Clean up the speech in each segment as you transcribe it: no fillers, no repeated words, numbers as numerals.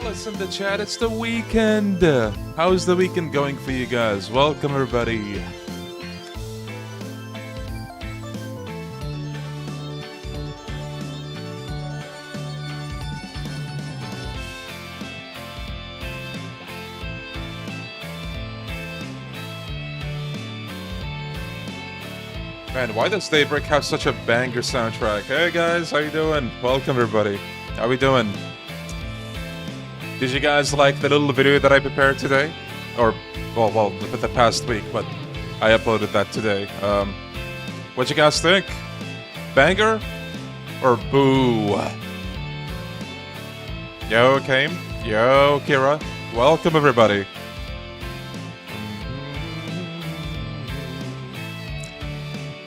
Listen to chat, it's the weekend. How's the weekend going for you guys? Welcome everybody. Man, why does Daybreak have such a banger soundtrack? Hey guys, how you doing? Welcome everybody. How we doing? Did you guys like the little video that I prepared today? Or, well, the past week, but I uploaded that today. What you guys think? Banger? Or boo? Yo, Kame. Yo, Kira. Welcome, everybody.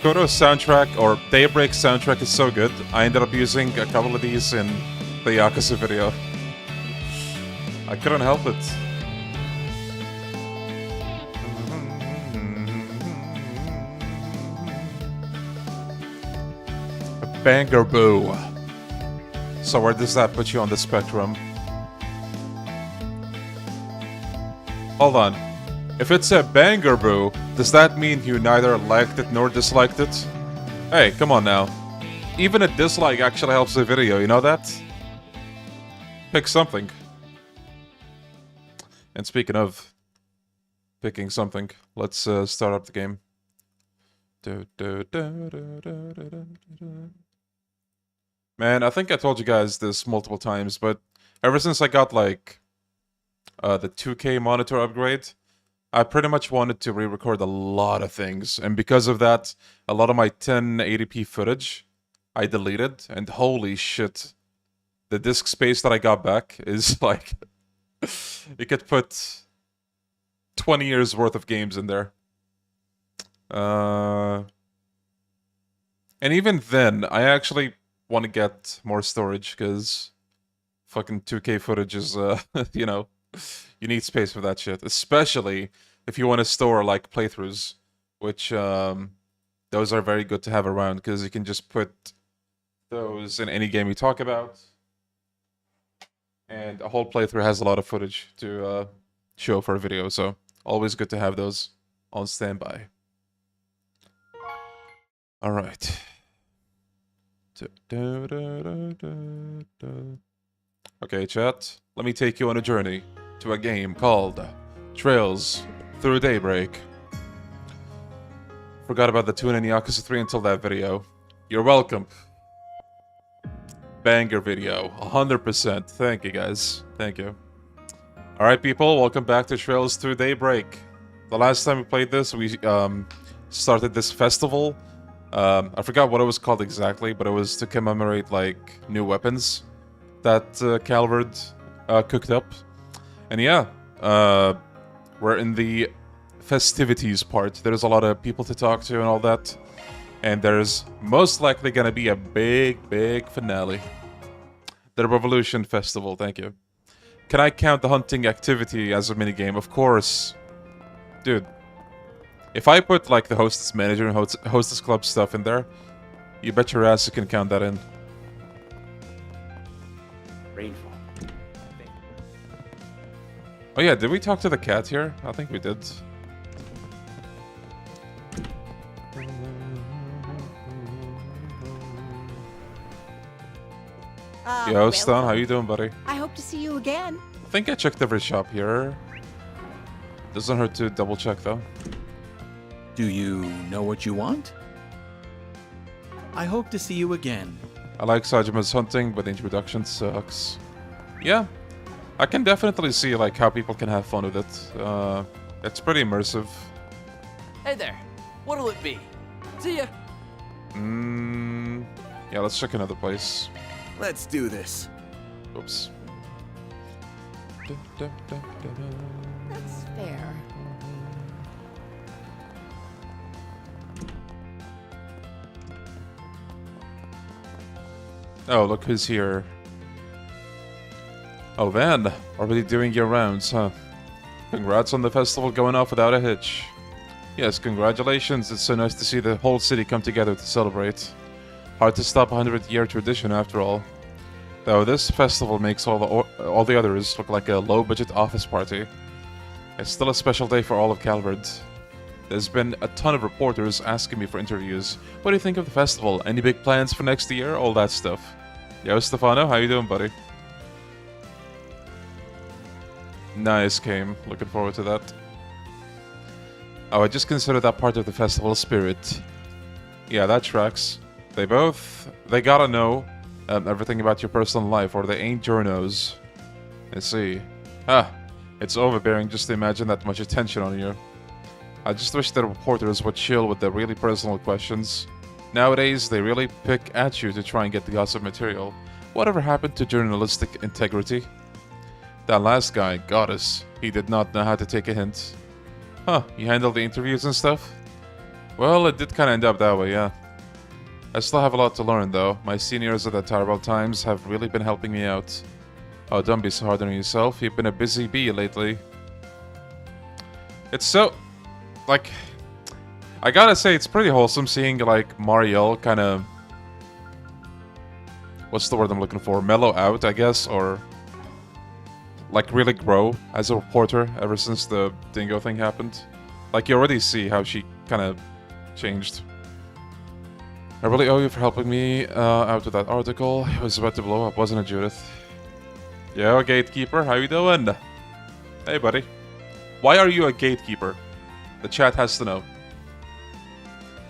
Kodo's soundtrack, or Daybreak soundtrack, is so good. I ended up using a couple of these in the Yakuza video. I couldn't help it. A banger boo. So where does that put you on the spectrum? Hold on. If it's a banger boo, does that mean you neither liked it nor disliked it? Hey, come on now. Even a dislike actually helps the video, you know that? Pick something. And speaking of picking something, let's start up the game. Man, I think I told you guys this multiple times, but ever since I got like the 2K monitor upgrade, I pretty much wanted to re-record a lot of things, and because of that, a lot of my 1080p footage I deleted, and holy shit, the disk space that I got back is like... You could put 20 years worth of games in there. And even then, I actually want to get more storage, because fucking 2K footage is, you know, you need space for that shit. Especially if you want to store, like, playthroughs, which, those are very good to have around, because you can just put those in any game you talk about. And a whole playthrough has a lot of footage to show for a video, so always good to have those on standby. Alright. Okay, chat. Let me take you on a journey to a game called Trails Through Daybreak. Forgot about the tune in Yakuza 3 until that video. You're welcome. Banger video, 100%. Thank you, guys. Thank you. Alright, people, welcome back to Trails Through Daybreak. The last time we played this, we started this festival. I forgot what it was called exactly, but it was to commemorate, like, new weapons that Calvard cooked up. And yeah, we're in the festivities part. There's a lot of people to talk to and all that. And there's most likely gonna be a big finale. The Revolution Festival, thank you. Can I count the hunting activity as a minigame? Of course. Dude. If I put, like, the hostess manager and hostess club stuff in there, you bet your ass you can count that in. Rainfall. Oh yeah, did we talk to the cat here? I think we did. Yo, Stan, how you doing, buddy? I hope to see you again. I think I checked every shop here. Doesn't hurt to double check, though. Do you know what you want? I hope to see you again. I like Sajima's hunting, but the introduction sucks. Yeah, I can definitely see, like, how people can have fun with it. It's pretty immersive. Hey there. What'll it be? See ya. Yeah, let's check another place. Let's do this. Oops. That's fair. Oh, look who's here. Oh, Van. Already doing your rounds, huh? Congrats on the festival going off without a hitch. Yes, congratulations. It's so nice to see the whole city come together to celebrate. Hard to stop a 100-year tradition, after all. Though this festival makes all the others look like a low-budget office party. It's still a special day for all of Calvert. There's been a ton of reporters asking me for interviews. What do you think of the festival? Any big plans for next year? All that stuff. Yo, Stefano, how you doing, buddy? Nice game. Looking forward to that. Oh, I just considered that part of the festival spirit. Yeah, that tracks. They gotta know everything about your personal life, or they ain't journos. I see. It's overbearing just to imagine that much attention on you. I just wish the reporters would chill with the really personal questions. Nowadays, they really pick at you to try and get the gossip material. Whatever happened to journalistic integrity? That last guy, Goddess, he did not know how to take a hint. Huh, you handled the interviews and stuff? Well, it did kinda end up that way, yeah. I still have a lot to learn, though. My seniors at the Tyrell Times have really been helping me out. Oh, don't be so hard on yourself. You've been a busy bee lately. It's so... like... I gotta say, it's pretty wholesome seeing, like, Murillo kinda... what's the word I'm looking for? Mellow out, I guess, or... like, really grow as a reporter ever since the Dingo thing happened. Like, you already see how she kinda changed. I really owe you for helping me out with that article. It was about to blow up, wasn't it, Judith? Yo, Gatekeeper, how you doing? Hey, buddy. Why are you a gatekeeper? The chat has to know.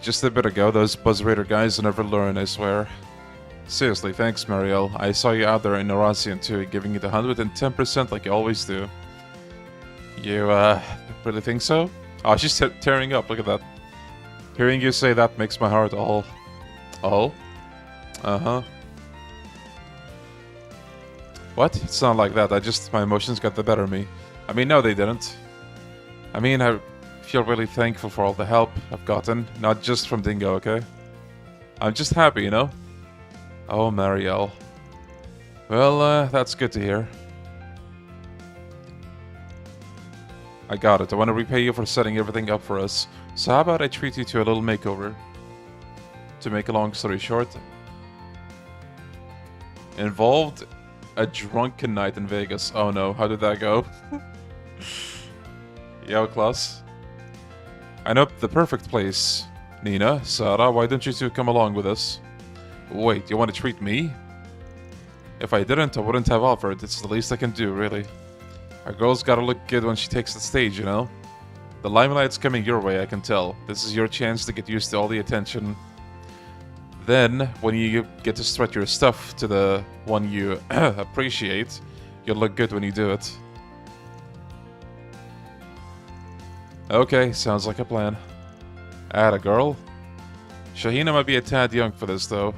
Just a bit ago, those Buzz Raider guys never learn, I swear. Seriously, thanks, Marielle. I saw you out there in Eurasian too, giving it 110% like you always do. You, really think so? Oh, she's tearing up, look at that. Hearing you say that makes my heart all... all? Uh-huh. What? It's not like that, my emotions got the better of me. I mean, no, they didn't. I mean, I feel really thankful for all the help I've gotten, not just from Dingo, okay? I'm just happy, you know? Oh, Marielle. Well, that's good to hear. I got it. I want to repay you for setting everything up for us. So how about I treat you to a little makeover? To make a long story short, involved a drunken night in Vegas. Oh no, how did that go? Yo, Klaus. I know the perfect place. Nina, Sarah, why don't you two come along with us? Wait, you want to treat me? If I didn't, I wouldn't have offered. It's the least I can do, really. A girl's gotta look good when she takes the stage, you know? The limelight's coming your way, I can tell. This is your chance to get used to all the attention. Then, when you get to strut your stuff to the one you appreciate, you'll look good when you do it. Okay, sounds like a plan. Atta girl. Shahina might be a tad young for this, though.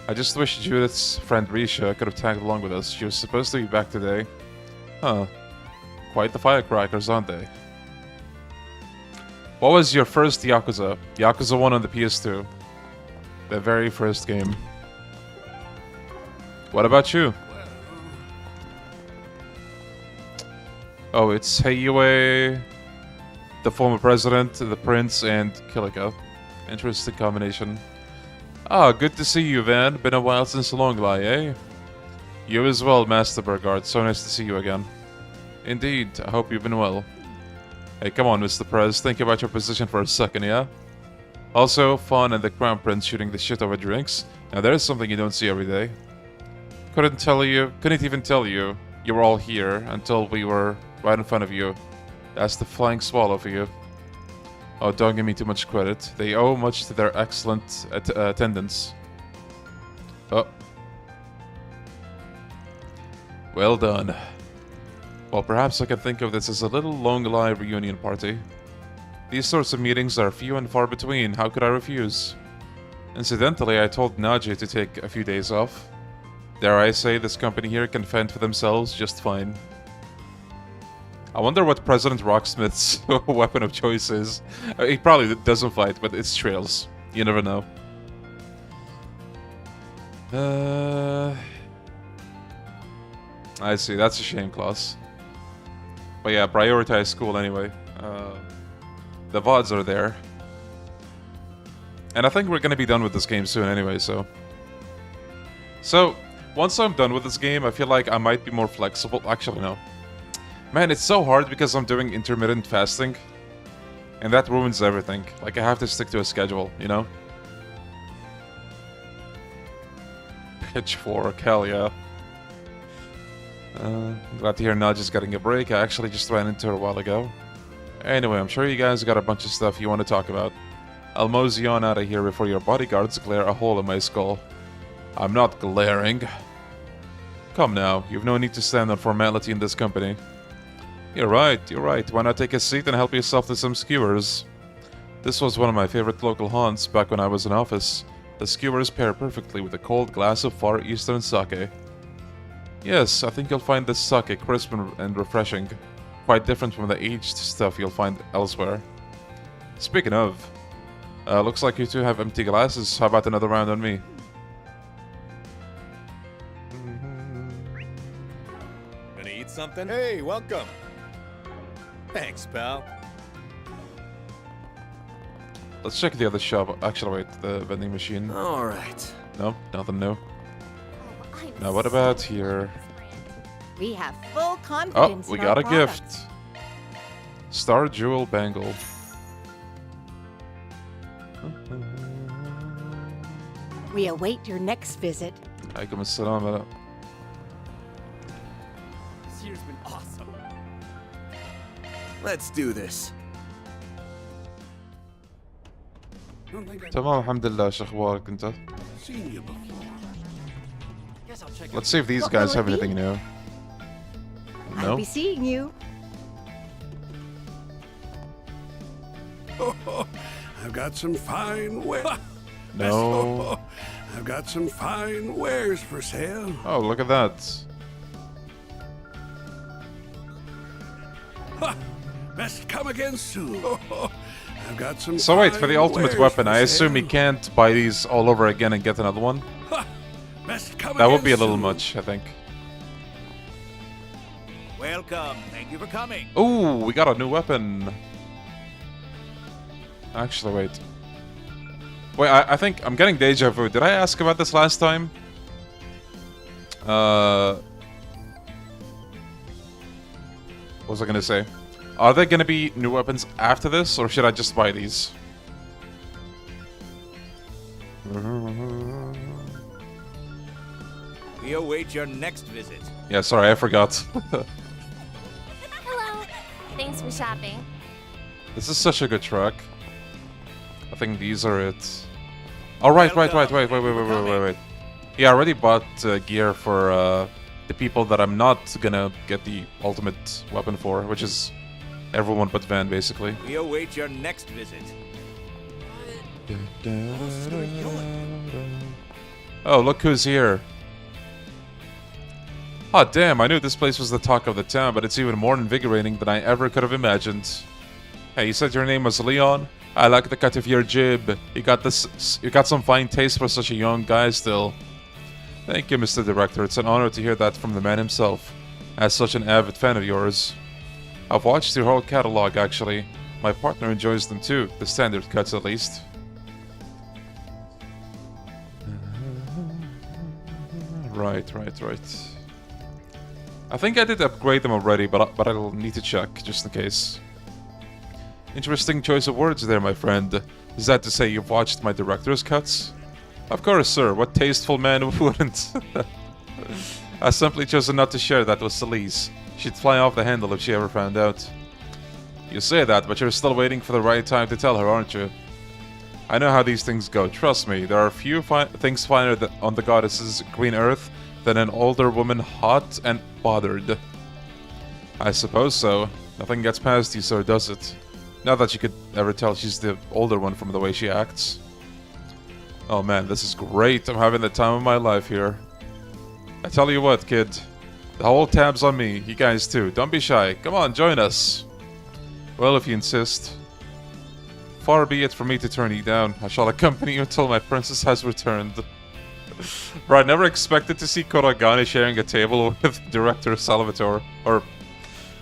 I just wish Judith's friend Risha could have tagged along with us. She was supposed to be back today. Huh. Quite the firecrackers, aren't they? What was your first Yakuza? Yakuza 1 on the PS2. The very first game. What about you? Oh, it's Hanoae, the former president, the prince, and Kilika. Interesting combination. Ah, good to see you, Van. Been a while since Longlai, eh? You as well, Master Burgard. So nice to see you again. Indeed, I hope you've been well. Hey, come on, Mr. Prez. Think about your position for a second, yeah? Also, Fawn and the Crown Prince shooting the shit over drinks. Now there's something you don't see every day. Couldn't even tell you were all here until we were right in front of you. That's the flying swallow for you. Oh, don't give me too much credit. They owe much to their excellent attendance. Oh. Well done. Well, perhaps I can think of this as a little long-live reunion party. These sorts of meetings are few and far between. How could I refuse? Incidentally, I told Naji to take a few days off. Dare I say this company here can fend for themselves just fine. I wonder what President Rocksmith's weapon of choice is. He probably doesn't fight, but it's trails. You never know. I see. That's a shame, Klaus. But yeah, prioritize school anyway. The VODs are there. And I think we're gonna be done with this game soon anyway, so... So, once I'm done with this game, I feel like I might be more flexible. Actually, no. Man, it's so hard because I'm doing intermittent fasting. And that ruins everything. Like, I have to stick to a schedule, you know? Pitchfork, hell yeah. Glad to hear Nudge is getting a break. I actually just ran into her a while ago. Anyway, I'm sure you guys got a bunch of stuff you want to talk about. I'll mosey on out of here before your bodyguards glare a hole in my skull. I'm not glaring. Come now, you've no need to stand on formality in this company. You're right. Why not take a seat and help yourself to some skewers? This was one of my favorite local haunts back when I was in office. The skewers pair perfectly with a cold glass of Far Eastern sake. Yes, I think you'll find this sake crisp and refreshing. Quite different from the aged stuff you'll find elsewhere. Speaking of, looks like you two have empty glasses. How about another round on me? Gonna eat something? Hey, welcome. Thanks, pal. Let's check the other shop. Actually, wait, the vending machine. All right. No, nothing new. I'm Now, what about here? We have full Oh, confidence we in got our a products. gift. Star Jewel Bangle. We await your next visit. Alaikum assalam. This year's been awesome. Let's do this. تمام الحمد لله شو اخبارك انت؟ Guess I'll check Let's see if these What guys will it have be? anything new. I'll No? be seeing you. I've got some fine No. I've got some fine wares for sale. Oh, look at that. Best come again soon. I've got some. So wait, for the fine ultimate wares weapon, for I assume he sale. can't buy these all over again and get another one? Best come That would again be a little soon. much, I think. Welcome. Thank you for coming. Ooh, we got a new weapon. Actually, wait. Wait, I think I'm getting deja vu. Did I ask about this last time? What was I gonna say? Are there gonna be new weapons after this, or should I just buy these? We await your next visit. Yeah, sorry, I forgot. Hello. Thanks for shopping. This is such a good truck. I think these are it. Oh, right. Yeah, I already bought gear for the people that I'm not gonna get the ultimate weapon for, which is everyone but Van, basically. We await your next visit. Oh, look who's here. Oh, damn, I knew this place was the talk of the town, but it's even more invigorating than I ever could have imagined. Hey, you said your name was Leon? I like the cut of your jib. You got some fine taste for such a young guy still. Thank you, Mr. Director. It's an honor to hear that from the man himself. As such an avid fan of yours. I've watched your whole catalog, actually. My partner enjoys them too, the standard cuts at least. Right. I think I did upgrade them already, but I'll need to check, just in case. Interesting choice of words there, my friend. Is that to say you've watched my director's cuts? Of course, sir. What tasteful man wouldn't? I simply chosen not to share that with Celise. She'd fly off the handle if she ever found out. You say that, but you're still waiting for the right time to tell her, aren't you? I know how these things go. Trust me, there are few things finer on the goddess's green earth than an older woman hot and bothered. I suppose so. Nothing gets past you, sir, does it? Not that you could ever tell she's the older one from the way she acts. Oh man, this is great. I'm having the time of my life here. I tell you what, kid. The whole tab's on me. You guys too. Don't be shy. Come on, join us. Well, if you insist. Far be it from me to turn you down. I shall accompany you until my princess has returned. Bro, I never expected to see Kuragane sharing a table with director Salvatore. Or,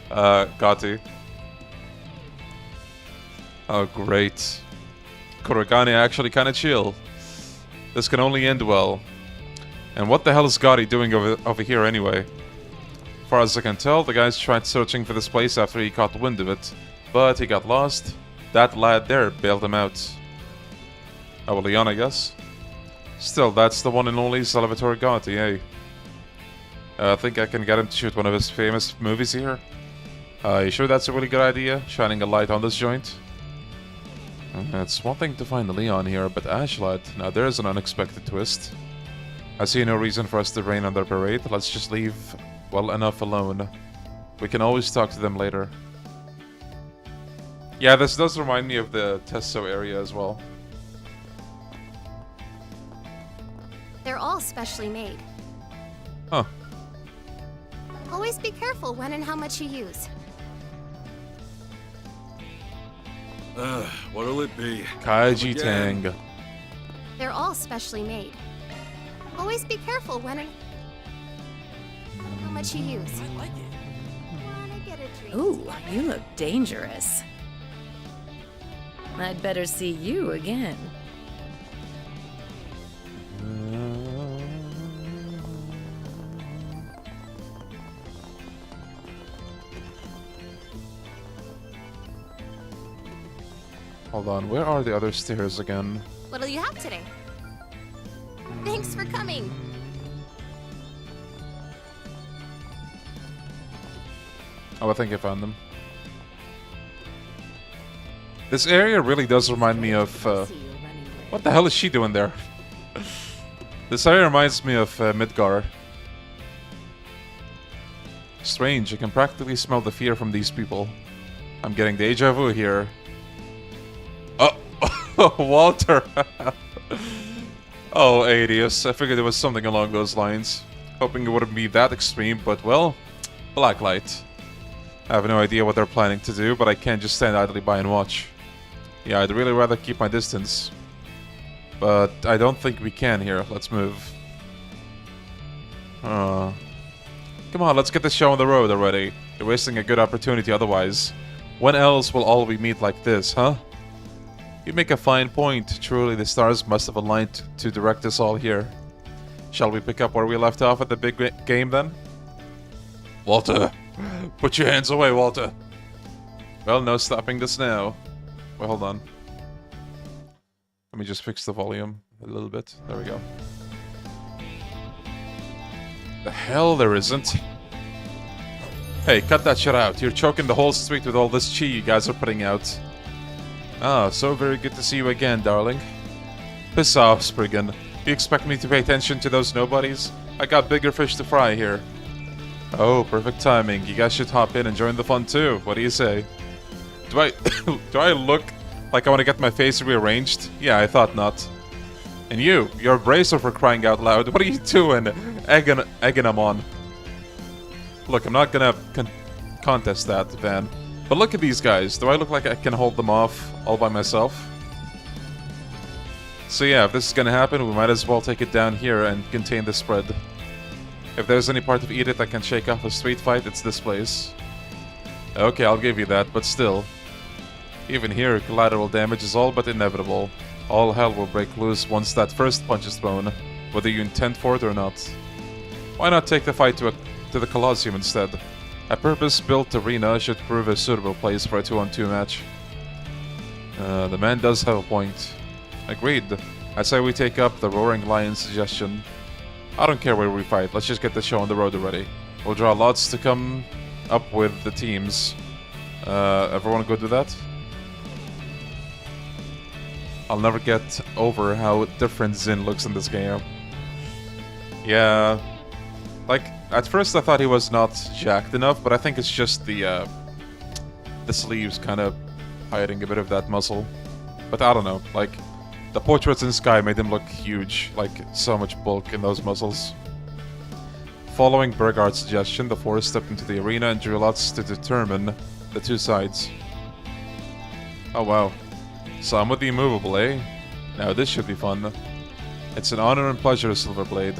Gotti. Oh, great. Kuragane actually kinda chill. This can only end well. And what the hell is Gotti doing over here anyway? As far as I can tell, the guy's tried searching for this place after he caught wind of it. But he got lost. That lad there bailed him out. Oh, well, Leon, I guess. Still, that's the one and only Salvatore Gotti, eh? I think I can get him to shoot one of his famous movies here. You sure that's a really good idea? Shining a light on this joint? It's one thing to find Leon here, but Ashlad, now there's an unexpected twist. I see no reason for us to rain on their parade. Let's just leave well enough alone. We can always talk to them later. Yeah, this does remind me of the Tesso area as well. They're all specially made. Huh. Always be careful when and how much you use. What'll it be? Kaiji Again. Tang. They're all specially made. Always be careful when and how much you use. I like it. Wanna get a drink? Ooh, you look dangerous. I'd better see you again. Hold on, where are the other stairs again? What'll you have today? Thanks for coming. Oh, I think I found them. This area really does remind me of... what the hell is she doing there? This area reminds me of Midgar. Strange, I can practically smell the fear from these people. I'm getting deja vu here. Oh, Walter! Oh, Adius, I figured it was something along those lines. Hoping it wouldn't be that extreme, but well, blacklight. I have no idea what they're planning to do, but I can't just stand idly by and watch. Yeah, I'd really rather keep my distance. But I don't think we can here. Let's move. Come on, let's get this show on the road already. You're wasting a good opportunity otherwise. When else will all we meet like this, huh? You make a fine point. Truly, the stars must have aligned to direct us all here. Shall we pick up where we left off at the big game then? Walter! Put your hands away, Walter! Well, no stopping this now. Wait, hold on. Let me just fix the volume a little bit. There we go. The hell there isn't. Hey, cut that shit out. You're choking the whole street with all this chi you guys are putting out. Ah, so very good to see you again, darling. Piss off, Spriggan. You expect me to pay attention to those nobodies? I got bigger fish to fry here. Oh, perfect timing. You guys should hop in and join the fun too. What do you say? Do I look like I want to get my face rearranged? Yeah, I thought not. And you're a bracer for crying out loud. What are you doing? Egging them on. Look, I'm not gonna contest that, Van. But look at these guys. Do I look like I can hold them off all by myself? So yeah, if this is gonna happen, we might as well take it down here and contain the spread. If there's any part of Edith that can shake off a street fight, it's this place. Okay, I'll give you that, but still. Even here, collateral damage is all but inevitable. All hell will break loose once that first punch is thrown, whether you intend for it or not. Why not take the fight to the Colosseum instead? A purpose-built arena should prove a suitable place for a 2-on-2 match. The man does have a point. Agreed. I say we take up the Roaring Lion suggestion. I don't care where we fight, let's just get the show on the road already. We'll draw lots to come up with the teams. Everyone good with that? I'll never get over how different Zin looks in this game. Yeah. Like, at first I thought he was not jacked enough, but I think it's just the sleeves kind of hiding a bit of that muscle. But I don't know, like, the portraits in Sky made him look huge, like so much bulk in those muscles. Following Bergard's suggestion, the four stepped into the arena and drew lots to determine the two sides. Oh wow. So I'm with the immovable, eh? Now this should be fun. It's an honor and pleasure, Silverblade.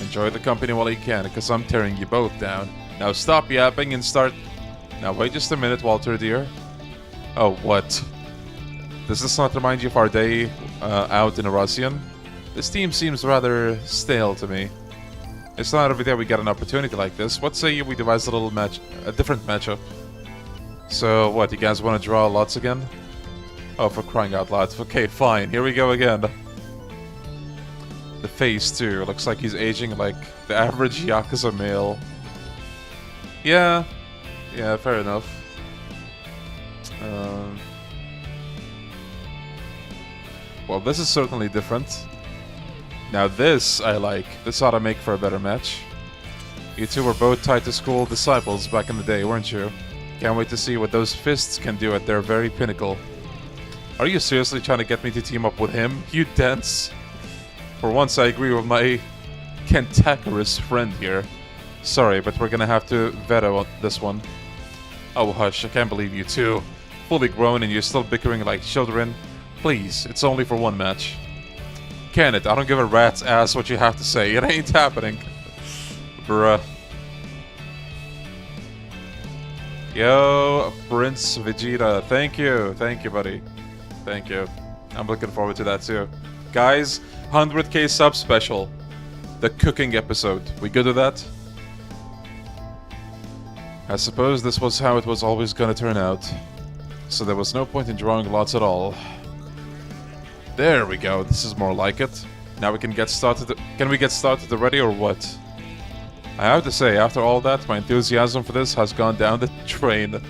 Enjoy the company while you can, because I'm tearing you both down. Now stop yapping and start... Now wait just a minute, Walter, dear. Oh, what? Does this not remind you of our day out in Erosian? This team seems rather stale to me. It's not every day we get an opportunity like this. What say we devise a different matchup? So, what, you guys want to draw lots again? Oh, for crying out loud. Okay, fine, here we go again. The face, too. Looks like he's aging like the average Yakuza male. Yeah, fair enough. Well, this is certainly different. Now this, I like. This ought to make for a better match. You two were both tied to school disciples back in the day, weren't you? Can't wait to see what those fists can do at their very pinnacle. Are you seriously trying to get me to team up with him, you dense? For once I agree with my cantankerous friend here. Sorry, but we're gonna have to veto on this one. Oh hush, I can't believe you two. Fully grown and you're still bickering like children. Please, it's only for one match. Can it? I don't give a rat's ass what you have to say. It ain't happening. Bruh. Yo, Prince Vegeta. Thank you, buddy. Thank you. I'm looking forward to that too. Guys, 100k sub special. The cooking episode. We good with that? I suppose this was how it was always gonna turn out. So there was no point in drawing lots at all. There we go, this is more like it. Now we can get started. Can we get started already or what? I have to say, after all that, my enthusiasm for this has gone down the drain.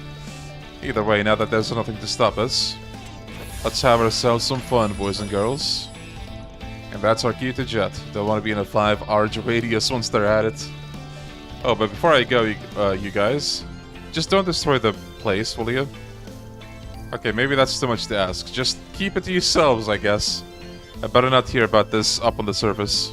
Either way, now that there's nothing to stop us, let's have ourselves some fun, boys and girls. And that's our key to Jet. They'll want to be in a 5 arch radius once they're at it. Oh, but before I go, you guys, just don't destroy the place, will you? Okay, maybe that's too much to ask. Just keep it to yourselves, I guess. I better not hear about this up on the surface.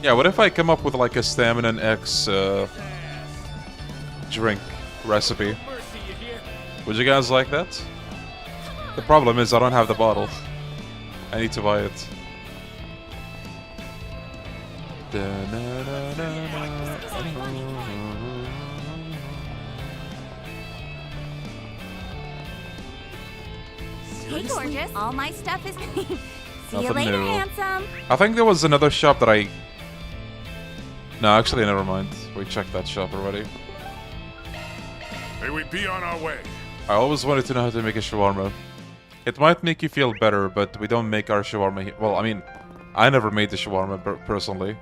Yeah, what if I come up with like a Stamina X drink recipe? Would you guys like that? The problem is I don't have the bottle. I need to buy it. Hey, gorgeous. All my stuff is clean. See you Nothing later, new. handsome. I think there was another shop that I... No, actually, never mind. We checked that shop already. May we be on our way. I always wanted to know how to make a shawarma. It might make you feel better, but we don't make our shawarma here. Well, I mean, I never made the shawarma personally.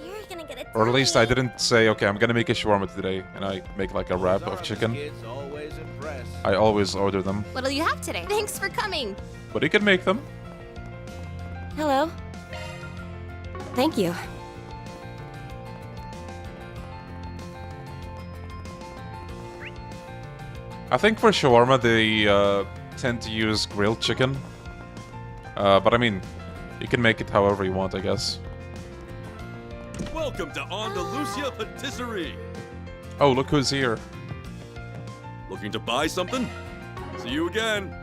You're gonna get a Or at least I didn't say, okay, I'm gonna make a shawarma today, and I make like a wrap of chicken. I always order them. What'll you have today? Thanks for coming. But you can make them. Hello. Thank you. I think for shawarma they tend to use grilled chicken. But I mean, you can make it however you want, I guess. Welcome to Andalusia Patisserie. Oh, look who's here. Looking to buy something? See you again.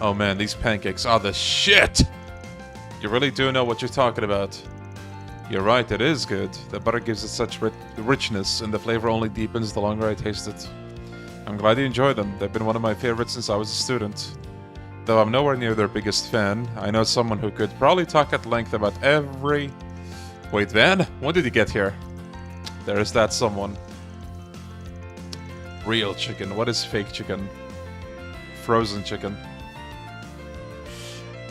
Oh man, these pancakes are the shit! You really do know what you're talking about. You're right, it is good. The butter gives it such richness, and the flavor only deepens the longer I taste it. I'm glad you enjoy them. They've been one of my favorites since I was a student. Though I'm nowhere near their biggest fan, I know someone who could probably talk at length about every... Wait, Van? When did you get here? There's that someone. Real chicken. What is fake chicken? Frozen chicken.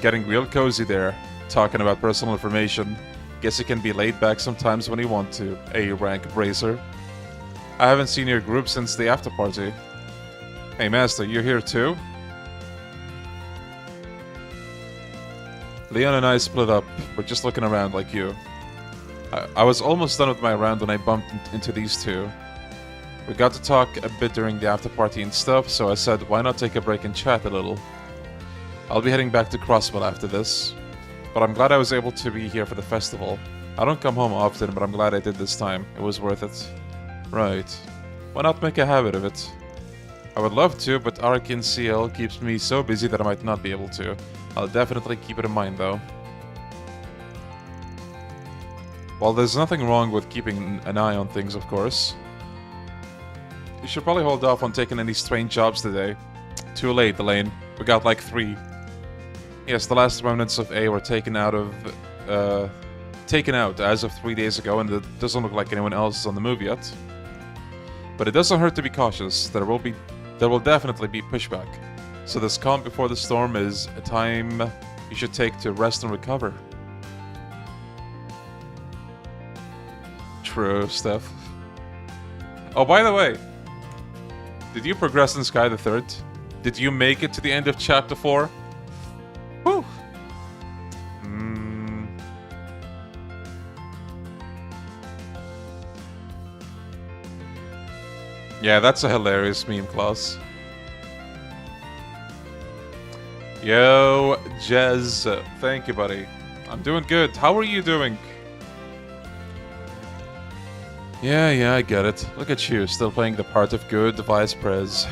Getting real cozy there. Talking about personal information. Guess you can be laid back sometimes when you want to. A-rank bracer. I haven't seen your group since the after party. Hey Master, you're here too? Leon and I split up. We're just looking around like you. I was almost done with my round when I bumped into these two. We got to talk a bit during the after party and stuff, so I said why not take a break and chat a little. I'll be heading back to Crossville after this. But I'm glad I was able to be here for the festival. I don't come home often, but I'm glad I did this time. It was worth it. Right. Why not make a habit of it? I would love to, but Arkin CL keeps me so busy that I might not be able to. I'll definitely keep it in mind, though. Well, there's nothing wrong with keeping an eye on things, of course. you should probably hold off on taking any strange jobs today. Too late, Elaine. We got like 3. Yes, the last remnants of A were taken out as of 3 days ago, and it doesn't look like anyone else is on the move yet. But it doesn't hurt to be cautious. There will definitely be pushback. So this calm before the storm is a time you should take to rest and recover. True, Steph. Oh, by the way, did you progress in Sky the Third? Did you make it to the end of Chapter 4? Whew! Yeah, that's a hilarious meme, Klaus. Yo, Jez. Thank you, buddy. I'm doing good. How are you doing? Yeah, I get it. Look at you, still playing the part of good Vice Prez.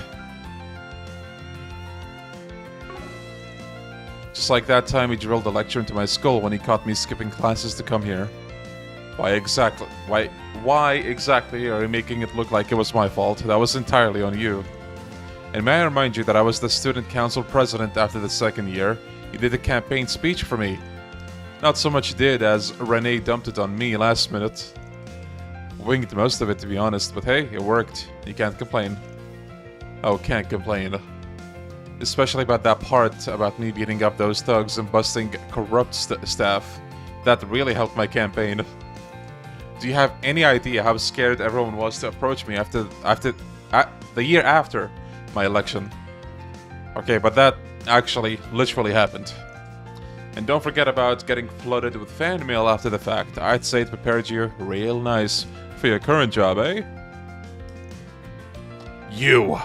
Just like that time he drilled a lecture into my skull when he caught me skipping classes to come here. Why exactly are you making it look like it was my fault? That was entirely on you. And may I remind you that I was the student council president after the 2nd year. You did a campaign speech for me. Not so much did as Renee dumped it on me last minute. Winged most of it, to be honest, but hey, it worked. You can't complain. Oh, can't complain. Especially about that part about me beating up those thugs and busting corrupt staff. That really helped my campaign. Do you have any idea how scared everyone was to approach me after the year after my election? Okay, but that actually literally happened. And don't forget about getting flooded with fan mail after the fact. I'd say it prepared you real nice for your current job, eh? You!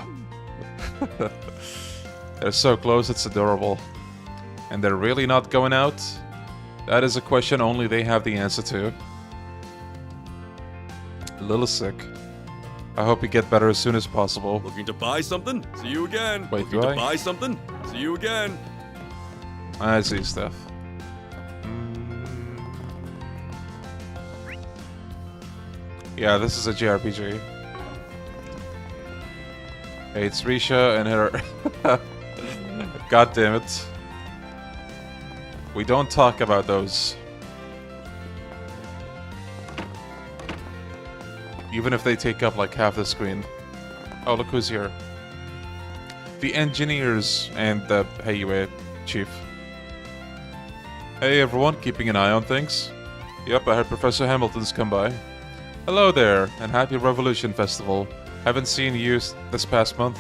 They're so close, it's adorable. And they're really not going out? That is a question only they have the answer to. A little sick. I hope you get better as soon as possible. Looking to buy something? See you again. Wait, Looking do to I? buy something? See you again. I see stuff. Yeah, this is a JRPG. Hey, it's Risha and her... God damn it. We don't talk about those. Even if they take up like half the screen. Oh, look who's here. The engineers and the Heiyue chief. Hey everyone, keeping an eye on things? Yep, I heard Professor Hamilton's come by. Hello there, and happy Revolution Festival. Haven't seen you this past month.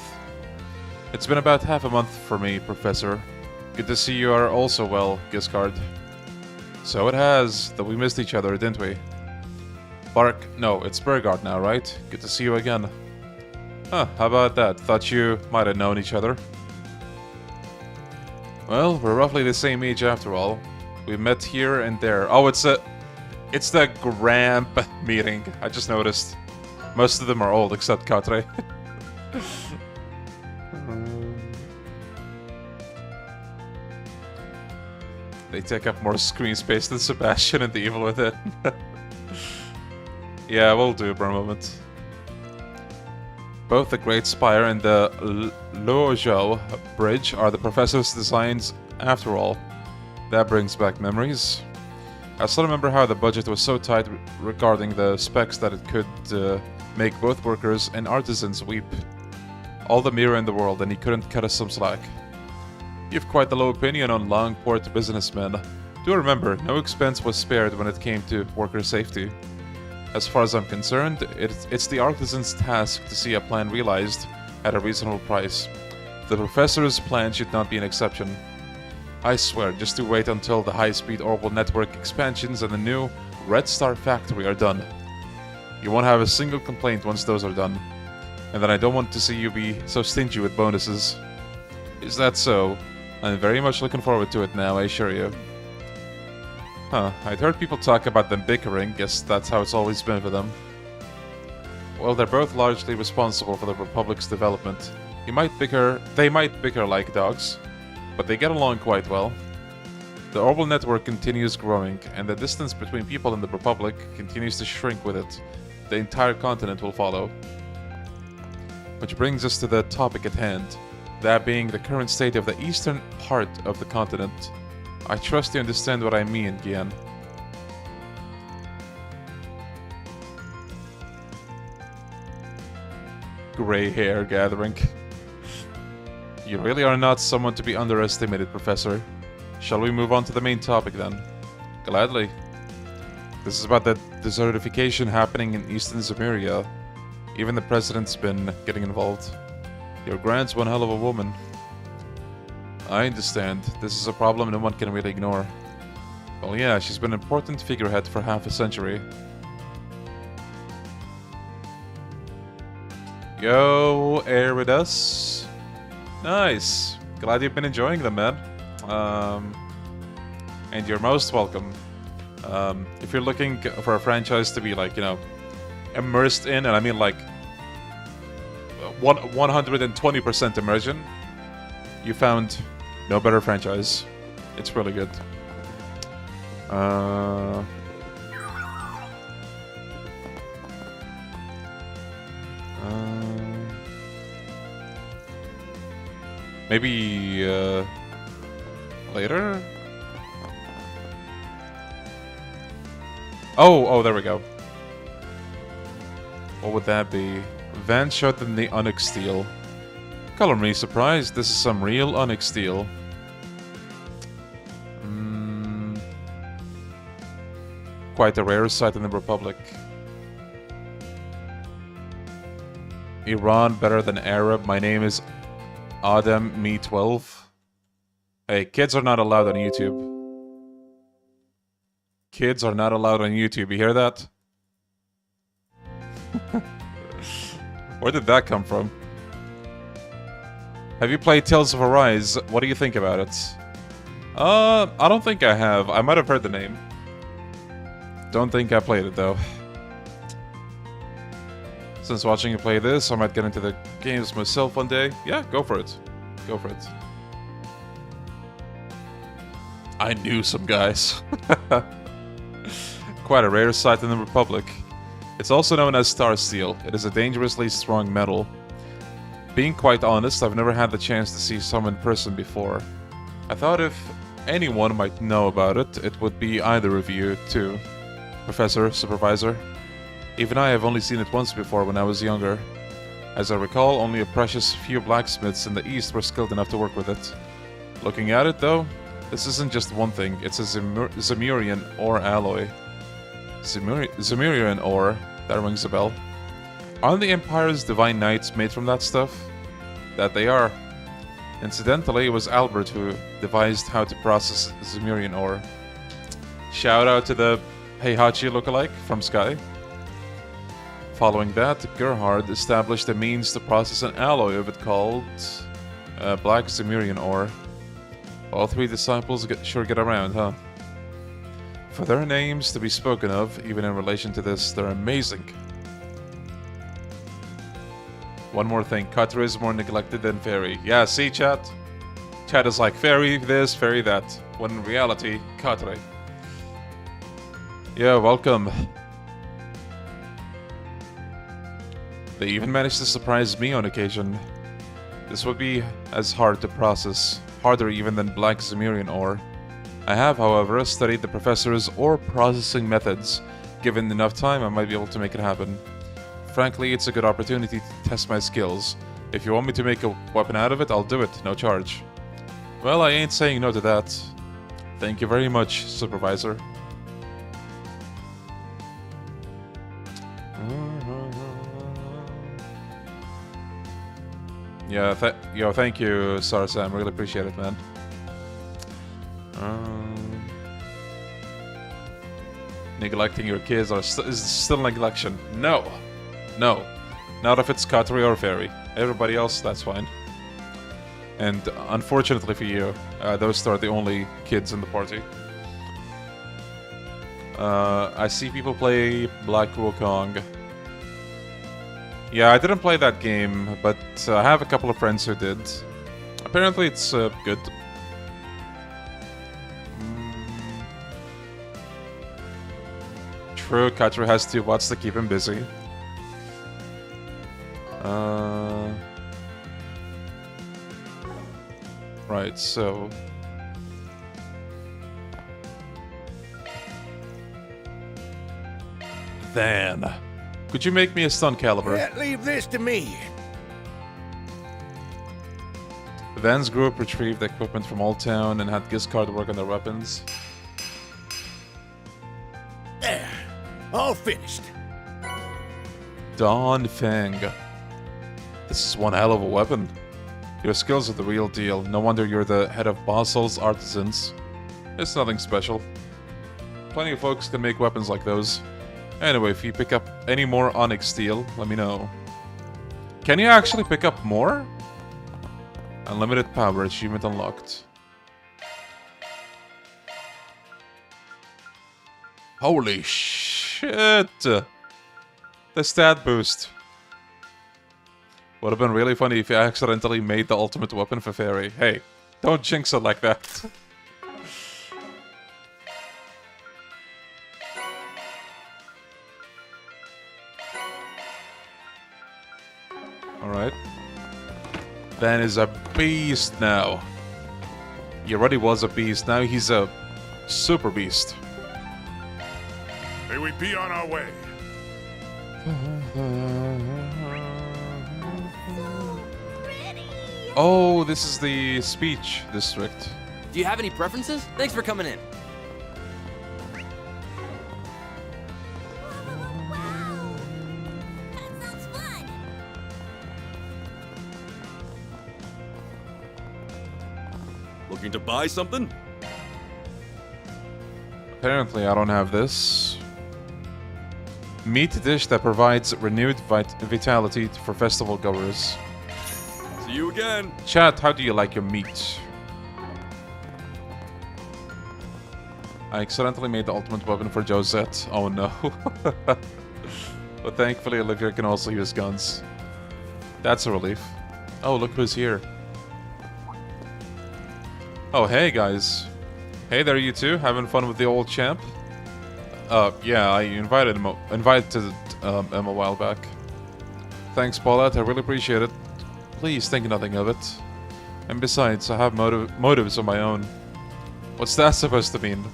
It's been about half a month for me, Professor. Good to see you are also well, Giscard. So it has, though we missed each other, didn't we? No, it's Burgard now, right? Good to see you again. Huh, how about that? Thought you might have known each other. Well, we're roughly the same age after all. We met here and there. Oh, it's the Gramp meeting. I just noticed. Most of them are old, except Katre. They take up more screen space than Sebastian and the evil with it. Yeah, we'll do for a moment. Both the Great Spire and the Luozhou Bridge are the professor's designs after all. That brings back memories. I still remember how the budget was so tight regarding the specs that it could make both workers and artisans weep. All the mirror in the world, and he couldn't cut us some slack. You have quite the low opinion on Longport businessmen. Do remember, no expense was spared when it came to worker safety. As far as I'm concerned, it's the artisan's task to see a plan realized at a reasonable price. The professor's plan should not be an exception. I swear, just to wait until the high-speed orbital network expansions and the new Red Star factory are done. You won't have a single complaint once those are done. And then I don't want to see you be so stingy with bonuses. Is that so? I'm very much looking forward to it now, I assure you. Huh, I'd heard people talk about them bickering, guess that's how it's always been for them. Well, they're both largely responsible for the Republic's development. They might bicker like dogs, but they get along quite well. The orbital network continues growing, and the distance between people in the Republic continues to shrink with it. The entire continent will follow. Which brings us to the topic at hand, that being the current state of the eastern part of the continent. I trust you understand what I mean, Gian. Gray hair gathering. You really are not someone to be underestimated, Professor. Shall we move on to the main topic then? Gladly. This is about the desertification happening in Eastern Zemuria. Even the president's been getting involved. Your grand's one hell of a woman. I understand. This is a problem no one can really ignore. Well, yeah, she's been an important figurehead for half a century. Yo, air with us. Nice. Glad you've been enjoying them, man. And you're most welcome. If you're looking for a franchise to be like, you know, immersed in, and I mean like 120% immersion, you found no better franchise. It's really good. Maybe later? Oh, there we go. What would that be? Van showed them the Onyx Steel. Color me surprised, this is some real Onyx Steel. Quite a rare sight in the Republic. Iran better than Arab. My name is Adam Me12. Hey, kids are not allowed on YouTube. Kids are not allowed on YouTube, you hear that? Where did that come from? Have you played Tales of Arise? What do you think about it? I don't think I have. I might have heard the name. Don't think I played it though. Since watching you play this, I might get into the games myself one day. Yeah, go for it. Go for it. I knew some guys. Quite a rare sight in the Republic. It's also known as Star Steel. It is a dangerously strong metal. Being quite honest, I've never had the chance to see some in person before. I thought if anyone might know about it, it would be either of you two. Professor, Supervisor. Even I have only seen it once before when I was younger. As I recall, only a precious few blacksmiths in the East were skilled enough to work with it. Looking at it, though, this isn't just one thing, it's a Zemurian ore alloy. Zemurian ore, that rings a bell. Aren't the Empire's Divine Knights made from that stuff? That they are. Incidentally, it was Albert who devised how to process Zemurian ore. Shout out to the Heihachi lookalike from Sky. Following that, Gerhard established a means to process an alloy of it called Black Zemurian ore. All three disciples sure get around, huh? For their names to be spoken of, even in relation to this, they're amazing. One more thing, Kaizer is more neglected than Fairy. Yeah, see, chat? Chat is like Fairy this, Fairy that. When in reality, Kaizer. Yeah, welcome. They even managed to surprise me on occasion. This would be as hard to process, harder even than Black Zemurian ore. I have, however, studied the professor's ore processing methods. Given enough time, I might be able to make it happen. Frankly, it's a good opportunity to test my skills. If you want me to make a weapon out of it, I'll do it, no charge. Well, I ain't saying no to that. Thank you very much, Supervisor. Yeah, thank you, Sarsam. Really appreciate it, man. Neglecting your kids is still neglection. No. No. Not if it's Katri or Fairy. Everybody else, that's fine. And unfortunately for you, those are the only kids in the party. I see people play Black Wukong. Yeah, I didn't play that game, but I have a couple of friends who did. Apparently it's good. True, Kaizer has 2 bots to keep him busy. Right, so... Then... Could you make me a stun caliber? Yeah, leave this to me. Van's group retrieved equipment from Old Town and had Giscard work on their weapons. There. All finished. Dawn Fang. This is one hell of a weapon. Your skills are the real deal. No wonder you're the head of Basel's Artisans. It's nothing special. Plenty of folks can make weapons like those. Anyway, if you pick up any more Onyx Steel, let me know. Can you actually pick up more? Unlimited power achievement unlocked. Holy shit! The stat boost. Would have been really funny if you accidentally made the ultimate weapon for Fairy. Hey, don't jinx it like that. Alright. Van is a beast now. He already was a beast, now he's a super beast. May we be on our way. Oh, this is the speech district. Do you have any preferences? Thanks for coming in. Wow! That sounds fun! Looking to buy something? Apparently I don't have this. Meat dish that provides renewed vitality for festival goers. See you again. Chat, how do you like your meat? I accidentally made the ultimate weapon for Josette. Oh no. But thankfully Olivia can also use guns. That's a relief. Oh, look who's here. Oh, hey guys. Hey there, you two. Having fun with the old champ? Yeah, I invited him a while back. Thanks, Paulette. I really appreciate it. Please think nothing of it. And besides, I have motives of my own. What's that supposed to mean?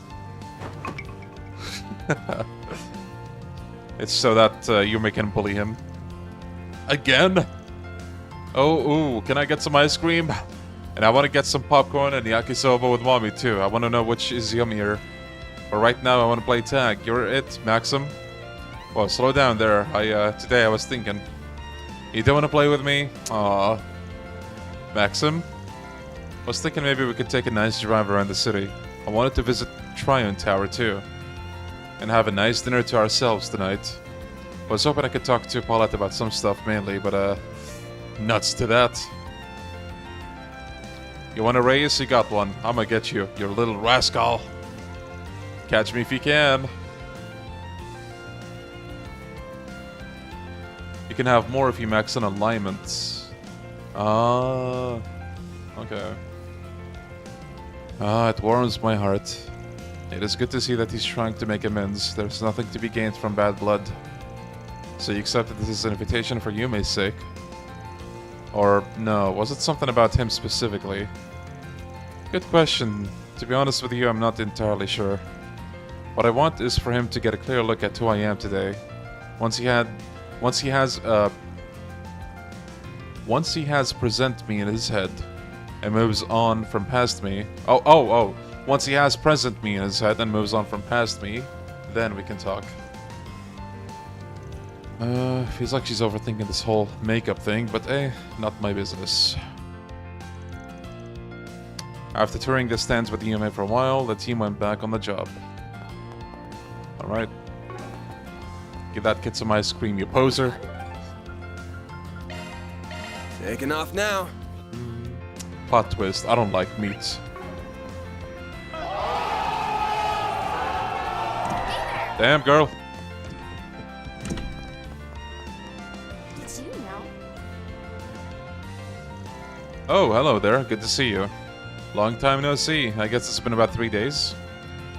It's so that Yumi can bully him. Again? Oh, ooh, can I get some ice cream? And I want to get some popcorn and yakisoba with mommy too. I want to know which is yummier. But right now I want to play tag. You're it, Maxim? Well, slow down there. Today I was thinking. You don't want to play with me? Aww. Maxim? I was thinking maybe we could take a nice drive around the city. I wanted to visit Tryon Tower too. And have a nice dinner to ourselves tonight. I was hoping I could talk to Paulette about some stuff mainly, but nuts to that. You want a raise? You got one. I'm gonna get you, you little rascal. Catch me if you can. You can have more if you max in alignments. Ah, okay. Ah, it warms my heart. It is good to see that he's trying to make amends. There's nothing to be gained from bad blood. So you accepted this as an invitation for Yume's sake? Or no, was it something about him specifically? Good question. To be honest with you, I'm not entirely sure. What I want is for him to get a clear look at who I am today. Once he has present me in his head and moves on from past me. Once he has present me in his head and moves on from past me, then we can talk. Feels like she's overthinking this whole makeup thing, but not my business. After touring the stands with Yume for a while, the team went back on the job. Alright. Give that kid some ice cream, you poser. Taking off now. Plot twist, I don't like meat. Damn, girl. Did you know? Oh, hello there. Good to see you. Long time no see. I guess it's been about 3 days.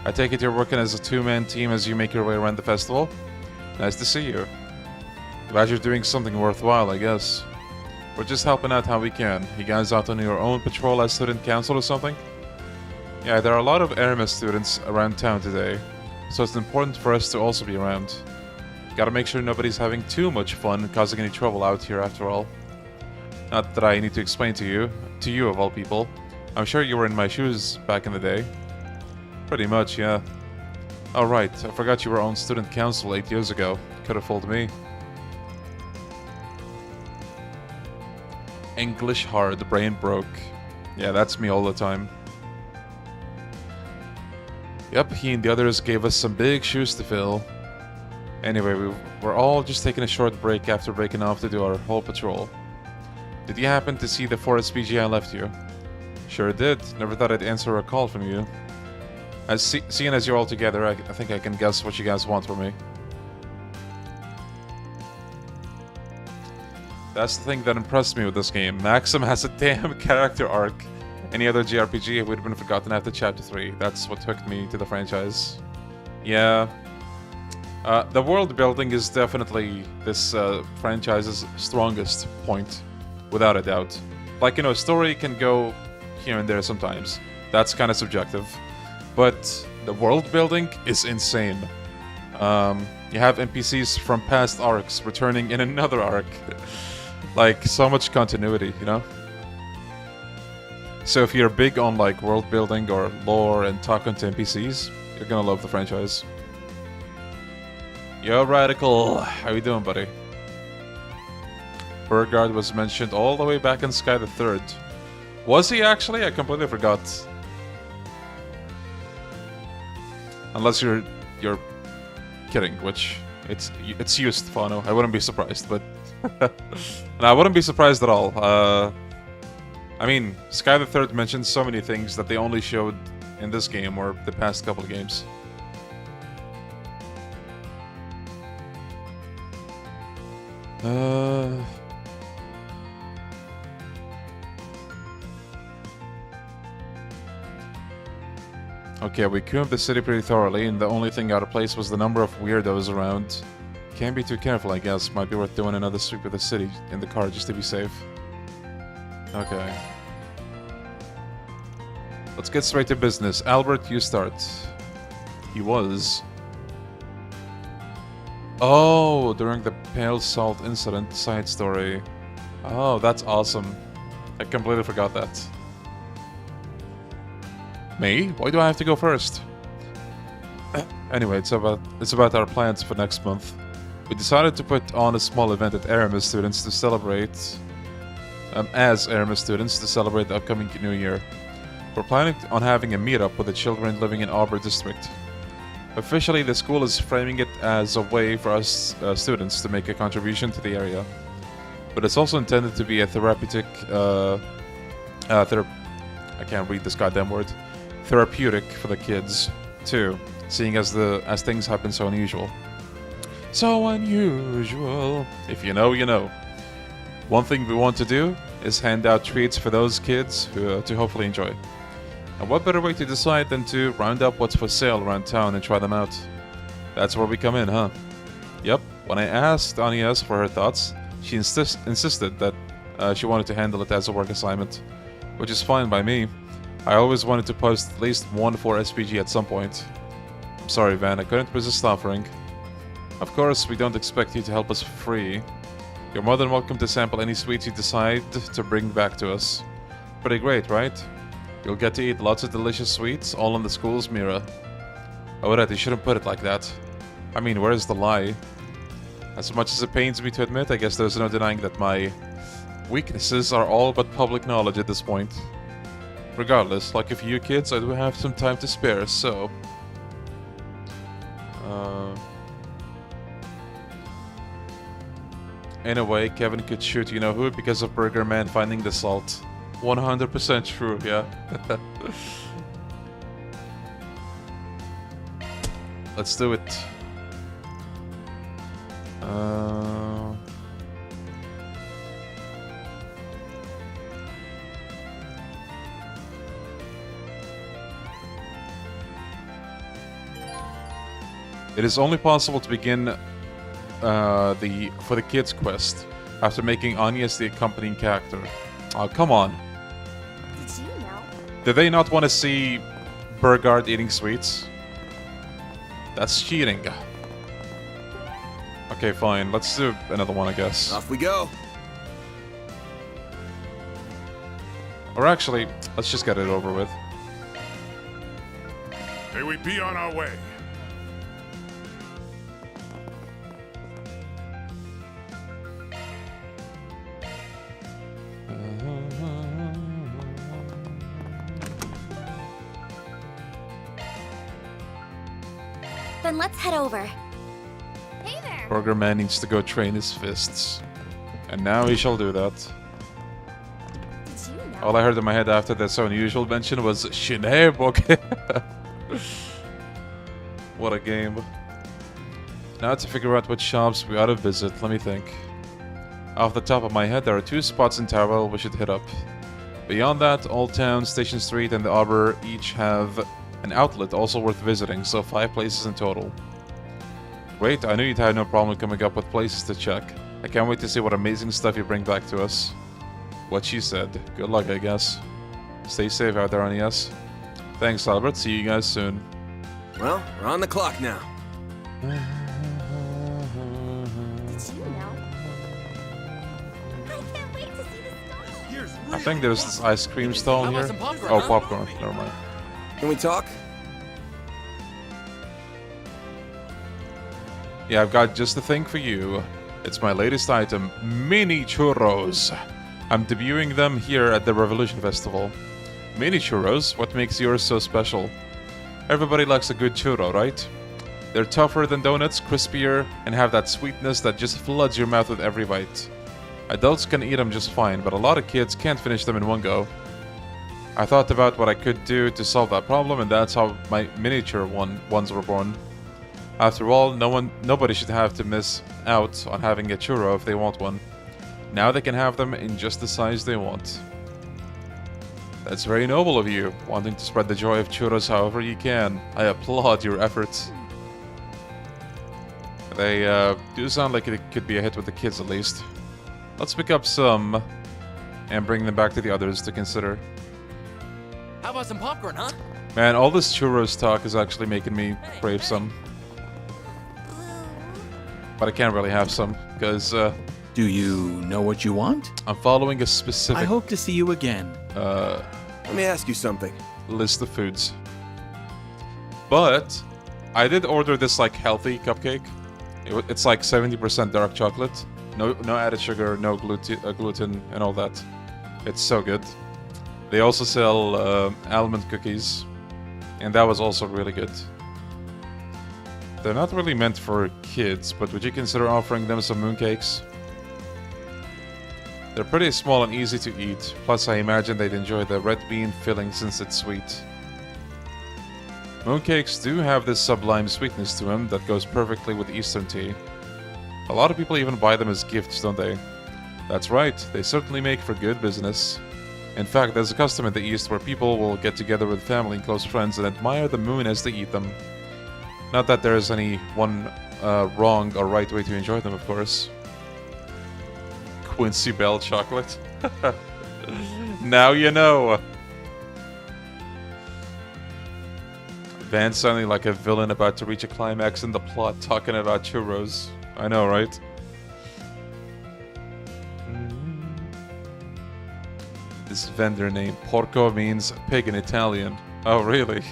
I take it you're working as a two-man team as you make your way around the festival? Nice to see you. Glad you're doing something worthwhile, I guess. We're just helping out how we can. You guys out on your own patrol as student council or something? Yeah, there are a lot of Aramis students around town today, so it's important for us to also be around. Gotta make sure nobody's having too much fun causing any trouble out here after all. Not that I need to explain to you of all people. I'm sure you were in my shoes back in the day. Pretty much, yeah. Oh right, I forgot you were on student council 8 years ago. Could have fooled me. English hard, the brain broke. Yeah, that's me all the time. Yep, he and the others gave us some big shoes to fill. Anyway, we're all just taking a short break after breaking off to do our whole patrol. Did you happen to see the 4 SPG I left you? Sure did. Never thought I'd answer a call from you. Seeing as you're all together, I think I can guess what you guys want from me. That's the thing that impressed me with this game. Maxim has a damn character arc. Any other JRPG would have been forgotten after Chapter 3. That's what hooked me to the franchise. Yeah. The world building is definitely this franchise's strongest point, without a doubt. Like, you know, story can go here and there sometimes. That's kind of subjective. But the world building is insane. You have NPCs from past arcs returning in another arc. Like, so much continuity, you know? So if you're big on, like, world building or lore and talking to NPCs, you're gonna love the franchise. Yo, Radical! How you doing, buddy? Burgard was mentioned all the way back in Sky the Third. Was he actually? I completely forgot. Unless you're kidding, which it's used, Fano. I wouldn't be surprised, but no, I wouldn't be surprised at all. I mean, Sky the Third mentions so many things that they only showed in this game or the past couple of games. Okay, we combed the city pretty thoroughly, and the only thing out of place was the number of weirdos around. Can't be too careful, I guess. Might be worth doing another sweep of the city in the car just to be safe. Okay. Let's get straight to business. Albert, you start. He was. Oh, during the Pale Salt incident side story. Oh, that's awesome. I completely forgot that. Me? Why do I have to go first? Anyway, it's about our plans for next month. We decided to put on a small event at Aramis students to celebrate, as Aramis students to celebrate the upcoming new year. We're planning on having a meetup with the children living in Auber District. Officially, the school is framing it as a way for us students to make a contribution to the area. But it's also intended to be a therapeutic, I can't read this goddamn word. Therapeutic for the kids, too, seeing as things happen so unusual. So unusual. If you know, you know. One thing we want to do is hand out treats for those kids to hopefully enjoy. And what better way to decide than to round up what's for sale around town and try them out? That's where we come in, huh? Yep, when I asked Anya for her thoughts, she insisted that she wanted to handle it as a work assignment, which is fine by me. I always wanted to post at least one for SPG at some point. I'm sorry, Van, I couldn't resist offering. Of course, we don't expect you to help us for free. You're more than welcome to sample any sweets you decide to bring back to us. Pretty great, right? You'll get to eat lots of delicious sweets, all in the school's mirror. Oh, right, you shouldn't put it like that. I mean, where's the lie? As much as it pains me to admit, I guess there's no denying that my weaknesses are all but public knowledge at this point. Regardless, like for you kids, I do have some time to spare, so... In a way, Kevin could shoot you-know-who because of Burger Man finding the salt. 100% true, yeah. Let's do it. It is only possible to begin for the kids quest after making Anya the accompanying character. Oh, come on. Did you know? Did they not want to see Burgard eating sweets? That's cheating. Okay, fine. Let's do another one, I guess. Off we go. Or actually, let's just get it over with. May we be on our way. Then let's head over. Hey there. Burger Man needs to go train his fists. And now he shall do that. Did you know? All I heard in my head after that so unusual mention was Shinebok. What a game. Now to figure out which shops we ought to visit, let me think. Off the top of my head, there are 2 spots in Tyrell we should hit up. Beyond that, Old Town, Station Street, and the Auber each have an outlet also worth visiting, so 5 places in total. Great, I knew you'd have no problem coming up with places to check. I can't wait to see what amazing stuff you bring back to us. What she said. Good luck, I guess. Stay safe out there, NES. Thanks, Albert. See you guys soon. Well, we're on the clock now. Did you know? I can't wait to see the stall. I think there's this ice cream stall How here. about some popcorn, Oh, huh? popcorn. Never mind. Can we talk? Yeah, I've got just the thing for you. It's my latest item, mini churros. I'm debuting them here at the Revolution Festival. Mini churros, what makes yours so special? Everybody likes a good churro, right? They're tougher than donuts, crispier, and have that sweetness that just floods your mouth with every bite. Adults can eat them just fine, but a lot of kids can't finish them in one go. I thought about what I could do to solve that problem, and that's how my miniature ones were born. After all, nobody should have to miss out on having a churro if they want one. Now they can have them in just the size they want. That's very noble of you, wanting to spread the joy of churros however you can. I applaud your efforts. They do sound like it could be a hit with the kids at least. Let's pick up some and bring them back to the others to consider. How about some popcorn, huh? Man, all this churros talk is actually making me crave some. But I can't really have some, because Do you know what you want? I'm following a specific I hope to see you again. Let me ask you something. list of foods. But I did order this like healthy cupcake. It's like 70% dark chocolate. No added sugar, no gluten and all that. It's so good. They also sell almond cookies. And that was also really good. They're not really meant for kids, but would you consider offering them some mooncakes? They're pretty small and easy to eat, plus I imagine they'd enjoy the red bean filling since it's sweet. Mooncakes do have this sublime sweetness to them that goes perfectly with Eastern tea. A lot of people even buy them as gifts, don't they? That's right, they certainly make for good business. In fact, there's a custom in the East where people will get together with family and close friends and admire the moon as they eat them. Not that there is any one wrong or right way to enjoy them, of course. Quincy Bell chocolate. Now you know. Van sounding like a villain about to reach a climax in the plot, talking about churros. I know, right? This vendor name Porco means pig in Italian. Oh, really?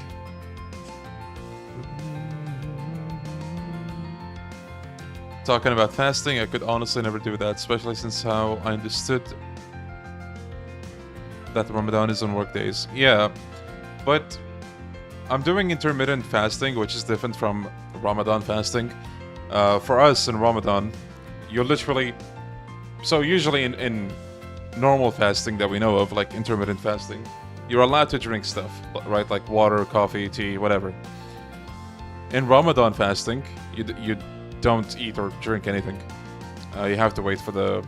Talking about fasting, I could honestly never do that, especially since how I understood that Ramadan is on work days. Yeah, but I'm doing intermittent fasting, which is different from Ramadan fasting. For us in Ramadan, you're literally... So usually in normal fasting that we know of, like intermittent fasting, you're allowed to drink stuff, right? Like water, coffee, tea, whatever. In Ramadan fasting, you don't eat or drink anything. You have to wait for the,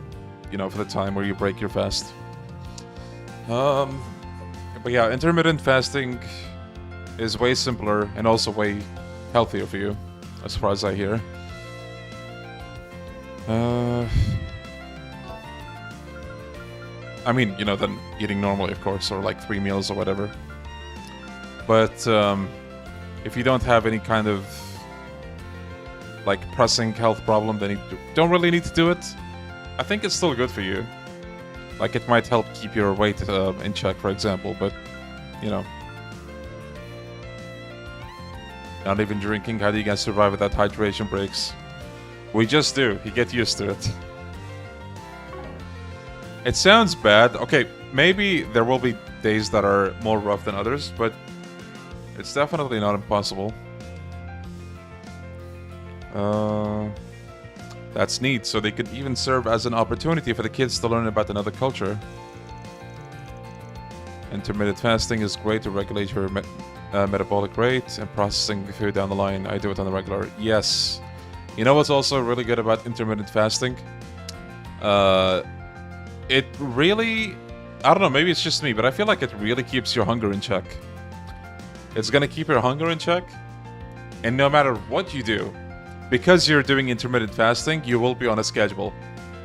for the time where you break your fast. But yeah, intermittent fasting is way simpler and also way healthier for you, as far as I hear. I mean, you know, than eating normally, of course, or like 3 meals or whatever. But if you don't have any kind of like pressing health problem, then you don't really need to do it. I think it's still good for you. Like, it might help keep your weight in check, for example, but, you know. Not even drinking, how do you guys survive without hydration breaks? We just do, you get used to it. It sounds bad. Okay, maybe there will be days that are more rough than others, but it's definitely not impossible. That's neat, so they could even serve as an opportunity for the kids to learn about another culture. Intermittent fasting is great to regulate your metabolic rate and processing the food down the line. I do it on the regular. Yes. You know what's also really good about intermittent fasting? It really... I don't know, maybe it's just me, but I feel like it really keeps your hunger in check. It's gonna keep your hunger in check, and no matter what you do, because you're doing intermittent fasting, you will be on a schedule,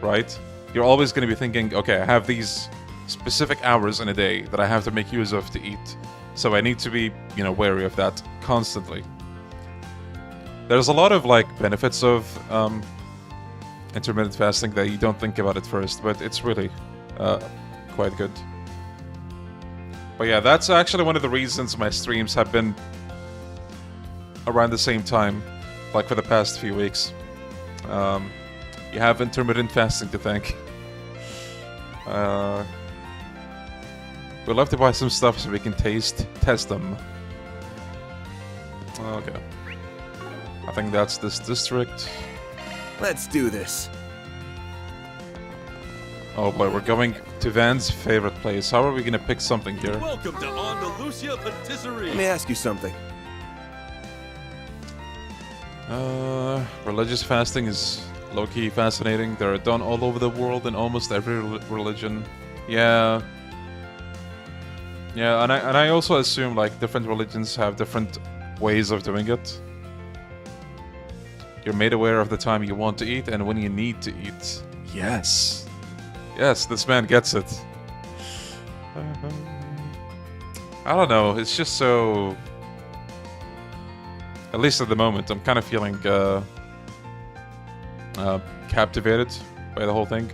right? You're always going to be thinking, okay, I have these specific hours in a day that I have to make use of to eat. So I need to be, you know, wary of that constantly. There's a lot of, like, benefits of intermittent fasting that you don't think about at first, but it's really quite good. But yeah, that's actually one of the reasons my streams have been around the same time. Like for the past few weeks. You have intermittent fasting to thank. We'd love to buy some stuff so we can test them. Okay. I think that's this district. Let's do this. Oh boy, we're going to Van's favorite place. How are we gonna pick something here? Welcome to Andalusia Patisserie. Let me ask you something. Religious fasting is low-key fascinating. They're done all over the world in almost every religion. Yeah. Yeah, and I also assume like different religions have different ways of doing it. You're made aware of the time you want to eat and when you need to eat. Yes. Yes, this man gets it. I don't know, it's just so... At least at the moment, I'm kind of feeling captivated by the whole thing.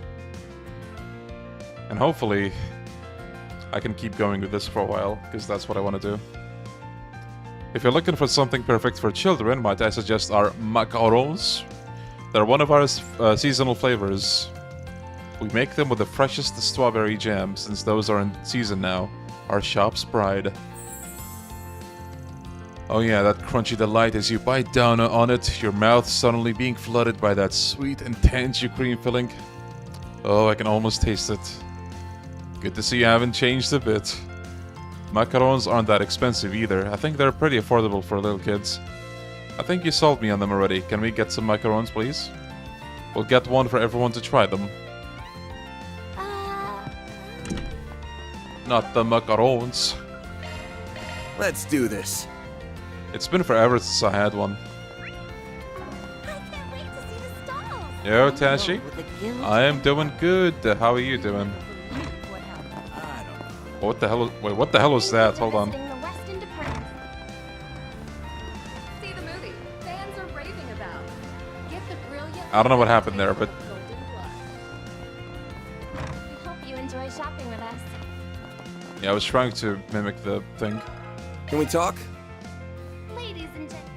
And hopefully, I can keep going with this for a while, because that's what I want to do. If you're looking for something perfect for children, might I suggest our macarons? They're one of our seasonal flavors. We make them with the freshest strawberry jam, since those are in season now. Our shop's pride. Oh yeah, that crunchy delight as you bite down on it, your mouth suddenly being flooded by that sweet and tangy cream filling. Oh, I can almost taste it. Good to see you haven't changed a bit. Macarons aren't that expensive either. I think they're pretty affordable for little kids. I think you sold me on them already. Can we get some macarons, please? We'll get one for everyone to try them. Not the macarons. Let's do this. It's been forever since I had one. I can't wait to see the stalls. Yo, Tashi. I am doing good. How are you doing? What the hell? Wait, what the hell was that? Hold on. See the movie. Fans are raving about. Get the brilliant. I don't know what happened there, but We hope you enjoy shopping with us. yeah, I was trying to mimic the thing. Can we talk? Ladies and gentlemen.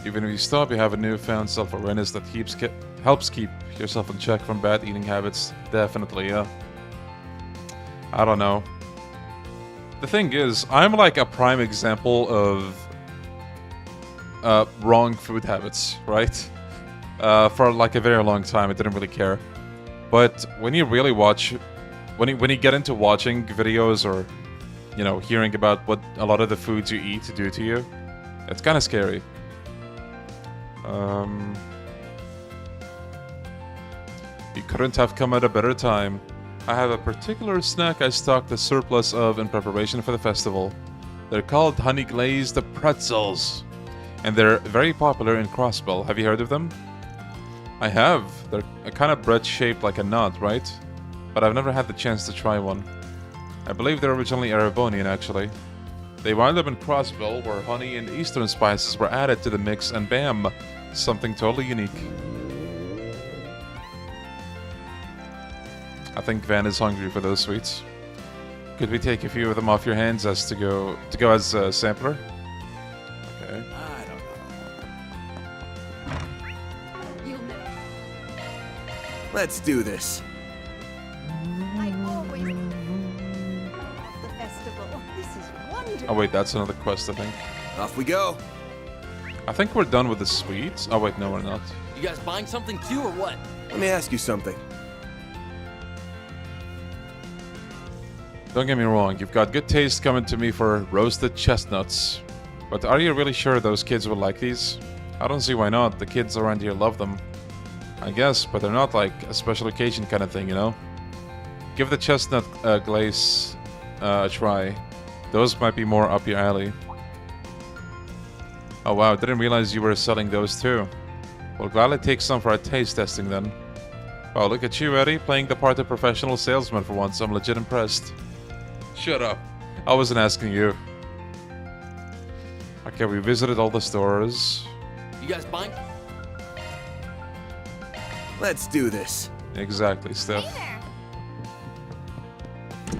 Even if you stop, you have a newfound self-awareness that helps keep yourself in check from bad eating habits. Definitely, yeah. I don't know. The thing is, I'm like a prime example of wrong food habits, right? For like a very long time, I didn't really care. But when you really watch, when you get into watching videos or, you know, hearing about what a lot of the foods you eat do to you, it's kind of scary. You couldn't have come at a better time. I have a particular snack I stocked a surplus of in preparation for the festival. They're called honey glazed pretzels, and they're very popular in Crossbell. Have you heard of them? I have. They're a kind of bread shaped like a nut, right? but I've never had the chance to try one. I believe they're originally Erebonian, actually. They wound up in Crossville, where honey and eastern spices were added to the mix, and bam, something totally unique. I think Van is hungry for those sweets. Could we take a few of them off your hands as to go as a sampler? Okay. I don't know. Let's do this. I always the festival. This is wonderful. Oh wait, that's another quest, I think. Off we go. I think we're done with the sweets. Oh wait, no, we're not. You guys buying something too, or what? Let me ask you something. Don't get me wrong, you've got good taste coming to me for roasted chestnuts. But are you really sure those kids will like these? I don't see why not. The kids around here love them. I guess, but they're not like a special occasion kind of thing, you know? Give the chestnut glaze a try. Those might be more up your alley. Oh wow, didn't realize you were selling those too. Well, gladly take some for our taste testing then. Wow, look at you, Eddie, playing the part of professional salesman for once. I'm legit impressed. Shut up. I wasn't asking you. Okay, we visited all the stores. You guys buying? Let's do this. Exactly, Steph. Hey there.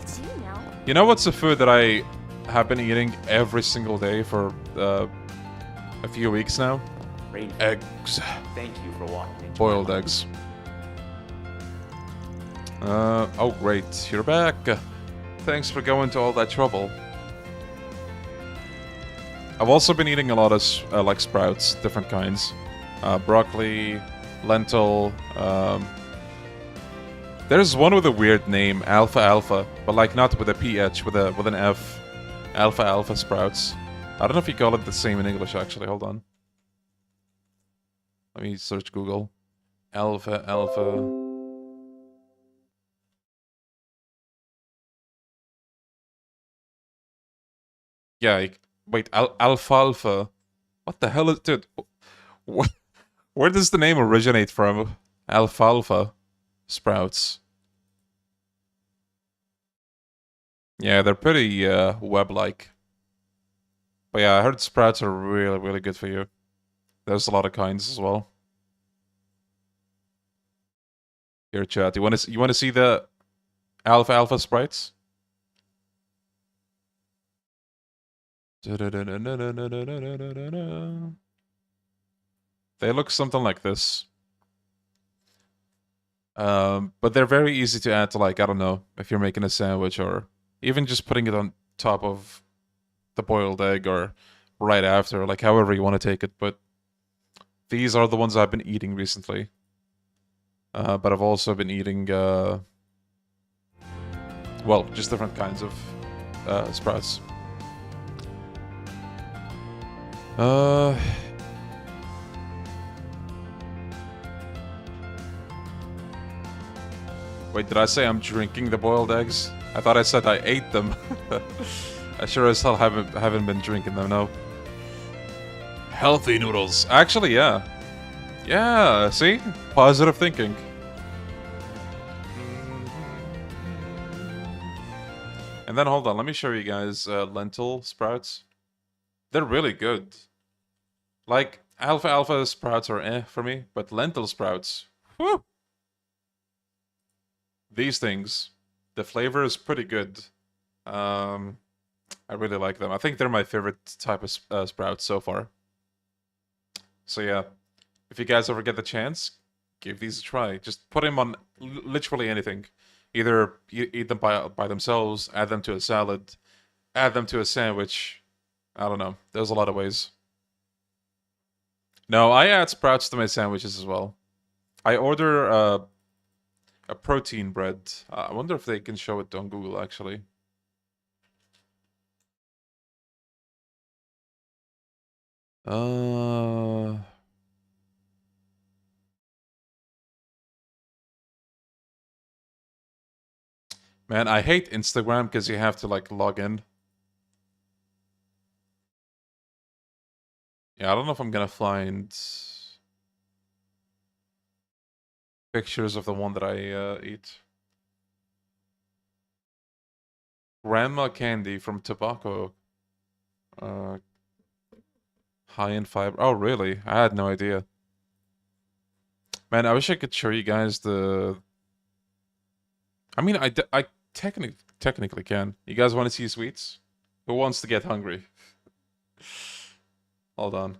Did you know? You know what's a food that I have been eating every single day for a few weeks now? Eggs. Thank you for walking. Boiled eggs. Oh great, you're back. Thanks for going to all that trouble. I've also been eating a lot of like sprouts, different kinds. Broccoli, lentil. There's one with a weird name, alfalfa, but like not with a ph, with an f. Alfalfa sprouts. I don't know if you call it the same in English actually. Hold on. Let me search Google. Alfalfa. Yeah, wait, alfalfa. What the hell is... Dude, where does the name originate from? Alfalfa sprouts. Yeah, they're pretty web-like. But yeah, I heard sprouts are really, really good for you. There's a lot of kinds as well. Here, chat. You want to see the alfalfa sprites? They look something like this. But they're very easy to add to, like, I don't know, if you're making a sandwich or even just putting it on top of the boiled egg or right after, like however you want to take it. But these are the ones I've been eating recently. But I've also been eating, well, just different kinds of sprouts. Wait, did I say I'm drinking the boiled eggs? I thought I said I ate them. I sure as hell haven't been drinking them, no. Healthy noodles. Actually, yeah. Yeah, see? Positive thinking. And then, hold on, let me show you guys lentil sprouts. They're really good. Like, alfalfa sprouts are eh for me, but lentil sprouts, whew! These things, the flavor is pretty good. I really like them. I think they're my favorite type of sprouts so far. So yeah, if you guys ever get the chance, give these a try. Just put them on literally anything. Either eat them by themselves, add them to a salad, add them to a sandwich. I don't know. There's a lot of ways. No, I add sprouts to my sandwiches as well. I order a protein bread. I wonder if they can show it on Google, actually. Man, I hate Instagram because you have to, like, log in. Yeah, I don't know if I'm gonna find... pictures of the one that I eat. Grandma candy from tobacco. High in fiber. Oh, really? I had no idea. Man, I wish I could show you guys the... I mean, I technically can. You guys want to see sweets? Who wants to get hungry? Hold on.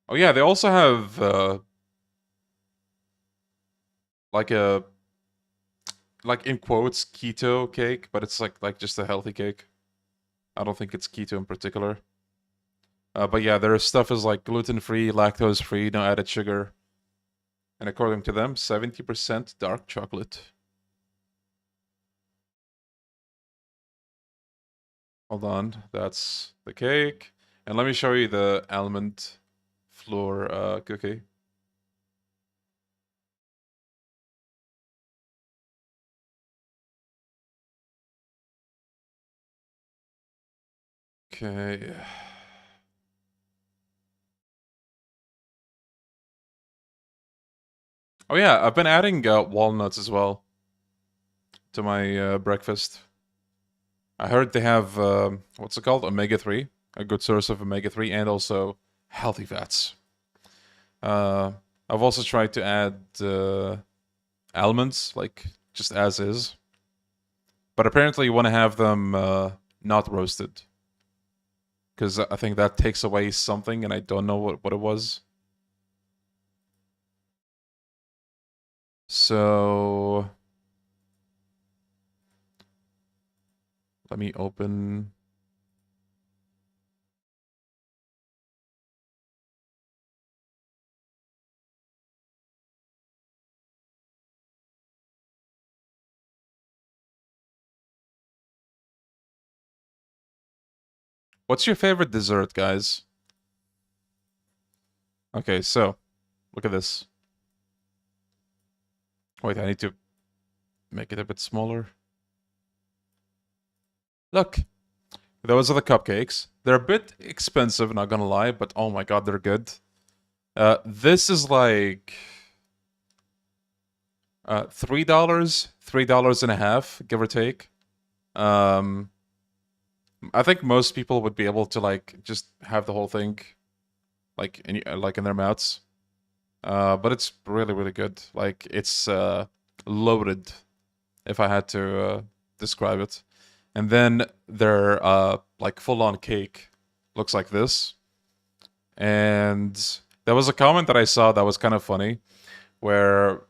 Oh yeah, they also have like a in quotes keto cake, but it's like just a healthy cake. I don't think it's keto in particular. But yeah, their stuff is like gluten-free, lactose-free, no added sugar. And according to them, 70% dark chocolate. Hold on, that's the cake. And let me show you the almond flour cookie. Okay. Oh yeah, I've been adding walnuts as well to my breakfast. I heard they have, what's it called? Omega-3. A good source of omega-3 and also healthy fats. I've also tried to add almonds, like just as is. But apparently you want to have them not roasted. Because I think that takes away something and I don't know what it was. So... let me open... What's your favorite dessert, guys? Okay, so, look at this. Wait, I need to make it a bit smaller. Look, those are the cupcakes. They're a bit expensive, not gonna lie, but oh my god, they're good. This is like... $3, $3.50, give or take. I think most people would be able to like just have the whole thing like in their mouths. But it's really, really good. Like it's loaded, if I had to describe it. And then their like full-on cake looks like this. And there was a comment that I saw that was kind of funny, where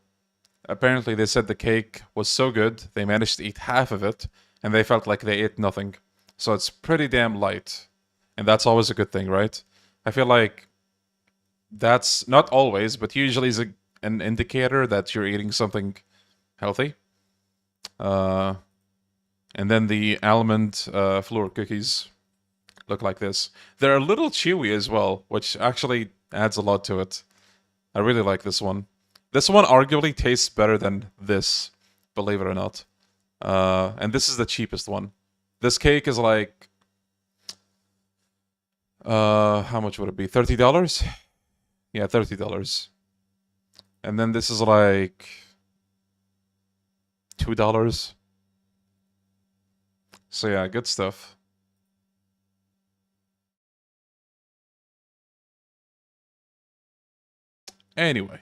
apparently they said the cake was so good they managed to eat half of it, and they felt like they ate nothing. So it's pretty damn light, and that's always a good thing, right? I feel like that's not always, but usually is an indicator that you're eating something healthy. And then the almond flour cookies look like this. They're a little chewy as well, which actually adds a lot to it. I really like this one. This one arguably tastes better than this, believe it or not. And this is the cheapest one. This cake is like... how much would it be? $30? Yeah, $30. And then this is like... $2. So yeah, good stuff. Anyway.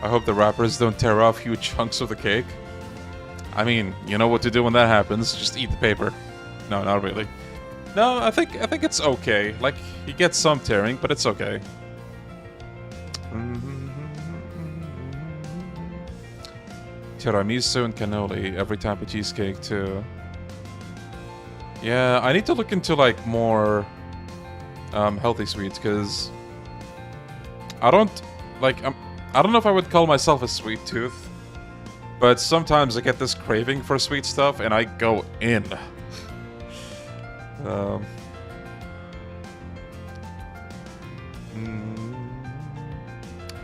I hope the wrappers don't tear off huge chunks of the cake. I mean, you know what to do when that happens. Just eat the paper. No, not really. No, I think it's okay. Like, you get some tearing, but it's okay. Tiramisu and cannoli, every type of cheesecake too. Yeah, I need to look into like more healthy sweets, because I don't know if I would call myself a sweet tooth, but sometimes I get this craving for sweet stuff and I go in.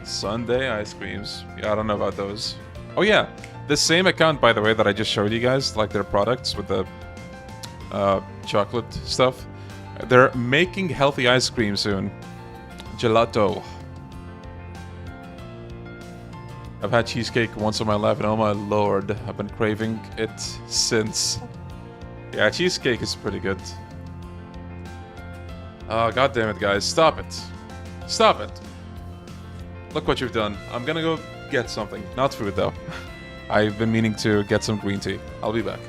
Sunday ice creams. Yeah, I don't know about those. Oh yeah, the same account, by the way, that I just showed you guys, like their products with the chocolate stuff. They're making healthy ice cream soon. Gelato. I've had cheesecake once in my life, and oh my lord, I've been craving it since. Yeah, cheesecake is pretty good. Oh, god damn it, guys. Stop it. Stop it. Look what you've done. I'm gonna go get something. Not food, though. I've been meaning to get some green tea. I'll be back.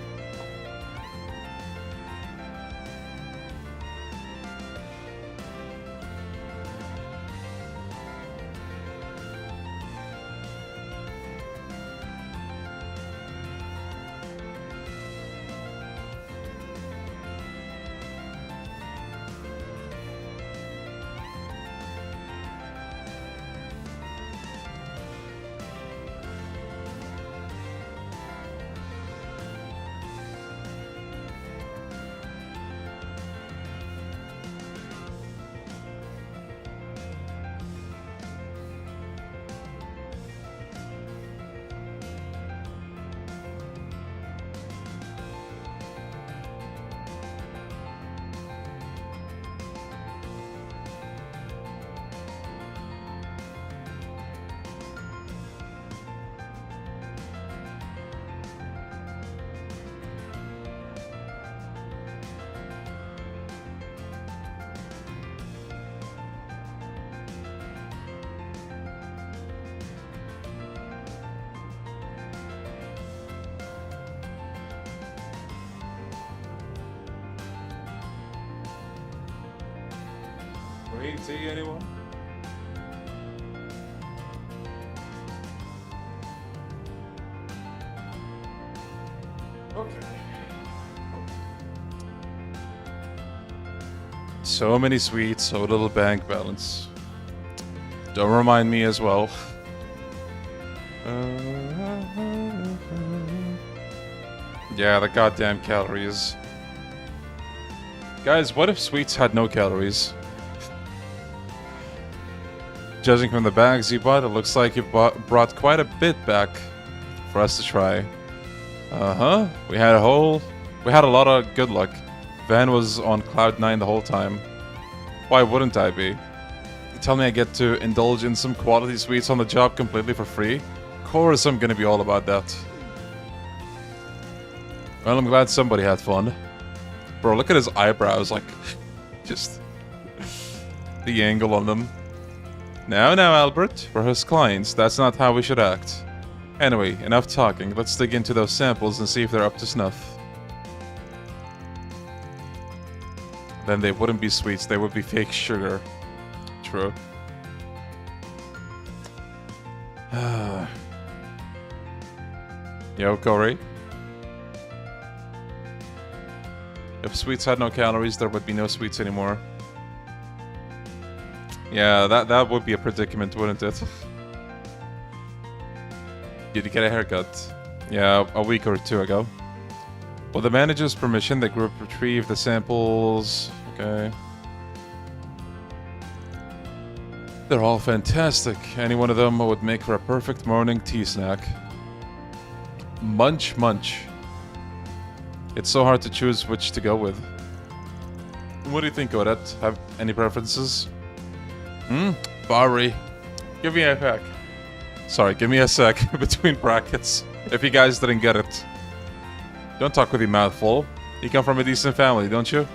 Green tea, anyone? Okay. So many sweets, so little bank balance. Don't remind me as well. Yeah, the goddamn calories. Guys, what if sweets had no calories? Judging from the bags you bought, it looks like you brought quite a bit back for us to try. Uh-huh. We had a lot of good luck. Van was on cloud 9 the whole time. Why wouldn't I be? You tell me I get to indulge in some quality sweets on the job completely for free? Of course I'm gonna be all about that. Well, I'm glad somebody had fun. Bro, look at his eyebrows, like, just the angle on them. Now, Albert, for his clients, that's not how we should act. Anyway, enough talking. Let's dig into those samples and see if they're up to snuff. Then they wouldn't be sweets, they would be fake sugar. True. Yo, Corey. If sweets had no calories, there would be no sweets anymore. Yeah, that would be a predicament, wouldn't it? Did you get a haircut? Yeah, a week or two ago. With the manager's permission, the group retrieved the samples. Okay. They're all fantastic. Any one of them would make for a perfect morning tea snack. Munch, munch. It's so hard to choose which to go with. What do you think, Odette? Have any preferences? Barry. Give me a sec. Sorry, give me a sec between brackets. If you guys didn't get it. Don't talk with your mouth full. You come from a decent family, don't you?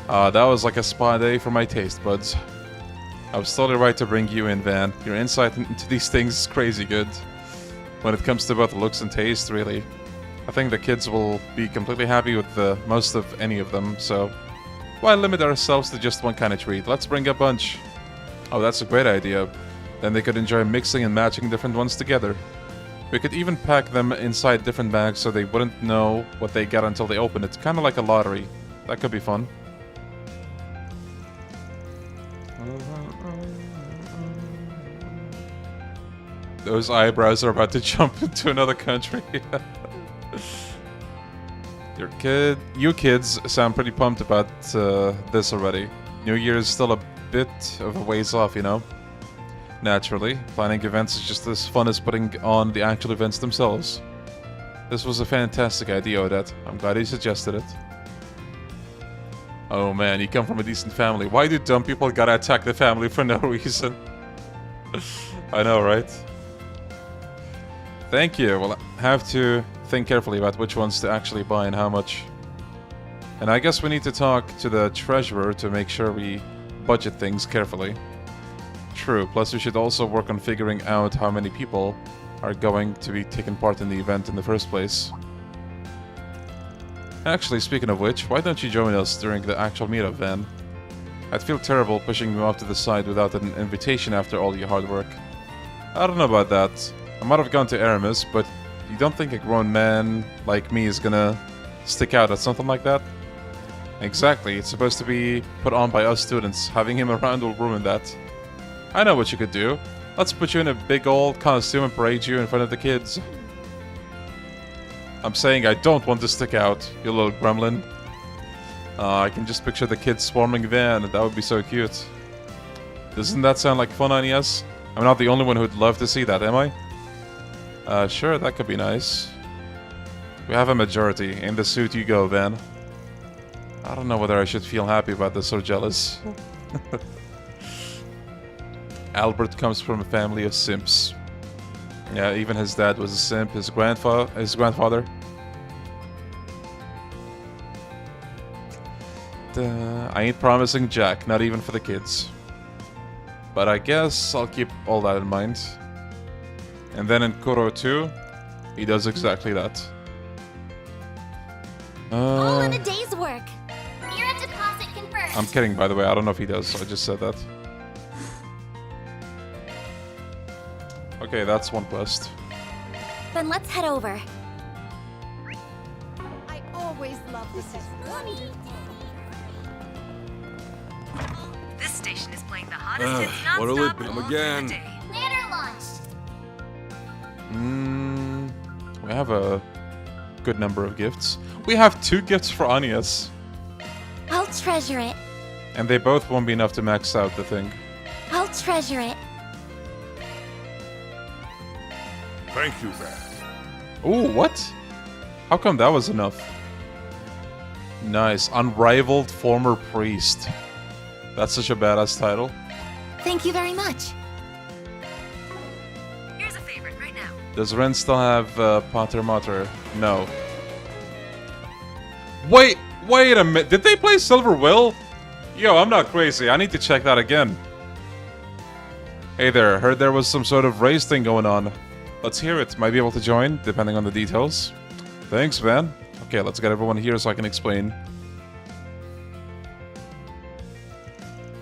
That was like a spa day for my taste buds. I was totally right to bring you in, Van. Your insight into these things is crazy good. When it comes to both looks and taste, really. I think the kids will be completely happy with most of any of them, so why limit ourselves to just one kind of treat? Let's bring a bunch. Oh, that's a great idea. Then they could enjoy mixing and matching different ones together. We could even pack them inside different bags so they wouldn't know what they get until they open it. Kind of like a lottery. That could be fun. Those eyebrows are about to jump into another country. You kids sound pretty pumped about this already. New Year is still a bit of a ways off, you know? Naturally, planning events is just as fun as putting on the actual events themselves. This was a fantastic idea, Odette. I'm glad you suggested it. Oh man, you come from a decent family. Why do dumb people gotta attack the family for no reason? I know, right? Thank you. Well, I have to think carefully about which ones to actually buy and how much. And I guess we need to talk to the treasurer to make sure we budget things carefully. True, plus we should also work on figuring out how many people are going to be taking part in the event in the first place. Actually, speaking of which, why don't you join us during the actual meetup, Van? I'd feel terrible pushing you off to the side without an invitation after all your hard work. I don't know about that. I might have gone to Aramis, but you don't think a grown man like me is gonna stick out at something like that? Exactly, it's supposed to be put on by us students. Having him around will ruin that. I know what you could do. Let's put you in a big old costume and parade you in front of the kids. I'm saying I don't want to stick out, you little gremlin. I can just picture the kids swarming Van, that would be so cute. Doesn't that sound like fun, Agnes? I'm not the only one who'd love to see that, am I? Sure, that could be nice. We have a majority. In the suit you go, Van. I don't know whether I should feel happy about this or jealous. Albert comes from a family of simps. Yeah, even his dad was a simp, his grandfather. I ain't promising Jack, not even for the kids. But I guess I'll keep all that in mind. And then in Kuro 2, he does exactly that. All in a day's work. Mira deposit confirmed. I'm kidding, by the way. I don't know if he does. I just said that. Okay, that's one quest. Then let's head over. I always love this. This station is playing the hottest hits nonstop what'll it be? all Come through the again. day. Later launch. We have a good number of gifts. We have 2 gifts for Agnes. I'll treasure it. And they both won't be enough to max out the thing. I'll treasure it. Thank you, Van. Ooh, what? How come that was enough? Nice. Unrivaled former priest. That's such a badass title. Thank you very much. Here's a favorite right now. Does Ren still have Pater Mater? No. Wait a minute. Did they play Silver Will? Yo, I'm not crazy. I need to check that again. Hey there. Heard there was some sort of race thing going on. Let's hear it. Might be able to join, depending on the details. Thanks, man. Okay, let's get everyone here so I can explain.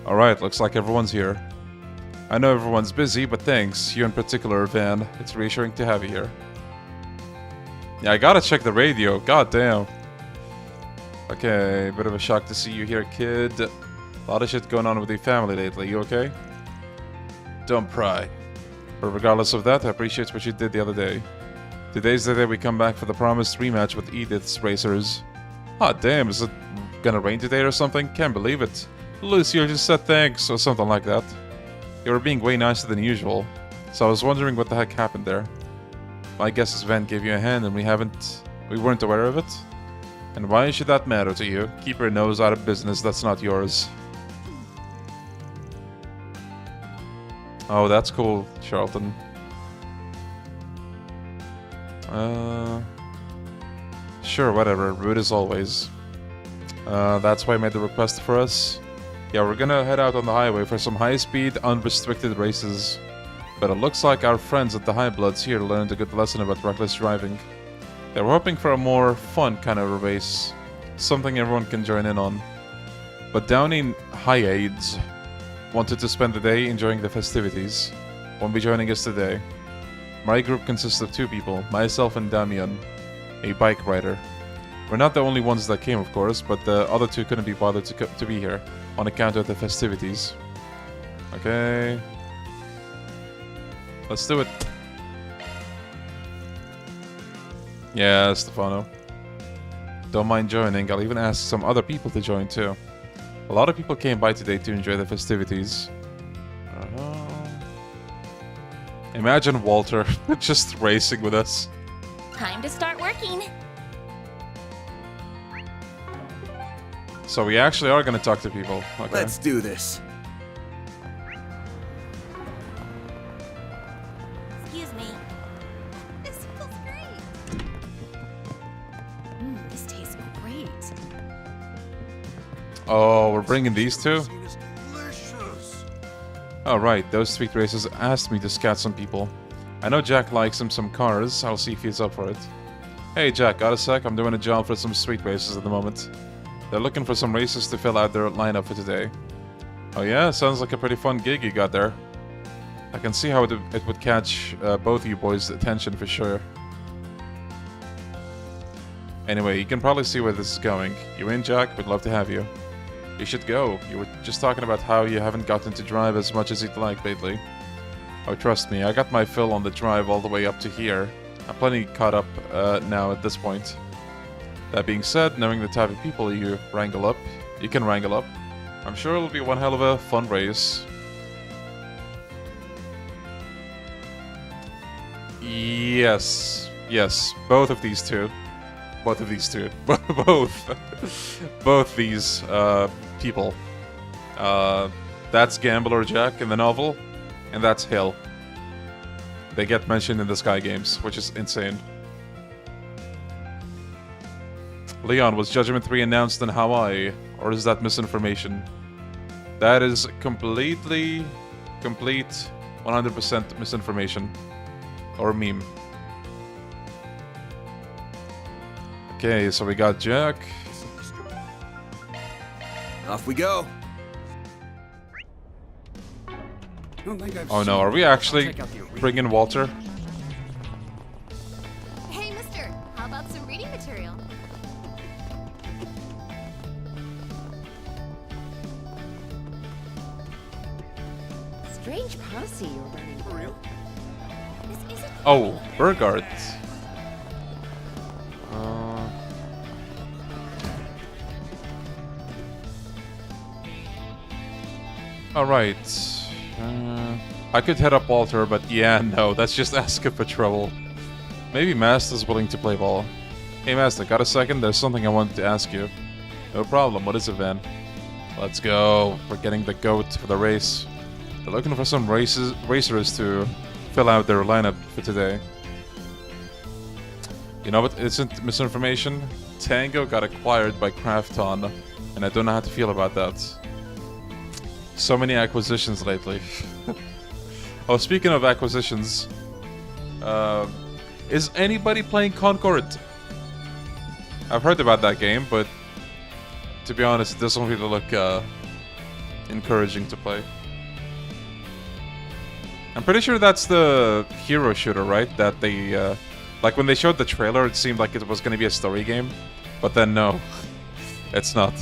Alright, looks like everyone's here. I know everyone's busy, but thanks. You in particular, Van. It's reassuring to have you here. Yeah, I gotta check the radio. God damn. Okay, bit of a shock to see you here, kid. A lot of shit going on with your family lately. You okay? Don't pry. But regardless of that, I appreciate what you did the other day. Today's the day we come back for the promised rematch with Edith's racers. Ah, damn, is it gonna rain today or something? Can't believe it. Lucio just said thanks, or something like that. You were being way nicer than usual, so I was wondering what the heck happened there. My guess is Van gave you a hand and we weren't aware of it? And why should that matter to you? Keep your nose out of business that's not yours. Oh, that's cool, Charlton. Sure, whatever. Rude as always. That's why I made the request for us. Yeah, we're gonna head out on the highway for some high-speed, unrestricted races. But it looks like our friends at the High Bloods here learned a good lesson about reckless driving. They were hoping for a more fun kind of a race. Something everyone can join in on. But down in High Aids wanted to spend the day enjoying the festivities. Won't be joining us today. My group consists of 2 people, myself and Damian, a bike rider. We're not the only ones that came, of course, but the other 2 couldn't be bothered to be here on account of the festivities. Okay. Let's do it. Yeah, Stefano. Don't mind joining. I'll even ask some other people to join too. A lot of people came by today to enjoy the festivities. Imagine Walter just racing with us. Time to start working. So we actually are gonna talk to people. Okay. Let's do this. Excuse me. This feels great. This tastes great. Oh, we're bringing these two? It's delicious. Oh right, those street racers asked me to scout some people. I know Jack likes him some cars, I'll see if he's up for it. Hey Jack, got a sec? I'm doing a job for some street racers at the moment. They're looking for some racers to fill out their lineup for today. Oh yeah, sounds like a pretty fun gig you got there. I can see how it would catch both you boys' attention for sure. Anyway, you can probably see where this is going. You in, Jack? We'd love to have you. You should go. You were just talking about how you haven't gotten to drive as much as you'd like lately. Oh, trust me, I got my fill on the drive all the way up to here. I'm plenty caught up now at this point. That being said, knowing the type of people you can wrangle up, I'm sure it'll be one hell of a fun race. Yes, both of these two. Both these people. That's Gambler Jack in the novel, and that's Hill. They get mentioned in the Sky Games, which is insane. Leon, was Judgment 3 announced in Hawaii, or is that misinformation? That is complete 100% misinformation. Or meme. Okay, so we got Jack. Off we go. Don't think I've Oh no, seen are we actually Check out the arena. bringing Walter? Hey, mister, how about some reading material? Strange posse you're running. For real? This isn't. Oh, Burgard. Alright. I could head up Walter, but yeah, no, that's just asking for trouble. Maybe Master's willing to play ball. Hey Master, got a second? There's something I wanted to ask you. No problem, what is it, Van? Let's go. We're getting the goat for the race. They're looking for some racers to fill out their lineup for today. You know what isn't misinformation? Tango got acquired by Krafton, and I don't know how to feel about that. So many acquisitions lately. Oh, speaking of acquisitions, is anybody playing Concord? I've heard about that game, but to be honest, it doesn't really look encouraging to play. I'm pretty sure that's the hero shooter, right? That they, like when they showed the trailer, it seemed like it was going to be a story game, but then no, it's not.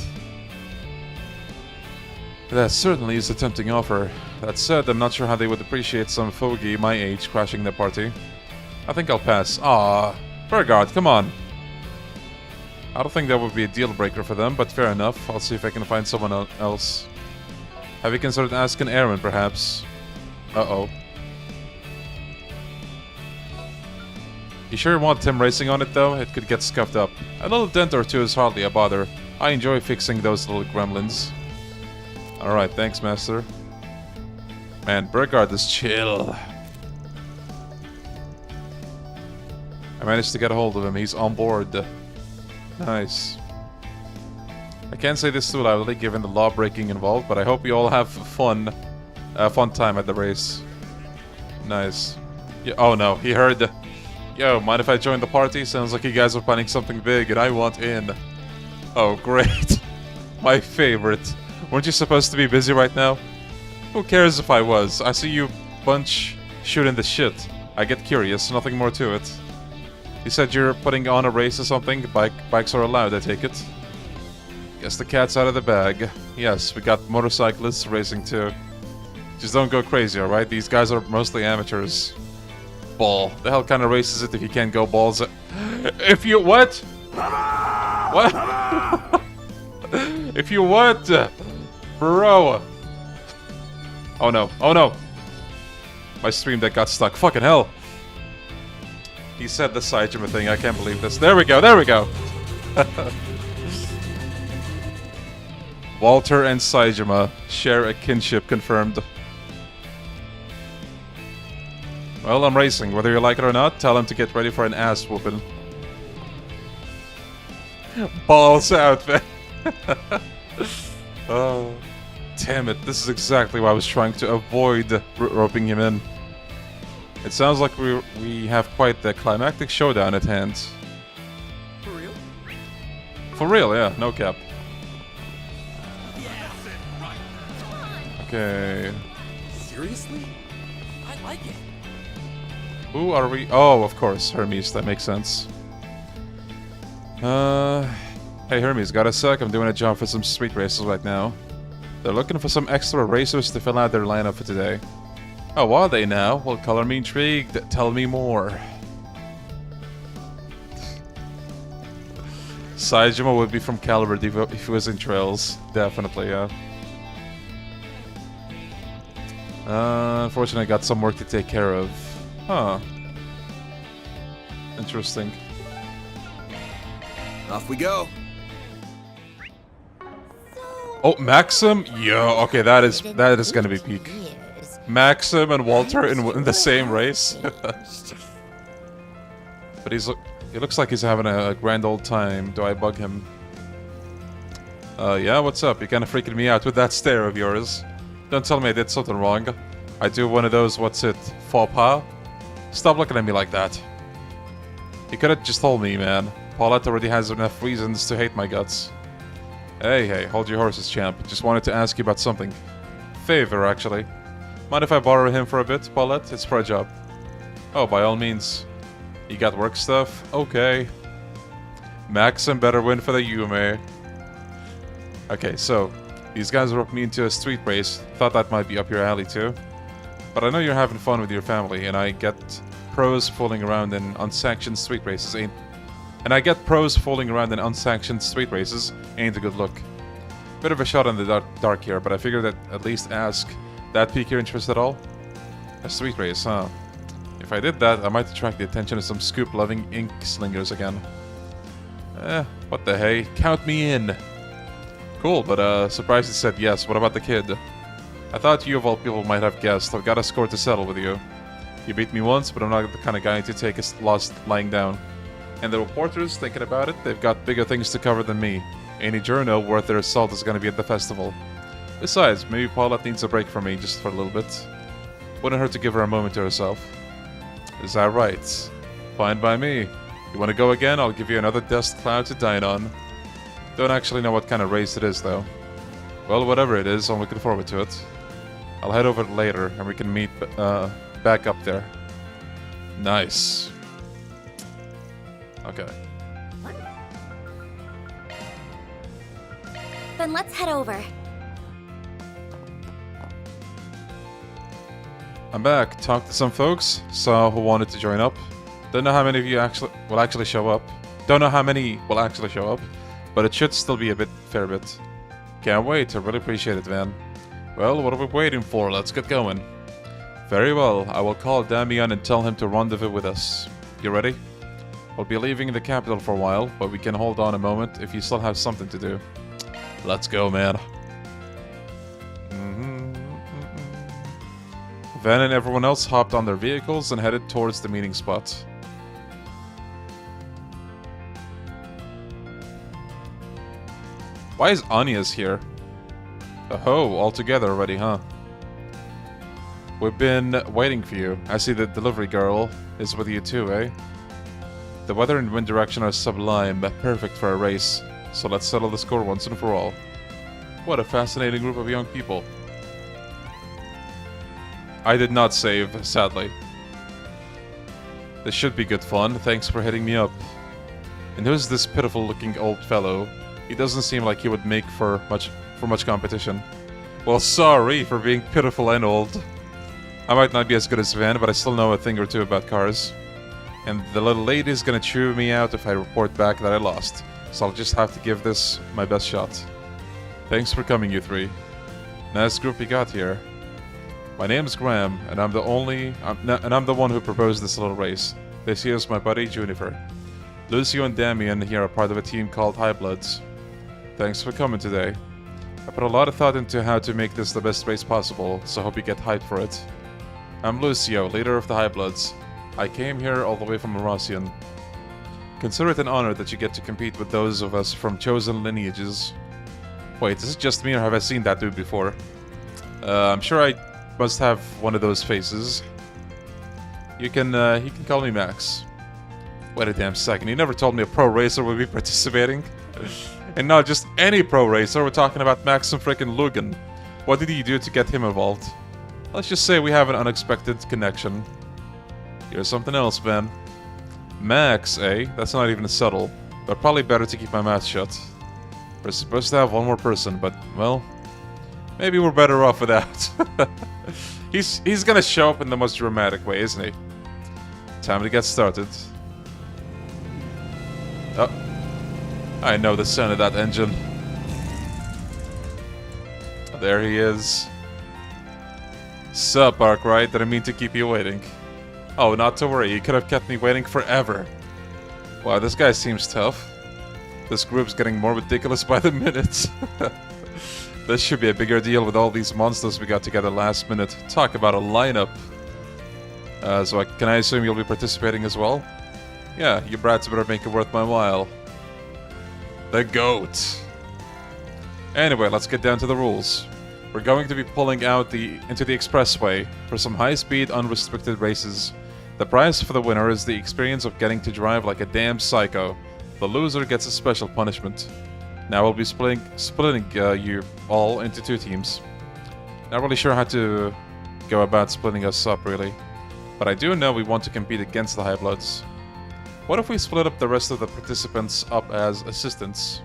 That certainly is a tempting offer. That said, I'm not sure how they would appreciate some fogey my age crashing their party. I think I'll pass. Ah, Burgard, come on. I don't think that would be a deal breaker for them, but fair enough. I'll see if I can find someone else. Have you considered asking Aaron, perhaps? Uh-oh. You sure you want Tim racing on it, though? It could get scuffed up. A little dent or two is hardly a bother. I enjoy fixing those little gremlins. Alright, thanks, Master. Man, Burgard is chill. I managed to get a hold of him. He's on board. Nice. I can't say this too loudly given the law breaking involved, but I hope you all have fun time at the race. Nice. Yeah, oh no, he heard. Yo, mind if I join the party? Sounds like you guys are planning something big and I want in. Oh, great. My favorite. Weren't you supposed to be busy right now? Who cares if I was? I see you bunch shooting the shit. I get curious, nothing more to it. You said you're putting on a race or something? Bikes are allowed, I take it. Guess the cat's out of the bag. Yes, we got motorcyclists racing too. Just don't go crazy, alright? These guys are mostly amateurs. Ball. The hell kind of race is it if you can't go balls? If you what? What? If you what? Bro. Oh no. Oh no. My stream deck got stuck. Fucking hell. He said the Saijima thing. I can't believe this. There we go. There we go. Walter and Saijima share a kinship confirmed. Well, I'm racing. Whether you like it or not, tell him to get ready for an ass whooping. Balls out, man. Oh, damn it. This is exactly why I was trying to avoid roping him in. It sounds like we have quite the climactic showdown at hand. For real? For real, yeah. No cap. Okay. Seriously? I like it. Who are we? Oh, of course, Hermes. That makes sense. Hey Hermes, got a sec? I'm doing a job for some street racers right now. They're looking for some extra racers to fill out their lineup for today. Oh, are they now? Well, color me intrigued. Tell me more. Saijima would be from Caliber if he was in Trails. Definitely, yeah. Unfortunately, I got some work to take care of. Huh. Interesting. Off we go. Oh, Maxim? Yo, okay, that is gonna be peak. Maxim and Walter in the same race. But he looks like he's having a grand old time. Do I bug him? Yeah, what's up? You're kinda freaking me out with that stare of yours. Don't tell me I did something wrong. I do one of those, what's it, faux pas? Stop looking at me like that. You could've just told me, man. Paulette already has enough reasons to hate my guts. Hey, hold your horses, champ. Just wanted to ask you about something. Favor, actually. Mind if I borrow him for a bit, Paulette? It's for a job. Oh, by all means. You got work stuff? Okay. Maxim better win for the Yume. Okay, so, these guys roped me into a street race. Thought that might be up your alley too. But I know you're having fun with your family, and I get pros fooling around in unsanctioned street races ain't a good look. Bit of a shot in the dark here, but I figured that at least ask. That pique your interest at all? A street race, huh? If I did that, I might attract the attention of some scoop-loving ink slingers again. What the hey? Count me in! Cool, but surprised he said yes. What about the kid? I thought you of all people might have guessed. I've got a score to settle with you. You beat me once, but I'm not the kind of guy to take a loss lying down. And the reporters, thinking about it, they've got bigger things to cover than me. Any journal worth their salt is going to be at the festival. Besides, maybe Paulette needs a break from me just for a little bit. Wouldn't hurt to give her a moment to herself. Is that right? Fine by me. You want to go again? I'll give you another dust cloud to dine on. Don't actually know what kind of race it is, though. Well, whatever it is, I'm looking forward to it. I'll head over later, and we can meet back up there. Nice. Okay. Then let's head over. I'm back. Talked to some folks. Saw who wanted to join up. Don't know how many of you will actually show up. Don't know how many will actually show up, but it should still be a fair bit. Can't wait. I really appreciate it, man. Well, what are we waiting for? Let's get going. Very well. I will call Damian and tell him to rendezvous with us. You ready? We'll be leaving the capital for a while, but we can hold on a moment if you still have something to do. Let's go, man. Van and everyone else hopped on their vehicles and headed towards the meeting spot. Why is Anya's here? Oh, all together already, huh? We've been waiting for you. I see the delivery girl is with you too, eh? The weather and wind direction are sublime, perfect for a race. So let's settle the score once and for all. What a fascinating group of young people. I did not save, sadly. This should be good fun. Thanks for hitting me up. And who's this pitiful-looking old fellow? He doesn't seem like he would make for much competition. Well, sorry for being pitiful and old. I might not be as good as Van, but I still know a thing or two about cars. And the little lady's gonna chew me out if I report back that I lost. So I'll just have to give this my best shot. Thanks for coming, you three. Nice group you got here. My name's Graham, and I'm the one who proposed this little race. This here's my buddy Juniper. Lucio and Damien here are part of a team called High Bloods. Thanks for coming today. I put a lot of thought into how to make this the best race possible, so hope you get hyped for it. I'm Lucio, leader of the High Bloods. I came here all the way from Eurasian. Consider it an honor that you get to compete with those of us from chosen lineages. Wait, is it just me or have I seen that dude before? I'm sure I must have one of those faces. You can call me Max. Wait a damn second, you never told me a pro racer would be participating? And not just any pro racer, we're talking about Max and frickin' Lugan. What did you do to get him involved? Let's just say we have an unexpected connection. Here's something else, man. Max, eh? That's not even subtle, but probably better to keep my mouth shut. We're supposed to have one more person, but, well, maybe we're better off without. He's gonna show up in the most dramatic way, isn't he? Time to get started. Oh. I know the sound of that engine. There he is. Sup, Arkwright? Didn't mean to keep you waiting. Oh, not to worry. You could have kept me waiting forever. Wow, this guy seems tough. This group's getting more ridiculous by the minute. This should be a bigger deal with all these monsters we got together last minute. Talk about a lineup. Can I assume you'll be participating as well? Yeah, you brats better make it worth my while. The GOAT. Anyway, let's get down to the rules. We're going to be pulling out into the expressway for some high-speed, unrestricted races. The prize for the winner is the experience of getting to drive like a damn psycho. The loser gets a special punishment. Now we'll be splitting you all into 2 teams. Not really sure how to go about splitting us up, really. But I do know we want to compete against the High Bloods. What if we split up the rest of the participants up as assistants?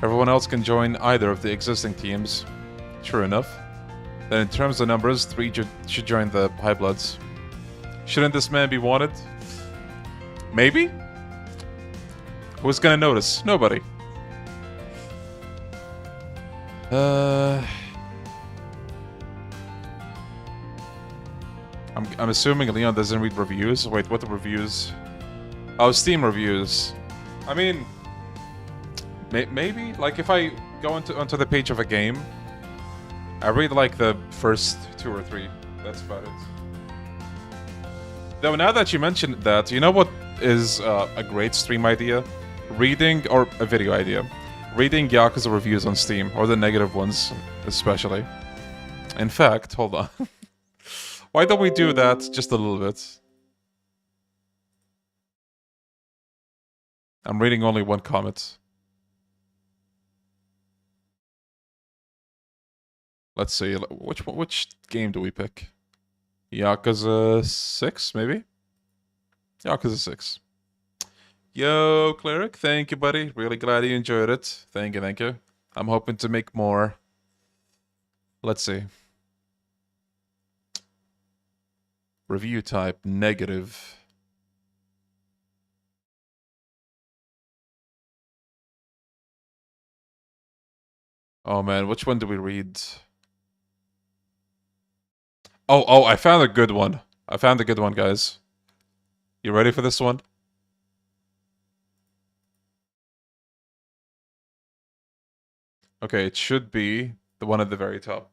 Everyone else can join either of the existing teams. Sure enough. Then in terms of numbers, 3 should join the High Bloods. Shouldn't this man be wanted? Maybe? Who's gonna notice? Nobody. I'm assuming Leon doesn't read reviews. Wait, what the reviews? Oh, Steam reviews. I mean, maybe? Like, if I go onto the page of a game, I read, like, the first 2 or 3. That's about it. Though, now that you mentioned that, you know what is a great stream idea? Reading, or a video idea. Reading Yakuza reviews on Steam, or the negative ones, especially. In fact, hold on. Why don't we do that just a little bit? I'm reading only one comment. Let's see, which game do we pick? Yakuza 6, maybe? Yakuza 6. Yo, Cleric, thank you, buddy. Really glad you enjoyed it. Thank you, thank you. I'm hoping to make more. Let's see. Review type, negative. Oh man, which one do we read? Oh, I found a good one. I found a good one, guys. You ready for this one? Okay, it should be the one at the very top.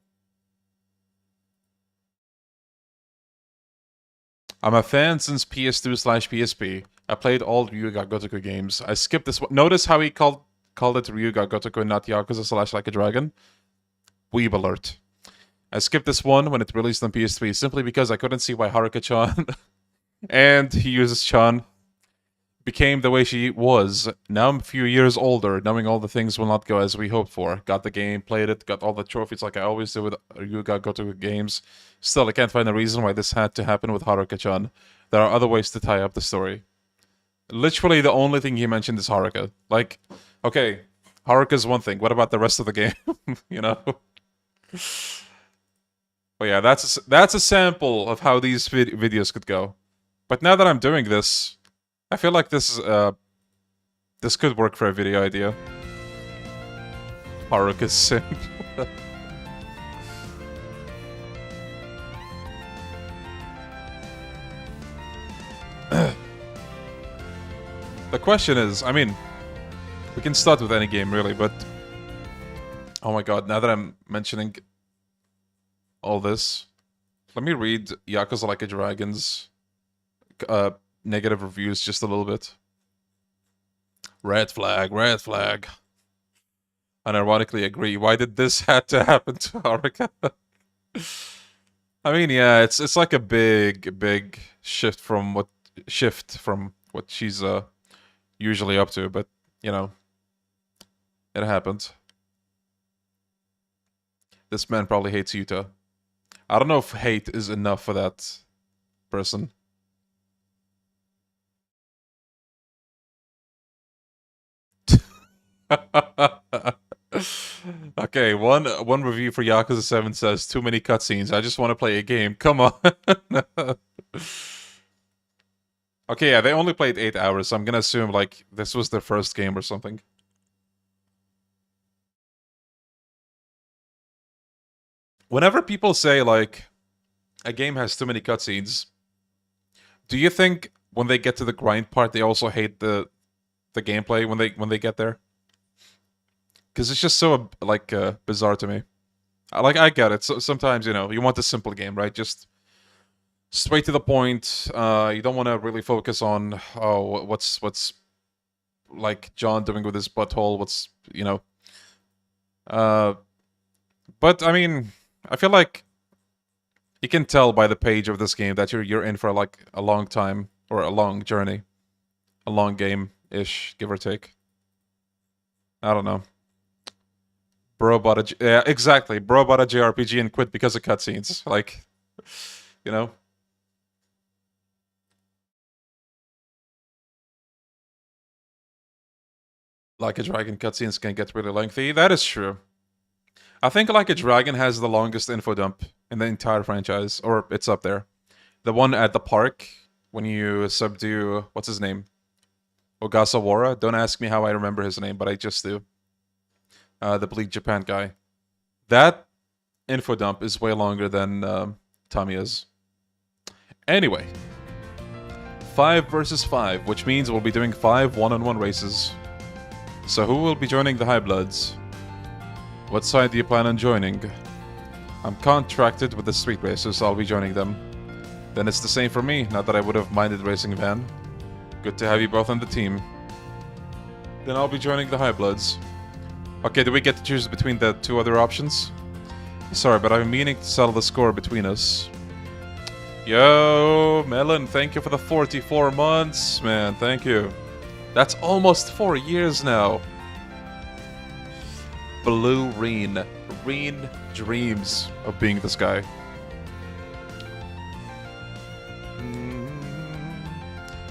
I'm a fan since PS2/PSP. I played all Ryuga Gotoku games. I skipped this one. Notice how he called it Ryuga Gotoku, not Yakuza / Like a Dragon? Weeb alert. I skipped this one when it released on PS3 simply because I couldn't see why Haruka-chan and he uses Chan became the way she was. Now I'm a few years older, knowing all the things will not go as we hoped for. Got the game, played it, got all the trophies like I always do with Ryuga Gotoku games. Still, I can't find a reason why this had to happen with Haruka-chan. There are other ways to tie up the story. Literally, the only thing he mentioned is Haruka. Like, okay, Haruka's one thing. What about the rest of the game? You know? But yeah, that's a sample of how these videos could go. But now that I'm doing this, I feel like this could work for a video idea. Haruka's simp. The question is, I mean, we can start with any game really, but oh my god, now that I'm mentioning all this, let me read Yakuza Like a Dragon's negative reviews just a little bit. Red flag, red flag. Unironically agree. Why did this have to happen to Haruka? I mean, yeah, it's like a big shift from what she's usually up to, but you know, it happened. This man probably hates Yuta. I don't know if hate is enough for that person. Okay, one review for Yakuza 7 says, too many cutscenes. I just want to play a game. Come on. Okay, yeah, they only played 8 hours, so I'm gonna assume, like, this was their first game or something. Whenever people say, like, a game has too many cutscenes, do you think when they get to the grind part, they also hate the gameplay when they get there? Because it's just so, like, bizarre to me. I get it. So, sometimes, you know, you want a simple game, right? Just straight to the point. You don't want to really focus on, oh, what's like John doing with his butthole. What's, you know. But I mean, I feel like you can tell by the page of this game that you're in for like a long time or a long journey, a long game-ish, give or take. I don't know. Bro bought a yeah, exactly. Bro bought a JRPG and quit because of cutscenes. Like, you know. Like a Dragon cutscenes can get really lengthy. That is true. I think Like a Dragon has the longest info dump in the entire franchise, or it's up there. The one at the park when you subdue what's his name, Ogasawara. Don't ask me how I remember his name, but I just do. The Bleak Japan guy. That info dump is way longer than Tamiya's. Anyway, 5 versus 5, which means we'll be doing 5 one-on-one races. So who will be joining the High Bloods? What side do you plan on joining? I'm contracted with the Street Racers, so I'll be joining them. Then it's the same for me, not that I would have minded racing Van. Good to have you both on the team. Then I'll be joining the High Bloods. Okay, do we get to choose between the 2 other options? Sorry, but I'm meaning to settle the score between us. Yo, Melon, thank you for the 44 months, man, thank you. That's almost 4 years now. Blue Reen. Reen dreams of being this guy.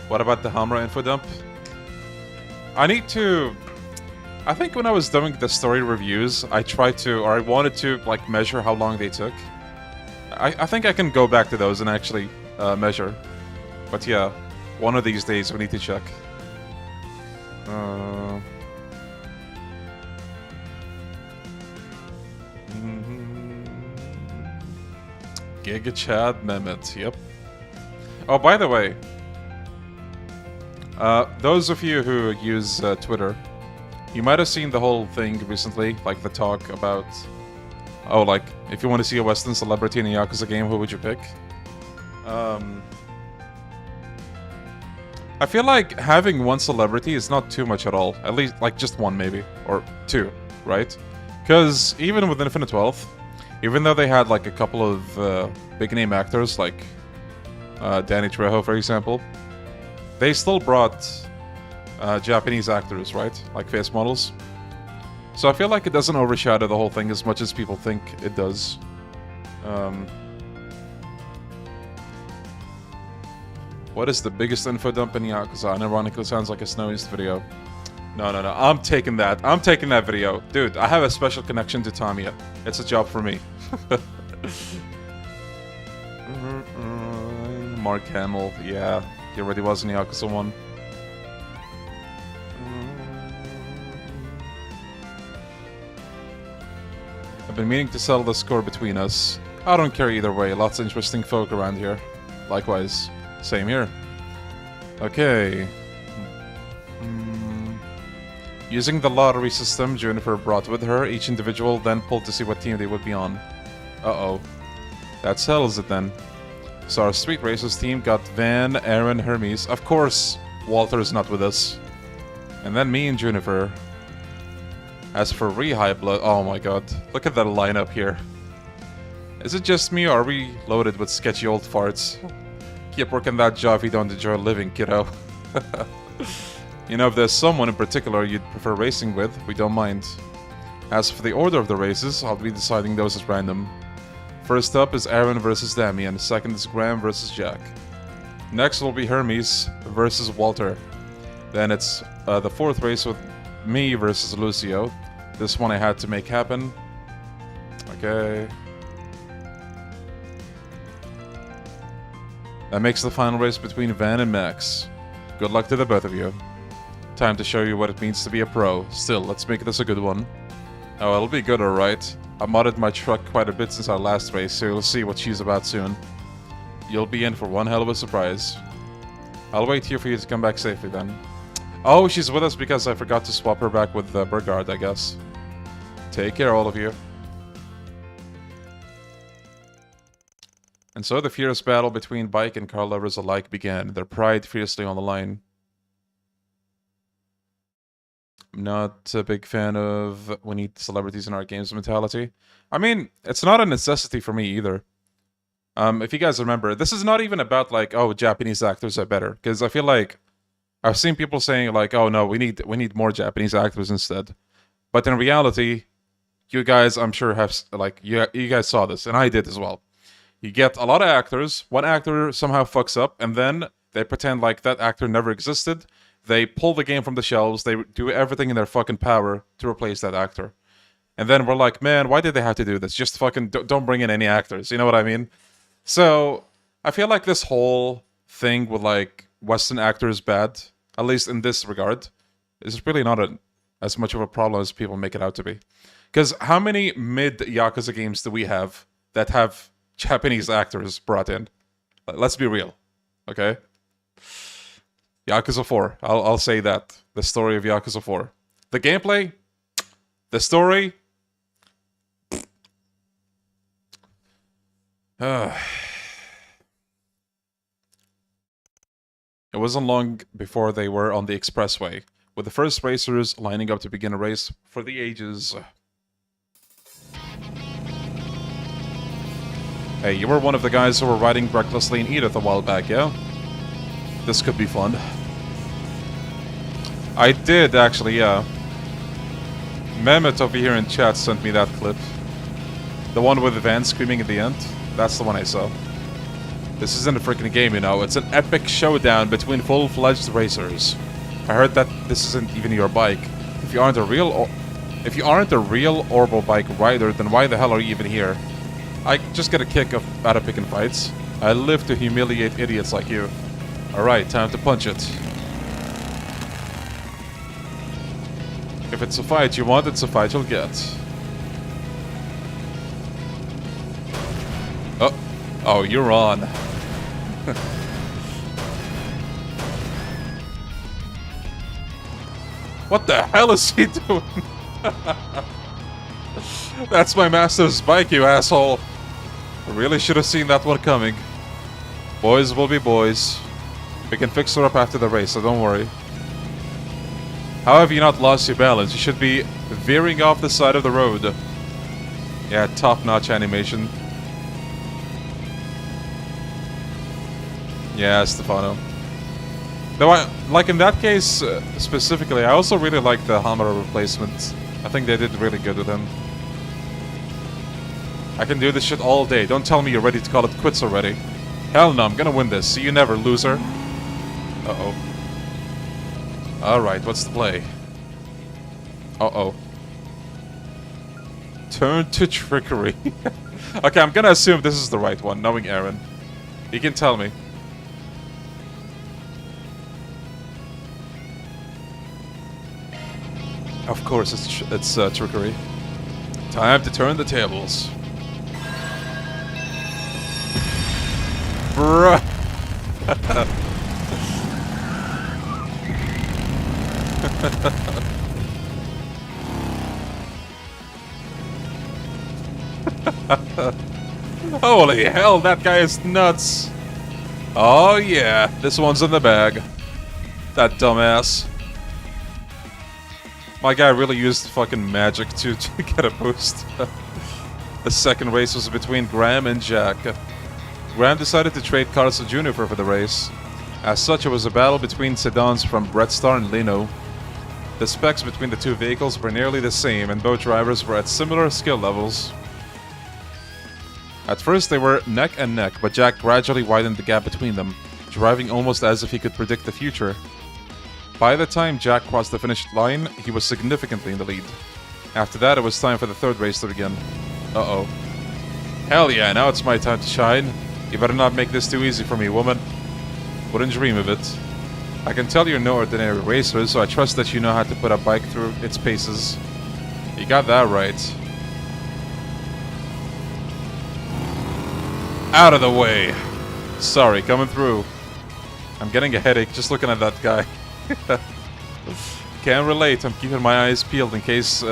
What about the Hamra info dump? I need to... I think when I was doing the story reviews, I wanted to, like, measure how long they took. I think I can go back to those and actually measure. But yeah, one of these days we need to check. Giga Chad Mehmet, yep. Oh, by the way, those of you who use Twitter, you might have seen the whole thing recently, like the talk about, oh, like, if you want to see a Western celebrity in a Yakuza game, who would you pick? I feel like having one celebrity is not too much at all. At least, like, just one maybe, or 2, right? Because even with Infinite Wealth, even though they had, like, a couple of big-name actors, like Danny Trejo, for example, they still brought Japanese actors, right? Like face models. So I feel like it doesn't overshadow the whole thing as much as people think it does. What is the biggest info dump in Yakuza? Ironically, sounds like a Snow East video. No. I'm taking that. I'm taking that video. Dude, I have a special connection to Tamiya. It's a job for me. Mark Hamill. Yeah, he already was in Yakuza 1. I've been meaning to settle the score between us. I don't care either way. Lots of interesting folk around here. Likewise. Same here. Okay. Using the lottery system Juniper brought with her, each individual then pulled to see what team they would be on. Uh-oh. That settles it then. So our Street Racers team got Van, Aaron, Hermes. Of course, Walter is not with us. And then me and Juniper. As for Re-High Blood, oh my god. Look at that lineup here. Is it just me or are we loaded with sketchy old farts? Keep working that job if you don't enjoy living, kiddo. You know, if there's someone in particular you'd prefer racing with, we don't mind. As for the order of the races, I'll be deciding those at random. First up is Aaron versus Damien, second is Graham versus Jack. Next will be Hermes versus Walter. Then it's the fourth race with me versus Lucio. This one I had to make happen. Okay. That makes the final race between Van and Max. Good luck to the both of you. Time to show you what it means to be a pro. Still, let's make this a good one. Oh, it'll be good, alright. I modded my truck quite a bit since our last race, so you'll see what she's about soon. You'll be in for one hell of a surprise. I'll wait here for you to come back safely then. Oh, she's with us because I forgot to swap her back with Burgard, I guess. Take care, all of you. And so the fierce battle between bike and car lovers alike began, their pride fiercely on the line. I'm not a big fan of we need celebrities in our games mentality. I mean, it's not a necessity for me either. If you guys remember, this is not even about like, oh, Japanese actors are better. Because I feel like I've seen people saying like, oh no, we need more Japanese actors instead. But in reality, you guys, I'm sure have like you guys saw this, and I did as well. You get a lot of actors, one actor somehow fucks up, and then they pretend like that actor never existed. They pull the game from the shelves, they do everything in their fucking power to replace that actor. And then we're like, man, why did they have to do this? Just fucking don't bring in any actors, you know what I mean? So, I feel like this whole thing with like Western actors bad, at least in this regard, is really not as much of a problem as people make it out to be. Because how many mid-Yakuza games do we have that have Japanese actors brought in? Let's be real, okay? Yakuza 4, I'll say that. The story of Yakuza 4. The gameplay, the story. It wasn't long before they were on the expressway, with the first racers lining up to begin a race for the ages. Hey, you were one of the guys who were riding recklessly in Edith a while back, yeah? This could be fun. I did, actually, yeah. Mehmet over here in chat sent me that clip. The one with the van screaming at the end. That's the one I saw. This isn't a freaking game, you know. It's an epic showdown between full-fledged racers. I heard that this isn't even your bike. If you aren't a real Orbo bike rider, then why the hell are you even here? I just get a kick out of picking fights. I live to humiliate idiots like you. Alright, time to punch it. If it's a fight you want, it's a fight you'll get. Oh, you're on. What the hell is he doing? That's my master's bike, you asshole. I really should have seen that one coming. Boys will be boys. We can fix her up after the race, so don't worry. How have you not lost your balance? You should be veering off the side of the road. Yeah, top-notch animation. Yeah, Stefano. Though, like in that case specifically, I also really like the Hamura replacement. I think they did really good with him. I can do this shit all day. Don't tell me you're ready to call it quits already. Hell no, I'm gonna win this. See you never, loser. Uh-oh. Alright, what's the play? Uh-oh. Turn to trickery. Okay, I'm gonna assume this is the right one, knowing Aaron. He can tell me. Of course, it's trickery. Time to turn the tables. Bruh. Holy hell, that guy is nuts. Oh yeah, this one's in the bag. That dumbass. My guy really used fucking magic to get a boost. The second race was between Graham and Jack. Graham decided to trade cars to Juniper for the race. As such, it was a battle between sedans from Breadstar and Lino. The specs between the two vehicles were nearly the same, and both drivers were at similar skill levels. At first they were neck and neck, but Jack gradually widened the gap between them, driving almost as if he could predict the future. By the time Jack crossed the finish line, he was significantly in the lead. After that, it was time for the third race to begin. Uh-oh. Hell yeah, now it's my time to shine. You better not make this too easy for me, woman. Wouldn't dream of it. I can tell you're no ordinary racer, so I trust that you know how to put a bike through its paces. You got that right. Out of the way! Sorry, coming through. I'm getting a headache just looking at that guy. Can't relate, I'm keeping my eyes peeled in case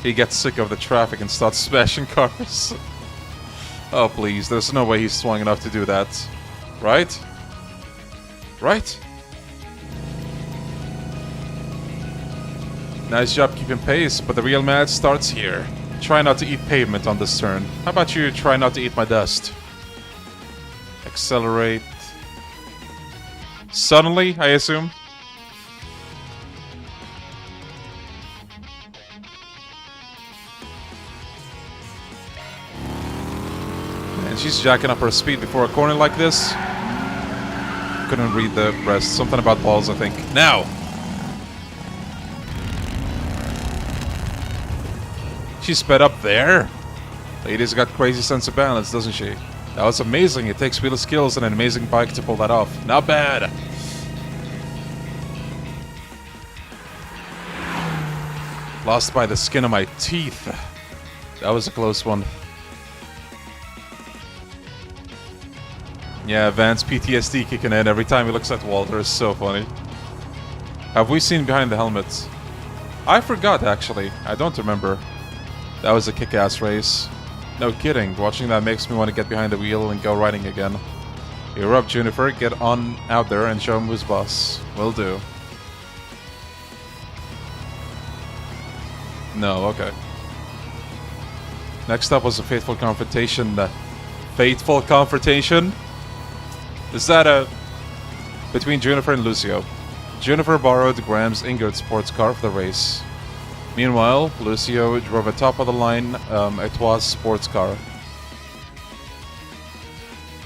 he gets sick of the traffic and starts smashing cars. Oh please, there's no way he's strong enough to do that. Right? Right? Nice job keeping pace, but the real match starts here. Try not to eat pavement on this turn. How about you try not to eat my dust? Accelerate. Suddenly, I assume? And she's jacking up her speed before a corner like this. Couldn't read the rest. Something about balls, I think. Now! She sped up there. Lady's got crazy sense of balance, doesn't she? That was amazing. It takes real skills and an amazing bike to pull that off. Not bad. Lost by the skin of my teeth. That was a close one. Yeah, Van's PTSD kicking in every time he looks at Walter is so funny. Have we seen behind the helmets? I forgot, actually. I don't remember. That was a kick-ass race. No kidding, watching that makes me want to get behind the wheel and go riding again. You're up, Juniper. Get on out there and show him who's boss. Will do. No, okay. Next up was a fateful confrontation. Fateful confrontation? Is that between Juniper and Lucio? Juniper borrowed Graham's Ingrid sports car for the race. Meanwhile, Lucio drove a top-of-the-line Etoise sports car.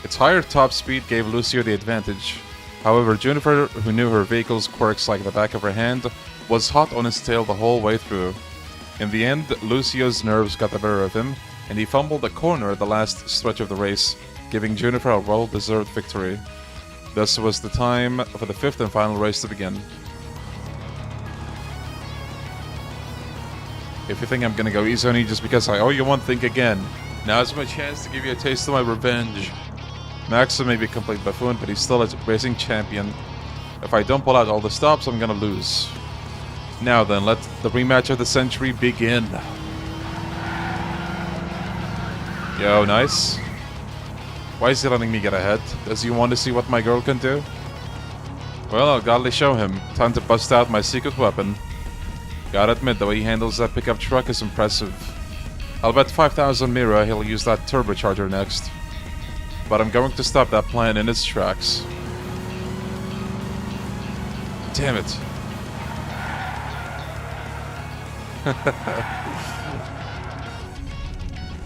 Its higher top speed gave Lucio the advantage. However, Juniper, who knew her vehicle's quirks like the back of her hand, was hot on his tail the whole way through. In the end, Lucio's nerves got the better of him, and he fumbled a corner at the last stretch of the race, giving Juniper a well-deserved victory. Thus was the time for the fifth and final race to begin. If you think I'm gonna go easy on you just because I owe you one, think again. Now's my chance to give you a taste of my revenge. Maxim may be a complete buffoon, but he's still a racing champion. If I don't pull out all the stops, I'm gonna lose. Now then, let the rematch of the century begin. Yo, nice. Why is he letting me get ahead? Does he want to see what my girl can do? Well, I'll gladly show him. Time to bust out my secret weapon. Gotta admit, the way he handles that pickup truck is impressive. I'll bet 5,000 Mira he'll use that turbocharger next. But I'm going to stop that plan in its tracks. Damn it.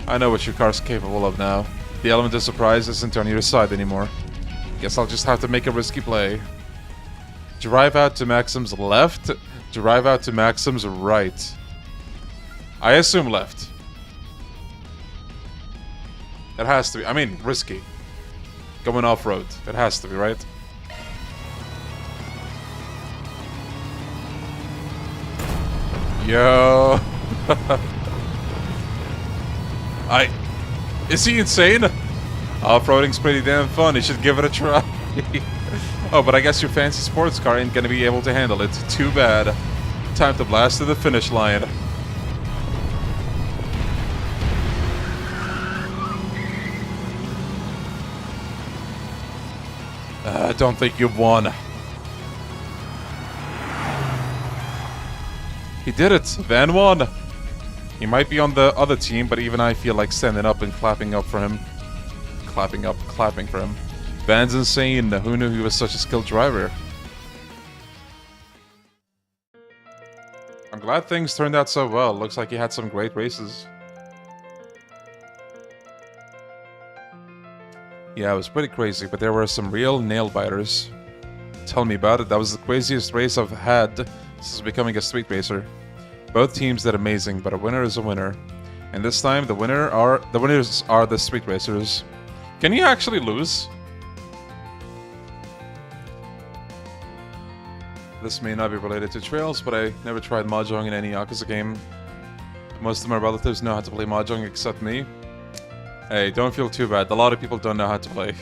I know what your car's capable of now. The element of surprise isn't on your side anymore. Guess I'll just have to make a risky play. Drive out to Maxim's left. Drive out to Maxim's right. I assume left. It has to be. I mean, risky. Going off-road. It has to be, right? Yo. Is he insane? Off-roading's pretty damn fun. You should give it a try. Oh, but I guess your fancy sports car ain't gonna be able to handle it. Too bad. Time to blast to the finish line. I don't think you've won. He did it! Van won! He might be on the other team, but even I feel like standing up and clapping up for him. Clapping for him. Van's insane. Who knew he was such a skilled driver? I'm glad things turned out so well. Looks like he had some great races. Yeah, it was pretty crazy, but there were some real nail-biters. Tell me about it. That was the craziest race I've had since becoming a street racer. Both teams did amazing, but a winner is a winner. And this time, the winners are the street racers. Can you actually lose? This may not be related to Trails, but I never tried Mahjong in any Yakuza game. Most of my relatives know how to play Mahjong except me. Hey, don't feel too bad. A lot of people don't know how to play.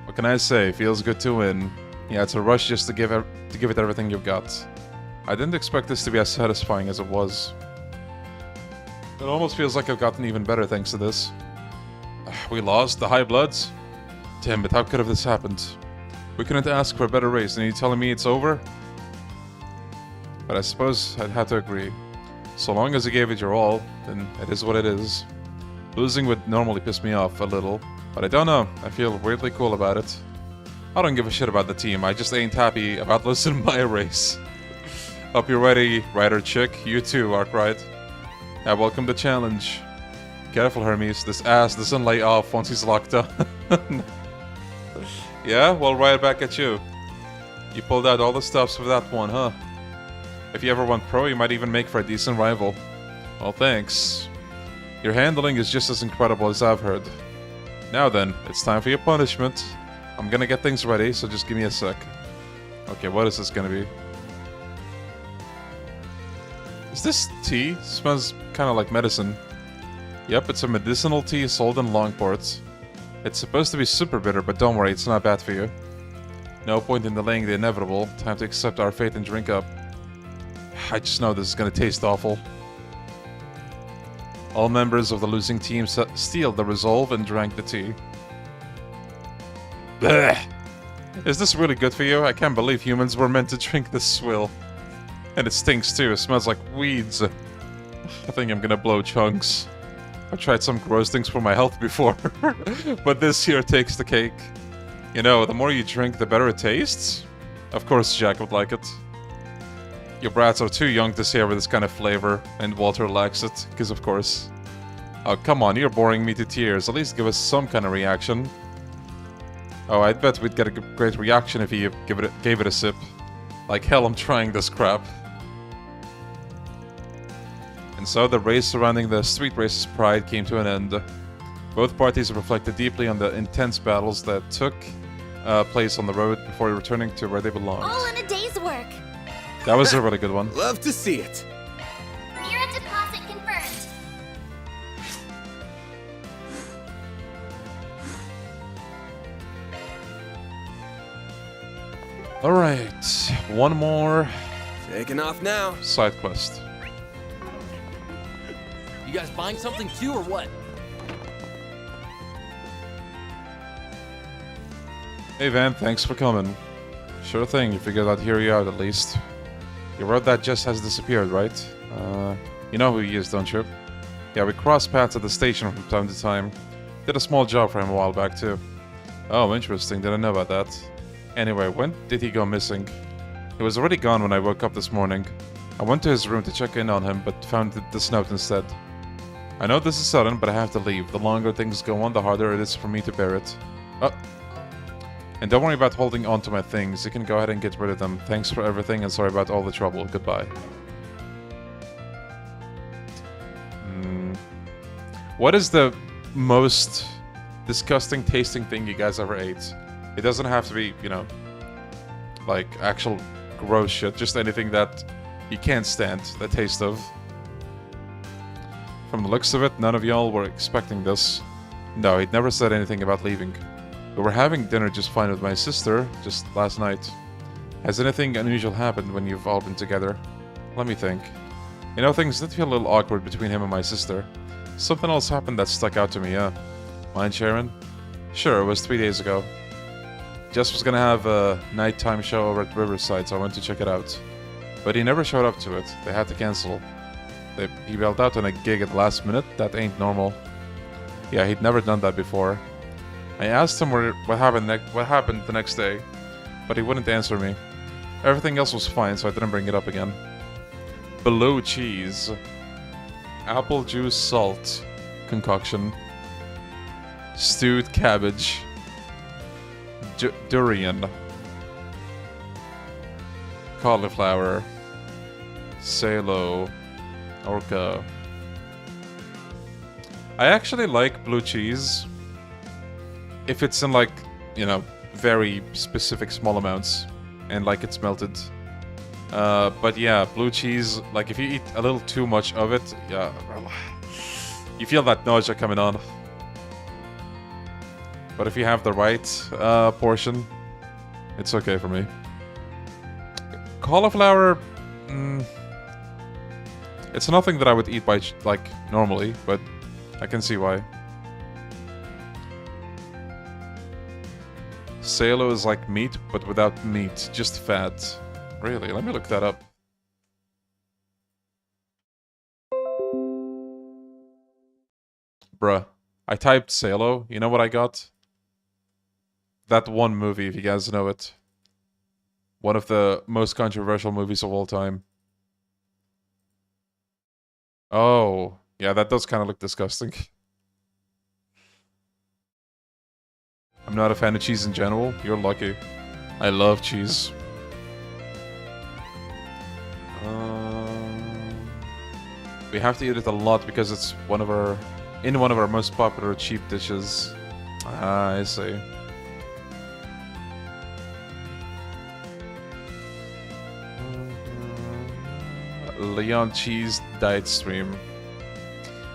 What can I say? Feels good to win. Yeah, it's a rush just to give it everything you've got. I didn't expect this to be as satisfying as it was. It almost feels like I've gotten even better thanks to this. We lost the High Bloods? Damn it, how could have this happened? We couldn't ask for a better race, and you telling me it's over? But I suppose I'd have to agree. So long as you gave it your all, then it is what it is. Losing would normally piss me off a little, but I don't know, I feel weirdly cool about it. I don't give a shit about the team, I just ain't happy about losing my race. Hope you're ready, Rider Chick. You too, Arkwright. Yeah, welcome to challenge. Careful, Hermes. This ass doesn't lay off once he's locked up. Yeah? Well, right back at you. You pulled out all the stops for that one, huh? If you ever went pro, you might even make for a decent rival. Well, thanks. Your handling is just as incredible as I've heard. Now then, it's time for your punishment. I'm gonna get things ready, so just give me a sec. Okay, what is this gonna be? Is this tea? Smells kind of like medicine. Yep, it's a medicinal tea sold in Longport. It's supposed to be super bitter, but don't worry, it's not bad for you. No point in delaying the inevitable. Time to accept our fate and drink up. I just know this is gonna taste awful. All members of the losing team steeled the resolve and drank the tea. Blech. Is this really good for you? I can't believe humans were meant to drink this swill. And it stinks too, it smells like weeds. I think I'm gonna blow chunks. I've tried some gross things for my health before, but this here takes the cake. You know, the more you drink, the better it tastes. Of course Jack would like it. Your brats are too young to savor this kind of flavor, and Walter likes it, because of course. Oh, come on, you're boring me to tears. At least give us some kind of reaction. Oh, I'd bet we'd get a great reaction if you gave it a sip. Like hell, I'm trying this crap. And so the race surrounding the street race's pride came to an end. Both parties reflected deeply on the intense battles that took place on the road before returning to where they belonged. All in a day's work. That was a really good one. Love to see it. Mira deposit confirmed. Alright, one more Taking off now. side quest. You guys buying something too, or what? Hey Van, thanks for coming. Sure thing, you figured I'd hear you out at least. Your road that just has disappeared, right? You know who he is, don't you? Yeah, we crossed paths at the station from time to time. Did a small job for him a while back too. Oh, interesting, didn't know about that. Anyway, when did he go missing? He was already gone when I woke up this morning. I went to his room to check in on him, but found this note instead. I know this is sudden, but I have to leave. The longer things go on, the harder it is for me to bear it. Oh. And don't worry about holding on to my things. You can go ahead and get rid of them. Thanks for everything, and sorry about all the trouble. Goodbye. What is the most disgusting tasting thing you guys ever ate? It doesn't have to be, you know, like actual gross shit. Just anything that you can't stand the taste of. From the looks of it, none of y'all were expecting this. No, he'd never said anything about leaving. We were having dinner just fine with my sister just last night. Has anything unusual happened when you've all been together? Let me think. You know, things did feel a little awkward between him and my sister. Something else happened that stuck out to me, yeah. Mind sharing? Sure, it was 3 days ago. Jess was gonna have a nighttime show over at Riverside, so I went to check it out. But he never showed up to it. They had to cancel. He bailed out on a gig at the last minute. That ain't normal. Yeah, he'd never done that before. I asked him what happened the next day, but he wouldn't answer me. Everything else was fine, so I didn't bring it up again. Blue cheese. Apple juice salt concoction. Stewed cabbage. Durian. Cauliflower. Salo. Orca. I actually like blue cheese if it's in, like, you know, very specific small amounts and like it's melted. But yeah, blue cheese, like if you eat a little too much of it, yeah, you feel that nausea coming on. But if you have the right portion, it's okay for me. Cauliflower, it's nothing that I would eat by like normally, but I can see why. Salo is like meat, but without meat, just fat. Really? Let me look that up. Bruh, I typed Salo. You know what I got? That one movie, if you guys know it. One of the most controversial movies of all time. Oh, yeah, that does kind of look disgusting. I'm not a fan of cheese in general. You're lucky. I love cheese. We have to eat it a lot because it's one of our most popular cheap dishes. Ah, I see. Leon cheese diet stream.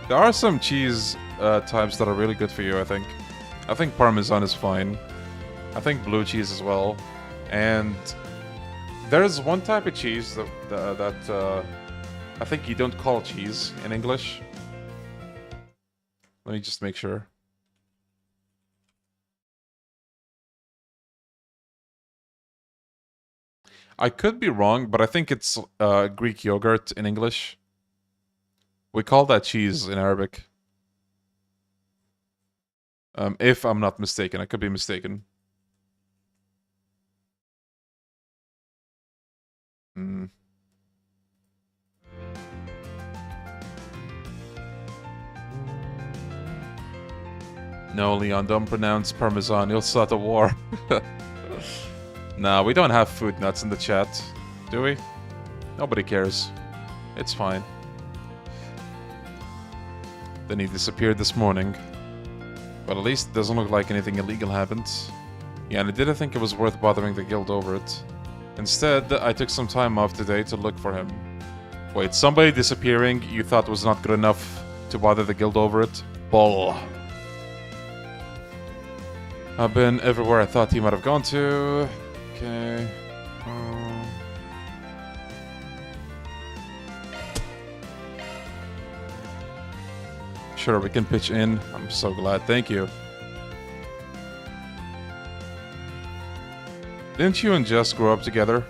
There are some cheese types that are really good for you, I think. I think Parmesan is fine. I think blue cheese as well. And there's one type of cheese that I think you don't call cheese in English. Let me just make sure. I could be wrong, but I think it's Greek yogurt in English. We call that cheese in Arabic. If I'm not mistaken, I could be mistaken. No, Leon, don't pronounce Parmesan. You'll start a war. Nah, we don't have food nuts in the chat, do we? Nobody cares. It's fine. Then he disappeared this morning. But at least it doesn't look like anything illegal happened. Yeah, and I didn't think it was worth bothering the guild over it. Instead, I took some time off today to look for him. Wait, somebody disappearing you thought was not good enough to bother the guild over it? Bull. I've been everywhere I thought he might have gone to. Okay. Sure, we can pitch in. I'm so glad. Thank you. Didn't you and Jess grow up together?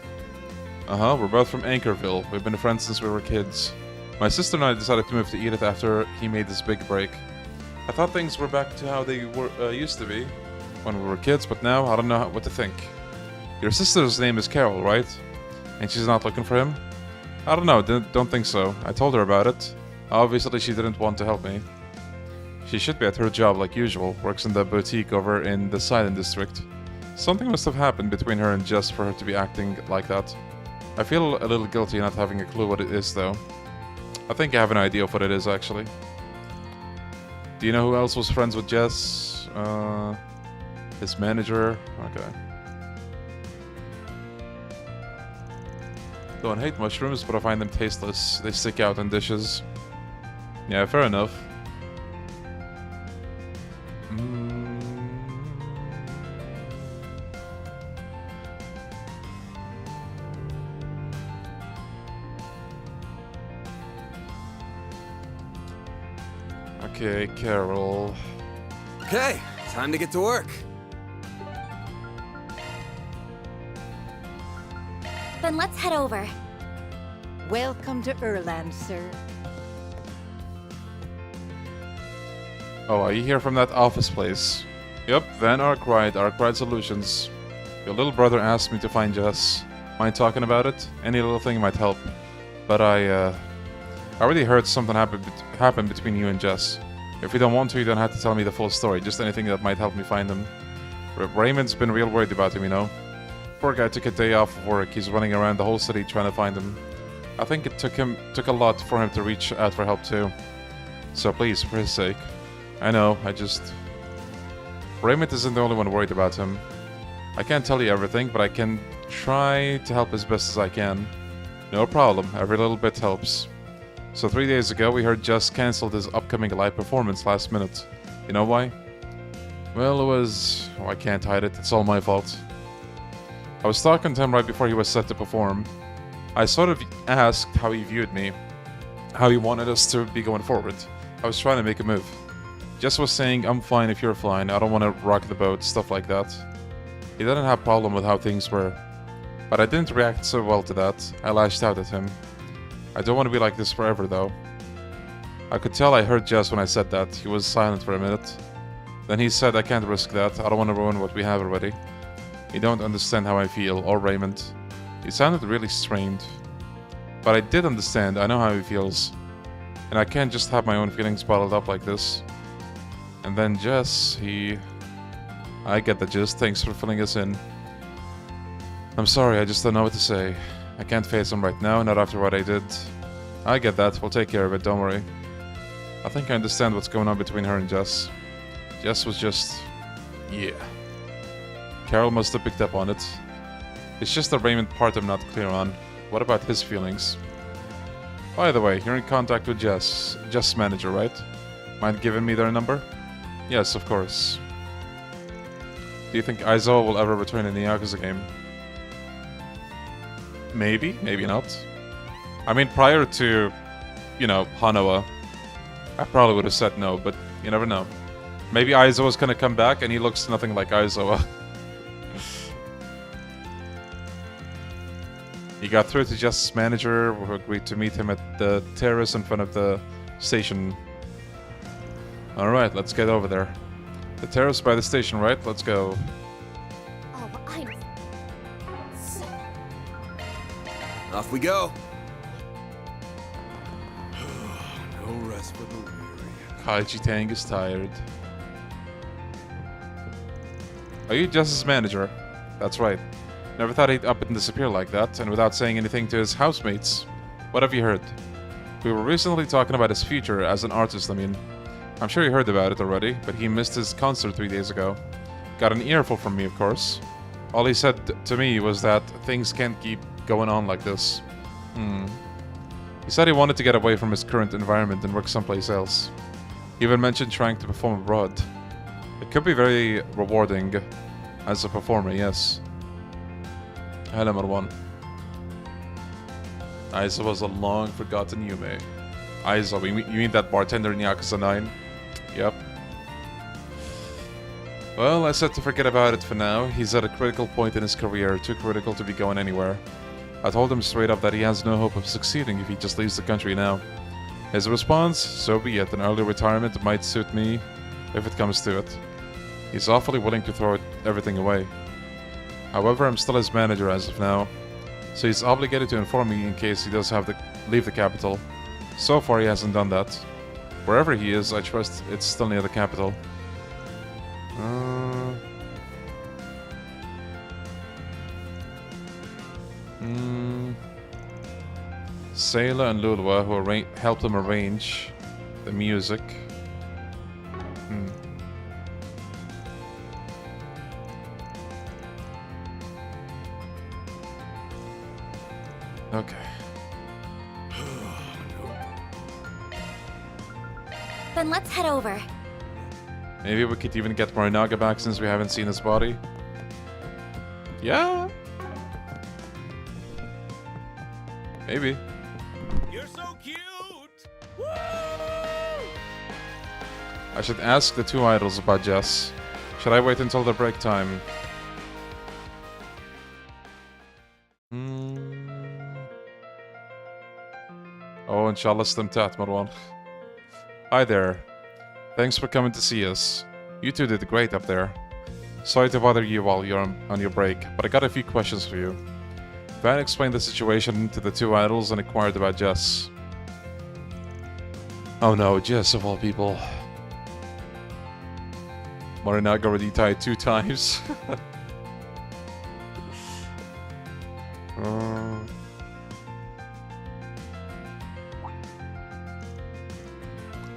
Uh-huh, we're both from Anchorville. We've been friends since we were kids. My sister and I decided to move to Edith after he made this big break. I thought things were back to how they were used to be when we were kids, but now I don't know what to think. Your sister's name is Carol, right? And she's not looking for him? I don't know, don't think so. I told her about it. Obviously she didn't want to help me. She should be at her job like usual, works in the boutique over in the Silent District. Something must have happened between her and Jess for her to be acting like that. I feel a little guilty not having a clue what it is though. I think I have an idea of what it is actually. Do you know who else was friends with Jess? His manager? Okay. Don't hate mushrooms, but I find them tasteless. They stick out in dishes. Yeah, fair enough. Okay, Carol. Okay, Time to get to work. Then let's head over. Welcome to Erland, sir. Oh, are you here from that office place? Yep, Van Arkwright Solutions. Your little brother asked me to find Jess. Mind talking about it? Any little thing might help. But I already heard something happen between you and Jess. If you don't want to, you don't have to tell me the full story. Just anything that might help me find him. Raymond's been real worried about him, you know. Poor guy took a day off of work. He's running around the whole city trying to find him. I think it took a lot for him to reach out for help too. So please, for his sake. I know, Raymond isn't the only one worried about him. I can't tell you everything, but I can try to help as best as I can. No problem, every little bit helps. So 3 days ago, we heard Jess canceled his upcoming live performance last minute. You know why? Well, it was... Oh, I can't hide it, it's all my fault. I was talking to him right before he was set to perform. I sort of asked how he viewed me, how he wanted us to be going forward. I was trying to make a move. Jess was saying, I'm fine if you're fine, I don't want to rock the boat, stuff like that. He didn't have a problem with how things were. But I didn't react so well to that. I lashed out at him. I don't want to be like this forever though. I could tell I hurt Jess when I said that. He was silent for a minute. Then he said, I can't risk that, I don't want to ruin what we have already. You don't understand how I feel, or Raymond. He sounded really strained. But I did understand, I know how he feels. And I can't just have my own feelings bottled up like this. And then Jess, I get the gist, thanks for filling us in. I'm sorry, I just don't know what to say. I can't face him right now, not after what I did. I get that, we'll take care of it, don't worry. I think I understand what's going on between her and Jess. Jess was just... yeah. Carol must have picked up on it. It's just the Raymond part I'm not clear on. What about his feelings? By the way, you're in contact with Jess' manager, right? Mind giving me their number? Yes, of course. Do you think Kaizer will ever return in the Yakuza game? Maybe, maybe not. I mean, prior to, you know, Hanoae, I probably would have said no, but you never know. Maybe Aizawa's gonna come back and he looks nothing like Aizawa. He got through to Jess' manager, who agreed to meet him at the terrace in front of the station. Alright, let's get over there. The terrace by the station, right? Let's go. Oh, I'm... Off we go. No rest for the weary. Kaiji Tang is tired. Are you Jess's manager? That's right. Never thought he'd up and disappear like that, and without saying anything to his housemates. What have you heard? We were recently talking about his future as an artist, I mean. I'm sure you heard about it already, but he missed his concert 3 days ago. Got an earful from me, of course. All he said to me was that things can't keep going on like this. He said he wanted to get away from his current environment and work someplace else. He even mentioned trying to perform abroad. It could be very rewarding as a performer, yes. Hello, Marwan. Aiza was a long-forgotten Yume. Aiza, you mean that bartender in Yakuza 9? Yep. Well, I said to forget about it for now. He's at a critical point in his career, too critical to be going anywhere. I told him straight up that he has no hope of succeeding if he just leaves the country now. His response? So be it, an early retirement might suit me if it comes to it. He's awfully willing to throw everything away. However, I'm still his manager as of now, so he's obligated to inform me in case he does have to leave the capital. So far he hasn't done that. Wherever he is, I trust it's still near the capital. Sayla and Lulua, who helped him arrange the music. Okay. Then let's head over. Maybe we could even get Morinaga back since we haven't seen his body. Yeah. Maybe. You're so cute! Woo! I should ask the two idols about Jess. Should I wait until the break time? Oh, inshallah istamtat, Marwan. Hi there. Thanks for coming to see us. You two did great up there. Sorry to bother you while you're on your break, but I got a few questions for you. Van explained the situation to the two idols and inquired about Jess. Oh no, Jess of all people. Morinaga already died 2 times.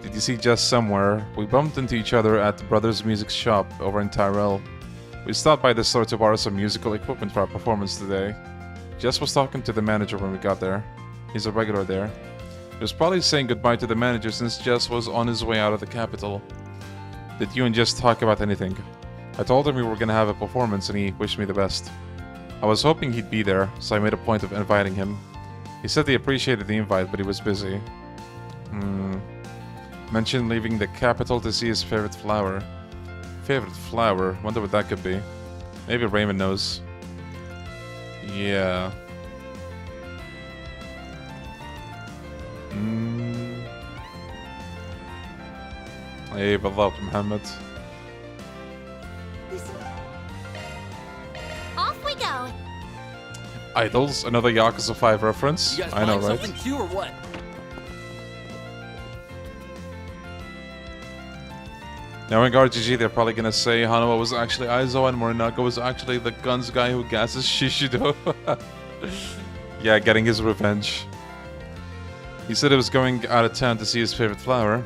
Did you see Jess somewhere? We bumped into each other at the Brothers Music shop over in TreizerL. We stopped by the store to borrow some musical equipment for our performance today. Jess was talking to the manager when we got there. He's a regular there. He was probably saying goodbye to the manager since Jess was on his way out of the capital. Did you and Jess talk about anything? I told him we were gonna have a performance and he wished me the best. I was hoping he'd be there, so I made a point of inviting him. He said he appreciated the invite, but he was busy. Mentioned leaving the capital to see his favorite flower. Favorite flower? Wonder what that could be. Maybe Raymond knows. Yeah. Hey, بالضبط Mehmet. Off we go. Idols, another Yakuza 5 reference. You guys I know, buying right? something too, or what? Now in GG, they're probably gonna say Hanoae was actually Aizo and Morinaga was actually the guns guy who gasses Shishido. Yeah, getting his revenge. He said he was going out of town to see his favorite flower.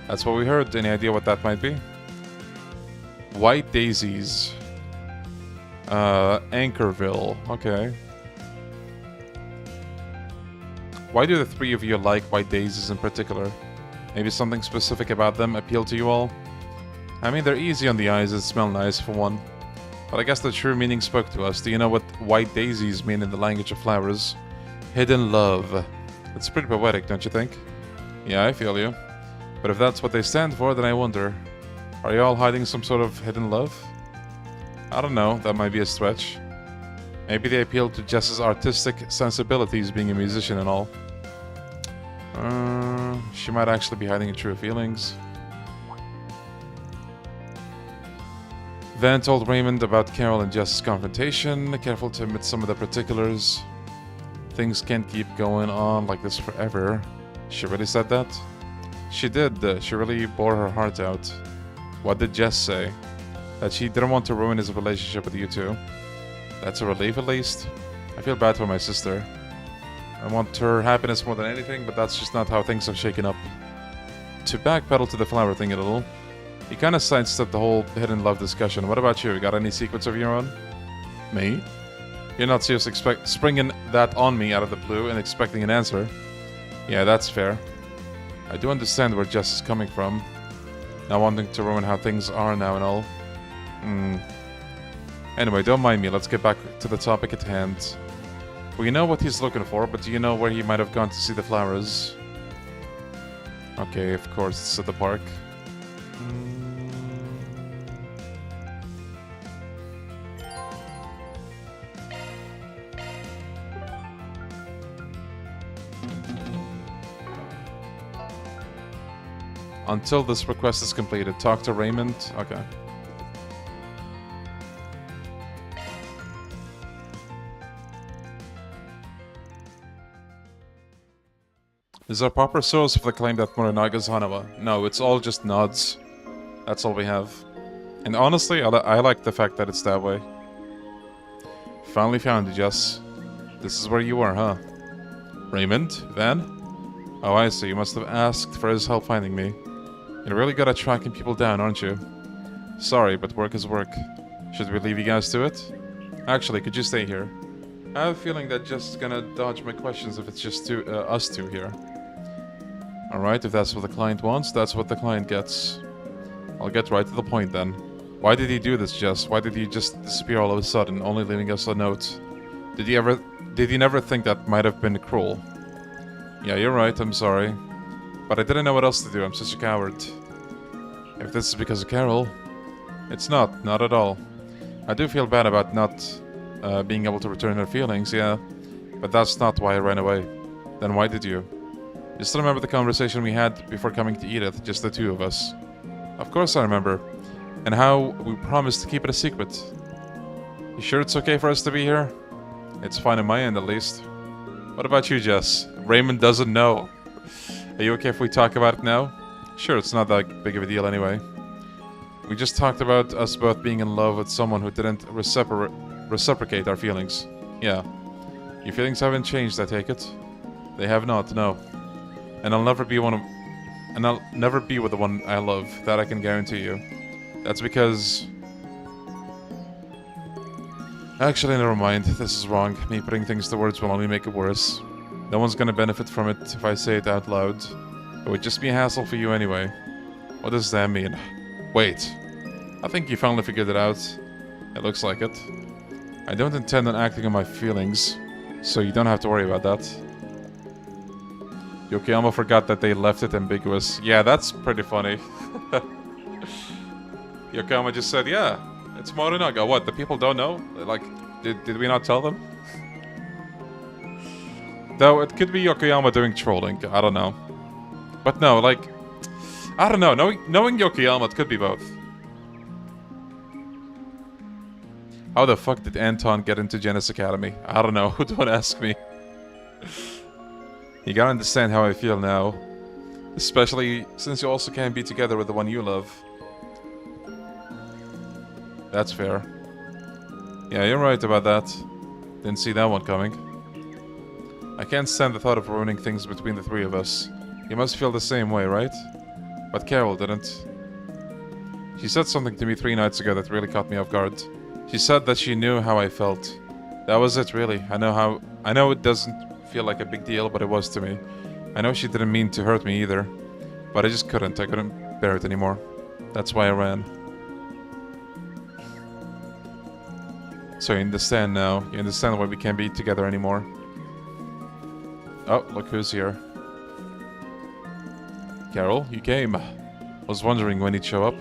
That's what we heard. Any idea what that might be? White daisies. Anchorville. Okay. Why do the 3 of you like white daisies in particular? Maybe something specific about them appeal to you all? I mean, they're easy on the eyes and smell nice for one. But I guess the true meaning spoke to us. Do you know what white daisies mean in the language of flowers? Hidden love. It's pretty poetic, don't you think? Yeah, I feel you. But if that's what they stand for, then I wonder. Are you all hiding some sort of hidden love? I don't know, that might be a stretch. Maybe they appeal to Jess's artistic sensibilities being a musician and all. She might actually be hiding true feelings. Van told Raymond about Carol and Jess's confrontation, careful to omit some of the particulars. Things can't keep going on like this forever. She really said that? She did. She really bore her heart out. What did Jess say? That she didn't want to ruin his relationship with you two. That's a relief at least. I feel bad for my sister. I want her happiness more than anything, but that's just not how things have shaken up. To backpedal to the flower thing a little, he kind of sidestepped the whole hidden love discussion. What about you? Got any secrets of your own? Me? You're not seriously springing that on me out of the blue and expecting an answer. Yeah, that's fair. I do understand where Jess is coming from. Not wanting to ruin how things are now and all. Anyway, don't mind me. Let's get back to the topic at hand. We know what he's looking for, but do you know where he might have gone to see the flowers? Okay, of course, it's at the park. Until this request is completed, talk to Raymond. Okay. Is there a proper source for the claim that Morinaga's Hanoae? No, it's all just nods. That's all we have. And honestly, I like the fact that it's that way. Finally found you, Jess. This is where you are, huh? Raymond? Van? Oh, I see. You must have asked for his help finding me. You're really good at tracking people down, aren't you? Sorry, but work is work. Should we leave you guys to it? Actually, could you stay here? I have a feeling that Jess is gonna dodge my questions if it's just us two here. Alright, if that's what the client wants, that's what the client gets. I'll get right to the point then. Why did he do this, Jess? Why did he just disappear all of a sudden, only leaving us a note? Did he never think that might have been cruel? Yeah, you're right, I'm sorry. But I didn't know what else to do, I'm such a coward. If this is because of Carol, It's not at all. I do feel bad about not being able to return her feelings, yeah. But that's not why I ran away. Then why did you? You still remember the conversation we had before coming to Edith, just the two of us? Of course I remember. And how we promised to keep it a secret. You sure it's okay for us to be here? It's fine on my end, at least. What about you, Jess? Raymond doesn't know. Are you okay if we talk about it now? Sure, it's not that big of a deal anyway. We just talked about us both being in love with someone who didn't reciprocate our feelings. Yeah. Your feelings haven't changed, I take it? They have not, no. And I'll never be with the one I love, that I can guarantee you. That's because... Actually, never mind. This is wrong. Me putting things to words will only make it worse. No one's gonna benefit from it if I say it out loud. It would just be a hassle for you anyway. What does that mean? Wait. I think you finally figured it out. It looks like it. I don't intend on acting on my feelings, so you don't have to worry about that. Yokoyama forgot that they left it ambiguous. Yeah, that's pretty funny. Yokoyama just said, yeah, it's Morinaga. What, the people don't know? Like, did we not tell them? Though, it could be Yokoyama doing trolling. I don't know. But no, like... I don't know. Knowing Yokoyama, it could be both. How the fuck did Anton get into Genesis Academy? I don't know. Don't ask me. You gotta understand how I feel now. Especially since you also can't be together with the one you love. That's fair. Yeah, you're right about that. Didn't see that one coming. I can't stand the thought of ruining things between the three of us. You must feel the same way, right? But Carol didn't. She said something to me 3 nights ago that really caught me off guard. She said that she knew how I felt. That was it, really. I know it doesn't feel like a big deal, but it was to me. I know she didn't mean to hurt me either. But I just couldn't. I couldn't bear it anymore. That's why I ran. So you understand now. You understand why we can't be together anymore. Oh, look who's here. Carol, you came. I was wondering when you'd show up.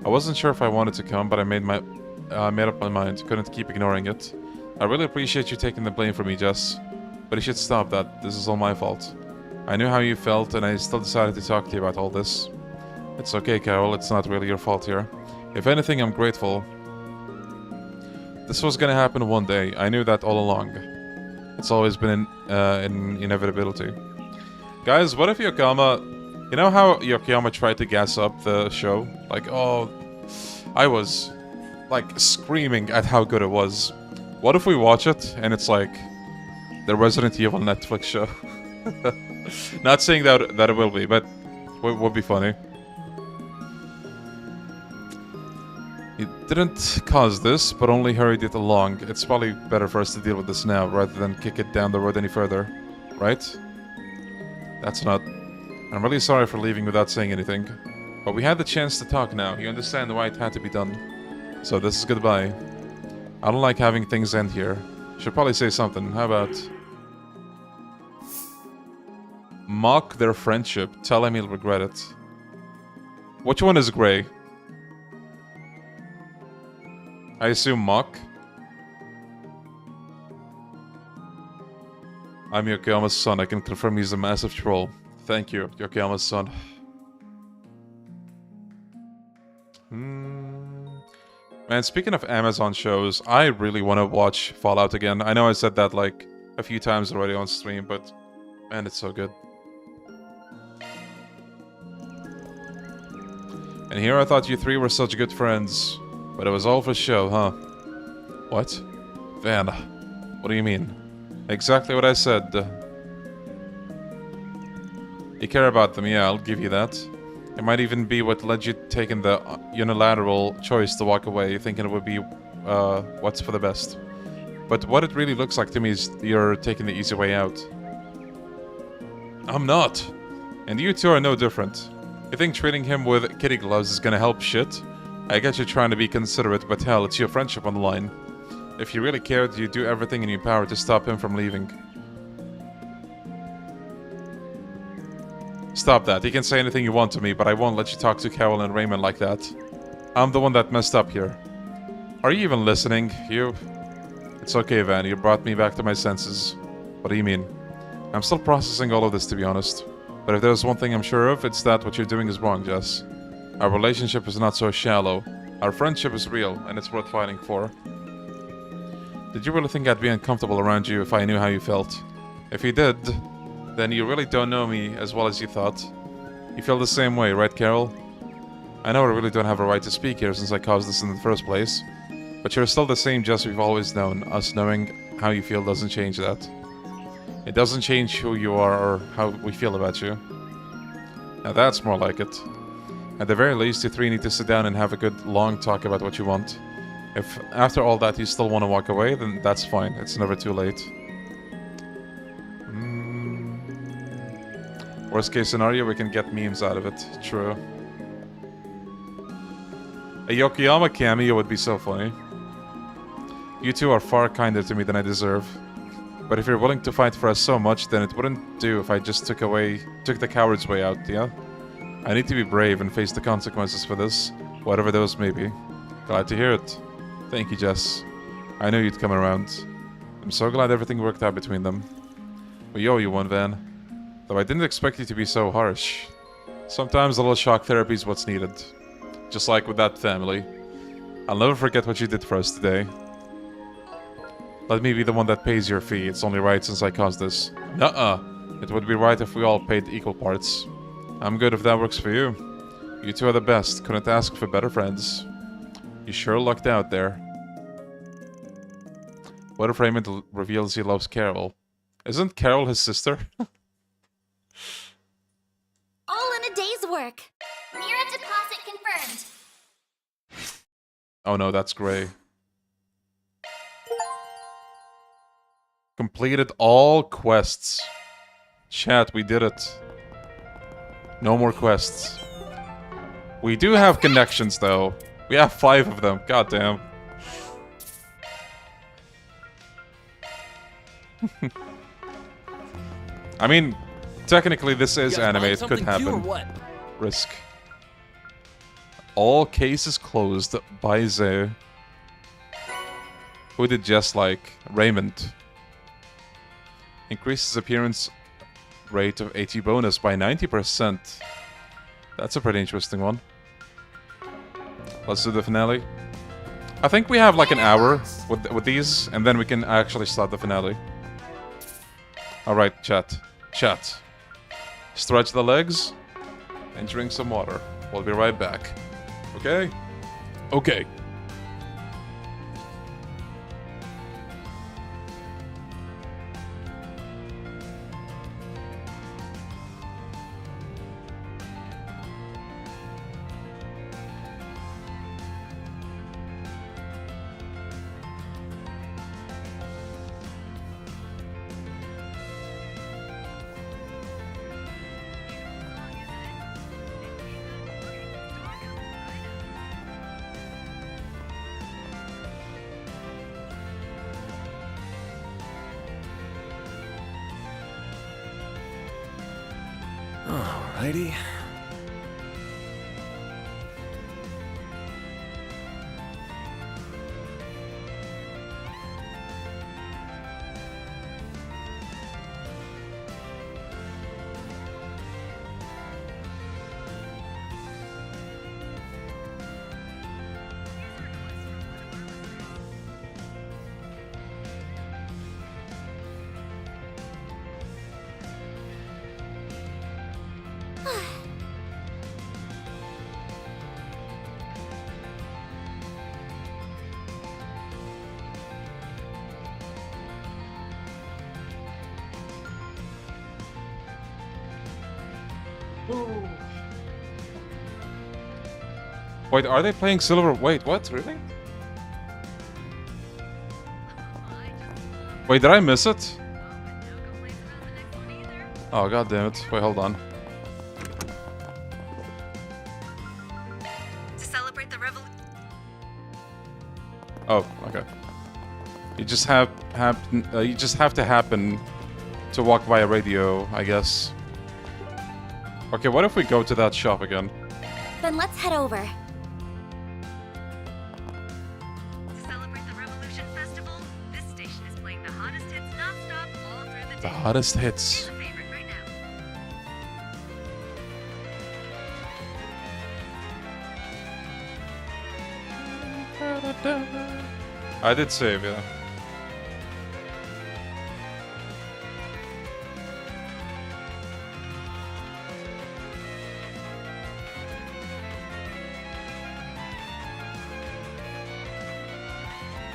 I wasn't sure if I wanted to come, but I made up my mind. Couldn't keep ignoring it. I really appreciate you taking the blame for me, Jess. But you should stop that. This is all my fault. I knew how you felt, and I still decided to talk to you about all this. It's okay, Carol. It's not really your fault here. If anything, I'm grateful. This was gonna happen one day. I knew that all along. It's always been an inevitability. Guys, what if Yokoyama... You know how Yokoyama tried to gas up the show? Like, oh... I was... like, screaming at how good it was. What if we watch it, and it's like... the Resident Evil Netflix show? Not saying that it will be, but... it would be funny. He didn't cause this, but only hurried it along. It's probably better for us to deal with this now, rather than kick it down the road any further. Right? That's not... I'm really sorry for leaving without saying anything. But we had the chance to talk now. You understand why it had to be done. So this is goodbye. I don't like having things end here. Should probably say something. How about... mock their friendship. Tell him he'll regret it. Which one is gray? I assume mock. I'm Yokoyama's son. I can confirm he's a massive troll. Thank you, Yokoyama's son. Man, speaking of Amazon shows, I really want to watch Fallout again. I know I said that like a few times already on stream, but man, it's so good. And here I thought you three were such good friends. But it was all for show, huh? What? Van, what do you mean? Exactly what I said. You care about them, yeah, I'll give you that. It might even be what led you taking the unilateral choice to walk away, thinking it would be what's for the best. But what it really looks like to me is you're taking the easy way out. I'm not. And you two are no different. You think treating him with kitty gloves is gonna help shit? I get you trying to be considerate, but hell, it's your friendship on the line. If you really cared, you'd do everything in your power to stop him from leaving. Stop that. You can say anything you want to me, but I won't let you talk to Carol and Raymond like that. I'm the one that messed up here. Are you even listening? You... It's okay, Van. You brought me back to my senses. What do you mean? I'm still processing all of this, to be honest. But if there's one thing I'm sure of, it's that what you're doing is wrong, Jess. Our relationship is not so shallow. Our friendship is real, and it's worth fighting for. Did you really think I'd be uncomfortable around you if I knew how you felt? If you did, then you really don't know me as well as you thought. You feel the same way, right, Carol? I know I really don't have a right to speak here since I caused this in the first place. But you're still the same Jess we've always known. Us knowing how you feel doesn't change that. It doesn't change who you are or how we feel about you. Now that's more like it. At the very least, you three need to sit down and have a good long talk about what you want. If after all that you still want to walk away, then that's fine. It's never too late. Worst case scenario, we can get memes out of it. True. A Yokoyama cameo would be so funny. You two are far kinder to me than I deserve. But if you're willing to fight for us so much, then it wouldn't do if I just took the coward's way out, yeah? I need to be brave and face the consequences for this, whatever those may be. Glad to hear it. Thank you, Jess. I knew you'd come around. I'm so glad everything worked out between them. We owe you one, Van. Though I didn't expect you to be so harsh. Sometimes a little shock therapy is what's needed. Just like with that family. I'll never forget what you did for us today. Let me be the one that pays your fee. It's only right since I caused this. Nuh-uh. It would be right if we all paid equal parts. I'm good if that works for you. You two are the best. Couldn't ask for better friends. You sure lucked out there. What if Raymond reveals he loves Carol? Isn't Carol his sister? All in a day's work. Mira deposit confirmed. Oh no, that's Gray. Completed all quests. Chat, we did it. No more quests. We do have connections, though. We have 5 of them. God damn. I mean, technically this is anime. It could happen. Risk. All cases closed by Ze. Who did just like Raymond? Increases appearance rate of AT bonus by 90%. That's a pretty interesting one. Let's do the finale. I think we have like an hour with these, and then we can actually start the finale. Alright, chat. Chat. Stretch the legs and drink some water. We'll be right back. Okay? Okay. Alrighty. Wait, are they playing Silver? Wait, what? Really? Wait, did I miss it? Oh, god damn it. Wait, hold on. To celebrate the revolution. Oh, okay. You just have to happen to walk by a radio, I guess. Okay, what if we go to that shop again? Then let's head over. The hottest hits. Your favorite right now. I did save, yeah.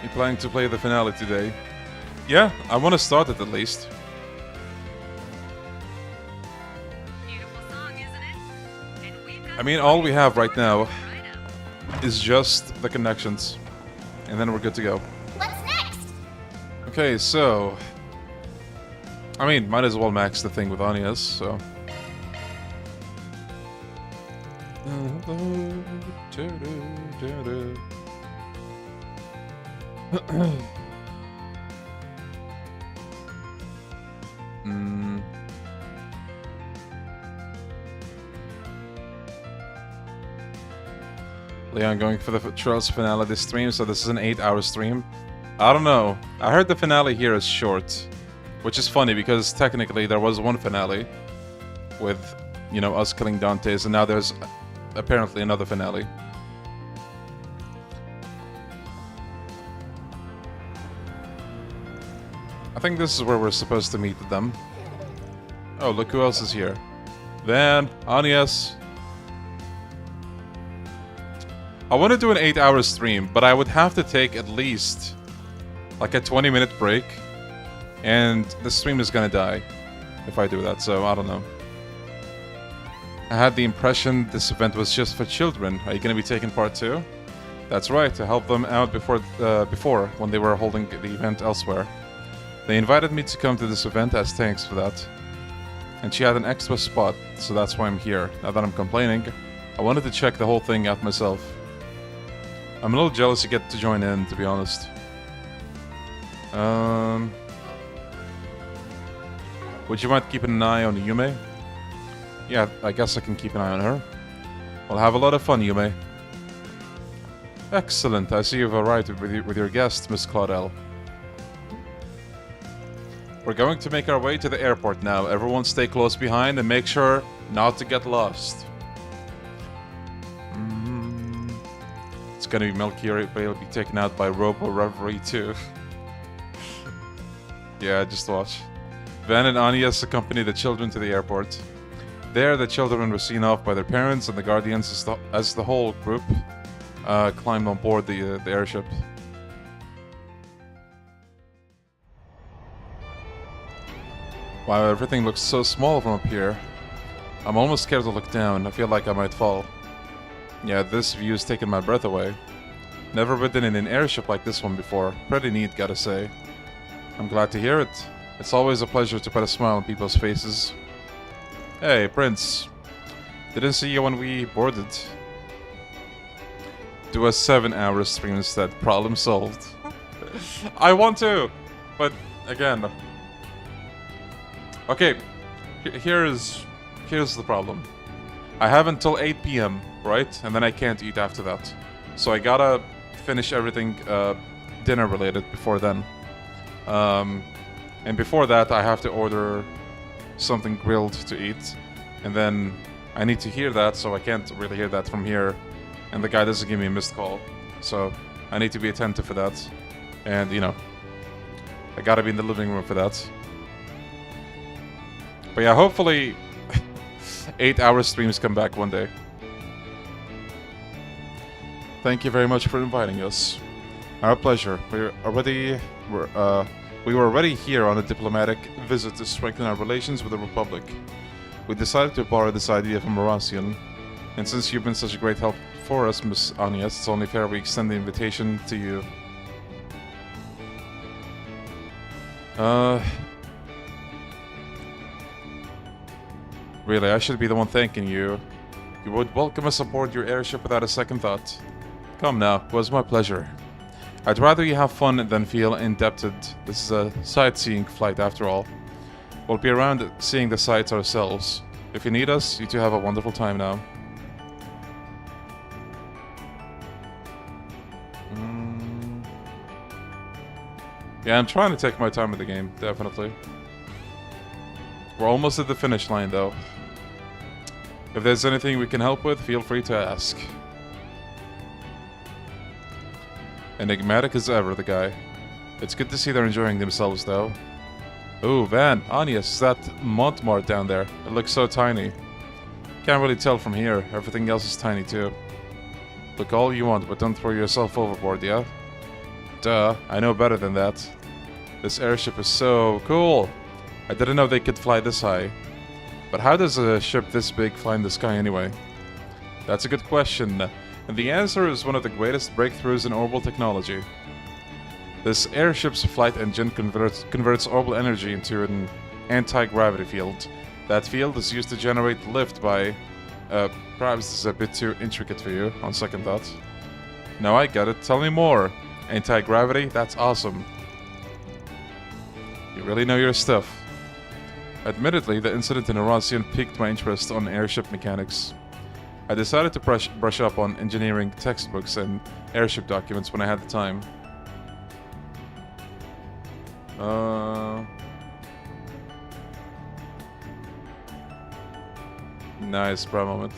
You planning to play the finale today? Yeah, I want to start it at least. Beautiful song, isn't it? And we've got I mean, all we have right now right up. is just the connections. And then we're good to go. What's next? Okay, so... I mean, might as well max the thing with Anya's, so... Leon going for the TreizerL finale this stream, so this is an 8-hour stream. I don't know. I heard the finale here is short, which is funny because technically there was one finale with, you know, us killing Dante's, and now there's apparently another finale. I think this is where we're supposed to meet them. Oh, look who else is here. Van, Agnes. I want to do an 8-hour stream, but I would have to take at least like a 20-minute break, and the stream is gonna die if I do that, so I don't know. I had the impression this event was just for children. Are you gonna be taking part too? That's right, to help them out before when they were holding the event elsewhere. They invited me to come to this event as thanks for that. And she had an extra spot, so that's why I'm here. Now that I'm complaining, I wanted to check the whole thing out myself. I'm a little jealous you get to join in, to be honest. Would you mind keeping an eye on Yume? Yeah, I guess I can keep an eye on her. Well, have a lot of fun, Yume. Excellent, I see you've arrived with your guest, Miss Claudel. We're going to make our way to the airport now. Everyone stay close behind and make sure not to get lost. It's gonna be milky, but he'll be taken out by Robo Reverie too. Yeah, just watch. Van and Agnes accompany the children to the airport. There, the children were seen off by their parents, and the guardians, as the whole group, climbed on board the airship. Wow, everything looks so small from up here. I'm almost scared to look down. I feel like I might fall. Yeah, this view's taken my breath away. Never ridden in an airship like this one before. Pretty neat, gotta say. I'm glad to hear it. It's always a pleasure to put a smile on people's faces. Hey, Prince. Didn't see you when we boarded. Do a 7-hour stream instead. Problem solved. I want to! But, again... Okay, here's the problem. I have until 8 PM, right? And then I can't eat after that. So I gotta finish everything dinner related before then. And before that I have to order something grilled to eat. And then I need to hear that, so I can't really hear that from here. And the guy doesn't give me a missed call. So I need to be attentive for that. And, you know, I gotta be in the living room for that. But yeah, hopefully 8-hour streams come back one day. Thank you very much for inviting us. Our pleasure. We were already here on a diplomatic visit to strengthen our relations with the Republic. We decided to borrow this idea from Morasian. And since you've been such a great help for us, Miss Agnes, it's only fair we extend the invitation to you. Really, I should be the one thanking you. You would welcome us aboard your airship without a second thought. Come now, it was my pleasure. I'd rather you have fun than feel indebted. This is a sightseeing flight after all. We'll be around seeing the sights ourselves. If you need us, you two have a wonderful time now. Yeah, I'm trying to take my time with the game, definitely. We're almost at the finish line, though. If there's anything we can help with, feel free to ask. Enigmatic as ever, the guy. It's good to see they're enjoying themselves, though. Ooh, Van, Anya, is that Montmartre down there? It looks so tiny. Can't really tell from here. Everything else is tiny, too. Look all you want, but don't throw yourself overboard, yeah? Duh, I know better than that. This airship is so cool. I didn't know they could fly this high. But how does a ship this big fly in the sky anyway? That's a good question. And the answer is one of the greatest breakthroughs in orbital technology. This airship's flight engine converts orbital energy into an anti-gravity field. That field is used to generate lift by... perhaps this is a bit too intricate for you, on second thought. No, I get it. Tell me more. Anti-gravity? That's awesome. You really know your stuff. Admittedly, the incident in Eurasian piqued my interest on airship mechanics. I decided to brush up on engineering textbooks and airship documents when I had the time. Nice, bro moment.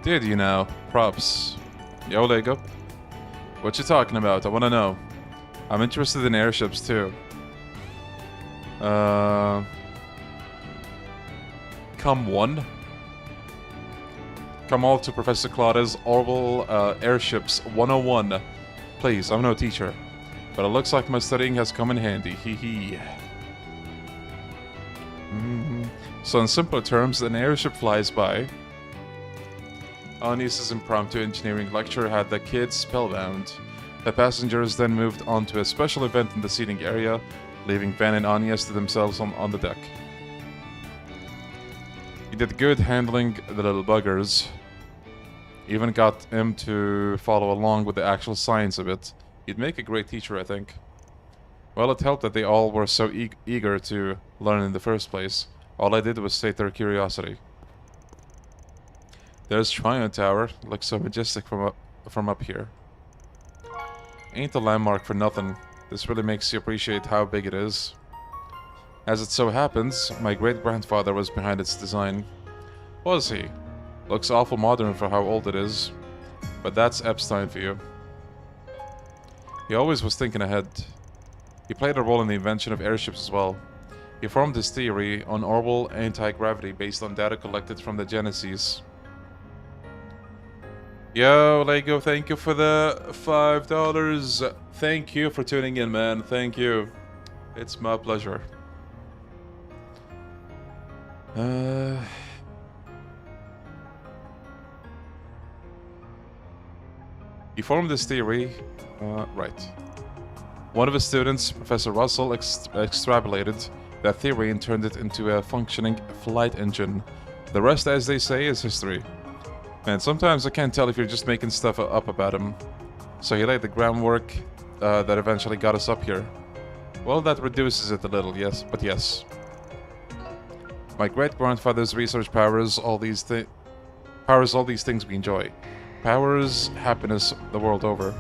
Did you know? Props. Yo, Lego. What you talking about? I wanna know. I'm interested in airships too. Come all to Professor Claude's Orbital Airships 101. Please, I'm no teacher. But it looks like my studying has come in handy. Hee hee. So in simpler terms, an airship flies by. Onyx's impromptu engineering lecture had the kids spellbound. The passengers then moved on to a special event in the seating area, leaving Van and Agnes to themselves on the deck. He did good handling the little buggers. Even got him to follow along with the actual science of it. He'd make a great teacher, I think. Well, it helped that they all were so eager to learn in the first place. All I did was sate their curiosity. There's Tryon Tower. Looks so majestic from up here. Ain't a landmark for nothing. This really makes you appreciate how big it is. As it so happens, my great-grandfather was behind its design. Was he? Looks awful modern for how old it is. But that's Epstein for you. He always was thinking ahead. He played a role in the invention of airships as well. He formed his theory on orbital anti-gravity based on data collected from the Genesis. Yo, Lego, thank you for the $5. Thank you for tuning in, man. Thank you. It's my pleasure. He formed this theory, right. One of his students, Professor Russell, extrapolated that theory and turned it into a functioning flight engine. The rest, as they say, is history. And sometimes I can't tell if you're just making stuff up about him. So he laid the groundwork that eventually got us up here. Well, that reduces it a little, yes, but yes. My great-grandfather's research powers all these things we enjoy. Powers happiness the world over.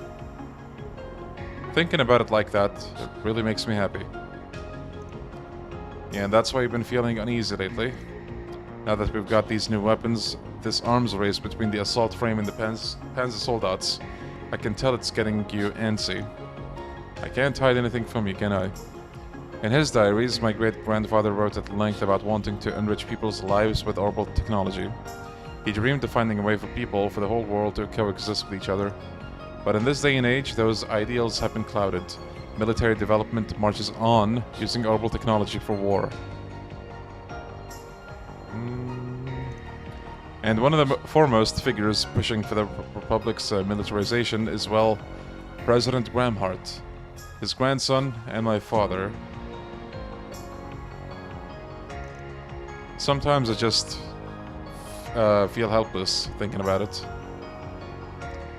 Thinking about it like that, it really makes me happy. Yeah, and that's why I've been feeling uneasy lately. Now that we've got these new weapons, this arms race between the assault frame and the Panzer soldats, I can tell it's getting you antsy. I can't hide anything from you, can I? In his diaries, my great-grandfather wrote at length about wanting to enrich people's lives with orbital technology. He dreamed of finding a way for people, for the whole world, to coexist with each other. But in this day and age, those ideals have been clouded. Military development marches on, using orbital technology for war. And one of the foremost figures pushing for the Republic's militarization is, well, President Gramhart, his grandson, and my father. Sometimes I just feel helpless thinking about it.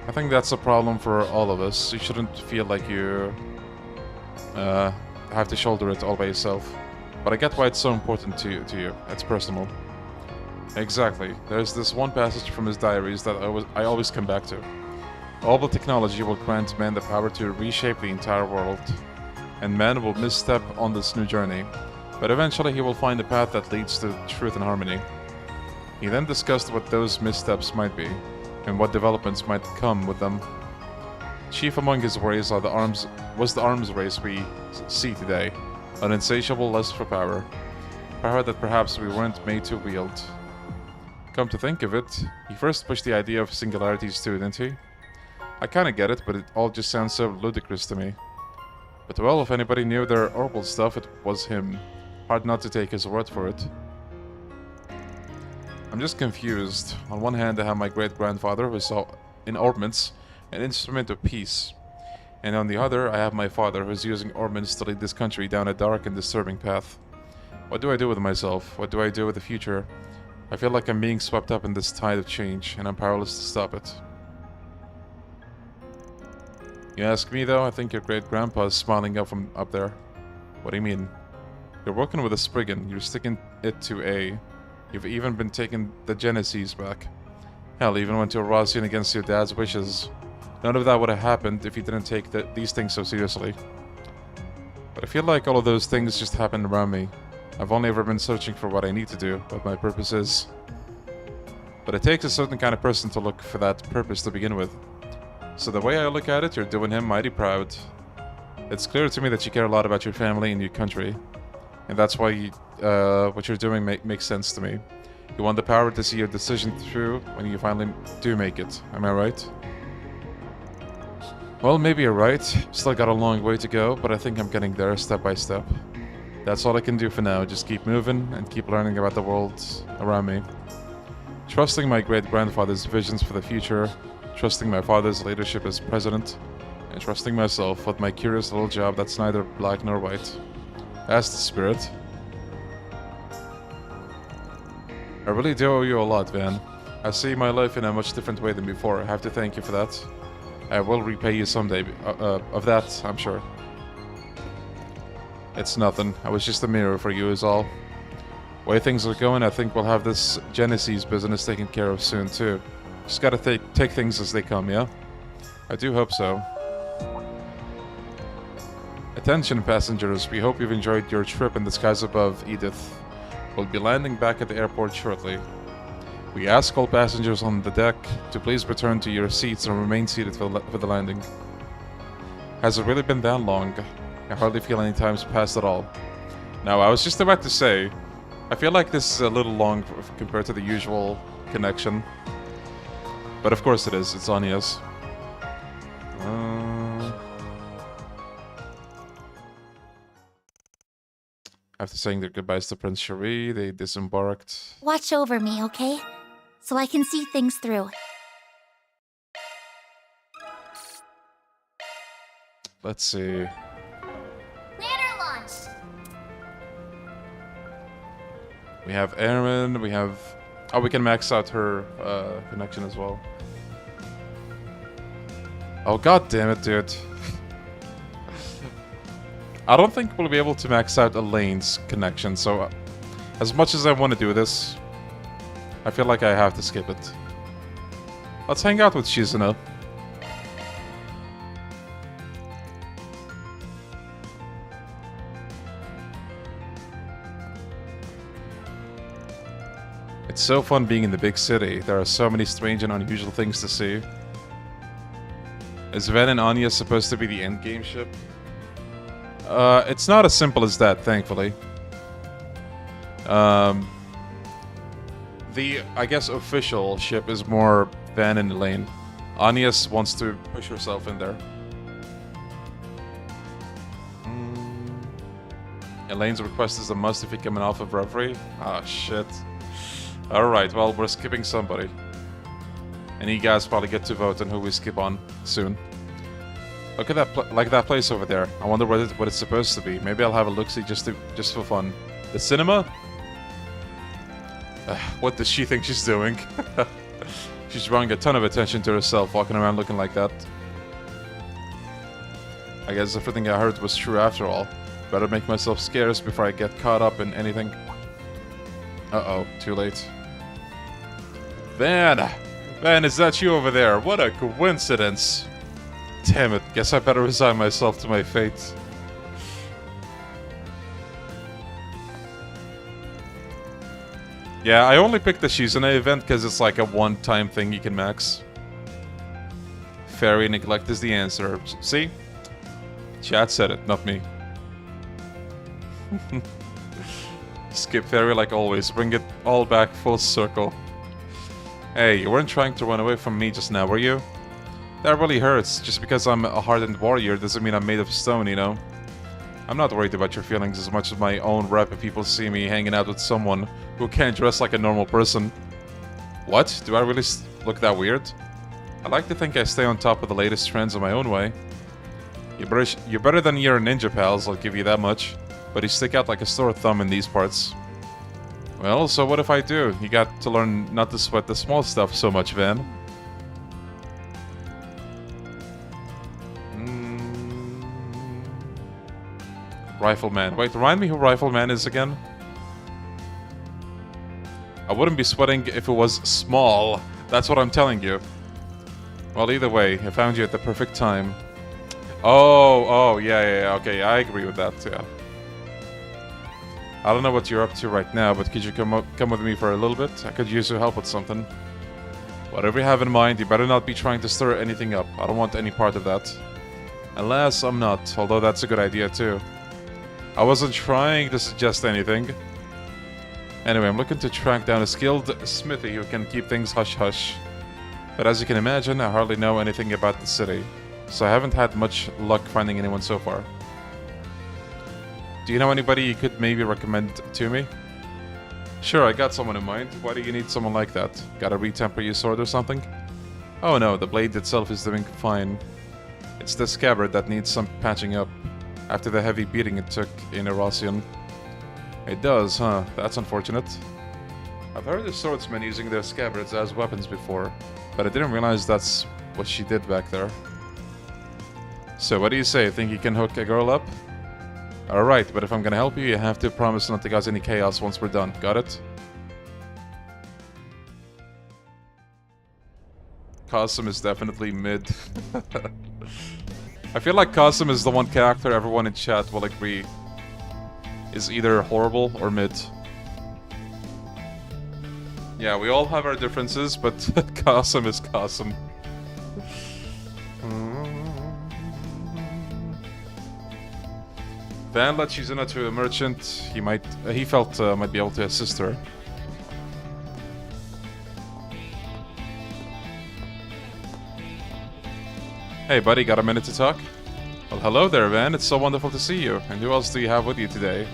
I think that's a problem for all of us. You shouldn't feel like you have to shoulder it all by yourself. But I get why it's so important to you. It's personal. Exactly. There's this one passage from his diaries that I always come back to. Orbital technology will grant man the power to reshape the entire world. and man will misstep on this new journey. But eventually he will find a path that leads to truth and harmony. He then discussed what those missteps might be, and what developments might come with them. Chief among his worries was the arms race we see today, an insatiable lust for power. Power that perhaps we weren't made to wield. Come to think of it, he first pushed the idea of singularities too, didn't he? I kinda get it, but it all just sounds so ludicrous to me. But well, if anybody knew their orbital stuff, it was him. Hard not to take his word for it. I'm just confused. On one hand, I have my great-grandfather who saw in orbments an instrument of peace. And on the other, I have my father who's using orbments to lead this country down a dark and disturbing path. What do I do with myself? What do I do with the future? I feel like I'm being swept up in this tide of change, and I'm powerless to stop it. You ask me though, I think your great-grandpa is smiling up from up there. What do you mean? You're working with a Spriggan, you're sticking it to A. You've even been taking the Genesis back. Hell, even went to Erosian against your dad's wishes. None of that would have happened if you didn't take these things so seriously. But I feel like all of those things just happened around me. I've only ever been searching for what I need to do, what my purpose is. But it takes a certain kind of person to look for that purpose to begin with. So the way I look at it, you're doing him mighty proud. It's clear to me that you care a lot about your family and your country. And that's why what you're doing makes sense to me. You want the power to see your decision through when you finally do make it. Am I right? Well, maybe you're right. Still got a long way to go, but I think I'm getting there step by step. That's all I can do for now. Just keep moving and keep learning about the world around me. Trusting my great-grandfather's visions for the future, trusting my father's leadership as president, and trusting myself with my curious little job that's neither black nor white. That's the spirit. I really do owe you a lot, Van. I see my life in a much different way than before. I have to thank you for that. I will repay you someday, of that, I'm sure. It's nothing. I was just a mirror for you is all. Way things are going, I think we'll have this Genesis business taken care of soon too. Just gotta take things as they come, yeah? I do hope so. Attention passengers, we hope you've enjoyed your trip in the skies above Edith. We'll be landing back at the airport shortly. We ask all passengers on the deck to please return to your seats and remain seated for the landing. Has it really been that long? I hardly feel any time's passed at all. Now, I was just about to say, I feel like this is a little long compared to the usual connection. But of course it is, it's Onyx. After saying their goodbyes to Prince Cherie, they disembarked. Watch over me, okay? So I can see things through. Let's see. Ladder launched! We have Aaron, we have... Oh, we can max out her connection as well. Oh, god damn it, dude. I don't think we'll be able to max out Elaine's connection, so as much as I want to do this, I feel like I have to skip it. Let's hang out with Shizuna. It's so fun being in the big city. There are so many strange and unusual things to see. Is Ven and Anya supposed to be the endgame ship? It's not as simple as that, thankfully. The, I guess, official ship is more Van and Elaine. Anya wants to push herself in there. Elaine's request is a must if you come off of Reverie. Ah, shit. Alright, well, we're skipping somebody. And you guys probably get to vote on who we skip on soon. Look at that, like that place over there. I wonder what it's supposed to be. Maybe I'll have a look-see just for fun. The cinema? What does she think she's doing? She's drawing a ton of attention to herself, walking around looking like that. I guess everything I heard was true after all. Better make myself scarce before I get caught up in anything. Uh-oh, too late. Van! Van, is that you over there? What a coincidence! Damn it, guess I better resign myself to my fate. Yeah, I only picked the Shizune event because it's like a one-time thing you can max. Fairy neglect is the answer. See? Chat said it, not me. Skip Fairy like always. Bring it all back full circle. Hey, you weren't trying to run away from me just now, were you? That really hurts. Just because I'm a hardened warrior doesn't mean I'm made of stone, you know? I'm not worried about your feelings as much as my own rep if people see me hanging out with someone who can't dress like a normal person. What? Do I really look that weird? I like to think I stay on top of the latest trends in my own way. You're better than your ninja pals, I'll give you that much. But you stick out like a sore thumb in these parts. Well, so what if I do? You got to learn not to sweat the small stuff so much, Van. Rifleman. Wait, remind me who Rifleman is again? I wouldn't be sweating if it was small. That's what I'm telling you. Well, either way, I found you at the perfect time. Oh, yeah, okay, I agree with that, yeah. I don't know what you're up to right now, but could you come with me for a little bit? I could use your help with something. Whatever you have in mind, you better not be trying to stir anything up. I don't want any part of that. Unless I'm not, although that's a good idea too. I wasn't trying to suggest anything. Anyway, I'm looking to track down a skilled smithy who can keep things hush-hush. But as you can imagine, I hardly know anything about the city, so I haven't had much luck finding anyone so far. Do you know anybody you could maybe recommend to me? Sure, I got someone in mind. Why do you need someone like that? Gotta retemper your sword or something? Oh no, the blade itself is doing fine. It's the scabbard that needs some patching up, after the heavy beating it took in Erosian. It does, huh? That's unfortunate. I've heard of swordsmen using their scabbards as weapons before, but I didn't realize that's what she did back there. So what do you say? Think you can hook a girl up? Alright, but if I'm gonna help you, you have to promise not to cause any chaos once we're done. Got it? Cosm is definitely mid. I feel like Cosm is the one character everyone in chat will agree is either horrible or mid. Yeah, we all have our differences, but Cosm is Cosm. Van let Shizuna to a merchant. He felt might be able to assist her. Hey buddy, got a minute to talk? Well, hello there, Van. It's so wonderful to see you. And who else do you have with you today?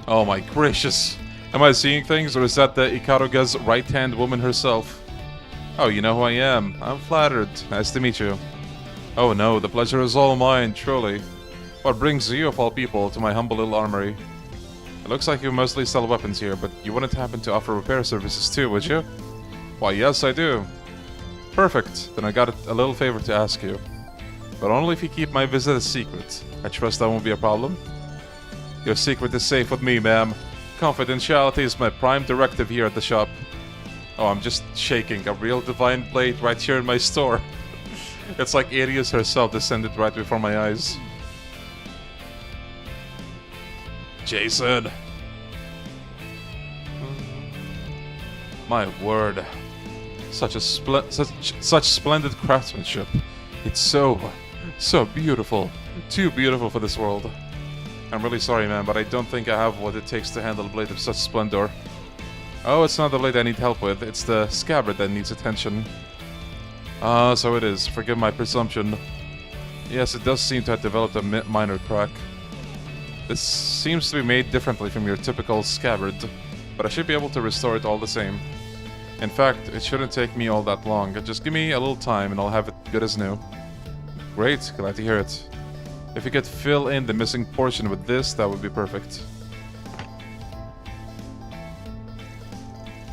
Oh my gracious. Am I seeing things, or is that the Ikaruga's right-hand woman herself? Oh, you know who I am. I'm flattered. Nice to meet you. Oh no, the pleasure is all mine, truly. What brings you, of all people, to my humble little armory? It looks like you mostly sell weapons here, but you wouldn't happen to offer repair services too, would you? Why, yes, I do. Perfect. Then I got a little favor to ask you. But only if you keep my visit a secret. I trust that won't be a problem? Your secret is safe with me, ma'am. Confidentiality is my prime directive here at the shop. Oh, I'm just shaking. A real divine blade right here in my store. It's like Arius herself descended right before my eyes. Jason. My word. Such splendid craftsmanship. It's so beautiful. Too beautiful for this world. I'm really sorry, man, but I don't think I have what it takes to handle a blade of such splendor. Oh, it's not the blade I need help with. It's the scabbard that needs attention. Ah, so it is. Forgive my presumption. Yes, it does seem to have developed a minor crack. This seems to be made differently from your typical scabbard, but I should be able to restore it all the same. In fact, it shouldn't take me all that long. Just give me a little time and I'll have it good as new. Great, glad to hear it. If you could fill in the missing portion with this, that would be perfect.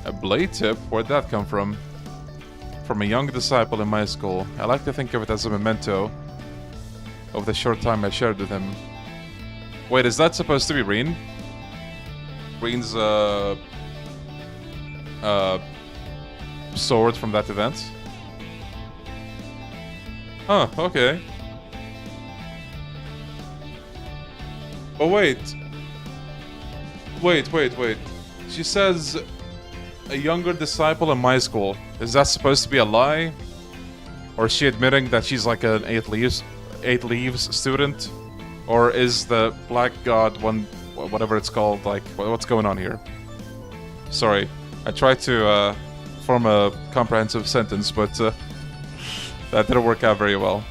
A blade tip? Where'd that come from? From a young disciple in my school. I like to think of it as a memento of the short time I shared with him. Wait, is that supposed to be Reen? Reen's, sword from that event? Huh, okay. Oh, wait. Wait. She says, a younger disciple in my school. Is that supposed to be a lie? Or is she admitting that she's like an 8 leaves student? Or is the Black God one, whatever it's called, like, what's going on here? Sorry, I tried to form a comprehensive sentence, but that didn't work out very well.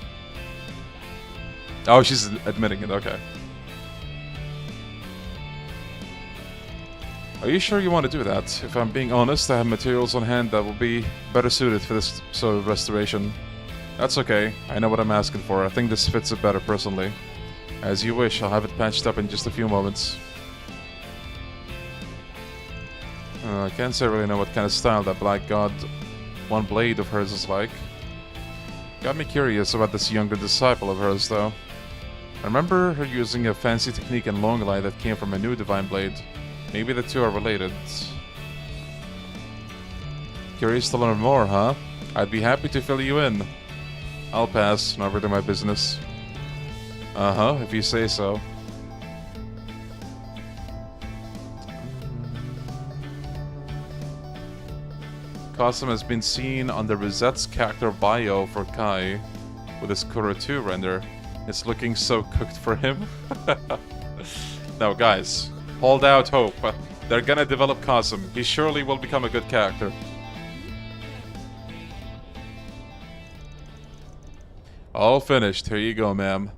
Oh, she's admitting it, okay. Are you sure you want to do that? If I'm being honest, I have materials on hand that will be better suited for this sort of restoration. That's okay, I know what I'm asking for. I think this fits it better personally. As you wish, I'll have it patched up in just a few moments. I can't say I really know what kind of style that Black God one blade of hers is like. Got me curious about this younger disciple of hers, though. I remember her using a fancy technique in Longlight that came from a new Divine Blade. Maybe the two are related. Curious to learn more, huh? I'd be happy to fill you in. I'll pass, not really my business. Uh-huh, if you say so. Cosm has been seen on the Rosette's character bio for Kai with his Kuro 2 render. It's looking so cooked for him. No, guys, hold out hope. They're gonna develop Cosm. He surely will become a good character. All finished. Here you go, ma'am.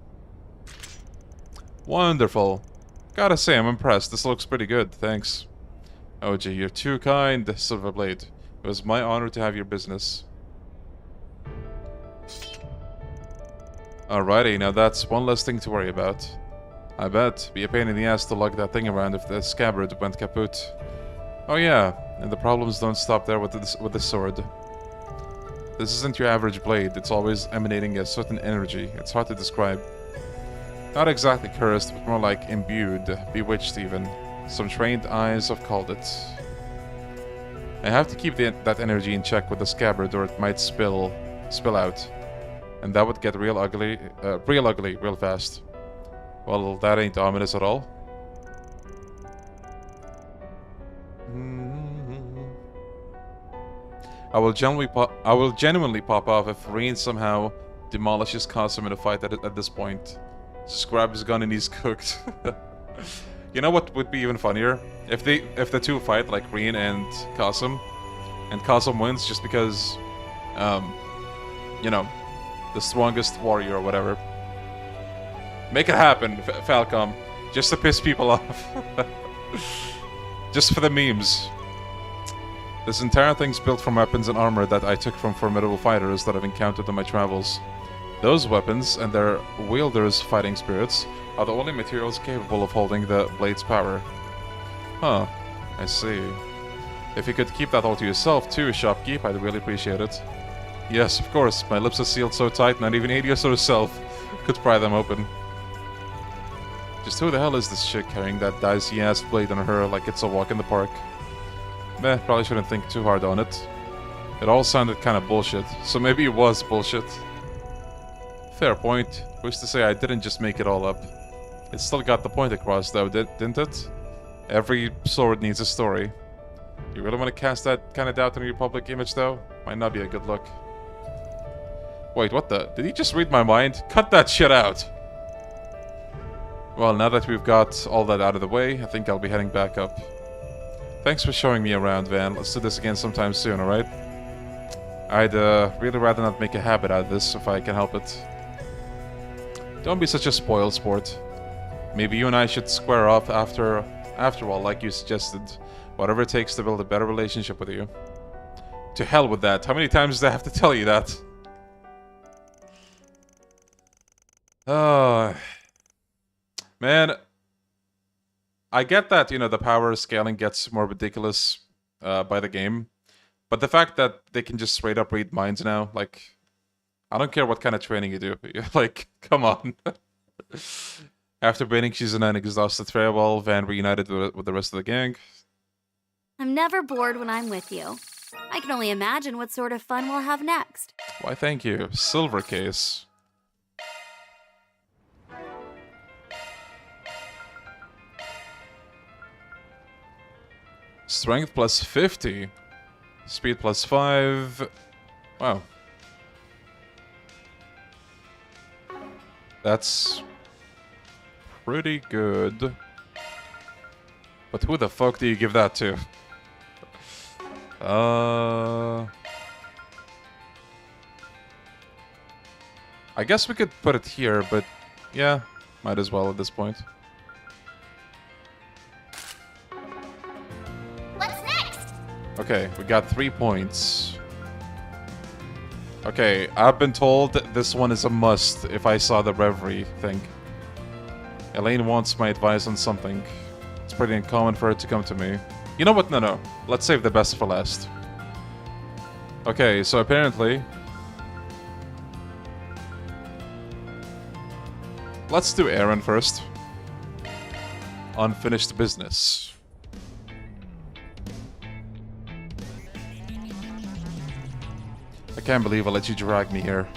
Wonderful. Gotta say, I'm impressed. This looks pretty good. Thanks. OG, you're too kind, Silverblade. It was my honor to have your business. Alrighty, now that's one less thing to worry about. I bet. Be a pain in the ass to lug that thing around if the scabbard went kaput. Oh yeah, and the problems don't stop there with the sword. This isn't your average blade. It's always emanating a certain energy. It's hard to describe. Not exactly cursed, but more like imbued, bewitched even. Some trained eyes have called it. I have to keep that energy in check with the scabbard, or it might spill out, and that would get real ugly, real fast. Well, that ain't ominous at all. I will genuinely pop off if Reen somehow demolishes Cosm in a fight at this point. Just grab his gun and he's cooked. You know what would be even funnier? If the two fight, like Reen and Cosm wins just because, you know, the strongest warrior or whatever. Make it happen, Falcom. Just to piss people off. Just for the memes. This entire thing's built from weapons and armor that I took from formidable fighters that I've encountered on my travels. Those weapons and their wielders' fighting spirits are the only materials capable of holding the blade's power. Huh, I see. If you could keep that all to yourself too, shopkeep, I'd really appreciate it. Yes, of course, my lips are sealed so tight not even Adios herself could pry them open. Just who the hell is this chick carrying that dicey-ass blade on her like it's a walk in the park? Meh, probably shouldn't think too hard on it. It all sounded kinda bullshit, so maybe it was bullshit. Fair point. Who's to say I didn't just make it all up? It still got the point across though, didn't it? Every sword needs a story. You really want to cast that kind of doubt on your public image though? Might not be a good look. Wait, what the? Did he just read my mind? Cut that shit out! Well, now that we've got all that out of the way, I think I'll be heading back up. Thanks for showing me around, Van. Let's do this again sometime soon, alright? I'd really rather not make a habit out of this if I can help it. Don't be such a spoiled sport. Maybe you and I should square off after all, like you suggested. Whatever it takes to build a better relationship with you. To hell with that. How many times do I have to tell you that? Man, I get that, you know, the power scaling gets more ridiculous by the game. But the fact that they can just straight up read minds now, like, I don't care what kind of training you do. Like, come on. After baiting Shehzad and exhausted TreizerL, Van reunited with the rest of the gang. I'm never bored when I'm with you. I can only imagine what sort of fun we'll have next. Why, thank you. Silver case. Strength plus 50. Speed plus 5. Wow. That's pretty good. But who the fuck do you give that to? I guess we could put it here, but yeah, might as well at this point. What's next? Okay, we got 3 points. Okay, I've been told this one is a must if I saw the Reverie thing. Elaine wants my advice on something. It's pretty uncommon for her to come to me. You know what? No. Let's save the best for last. Okay, so apparently... Let's do Aaron first. Unfinished business. I can't believe I let you drag me here.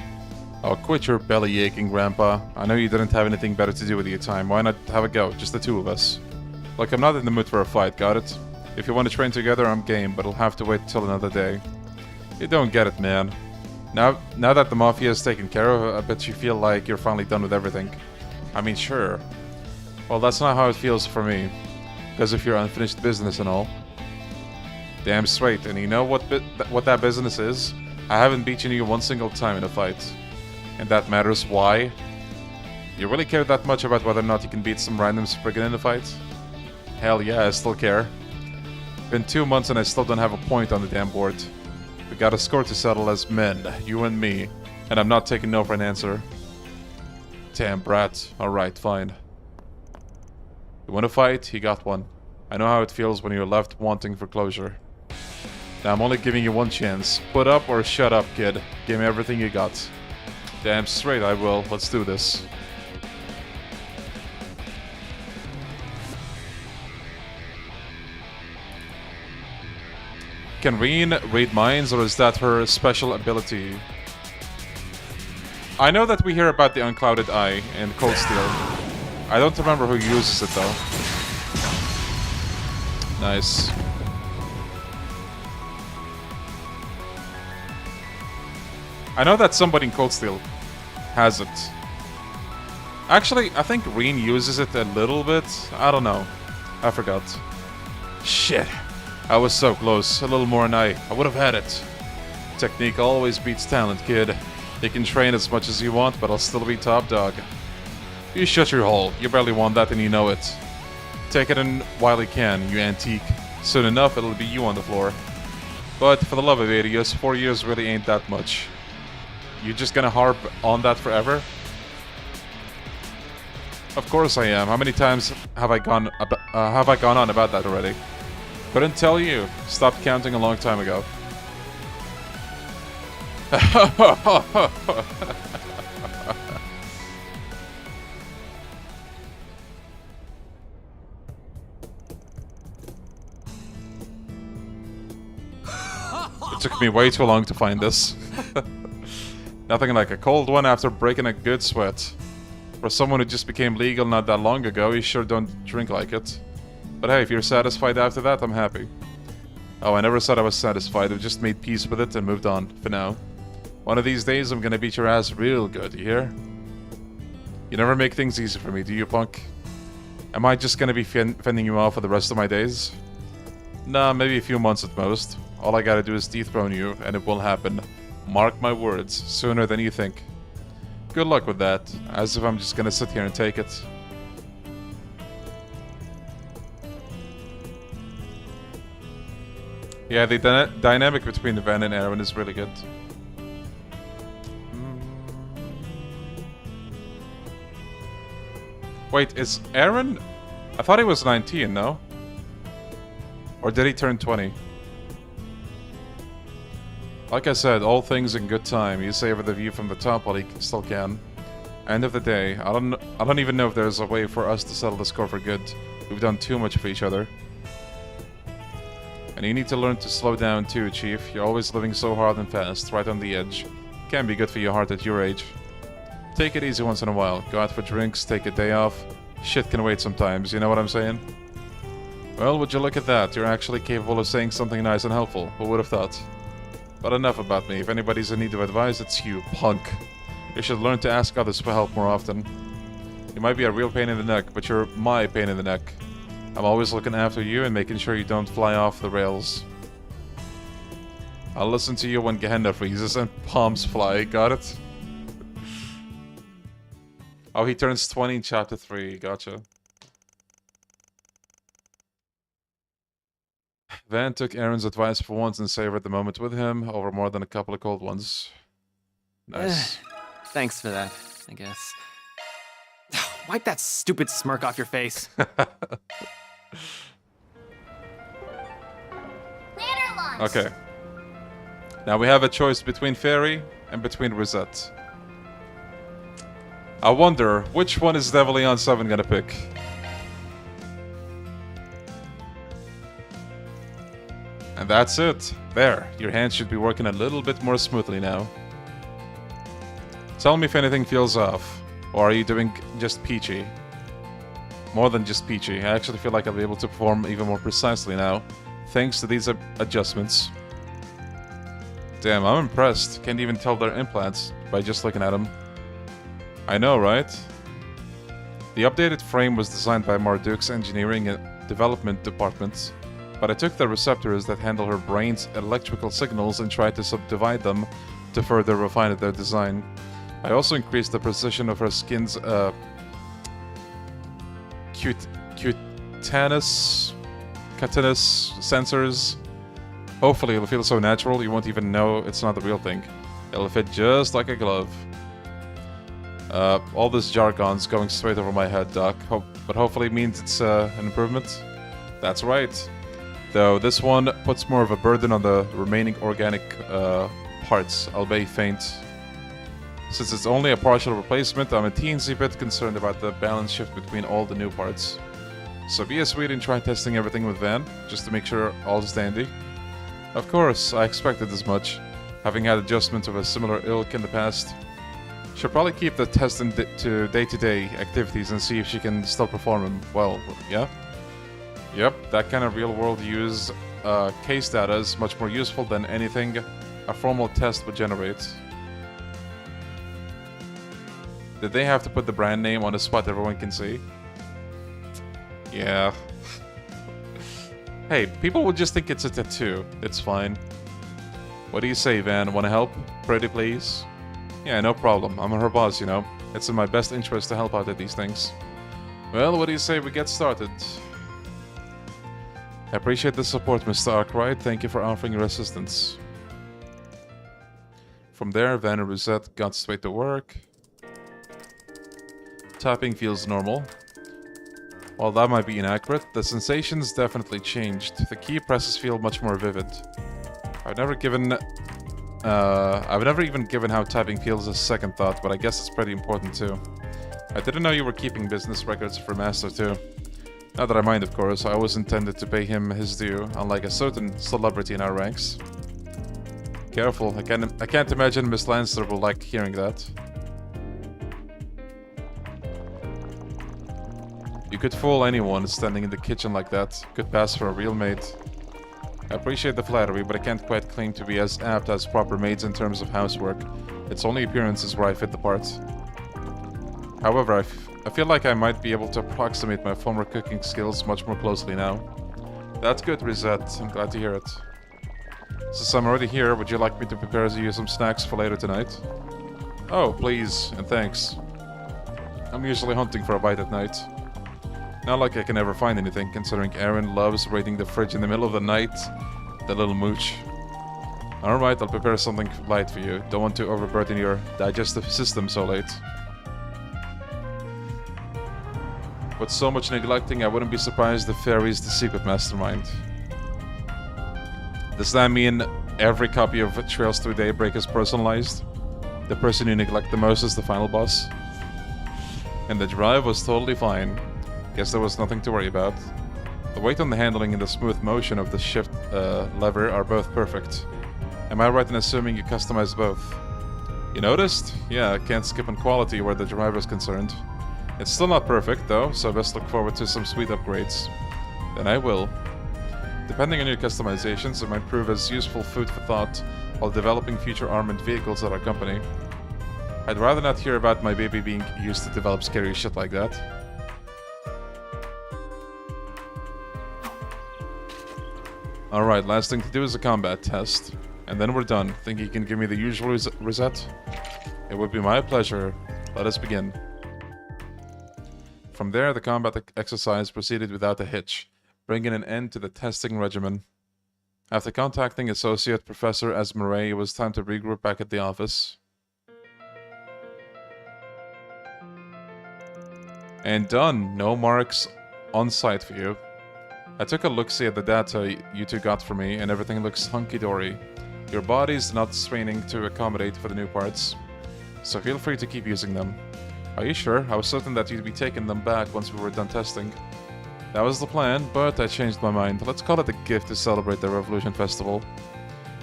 Oh, quit your belly aching, Grandpa. I know you didn't have anything better to do with your time. Why not have a go? Just the two of us. Look, I'm not in the mood for a fight, got it? If you want to train together, I'm game, but it'll have to wait till another day. You don't get it, man. Now that the Mafia is taken care of, I bet you feel like you're finally done with everything. I mean, sure. Well, that's not how it feels for me. Because of your unfinished business and all. Damn straight, and you know what that business is? I haven't beaten you one single time in a fight. And that matters. Why? You really care that much about whether or not you can beat some random spriggan in a fight? Hell yeah, I still care. Been 2 months and I still don't have a point on the damn board. We got a score to settle as men, you and me. And I'm not taking no for an answer. Damn brat. Alright, fine. You want to fight? You got one. I know how it feels when you're left wanting for closure. Now I'm only giving you one chance. Put up or shut up, kid. Give me everything you got. Damn straight I will. Let's do this. Can Reen read minds, or is that her special ability? I know that we hear about the Unclouded Eye in Cold Steel. I don't remember who uses it though. Nice. I know that somebody in Cold Steel has it. Actually, I think Reen uses it a little bit. I don't know. I forgot. Shit. I was so close. A little more and I would have had it. Technique always beats talent, kid. You can train as much as you want, but I'll still be top dog. You shut your hole. You barely want that and you know it. Take it in while you can, you antique. Soon enough, it'll be you on the floor. But for the love of idiots, 4 years really ain't that much. You just gonna harp on that forever? Of course I am. How many times have I gone on about that already? Couldn't tell you. Stopped counting a long time ago. It took me way too long to find this. Nothing like a cold one after breaking a good sweat. For someone who just became legal not that long ago, you sure don't drink like it. But hey, if you're satisfied after that, I'm happy. Oh, I never said I was satisfied. I just made peace with it and moved on, for now. One of these days, I'm gonna beat your ass real good, you hear? You never make things easy for me, do you, punk? Am I just gonna be fending you off for the rest of my days? Nah, maybe a few months at most. All I gotta do is dethrone you, and it will happen. Mark my words, sooner than you think. Good luck with that, as if I'm just gonna sit here and take it. Yeah, the dynamic between Van and Aaron is really good. Wait, is Aaron... I thought he was 19, no? Or did he turn 20? Like I said, all things in good time. You savor the view from the top while he still can. End of the day, I don't even know if there's a way for us to settle the score for good. We've done too much for each other. And you need to learn to slow down too, Chief. You're always living so hard and fast, right on the edge. Can't be good for your heart at your age. Take it easy once in a while. Go out for drinks, take a day off. Shit can wait sometimes, you know what I'm saying? Well, would you look at that? You're actually capable of saying something nice and helpful. Who would have thought? But enough about me. If anybody's in need of advice, it's you, punk. You should learn to ask others for help more often. You might be a real pain in the neck, but you're my pain in the neck. I'm always looking after you and making sure you don't fly off the rails. I'll listen to you when Gehenna freezes and palms fly. Got it? Oh, he turns 20 in chapter 3. Gotcha. Van took Aaron's advice for once and savored the moment with him over more than a couple of cold ones. Nice. Thanks for that, I guess. Wipe that stupid smirk off your face. Okay. Now we have a choice between Fairy and between Rosette. I wonder, which one is Devilion 7 gonna pick? And that's it. There. Your hands should be working a little bit more smoothly now. Tell me if anything feels off. Or are you doing just peachy? More than just peachy. I actually feel like I'll be able to perform even more precisely now, thanks to these adjustments. Damn, I'm impressed. Can't even tell they're implants by just looking at them. I know, right? The updated frame was designed by Marduk's engineering and development department, but I took the receptors that handle her brain's electrical signals and tried to subdivide them to further refine their design. I also increased the precision of her skin's cutaneous sensors. Hopefully it'll feel so natural you won't even know it's not the real thing. It'll fit just like a glove. All this jargon's going straight over my head, Doc, but hopefully it means it's an improvement. That's right. Though this one puts more of a burden on the remaining organic parts, albeit faint. Since it's only a partial replacement, I'm a teensy bit concerned about the balance shift between all the new parts. So be a sweet and try testing everything with Van, just to make sure all's dandy. Of course, I expected as much, having had adjustments of a similar ilk in the past. She'll probably keep the test to day-to-day activities and see if she can still perform them well, yeah? Yep, that kind of real-world use case data is much more useful than anything a formal test would generate. Did they have to put the brand name on a spot everyone can see? Yeah. Hey, people would just think it's a tattoo. It's fine. What do you say, Van? Wanna help? Pretty please? Yeah, no problem. I'm her boss, you know. It's in my best interest to help out at these things. Well, what do you say we get started? I appreciate the support, Mr. Arkwright. Thank you for offering your assistance. From there, Van and Rosette got straight to work. Tapping feels normal. While that might be inaccurate, the sensations definitely changed. The key presses feel much more vivid. I've never even given how tapping feels a second thought, but I guess it's pretty important too. I didn't know you were keeping business records for Master too. Not that I mind, of course. I always intended to pay him his due, unlike a certain celebrity in our ranks. Careful, I can't imagine Miss Lancer will like hearing that. You could fool anyone standing in the kitchen like that. Could pass for a real maid. I appreciate the flattery, but I can't quite claim to be as apt as proper maids in terms of housework. It's only appearances where I fit the part. However, I feel like I might be able to approximate my former cooking skills much more closely now. That's good, Rosette. I'm glad to hear it. Since I'm already here, would you like me to prepare you some snacks for later tonight? Oh, please, and thanks. I'm usually hunting for a bite at night. Not like I can ever find anything, considering Aaron loves raiding the fridge in the middle of the night. The little mooch. Alright, I'll prepare something light for you. Don't want to overburden your digestive system so late. With so much neglecting, I wouldn't be surprised if Fairy's the secret mastermind. Does that mean every copy of Trails Through Daybreak is personalized? The person you neglect the most is the final boss? And the drive was totally fine. Guess there was nothing to worry about. The weight on the handling and the smooth motion of the shift lever are both perfect. Am I right in assuming you customized both? You noticed? Yeah, I can't skip on quality where the driver is concerned. It's still not perfect though, so best look forward to some sweet upgrades. Then I will. Depending on your customizations, it might prove as useful food for thought while developing future armored vehicles at our company. I'd rather not hear about my baby being used to develop scary shit like that. Alright, last thing to do is a combat test. And then we're done. Think you can give me the usual reset? It would be my pleasure. Let us begin. From there, the combat exercise proceeded without a hitch, bringing an end to the testing regimen. After contacting Associate Professor Esmeralda, it was time to regroup back at the office. And done. No marks on site for you. I took a look-see at the data you two got for me, and everything looks hunky-dory. Your body's not straining to accommodate for the new parts, so feel free to keep using them. Are you sure? I was certain that you'd be taking them back once we were done testing. That was the plan, but I changed my mind. Let's call it a gift to celebrate the Revolution Festival.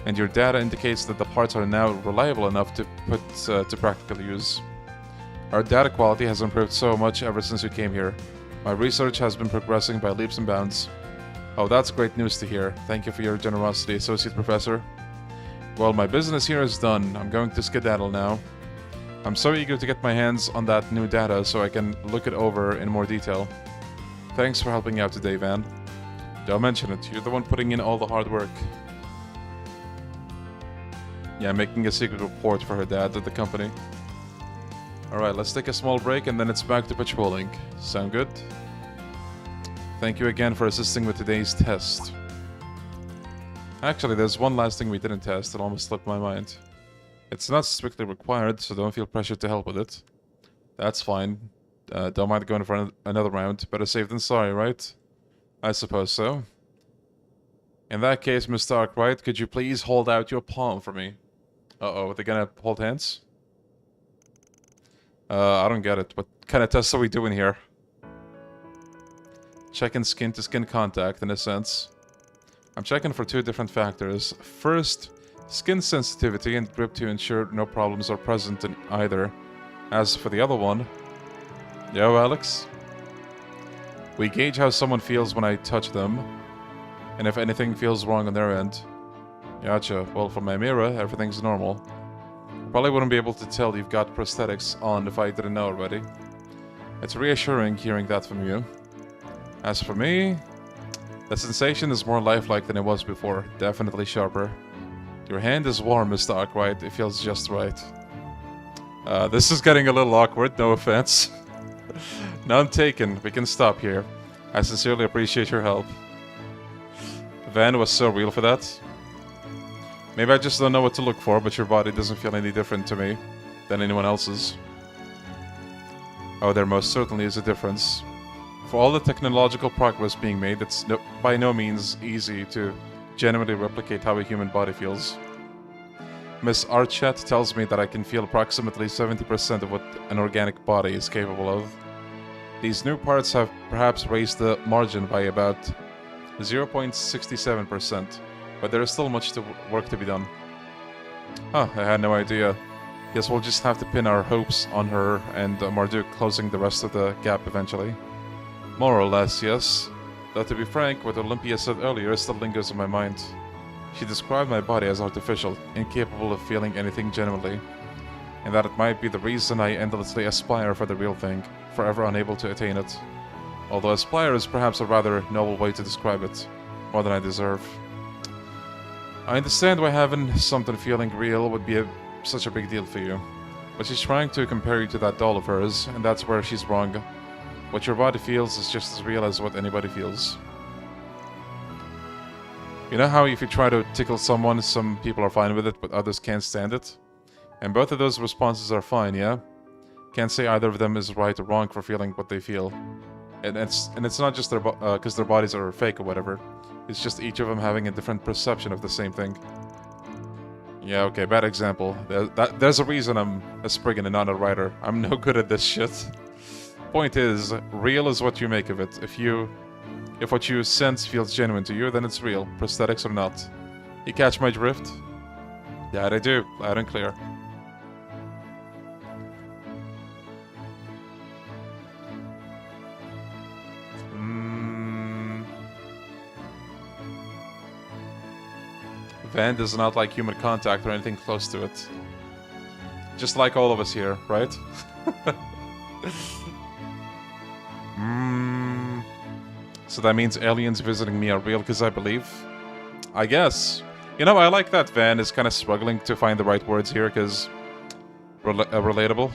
And your data indicates that the parts are now reliable enough to put to practical use. Our data quality has improved so much ever since you came here. My research has been progressing by leaps and bounds. Oh, that's great news to hear. Thank you for your generosity, Associate Professor. Well, my business here is done. I'm going to skedaddle now. I'm so eager to get my hands on that new data so I can look it over in more detail. Thanks for helping out today, Van. Don't mention it. You're the one putting in all the hard work. Yeah, making a secret report for her dad at the company. Alright, let's take a small break and then it's back to patrolling. Sound good? Thank you again for assisting with today's test. Actually, there's one last thing we didn't test that almost slipped my mind. It's not strictly required, so don't feel pressured to help with it. That's fine. Don't mind going for another round. Better safe than sorry, right? I suppose so. In that case, Mr. Arkwright, could you please hold out your palm for me? Uh-oh, they're gonna hold hands? I don't get it. What kind of tests are we doing here? Checking skin-to-skin contact, in a sense. I'm checking for two different factors. First, skin sensitivity and grip to ensure no problems are present in either. As for the other one... Yo, Alex? We gauge how someone feels when I touch them, and if anything feels wrong on their end. Gotcha. Well, from my mirror, everything's normal. Probably wouldn't be able to tell you've got prosthetics on if I didn't know already. It's reassuring hearing that from you. As for me, the sensation is more lifelike than it was before. Definitely sharper. Your hand is warm, Mr. Arkwright. It feels just right. This is getting a little awkward, no offense. None taken. We can stop here. I sincerely appreciate your help. Van was so real for that. Maybe I just don't know what to look for, but your body doesn't feel any different to me than anyone else's. Oh, there most certainly is a difference. For all the technological progress being made, it's by no means easy to genuinely replicate how a human body feels. Miss Archet tells me that I can feel approximately 70% of what an organic body is capable of. These new parts have perhaps raised the margin by about 0.67%, but there is still much work to be done. Huh, I had no idea. Guess we'll just have to pin our hopes on her and Marduk closing the rest of the gap eventually. More or less, yes. Though to be frank, what Olympia said earlier still lingers in my mind. She described my body as artificial, incapable of feeling anything genuinely, and that it might be the reason I endlessly aspire for the real thing, forever unable to attain it. Although aspire is perhaps a rather noble way to describe it, more than I deserve. I understand why having something feeling real would be such a big deal for you, but she's trying to compare you to that doll of hers, and that's where she's wrong. What your body feels is just as real as what anybody feels. You know how if you try to tickle someone, some people are fine with it, but others can't stand it? And both of those responses are fine, yeah? Can't say either of them is right or wrong for feeling what they feel. And it's not just because their bodies are fake or whatever. It's just each of them having a different perception of the same thing. Yeah, okay, bad example. There's a reason I'm a Spriggan and not a writer. I'm no good at this shit. Point is, real is what you make of it. If what you sense feels genuine to you, then it's real, prosthetics or not. You catch my drift? Yeah, I do, loud and clear. Van does not like human contact or anything close to it. Just like all of us here, right? So that means aliens visiting me are real because I believe? I guess. You know, I like that Van is kind of struggling to find the right words here because... relatable.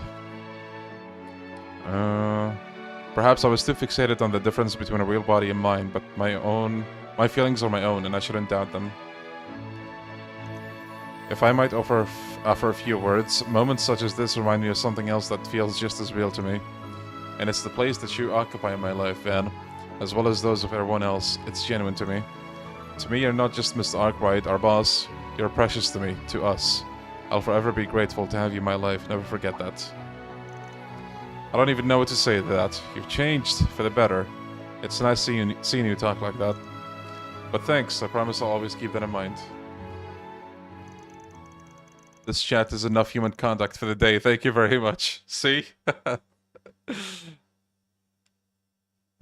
Perhaps I was too fixated on the difference between a real body and mine, but my feelings are my own and I shouldn't doubt them. If I might offer a few words, moments such as this remind me of something else that feels just as real to me. And it's the place that you occupy in my life, Van. As well as those of everyone else, it's genuine to me. To me, you're not just Mr. Arkwright, our boss. You're precious to me, to us. I'll forever be grateful to have you in my life, never forget that. I don't even know what to say to that. You've changed for the better. It's nice seeing you talk like that. But thanks, I promise I'll always keep that in mind. This chat is enough human contact for the day, thank you very much. See?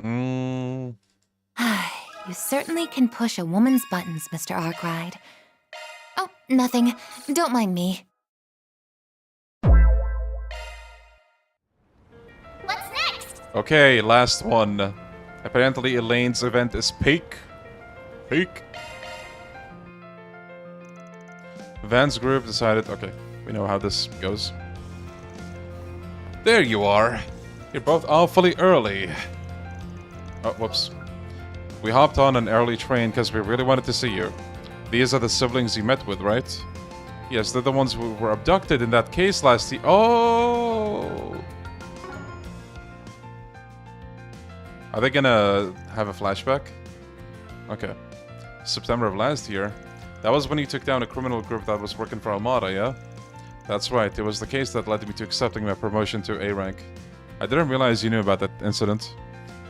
You certainly can push a woman's buttons, Mr. Arkwright. Oh, nothing. Don't mind me. What's next? Okay, last one. Apparently Elaine's event is peak. Peak. Van's group decided... Okay, we know how this goes. There you are. You're both awfully early. Oh, whoops. We hopped on an early train because we really wanted to see you. These are the siblings you met with, right? Yes, they're the ones who were abducted in that case last year. Oh! Are they gonna have a flashback? Okay. September of last year. That was when you took down a criminal group that was working for Armada, yeah? That's right, it was the case that led me to accepting my promotion to A rank. I didn't realize you knew about that incident.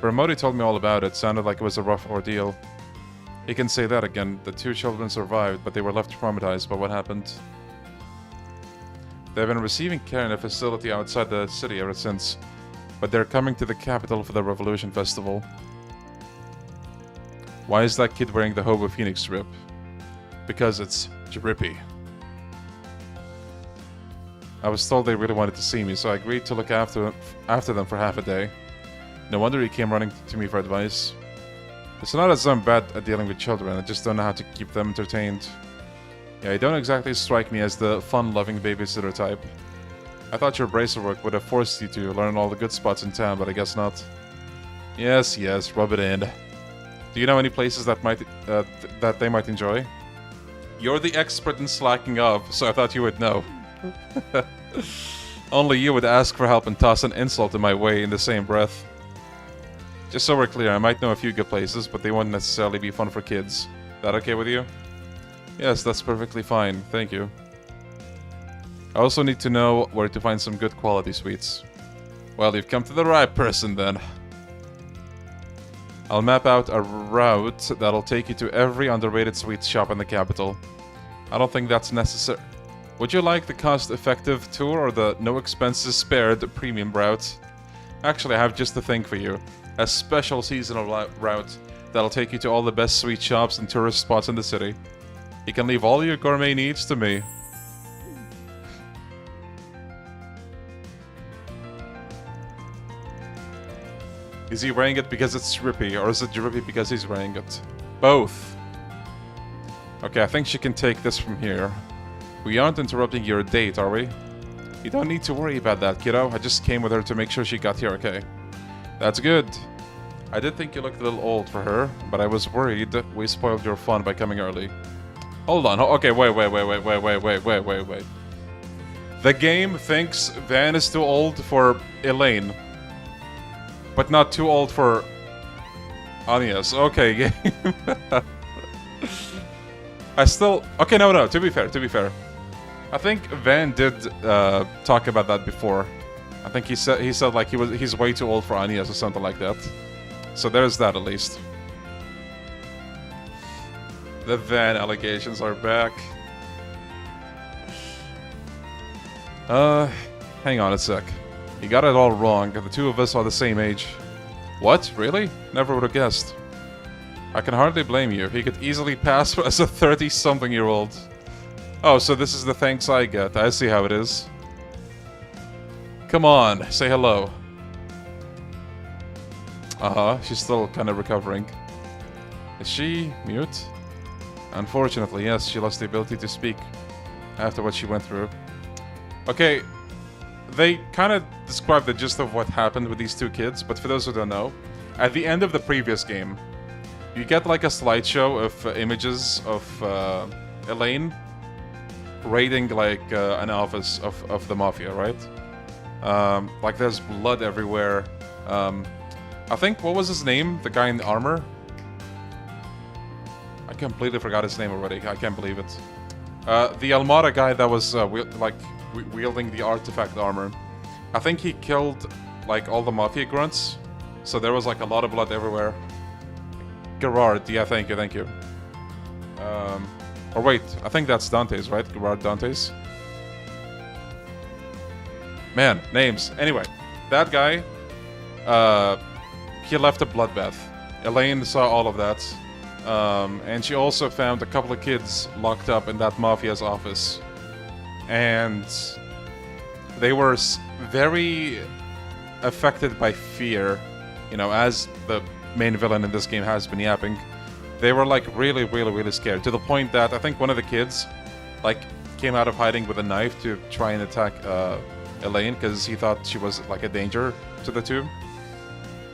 Ramodi told me all about it, sounded like it was a rough ordeal. He can say that again, the two children survived, but they were left traumatized by what happened. They've been receiving care in a facility outside the city ever since, but they're coming to the capital for the Revolution Festival. Why is that kid wearing the Hobo Phoenix strip? Because it's drippy. I was told they really wanted to see me, so I agreed to look after them for half a day. No wonder he came running to me for advice. It's not as I'm bad at dealing with children, I just don't know how to keep them entertained. Yeah, you don't exactly strike me as the fun-loving babysitter type. I thought your bracer work would have forced you to learn all the good spots in town, but I guess not. Yes, rub it in. Do you know any places that that they might enjoy? You're the expert in slacking off, so I thought you would know. Only you would ask for help and toss an insult in my way in the same breath. Just so we're clear, I might know a few good places, but they won't necessarily be fun for kids. That okay with you? Yes, that's perfectly fine, thank you. I also need to know where to find some good quality sweets. Well, you've come to the right person then. I'll map out a route that'll take you to every underrated sweets shop in the capital. I don't think that's necessary. Would you like the cost-effective tour or the no-expenses-spared premium route? Actually, I have just the thing for you. A special seasonal route that'll take you to all the best sweet shops and tourist spots in the city. You can leave all your gourmet needs to me. Is he wearing it because it's drippy, or is it drippy because he's wearing it? Both. Okay, I think she can take this from here. We aren't interrupting your date, are we? You don't need to worry about that, kiddo. I just came with her to make sure she got here okay. That's good. I did think you looked a little old for her, but I was worried we spoiled your fun by coming early. Hold on. Okay, wait. The game thinks Van is too old for Elaine, but not too old for Agnes. Okay, game. I still... Okay, no, to be fair. I think Van did talk about that before. I think he said like he's way too old for Agnes or something like that. So there's that at least. The Van allegations are back. Hang on a sec. You got it all wrong. The two of us are the same age. What? Really? Never would have guessed. I can hardly blame you. He could easily pass as a 30-something-year-old. Oh, so this is the thanks I get. I see how it is. Come on, say hello. She's still kind of recovering. Is she mute? Unfortunately, yes, she lost the ability to speak after what she went through. Okay, they kind of describe the gist of what happened with these two kids, but for those who don't know, at the end of the previous game, you get like a slideshow of images of Elaine raiding like an office of the Mafia, right? Like there's blood everywhere. I think, what was his name? The guy in the armor? I completely forgot his name already. I can't believe it. The Almada guy that was wielding the artifact armor. I think he killed like all the Mafia grunts. So there was like a lot of blood everywhere. Gerard, yeah, thank you. Or wait, I think that's Dante's, right? Gerard Dante's. Man, names. Anyway, that guy, he left a bloodbath. Elaine saw all of that. And she also found a couple of kids locked up in that Mafia's office. And they were very affected by fear, you know, as the main villain in this game has been yapping. They were like really scared, to the point that I think one of the kids like came out of hiding with a knife to try and attack Elaine because he thought she was like a danger to the two.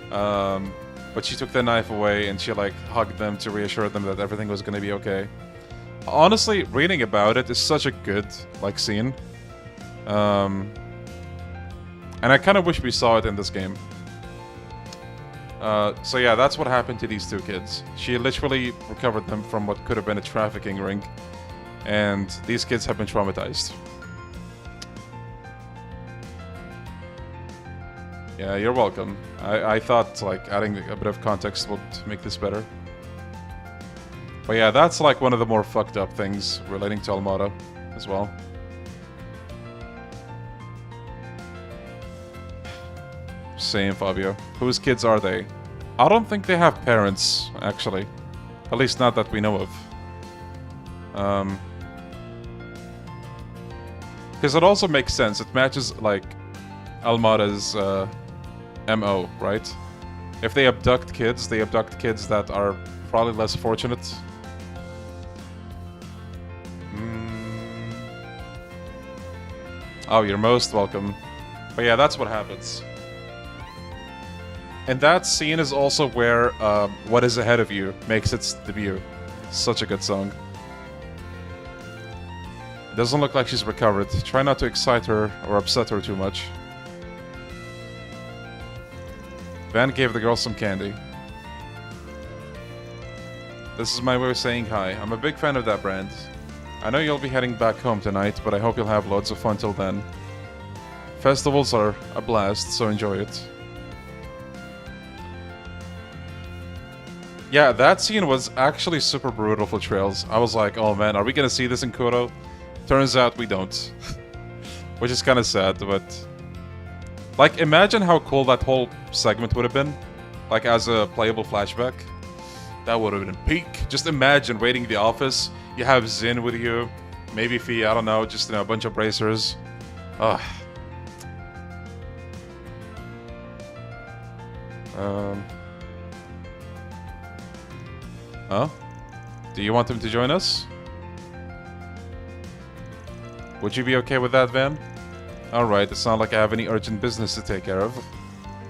But she took the knife away and she like hugged them to reassure them that everything was gonna be okay. Honestly, reading about it is such a good like scene. And I kind of wish we saw it in this game. So yeah, that's what happened to these two kids. She literally recovered them from what could have been a trafficking ring. And these kids have been traumatized. Yeah, you're welcome. I thought like adding a bit of context would make this better. But yeah, that's like one of the more fucked up things relating to Almada as well. Same, Fabio. Whose kids are they? I don't think they have parents, actually. At least not that we know of. Because it also makes sense. It matches, like, Almada's MO, right? If they abduct kids that are probably less fortunate. Oh, you're most welcome. But yeah, that's what happens. And that scene is also where What Is Ahead of You makes its debut. Such a good song. It doesn't look like she's recovered. Try not to excite her or upset her too much. Van gave the girl some candy. This is my way of saying hi. I'm a big fan of that brand. I know you'll be heading back home tonight, but I hope you'll have loads of fun till then. Festivals are a blast, so enjoy it. Yeah, that scene was actually super brutal for Trails. I was like, oh man, are we gonna see this in Kodo? Turns out we don't. Which is kind of sad, but... Like, imagine how cool that whole segment would have been. Like, as a playable flashback. That would have been peak. Just imagine waiting in the office. You have Zin with you. Maybe Fee, I don't know, just, you know, a bunch of bracers. Ugh. Huh? Do you want him to join us? Would you be okay with that, Van? Alright, it's not like I have any urgent business to take care of.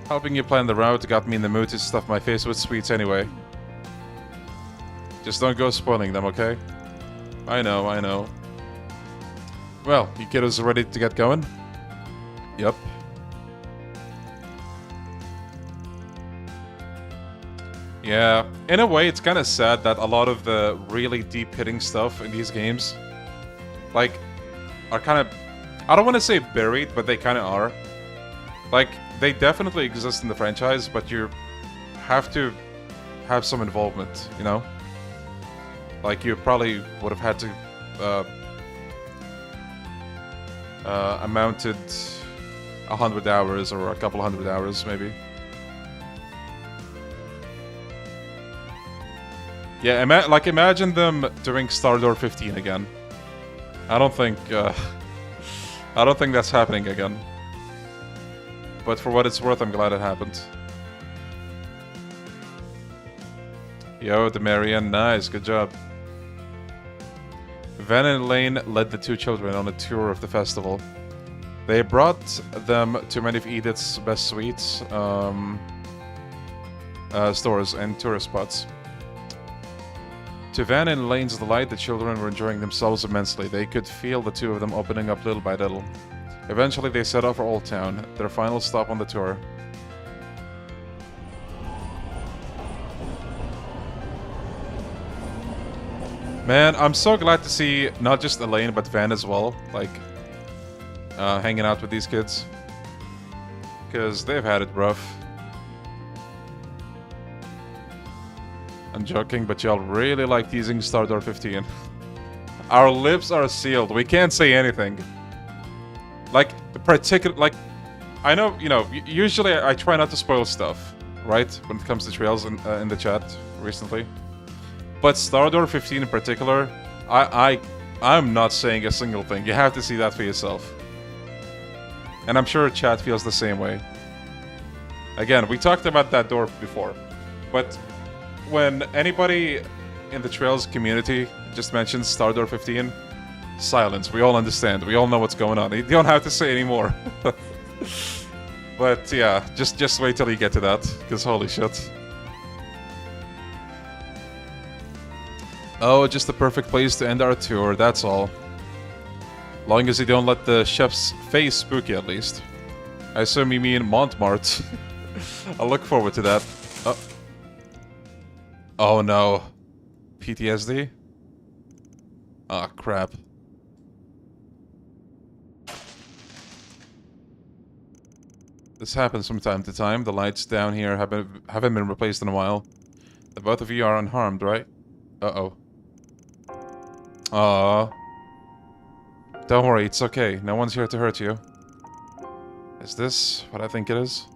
Helping you plan the route got me in the mood to stuff my face with sweets anyway. Just don't go spoiling them, okay? I know. Well, you kiddos ready to get going? Yep. Yeah, in a way, it's kind of sad that a lot of the really deep-hitting stuff in these games, like, are kind of... I don't want to say buried, but they kind of are. Like, they definitely exist in the franchise, but you have to have some involvement, you know? Like, you probably would have had to... amounted 100 hours or a couple hundred hours, maybe. Yeah, like imagine them doing Star Door 15 again. I don't think that's happening again. But for what it's worth, I'm glad it happened. Yo, Demarian, nice, good job. Van and Elaine led the two children on a tour of the festival. They brought them to many of Edith's best sweets, stores and tourist spots. To Van and Elaine's delight, the children were enjoying themselves immensely. They could feel the two of them opening up little by little. Eventually, they set off for Old Town, their final stop on the tour. Man, I'm so glad to see not just Elaine, but Van as well, like, hanging out with these kids. Because they've had it rough. I'm joking, but y'all really like teasing Star Door 15. Our lips are sealed. We can't say anything. Like, I know, you know, usually I try not to spoil stuff, right? When it comes to trails in the chat recently. But Star Door 15 in particular, I'm not saying a single thing. You have to see that for yourself. And I'm sure chat feels the same way. Again, we talked about that door before. But when anybody in the Trails community just mentions Star Door 15, silence. We all understand. We all know what's going on. You don't have to say anymore. But yeah, just wait till you get to that, because holy shit. Oh, just the perfect place to end our tour, that's all. Long as you don't let the chef's face spook you, at least. I assume you mean Montmartre. I'll look forward to that. Oh. Oh no. PTSD? Ah, crap. This happens from time to time. The lights down here haven't been replaced in a while. The both of you are unharmed, right? Uh-oh. Aww. Don't worry, it's okay. No one's here to hurt you. Is this what I think it is?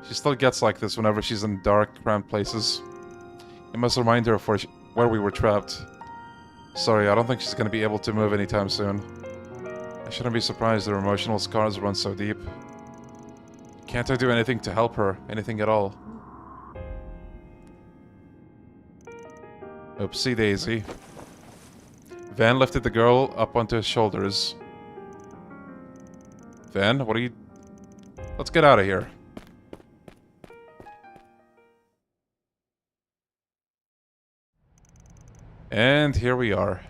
She still gets like this whenever she's in dark, cramped places. It must remind her of where we were trapped. Sorry, I don't think she's gonna be able to move anytime soon. I shouldn't be surprised her emotional scars run so deep. Can't I do anything to help her? Anything at all? Oopsie daisy. Van lifted the girl up onto his shoulders. Van, what are you... Let's get out of here. And here we are.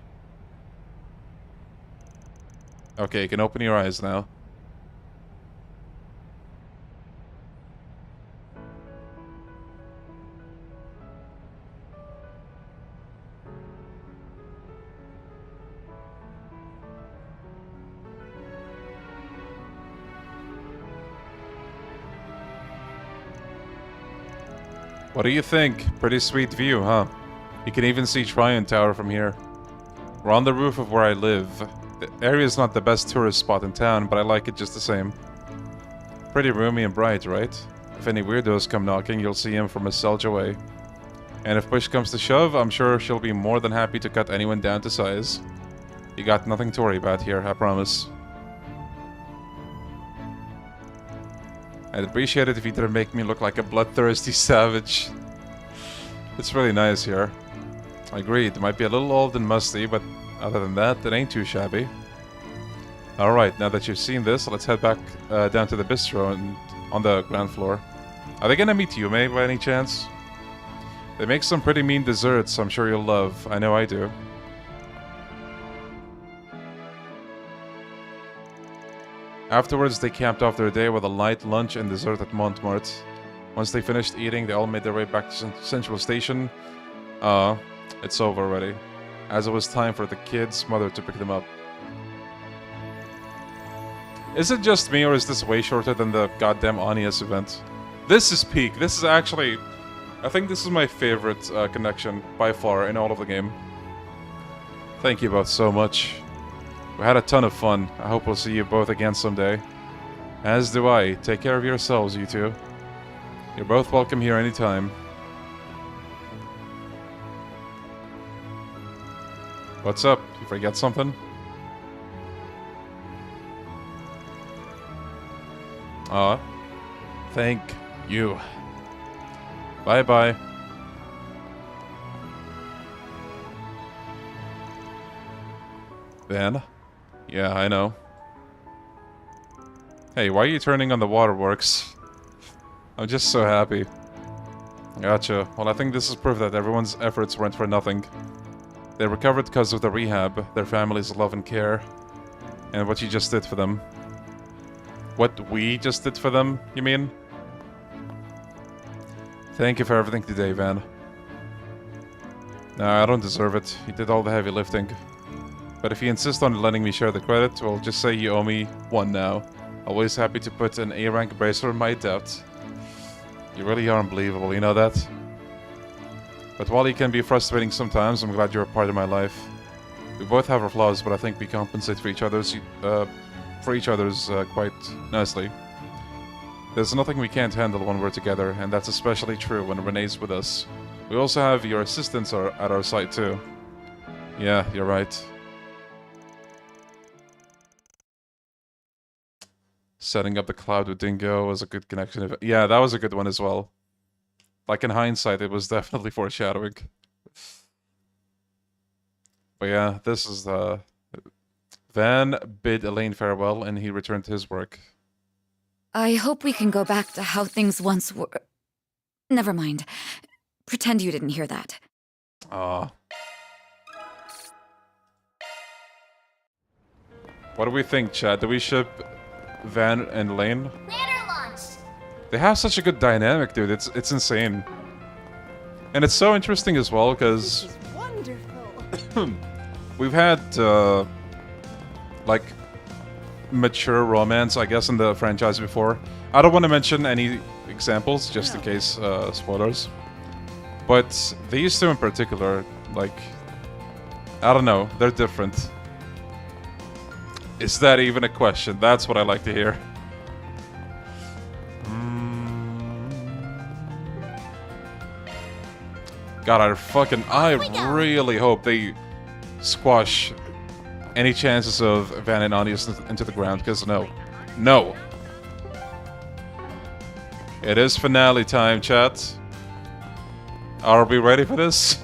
Okay, you can open your eyes now. What do you think? Pretty sweet view, huh? You can even see Tryon Tower from here. We're on the roof of where I live. The area's not the best tourist spot in town, but I like it just the same. Pretty roomy and bright, right? If any weirdos come knocking, you'll see him from a selge away. And if push comes to shove, I'm sure she'll be more than happy to cut anyone down to size. You got nothing to worry about here, I promise. I'd appreciate it if you didn't make me look like a bloodthirsty savage. It's really nice here. I agree, it might be a little old and musty, but other than that, it ain't too shabby. Alright, now that you've seen this, let's head back down to the bistro and on the ground floor. Are they gonna meet Yume by any chance? They make some pretty mean desserts I'm sure you'll love. I know I do. Afterwards, they capped off their day with a light lunch and dessert at Montmartre. Once they finished eating, they all made their way back to Central Station. It's over already, as it was time for the kid's mother to pick them up. Is it just me, or is this way shorter than the goddamn Onyx event? This is peak. This is actually... I think this is my favorite connection, by far, in all of the game. Thank you both so much. We had a ton of fun. I hope we'll see you both again someday. As do I. Take care of yourselves, you two. You're both welcome here anytime. What's up? You forget something? Aw. Thank you. Bye-bye. Van? Yeah, I know. Hey, why are you turning on the waterworks? I'm just so happy. Gotcha. Well, I think this is proof that everyone's efforts weren't for nothing. They recovered because of the rehab, their family's love and care, and what you just did for them. What we just did for them, you mean? Thank you for everything today, Van. Nah, I don't deserve it. You did all the heavy lifting. But if you insist on letting me share the credit, well, just say you owe me one now. Always happy to put an A-rank bracer in my debt. You really are unbelievable, you know that? But while you can be frustrating sometimes, I'm glad you're a part of my life. We both have our flaws, but I think we compensate for each other's quite nicely. There's nothing we can't handle when we're together, and that's especially true when Renee's with us. We also have your assistants at our side too. Yeah, you're right. Setting up the cloud with Dingo was a good connection. Yeah, that was a good one as well. Like in hindsight, it was definitely foreshadowing. But yeah, this is the... Van bid Elaine farewell and he returned to his work. I hope we can go back to how things once were. Never mind. Pretend you didn't hear that. Aw. What do we think, Chad? Do we ship Van and Elaine? Later launch. They have such a good dynamic, dude. It's insane. And it's so interesting as well, because... This is wonderful. we've had, like, mature romance, I guess, in the franchise before. I don't want to mention any examples, just in case, spoilers. But these two in particular, like... I don't know, they're different. Is that even a question? That's what I like to hear. God, I really hope they squash any chances of Van and Onyx into the ground, because no. No! It is finale time, chat. Are we ready for this?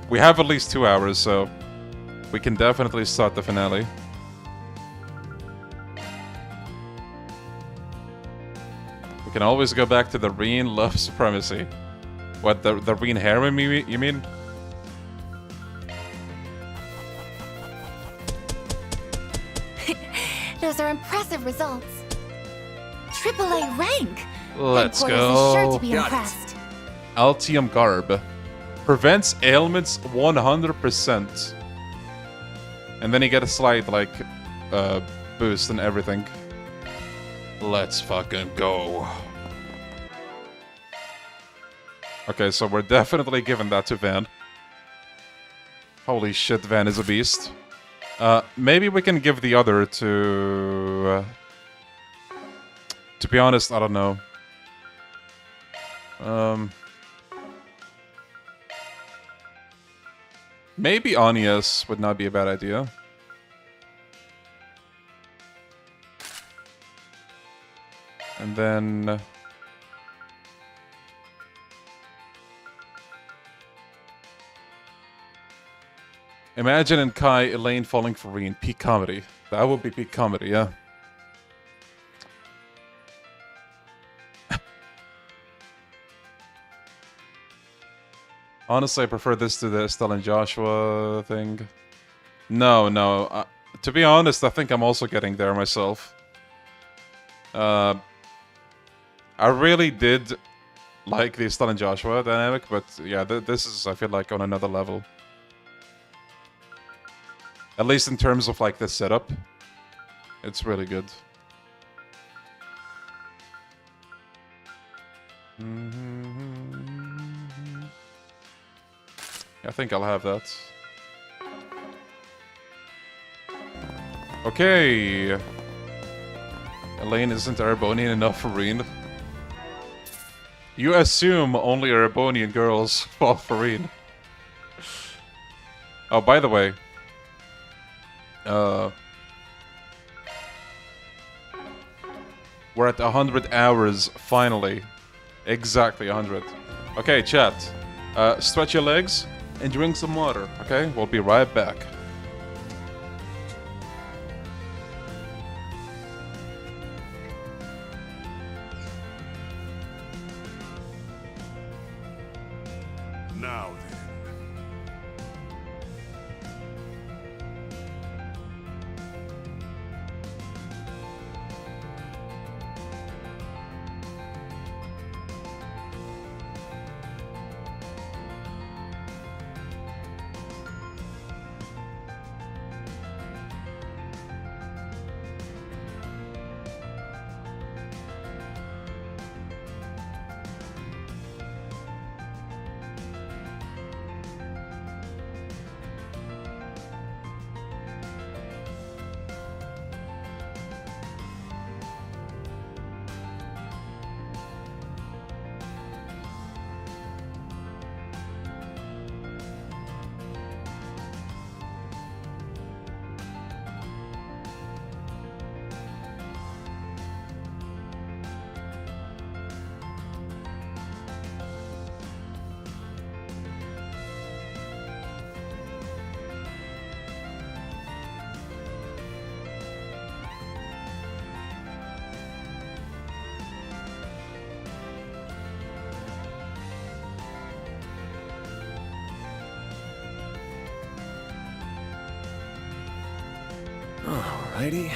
We have at least 2 hours, so we can definitely start the finale. We can always go back to the Reen love supremacy. What, the Reen harem, you mean? Those are impressive results. AAA rank. Let's Headquarters is sure go. to be impressed. Altium Garb. Prevents ailments 100%. And then you get a slight, like, boost and everything. Let's fucking go. Okay, so we're definitely giving that to Van. Holy shit, Van is a beast. Maybe we can give the other to... to be honest, I don't know. Maybe Onyx would not be a bad idea. And then... Imagine and Kai, Elaine falling for Reen. Peak comedy. That would be peak comedy, yeah. Honestly, I prefer this to the Estelle and Joshua thing. No. To be honest, I think I'm also getting there myself. I really did like the Estelle and Joshua dynamic, but yeah, this is, I feel like, on another level. At least in terms of, like, the setup. It's really good. I think I'll have that. Okay. Elaine isn't Erebonian enough for Reen. You assume only Erebonian girls fall for Reen. Oh, by the way, we're at 100 hours finally. Exactly 100. Okay, chat. Stretch your legs and drink some water. Okay, we'll be right back. Now then. Alrighty.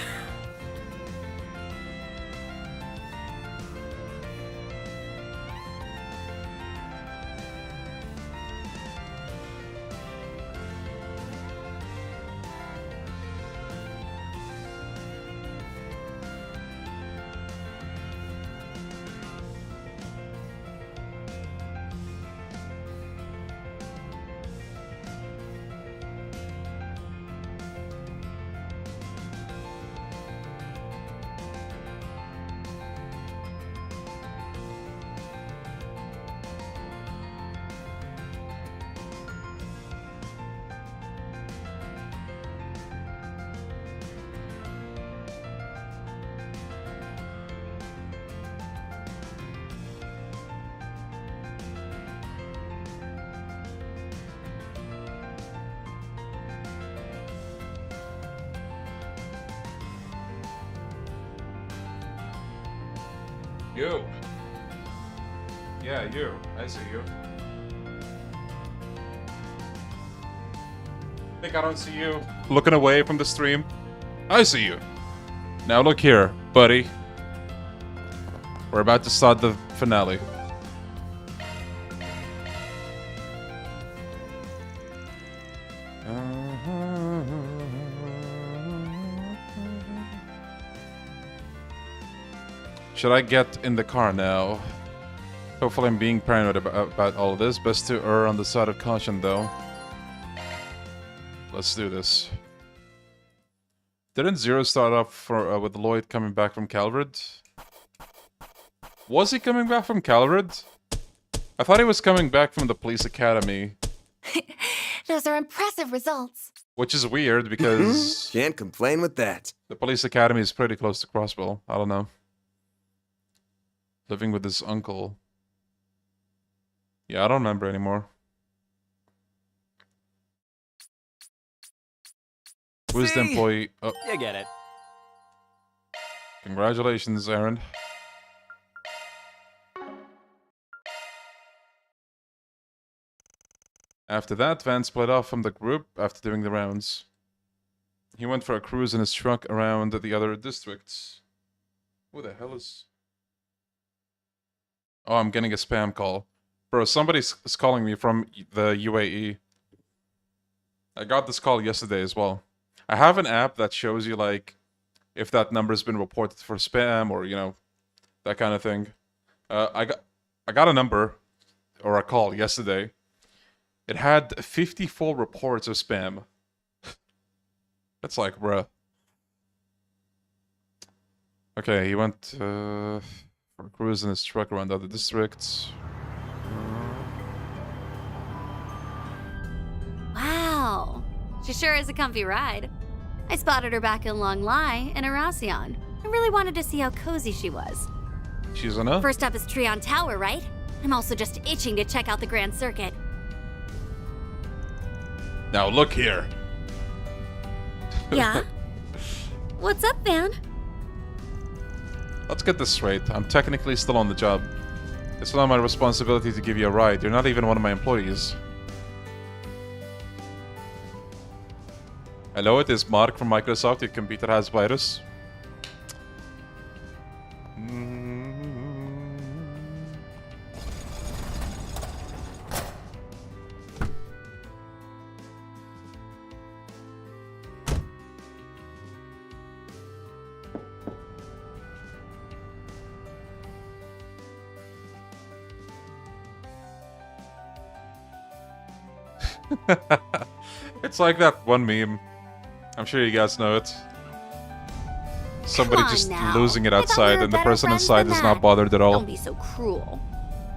You. Yeah, you. I see you. Think I don't see you? Looking away from the stream? I see you. Now look here, buddy. We're about to start the finale. Should I get in the car now? Hopefully I'm being paranoid about all of this. Best to err on the side of caution, though. Let's do this. Didn't Zero start off for, with Lloyd coming back from Calvard? Was he coming back from Calvard? I thought he was coming back from the police academy. Those are impressive results. Which is weird because... Can't complain with that. The police academy is pretty close to Crossbow. I don't know. Living with his uncle. Yeah, I don't remember anymore. Who's the employee? Oh. You get it. Congratulations, Aaron. After that, Van split off from the group after doing the rounds. He went for a cruise in his truck around the other districts. Who the hell is... Oh, I'm getting a spam call. Bro, somebody's calling me from the UAE. I got this call yesterday as well. I have an app that shows you, like, if that number's been reported for spam or, you know, that kind of thing. I got a number, or a call, yesterday. It had 54 reports of spam. That's like, bruh. Okay, he went for a cruise in his truck around other districts. Wow. She sure is a comfy ride. I spotted her back in Long Lai in Arasion. I really wanted to see how cozy she was. She's on a... First up is Trion Tower, right? I'm also just itching to check out the Grand Circuit. Now look here. Yeah? What's up, Van? Let's get this straight. I'm technically still on the job. It's not my responsibility to give you a ride. You're not even one of my employees. Hello, it is Mark from Microsoft. Your computer has virus. It's like that one meme. I'm sure you guys know it. Somebody just losing it outside, and the person inside is not bothered at all. Don't be so cruel.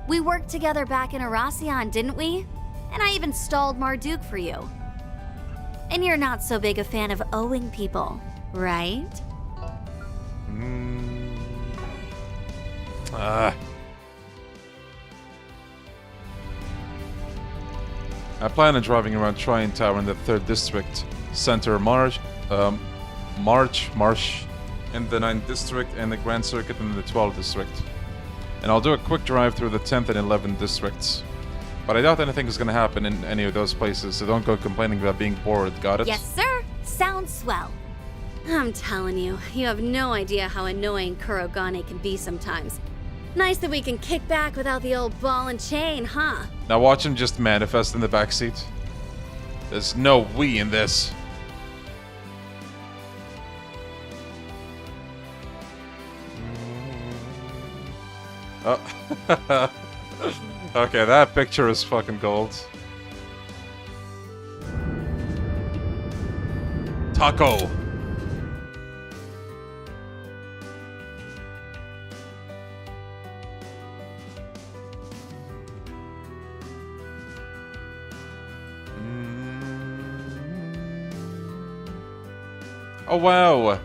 We worked together back in Arasion, didn't we? And I even stalled Marduk for you. And you're not so big a fan of owing people, right? I plan on driving around Trine Tower in the 3rd District, Center Marsh, in the 9th District, and the Grand Circuit in the 12th District. And I'll do a quick drive through the 10th and 11th Districts. But I doubt anything is going to happen in any of those places, so don't go complaining about being bored, got it? Yes, sir. Sounds swell. I'm telling you, you have no idea how annoying Kurogane can be sometimes. Nice that we can kick back without the old ball and chain, huh? Now watch him just manifest in the backseat. There's no we in this. Oh. Okay, that picture is fucking gold. Taco. Oh, wow.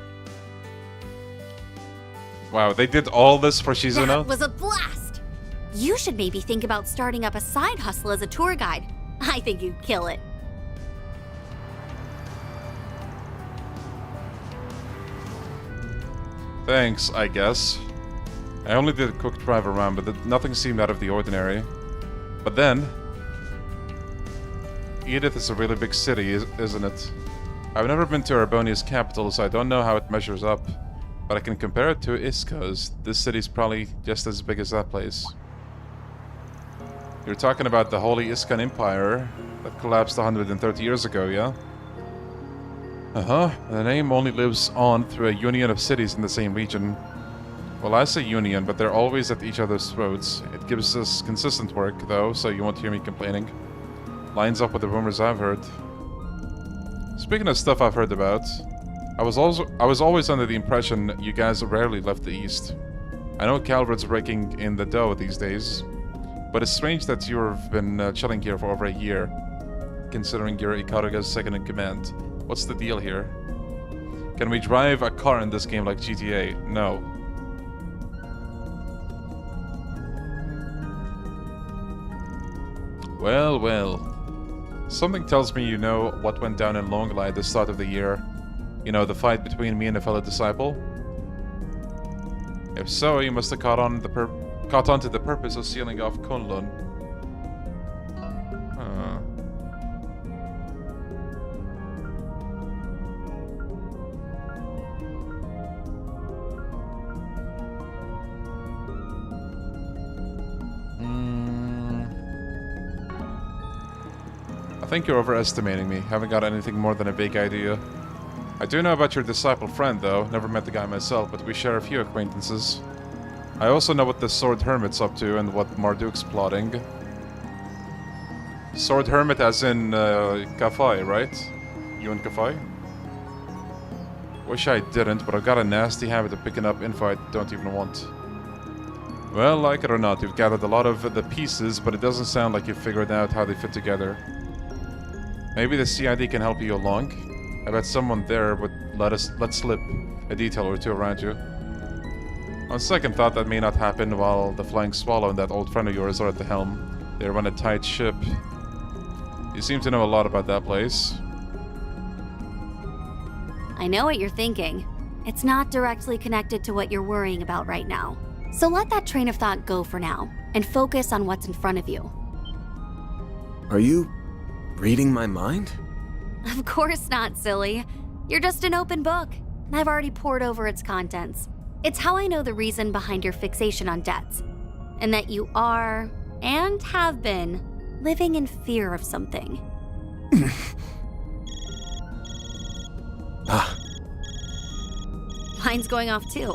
Wow, they did all this for Shizuno? That was a blast! You should maybe think about starting up a side hustle as a tour guide. I think you'd kill it. Thanks, I guess. I only did a quick drive around, but nothing seemed out of the ordinary. But then... Edith is a really big city, isn't it? I've never been to Arbonia's capital, so I don't know how it measures up. But I can compare it to Iska's. This city's probably just as big as that place. You're talking about the Holy Iskan Empire that collapsed 130 years ago, yeah? Uh-huh. The name only lives on through a union of cities in the same region. Well, I say union, but they're always at each other's throats. It gives us consistent work, though, so you won't hear me complaining. Lines up with the rumors I've heard. Speaking of stuff I've heard about, I was always under the impression you guys rarely left the East. I know Calvert's raking in the dough these days, but it's strange that you've been chilling here for over a year, considering you're Ikaruga's second in command. What's the deal here? Can we drive a car in this game like GTA? No. Well, well. Something tells me you know what went down in Longlai at the start of the year. You know, the fight between me and a fellow disciple? If so, you must have caught on to the purpose of sealing off Kunlun. I think you're overestimating me. Haven't got anything more than a vague idea. I do know about your disciple friend, though. Never met the guy myself, but we share a few acquaintances. I also know what the Sword Hermit's up to and what Marduk's plotting. Sword Hermit as in Kafai, right? You and Kafai? Wish I didn't, but I've got a nasty habit of picking up info I don't even want. Well, like it or not, you've gathered a lot of the pieces, but it doesn't sound like you've figured out how they fit together. Maybe the CID can help you along. I bet someone there would let slip a detail or two around you. On second thought, that may not happen while the Flying Swallow and that old friend of yours are at the helm. They run a tight ship. You seem to know a lot about that place. I know what you're thinking. It's not directly connected to what you're worrying about right now. So let that train of thought go for now, and focus on what's in front of you. Are you reading my mind? Of course not, silly. You're just an open book, and I've already pored over its contents. It's how I know the reason behind your fixation on debts, and that you are, and have been, living in fear of something. Mine's going off too.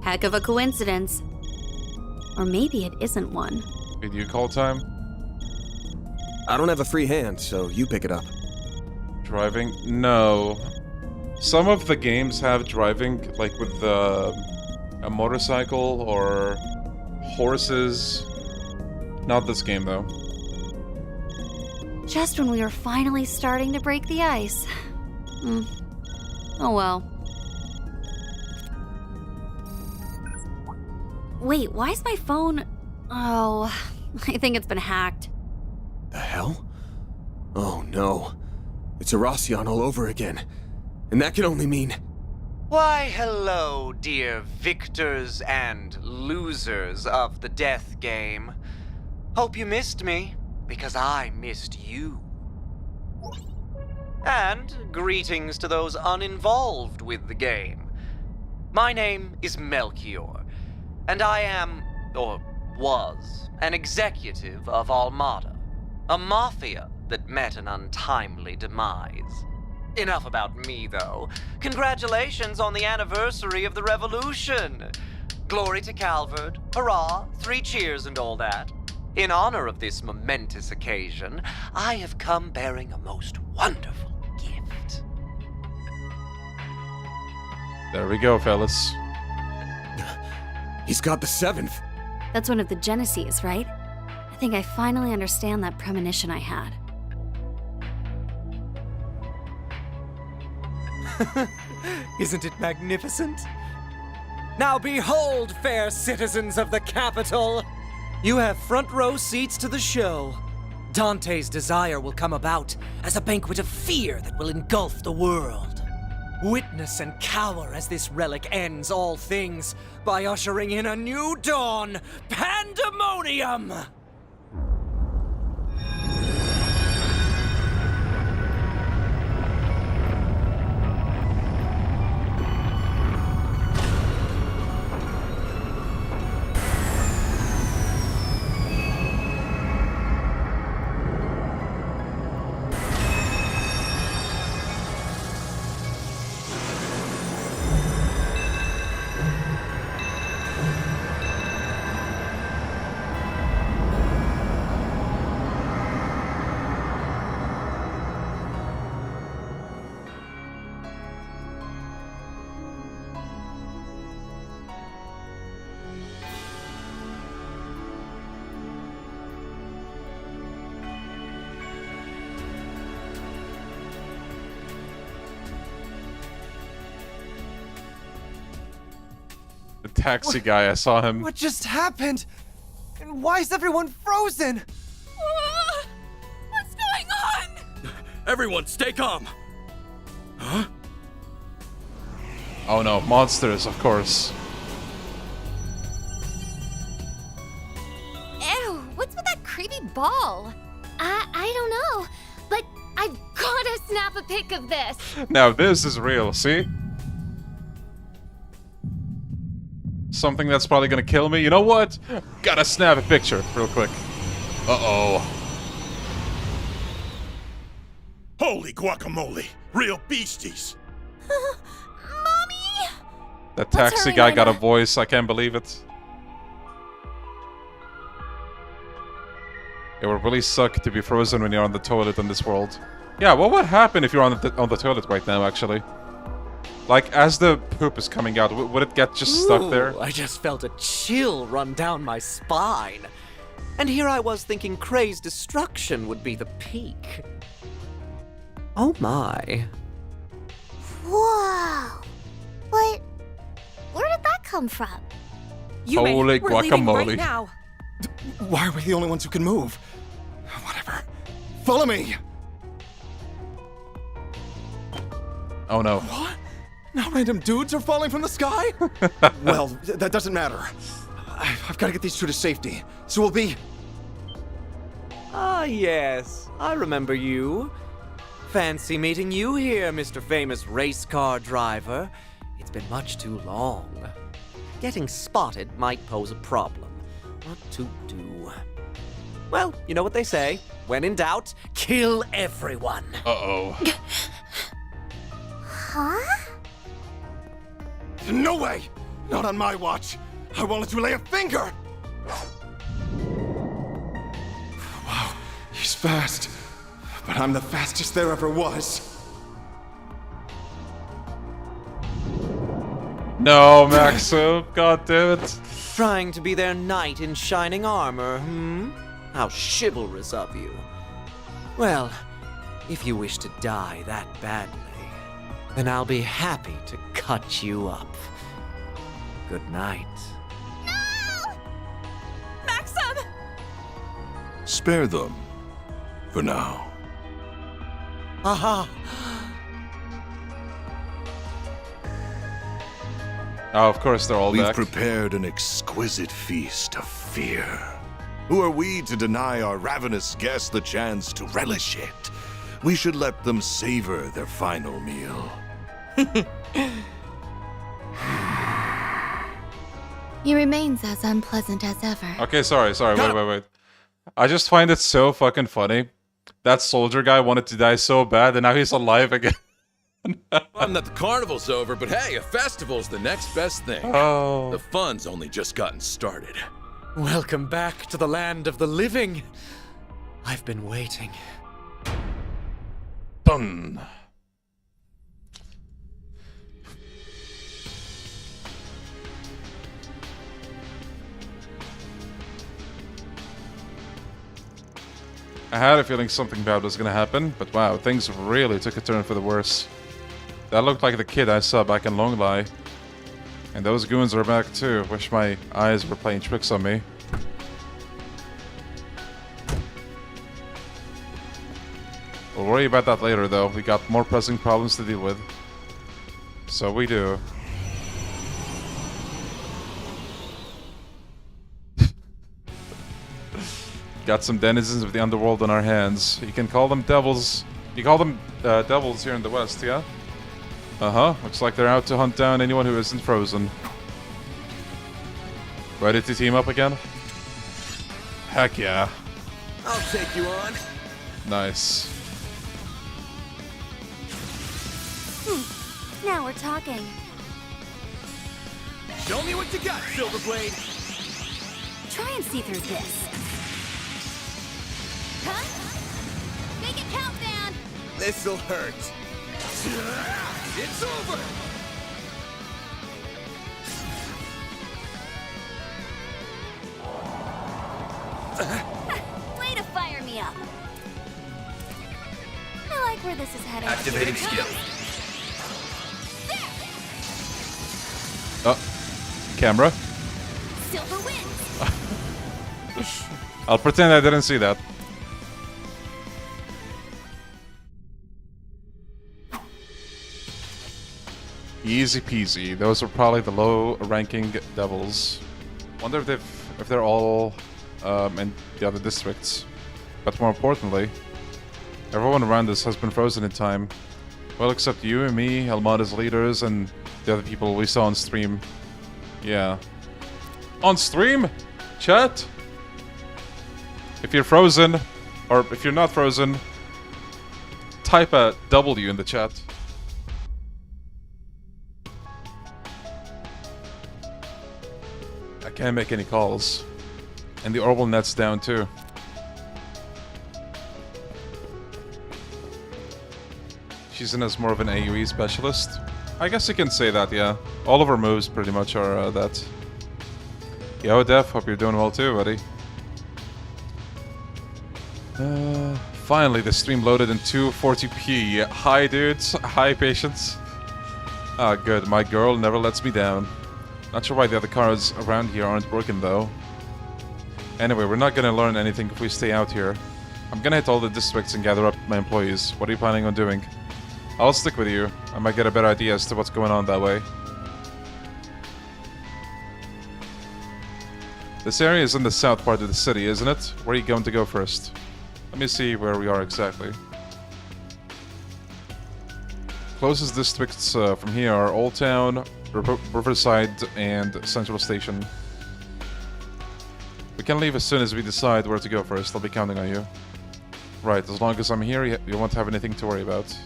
Heck of a coincidence. Or maybe it isn't one. Video call time? I don't have a free hand, so you pick it up. Driving? No. Some of the games have driving, like with a motorcycle or horses. Not this game, though. Just when we were finally starting to break the ice. Oh well. Wait, why is my phone... Oh, I think it's been hacked. The hell? Oh no. It's Erasion all over again. And that can only mean... Why, hello, dear victors and losers of the death game. Hope you missed me, because I missed you. And greetings to those uninvolved with the game. My name is Melchior, and I am, or was, an executive of Almada, a mafia that met an untimely demise. Enough about me, though. Congratulations on the anniversary of the revolution! Glory to Calvard, hurrah, 3 cheers and all that. In honor of this momentous occasion, I have come bearing a most wonderful gift. There we go, fellas. He's got the 7th. That's one of the Genesees, right? I think I finally understand that premonition I had. Isn't it magnificent? Now behold, fair citizens of the capital! You have front row seats to the show. Dante's desire will come about as a banquet of fear that will engulf the world. Witness and cower as this relic ends all things by ushering in a new dawn, Pandemonium! Taxi guy, I saw him. What just happened? And why is everyone frozen? What's going on? Everyone, stay calm. Huh? Oh no, monsters, of course. Ew, what's with that creepy ball? I don't know, but I've gotta snap a pic of this. Now this is real, see? Something that's probably gonna kill me. You know what? Gotta snap a picture real quick. Uh-oh. Holy guacamole! Real beasties! Mommy! That taxi guy got a voice, I can't believe it. It would really suck to be frozen when you're on the toilet in this world. Yeah, what would happen if you're on the toilet right now, actually? Like, as the poop is coming out, would it get just stuck there? I just felt a chill run down my spine. And here I was thinking Craze Destruction would be the peak. Oh my. Whoa! But where did that come from? Holy We're leaving guacamole. right now. Why are we the only ones who can move? Whatever. Follow me! Oh no. What? Now random dudes are falling from the sky? Well, that doesn't matter. I've got to get these two to safety, so we'll be... Ah, yes. I remember you. Fancy meeting you here, Mr. Famous Race Car Driver. It's been much too long. Getting spotted might pose a problem. What to do? Well, you know what they say. When in doubt, kill everyone. Uh-oh. Huh? No way! Not on my watch! I won't let you lay a finger! Wow, he's fast. But I'm the fastest there ever was. No, Maxim. God damn it. Trying to be their knight in shining armor, hmm? How chivalrous of you. Well, if you wish to die that badly, then I'll be happy to cut you up. Good night. No! Maxim! Spare them. For now. Aha! Oh, of course they're all We've back. prepared an exquisite feast of fear. Who are we to deny our ravenous guests the chance to relish it? We should let them savor their final meal. He remains as unpleasant as ever. Okay, sorry, wait. I just find it so fucking funny. That soldier guy wanted to die so bad, and now he's alive again. I'm not the carnival's over, but hey, a festival's the next best thing. Oh. The fun's only just gotten started. Welcome back to the land of the living. I've been waiting. Done. I had a feeling something bad was gonna happen, but wow, things really took a turn for the worse. That looked like the kid I saw back in Longlai. And those goons are back too. Wish my eyes were playing tricks on me. We'll worry about that later though. We got more pressing problems to deal with. So we do. Got some denizens of the underworld on our hands. You can call them devils. You call them devils here in the West, yeah? Uh-huh. Looks like they're out to hunt down anyone who isn't frozen. Ready to team up again? Heck yeah. I'll take you on. Nice. Now we're talking. Show me what you got, Silverblade. Try and see through this. Huh? Make it count, Dan! This'll hurt. It's over. Way to fire me up. I like where this is heading. Activating skill. Camera. Silver wins. I'll pretend I didn't see that. Easy peasy. Those are probably the low-ranking devils. Wonder if they're all in the other districts. But more importantly, everyone around us has been frozen in time. Well, except you and me, Almada's leaders, and the other people we saw on stream. Yeah. On stream? Chat? If you're frozen, or if you're not frozen, type a W in the chat. I can't make any calls. And the orbital net's down too. She's in as more of an AoE specialist. I guess you can say that, yeah. All of her moves pretty much are that. Yo, Def, hope you're doing well too, buddy. Finally, the stream loaded in 240p. Hi, dudes. Hi, patience. Ah, good. My girl never lets me down. Not sure why the other cars around here aren't working, though. Anyway, we're not gonna learn anything if we stay out here. I'm gonna hit all the districts and gather up my employees. What are you planning on doing? I'll stick with you. I might get a better idea as to what's going on that way. This area is in the south part of the city, isn't it? Where are you going to go first? Let me see where we are exactly. Closest districts from here are Old Town, Riverside, and Central Station. We can leave as soon as we decide where to go first. I'll be counting on you. Right, as long as I'm here, you won't have anything to worry about.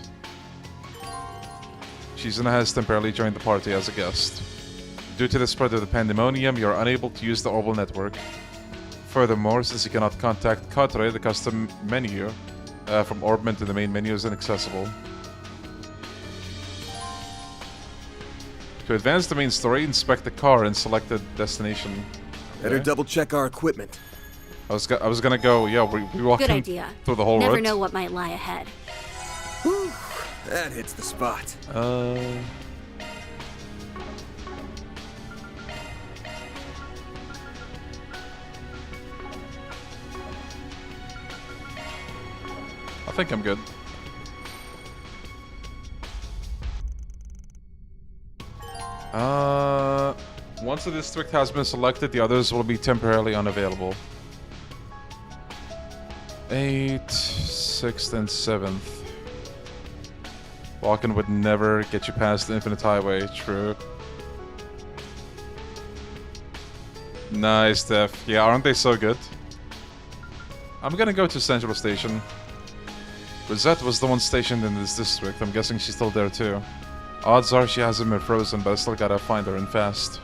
Shizuna has temporarily joined the party as a guest. Due to the spread of the Pandemonium, you're unable to use the Orbital network. Furthermore, since you cannot contact Katre, the custom menu from Orbment to the main menu is inaccessible. To advance the main story, inspect the car and select the destination. Better double check our equipment. I was gonna go. Yeah, we walked Good idea. through the whole road. Never know what might lie ahead. Whew, that hits the spot. I think I'm good. Once the district has been selected, the others will be temporarily unavailable. 8th, 6th, and 7th. Walking would never get you past the Infinite Highway, true. Nice, Steph. Yeah, aren't they so good? I'm gonna go to Central Station. Rosette was the one stationed in this district. I'm guessing she's still there too. Odds are she hasn't been frozen, but I still gotta find her and fast.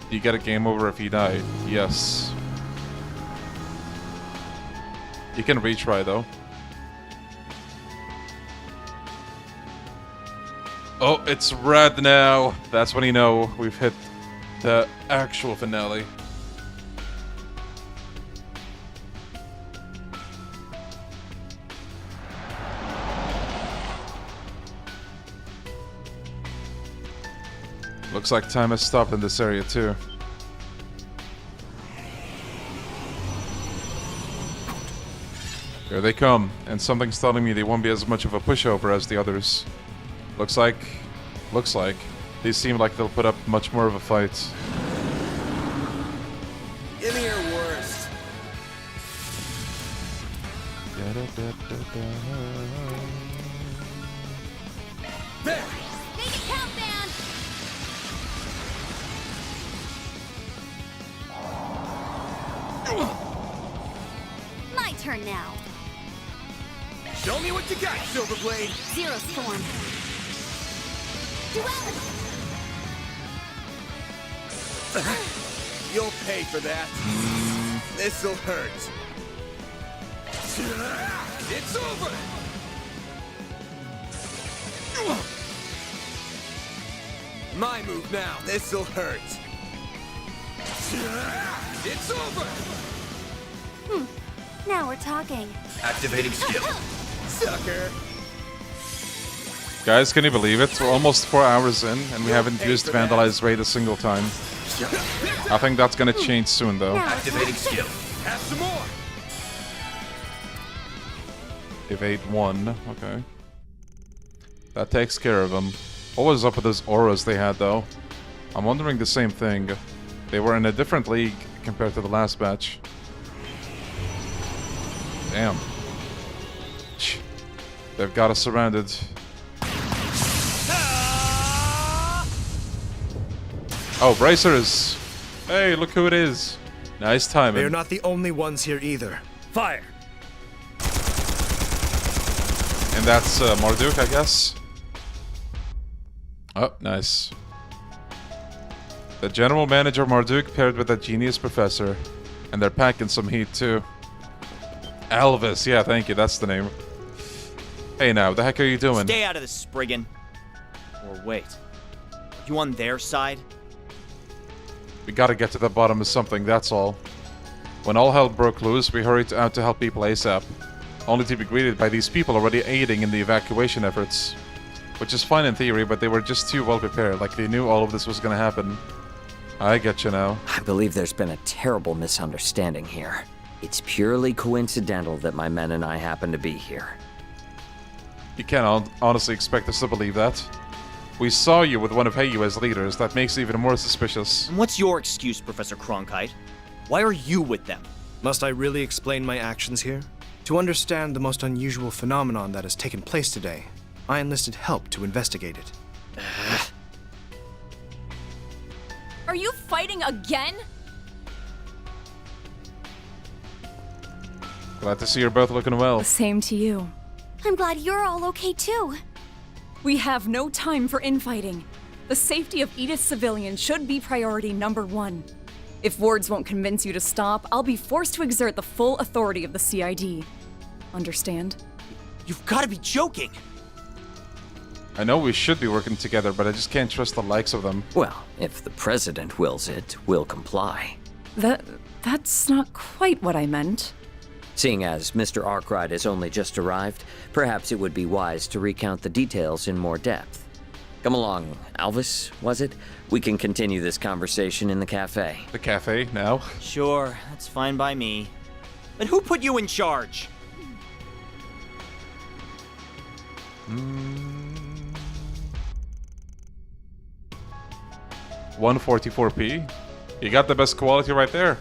You get a game over if you die. Yes. You can retry though. Oh, it's red now. That's when you know we've hit the actual finale. Looks like time has stopped in this area too. Here they come, and something's telling me they won't be as much of a pushover as the others. Looks like these seem like they'll put up much more of a fight. Give me your worst. There! Make it count, man! My turn now. Show me what you got, Silverblade! Zero Storm. You'll pay for that. This'll hurt. It's over! My move now. This'll hurt. It's over! Now we're talking. Activating skill. Sucker! Guys, can you believe it? We're almost 4 hours in, and we haven't used Vandalize Raid a single time. I think that's gonna change soon, though. Activating skill. Have some more! Evade 1, okay. That takes care of them. What was up with those auras they had, though? I'm wondering the same thing. They were in a different league compared to the last batch. Damn. They've got us surrounded. Oh, bracers! Hey, look who it is. Nice timing. They're not the only ones here either. Fire! And that's Marduk, I guess. Oh, nice. The general manager Marduk paired with a genius professor. And they're packing some heat, too. Elvis, yeah, thank you, that's the name. Hey now, what the heck are you doing? Stay out of this, Spriggan. Or wait. You on their side? We gotta get to the bottom of something, that's all. When all hell broke loose, we hurried out to help people ASAP, only to be greeted by these people already aiding in the evacuation efforts. Which is fine in theory, but they were just too well prepared, like they knew all of this was gonna happen. I get you now. I believe there's been a terrible misunderstanding here. It's purely coincidental that my men and I happen to be here. You can't honestly expect us to believe that. We saw you with one of HeYue's leaders. That makes it even more suspicious. And what's your excuse, Professor Cronkite? Why are you with them? Must I really explain my actions here? To understand the most unusual phenomenon that has taken place today, I enlisted help to investigate it. Are you fighting again? Glad to see you're both looking well. Same to you. I'm glad you're all okay too. We have no time for infighting. The safety of Edith's civilians should be priority number 1. If wards won't convince you to stop, I'll be forced to exert the full authority of the CID. Understand? You've got to be joking! I know we should be working together, but I just can't trust the likes of them. Well, if the president wills it, we'll comply. That's not quite what I meant. Seeing as Mr. Arkwright has only just arrived, perhaps it would be wise to recount the details in more depth. Come along, Alvis, was it? We can continue this conversation in the cafe. The cafe, now? Sure, that's fine by me. But who put you in charge? 144p? You got the best quality right there.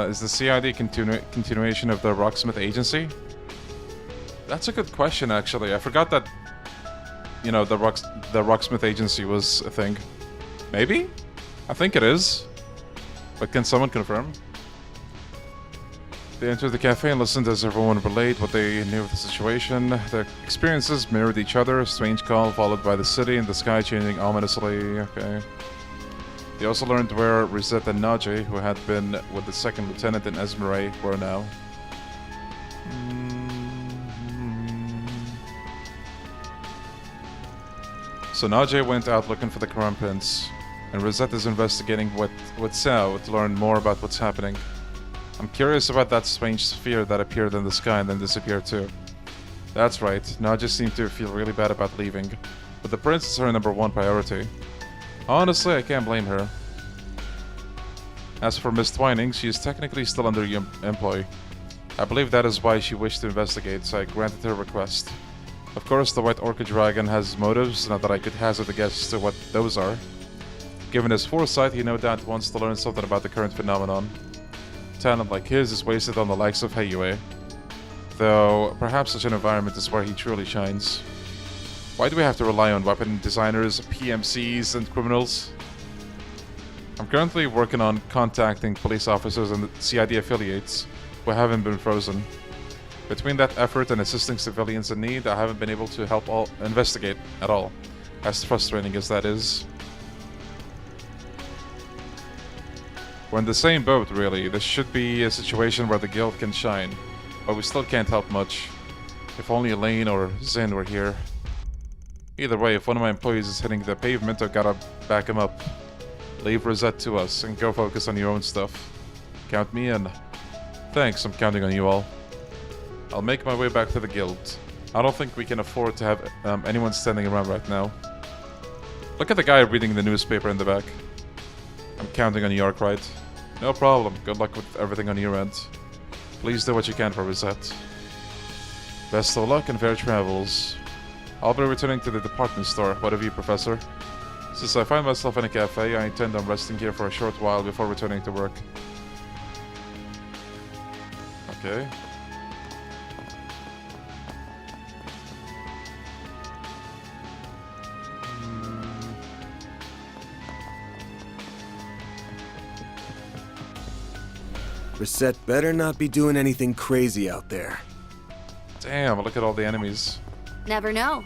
Is the CID continuation of the Rocksmith Agency? That's a good question, actually. I forgot that, you know, the Rocksmith Agency was a thing. Maybe? I think it is. But can someone confirm? They entered the cafe and listened as everyone relayed what they knew of the situation. Their experiences mirrored each other. A strange call followed by the city and the sky changing ominously. Okay. They also learned where Rosette and Najee, who had been with the second lieutenant in Esmeralda, were now. So Najee went out looking for the Crown Prince, and Rosette is investigating with Sao to learn more about what's happening. I'm curious about that strange sphere that appeared in the sky and then disappeared too. That's right, Najee seemed to feel really bad about leaving, but the prince is her number 1 priority. Honestly, I can't blame her. As for Miss Twining, she is technically still under employ. I believe that is why she wished to investigate, so I granted her request. Of course, the White Orchid Dragon has motives, not that I could hazard a guess as to what those are. Given his foresight, he no doubt wants to learn something about the current phenomenon. Talent like his is wasted on the likes of HeYue. Though, perhaps such an environment is where he truly shines. Why do we have to rely on weapon designers, PMCs, and criminals? I'm currently working on contacting police officers and CID affiliates who haven't been frozen. Between that effort and assisting civilians in need, I haven't been able to help investigate at all, as frustrating as that is. We're in the same boat, really. This should be a situation where the guild can shine, but we still can't help much. If only Elaine or Zin were here. Either way, if one of my employees is hitting the pavement, I've gotta back him up. Leave Rosette to us and go focus on your own stuff. Count me in. Thanks, I'm counting on you all. I'll make my way back to the guild. I don't think we can afford to have anyone standing around right now. Look at the guy reading the newspaper in the back. I'm counting on you, Arkwright. No problem. Good luck with everything on your end. Please do what you can for Rosette. Best of luck and fair travels. I'll be returning to the department store. What of you, Professor? Since I find myself in a cafe, I intend on resting here for a short while before returning to work. Okay. Rosette better not be doing anything crazy out there. Damn, look at all the enemies. Never know.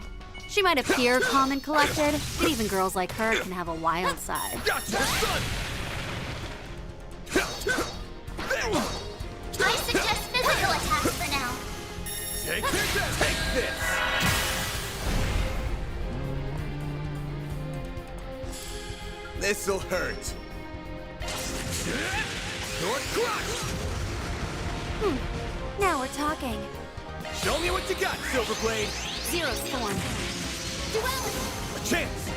She might appear calm and collected, but even girls like her can have a wild side. I suggest physical attacks for now. Take this! This'll hurt. Now we're talking. Show me what you got, Silverblade. Zero Storm. Duality. A chance.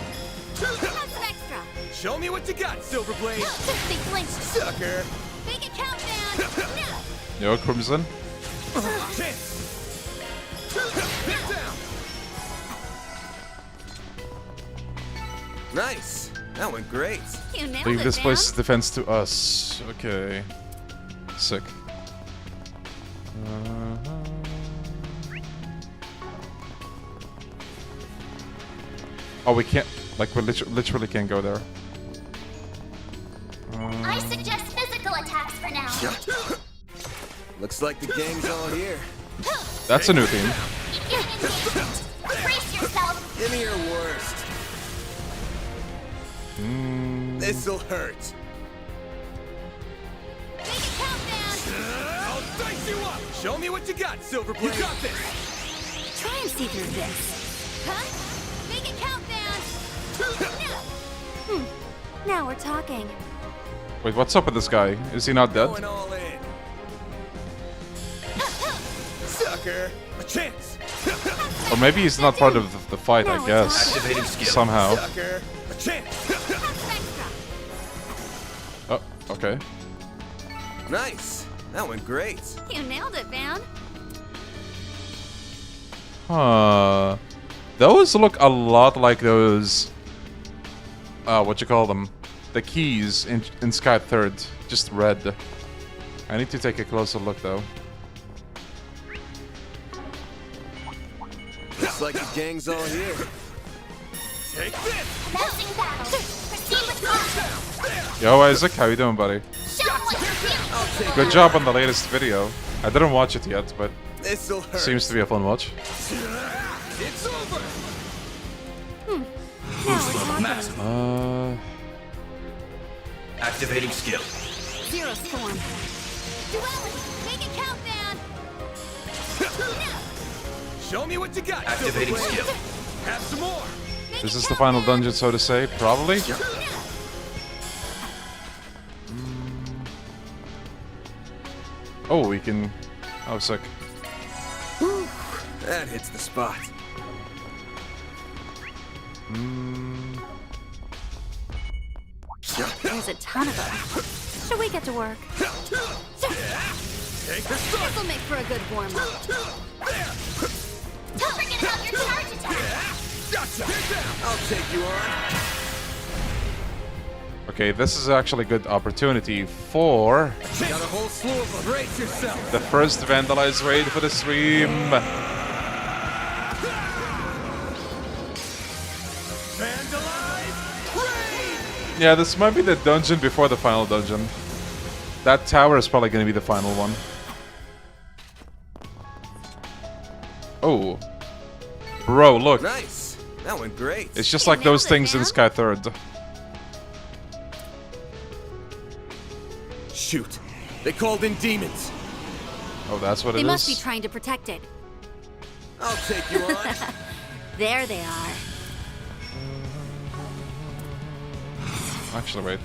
Have some extra. Show me what you got, Silverblade. They flinched. Sucker. Make it count, man. Yo, Crimson. Chance. Hit down. Nice. That went great. You nailed Leave it, this man. place's defense to us. Okay. Sick. Oh, we can't. Like, we literally can't go there. I suggest physical attacks for now. Looks like the gang's all here. That's a new theme. Brace yourself. Give me your worst. This'll hurt. Make it count, man. I'll dice you up. Show me what you got, Silverblade. You got this. Try and see through this. Huh? Make it count, man. Now we're talking. Wait, what's up with this guy? Is he not dead? Going all in. Sucker. A chance. Or maybe he's not part of the fight, I guess. Activating skill. Somehow. Sucker. A chance. Oh, okay. Nice. That went great. You nailed it, man. Huh. Those look a lot like those... what you call them? The keys in Sky 3rd. Just red. I need to take a closer look, though. Looks like the gang's all here. Take this! Commencing battle. Proceed with caution. Yo, Isaac, how you doing, buddy? Show them what you feel. Good job on the latest video. I didn't watch it yet, but This'll hurt. seems to be a fun watch. It's over. Activating skill. Zero Storm. Duality. Make it count, man. Show me what you got. Activating Silverblade. skill. Have some more. Is this the final dungeon, so to say? Probably. Oh, we can... Oh, sick. Whew. That hits the spot. There's a ton of them. Should we get to work? This'll make for a good warm-up. Don't forget about your charge attack. Gotcha. I'll take you on. Okay, this is actually a good opportunity for Got a whole slew of them. Brace yourself. the first Vandalize raid for the stream. Vandalize. Raid. Yeah, this might be the dungeon before the final dungeon. That tower is probably going to be the final one. Oh. Bro, look. Nice. That went great. It's just like those things in Sky 3rd. Shoot. They called in demons. Oh, that's what They it must be is? trying to protect it. I'll take you on. There they are. Actually, wait.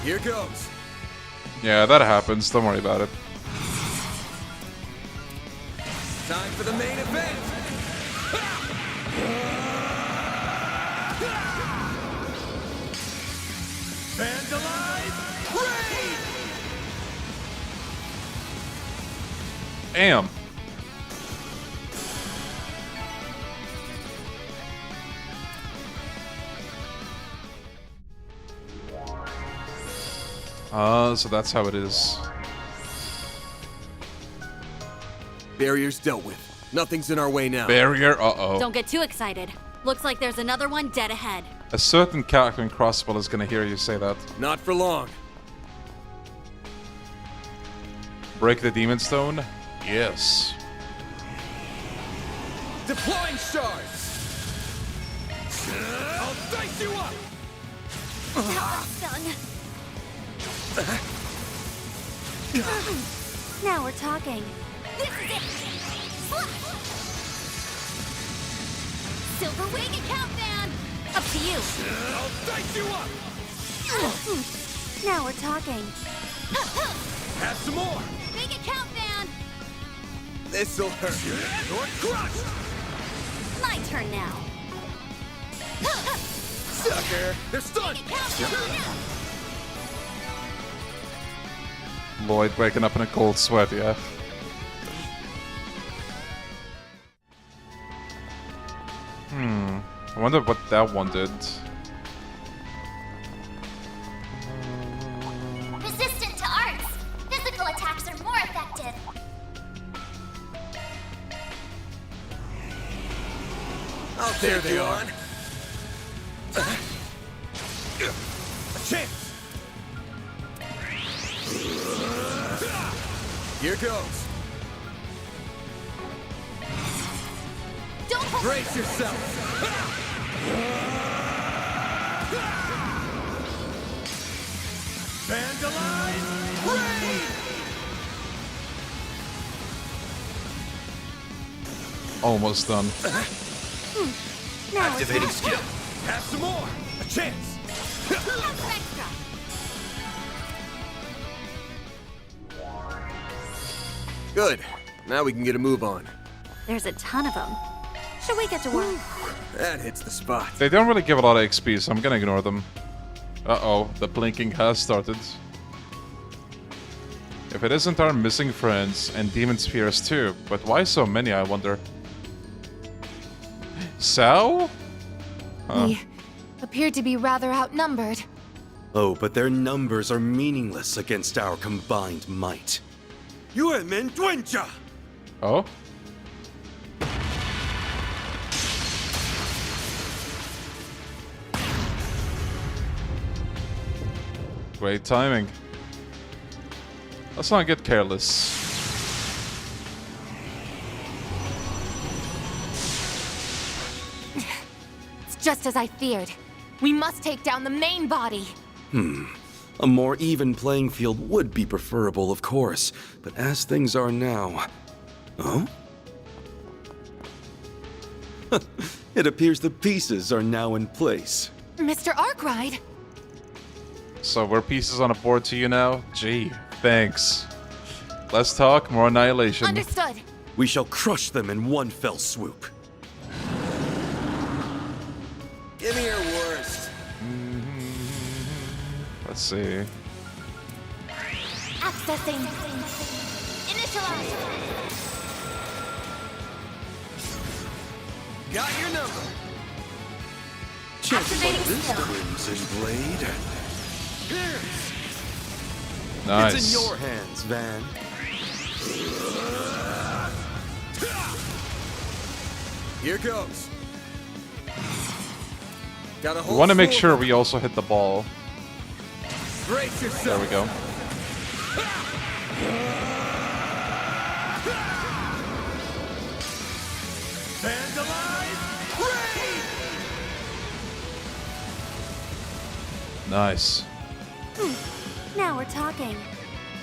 Here goes. Yeah, that happens. Don't worry about it. Time for the main event. Vandalize. Raid. Damn. So that's how it is. Barriers dealt with. Nothing's in our way now. Barrier, uh-oh. Don't get too excited. Looks like there's another one dead ahead. A certain character in Crossbow is gonna hear you say that. Not for long. Break the Demon Stone? Yes. Deploying shards. I'll dice you up. Done. Now we're talking. This is it. Silver wing and countdown. Up to you. I'll dice you up! Now we're talking. Have some more! Make it count, Van! This'll hurt. You're crushed! My turn now. Sucker! They're stunned! Lloyd waking up in a cold sweat, yeah. I wonder what that one did. Resistant to arts. Physical attacks are more effective. There they are. A chance! Here goes. Don't brace yourself. Vandalize! Raid! Almost done. Activating skill. Have some more. A chance. Good. Now we can get a move on. There's a ton of them. Should we get to work? That hits the spot. They don't really give a lot of XP, so I'm gonna ignore them. Uh-oh, the blinking has started. If it isn't our missing friends and demon spheres too, but why so many, I wonder? Sao? We appear to be rather outnumbered. Oh, but their numbers are meaningless against our combined might. Oh? Great timing. Let's not get careless. It's just as I feared. We must take down the main body. A more even playing field would be preferable, of course, but as things are now... Oh? It appears the pieces are now in place. Mr. Arkwright? So we're pieces on a board to you now? Gee, thanks. Let's talk more annihilation. Understood. We shall crush them in one fell swoop. Give me your worst. Let's see. Accessing. Initialize. Got your number. Activating skill. Crimson Blade. Nice. It's in your hands, Van. Here goes. Got a We whole want to make swoop. sure we also hit the ball. Brace yourself. There we go. Vandalize! Raid! Nice. Now we're talking.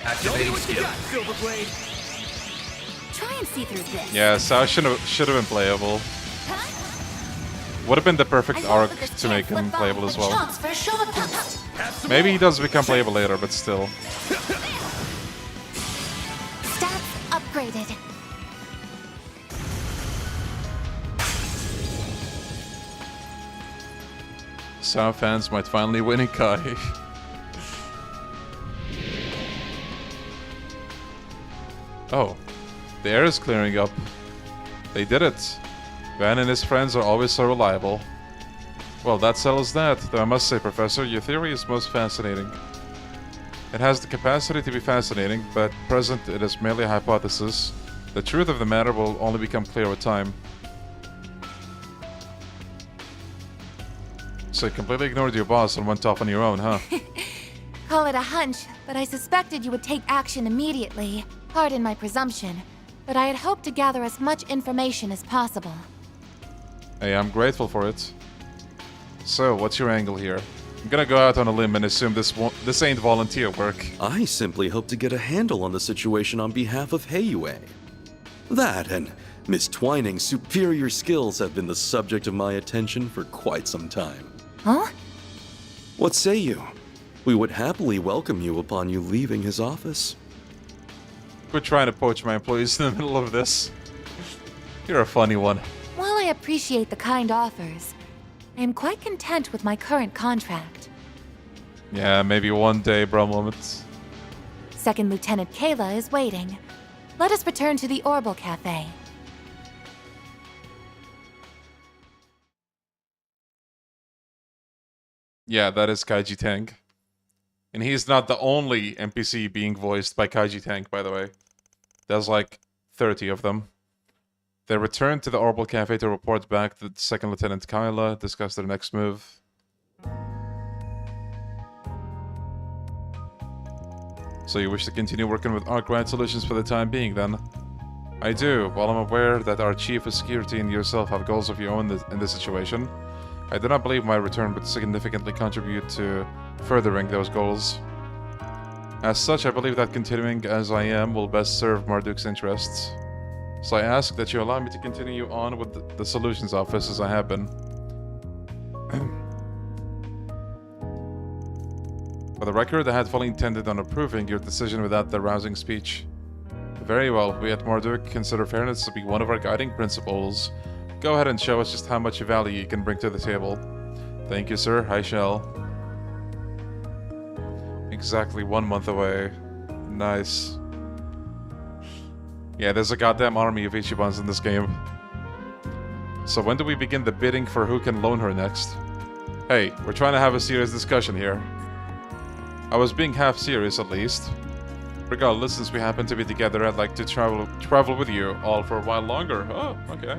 Activating skill. Silver Blade. Try and see through this. Yeah, Sao should have been playable. Would have been the perfect arc to make him playable as well. Chance for a show of punch. Maybe he does become playable later, but still. Stats upgraded. Sao fans might finally win in Kai. Oh, the air is clearing up. They did it. Van and his friends are always so reliable. Well, that settles that, though I must say, Professor, your theory is most fascinating. It has the capacity to be fascinating, but at present it is merely a hypothesis. The truth of the matter will only become clear with time. So you completely ignored your boss and went off on your own, huh? Call it a hunch, but I suspected you would take action immediately. Pardon my presumption, but I had hoped to gather as much information as possible. Hey, I'm grateful for it. So, what's your angle here? I'm gonna go out on a limb and assume this ain't volunteer work. I simply hope to get a handle on the situation on behalf of Hanoae. That, and Miss Twining's superior skills have been the subject of my attention for quite some time. Huh? What say you? We would happily welcome you upon you leaving his office. Quit trying to poach my employees in the middle of this. You're a funny one. While I appreciate the kind offers, I am quite content with my current contract. Yeah, maybe one day, bro moments. Second Lieutenant Kayla is waiting. Let us return to the Orbital Cafe. Yeah, that is Kaiji Tank. And he's not the only NPC being voiced by Kaiji Tank, by the way. There's like 30 of them. They return to the Orbital Cafe to report back to Second Lieutenant Kyla, discuss their next move. So you wish to continue working with Arkwright Solutions for the time being, then? I do. While I'm aware that our Chief of Security and yourself have goals of your own in this situation, I do not believe my return would significantly contribute to furthering those goals. As such, I believe that continuing as I am will best serve Marduk's interests. So I ask that you allow me to continue on with the Solutions Office as I have been. For the record, I had fully intended on approving your decision without the rousing speech. Very well, we at Marduk consider fairness to be one of our guiding principles. Go ahead and show us just how much value you can bring to the table. Thank you, sir. I shall. Exactly 1 month away. Nice. Yeah, there's a goddamn army of Ichibans in this game. So when do we begin the bidding for who can loan her next? Hey, we're trying to have a serious discussion here. I was being half serious at least. Regardless, since we happen to be together, I'd like to travel with you all for a while longer. Oh, okay.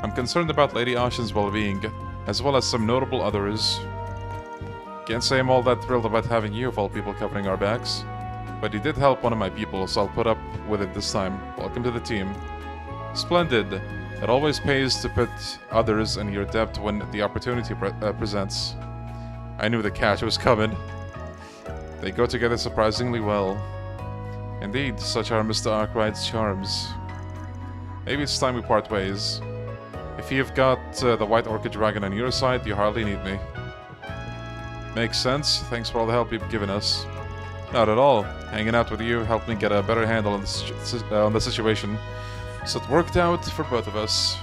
I'm concerned about Lady Ashen's well-being, as well as some notable others. Can't say I'm all that thrilled about having you of all people covering our backs. But you did help one of my people, so I'll put up with it this time. Welcome to the team. Splendid. It always pays to put others in your debt when the opportunity presents. I knew the catch was coming. They go together surprisingly well. Indeed, such are Mr. Arkwright's charms. Maybe it's time we part ways. If you've got the White Orchid Dragon on your side, you hardly need me. Makes sense. Thanks for all the help you've given us. Not at all. Hanging out with you helped me get a better handle on the situation. So it worked out for both of us.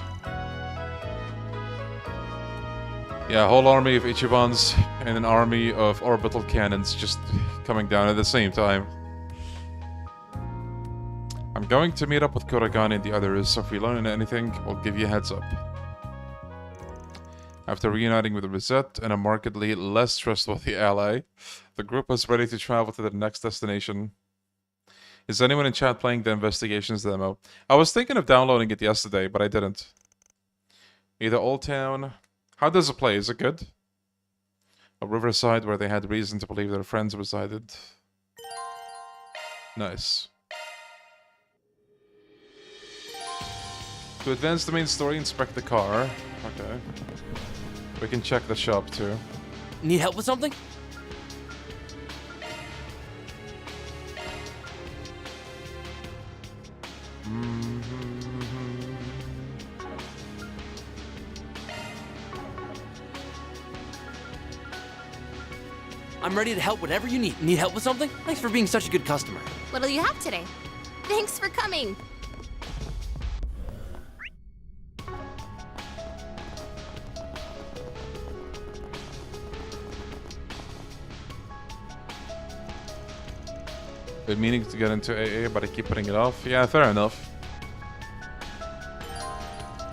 Yeah, a whole army of Ichibans and an army of orbital cannons just coming down at the same time. I'm going to meet up with Kuragane and the others, so if we learn anything, we'll give you a heads up. After reuniting with Rosette and a markedly less trustworthy ally, the group was ready to travel to the next destination. Is anyone in chat playing the Investigations demo? I was thinking of downloading it yesterday, but I didn't. Either Old Town... How does it play? Is it good? A riverside where they had reason to believe their friends resided. Nice. To advance the main story, inspect the car. Okay. We can check the shop too. Need help with something? I'm ready to help whatever you need. Need help with something? Thanks for being such a good customer. What'll you have today? Thanks for coming. Been meaning to get into AA, but I keep putting it off. Yeah, fair enough.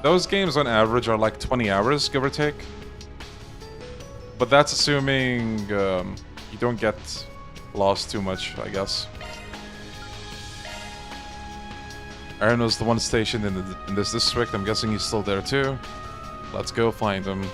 Those games on average are like 20 hours, give or take. But that's assuming you don't get lost too much, I guess. Arno's the one stationed in this district. I'm guessing he's still there too. Let's go find him.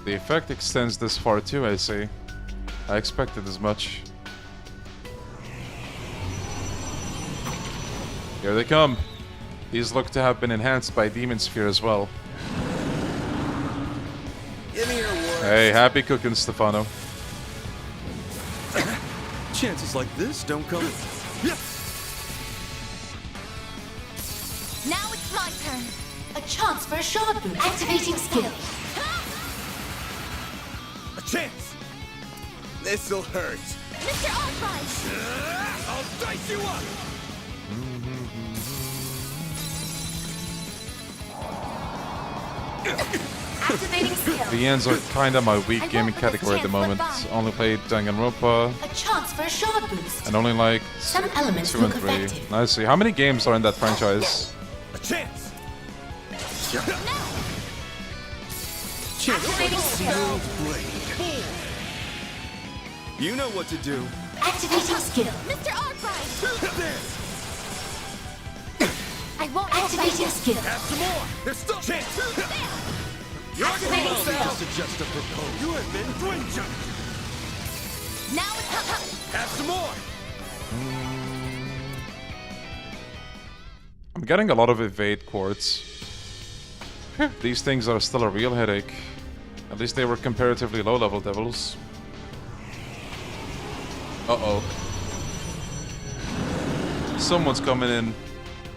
The effect extends this far too, I see. I expected as much. Here they come. These look to have been enhanced by Demon Sphere as well. Give me your word. Hey, happy cooking, Stefano. Chances like this don't come. Now it's my turn. A chance for a shard boost. Activating skill. A chance. This'll hurt. Mr. Albright! I'll dice you up. Activating skill. The ends are kinda my weak gaming category at the moment. Only played Danganronpa. A chance for a shard boost. And only like Some elements 2 and look 3. effective. Nice. See, how many games are in that franchise? A chance. Activating skill. You know what to do. Activating skill. Mr. Albright! I won't activating skill. Have some more. There's still chance. You're Activating going skill. to suggest a proposal. You have been dwindled. Now it's Have some more. I'm getting a lot of evade quartz. These things are still a real headache. At least they were comparatively low-level devils. Uh-oh. Someone's coming in,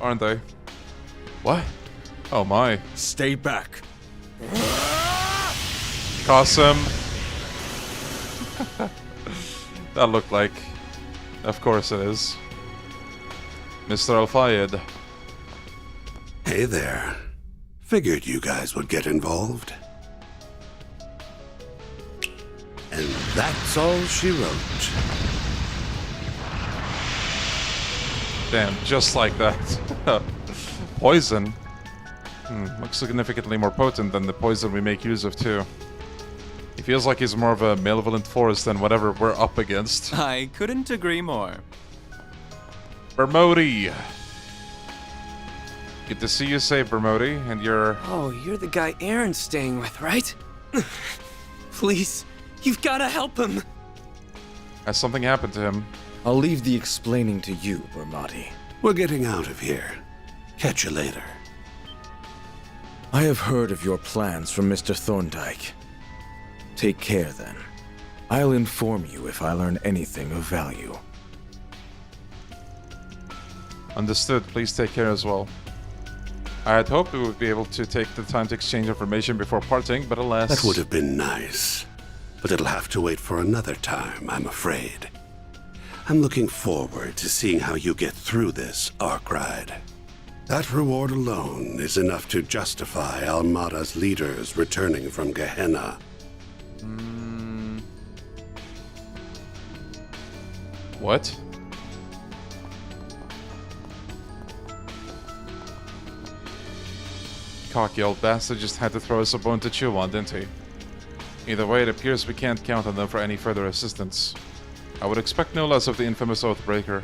aren't they? What? Oh my. Stay back. Qasim. That looked like... Of course it is. Mr. Al-Fayed. Hey there. Figured you guys would get involved. And that's all she wrote. Damn, just like that. Poison. Looks significantly more potent than the poison we make use of too. He feels like he's more of a malevolent force than whatever we're up against. I couldn't agree more. Bermody. Good to see you safe, Bermody, and you're... Oh, you're the guy Aaron's staying with, right? Please, you've gotta help him. Has something happened to him? I'll leave the explaining to you, Bermody. We're getting out of here. Catch you later. I have heard of your plans from Mr. Thorndyke. Take care, then. I'll inform you if I learn anything of value. Understood. Please take care as well. I had hoped we would be able to take the time to exchange information before parting, but alas... That would have been nice. But it'll have to wait for another time, I'm afraid. I'm looking forward to seeing how you get through this arc ride. That reward alone is enough to justify Almada's leaders returning from Gehenna. What? Cocky old bastard just had to throw us a bone to chew on, didn't he? Either way, it appears we can't count on them for any further assistance. I would expect no less of the infamous Oathbreaker.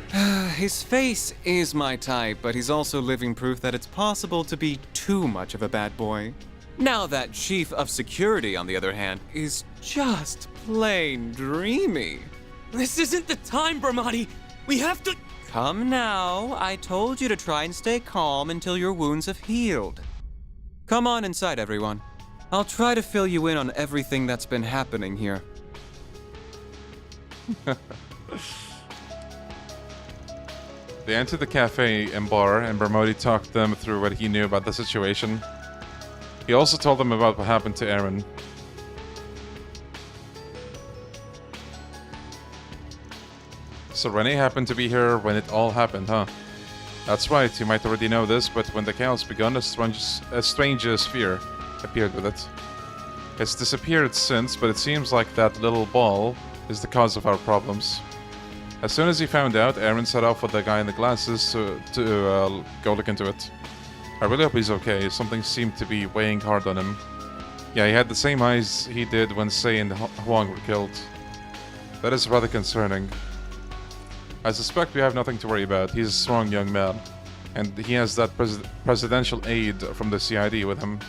His face is my type, but he's also living proof that it's possible to be too much of a bad boy. Now that Chief of Security, on the other hand, is just plain dreamy. This isn't the time, Bermody. We have to... Come now, I told you to try and stay calm until your wounds have healed. Come on inside, everyone. I'll try to fill you in on everything that's been happening here. They entered the cafe and bar, and Bermody talked them through what he knew about the situation. He also told them about what happened to Aaron. So Renee happened to be here when it all happened, huh? That's right, you might already know this, but when the chaos begun, a strange sphere appeared with it. It's disappeared since, but it seems like that little ball is the cause of our problems. As soon as he found out, Aaron set off with the guy in the glasses to go look into it. I really hope he's okay. Something seemed to be weighing hard on him. Yeah, he had the same eyes he did when Sei and Huang were killed. That is rather concerning. I suspect we have nothing to worry about. He's a strong young man. And he has that presidential aide from the CID with him.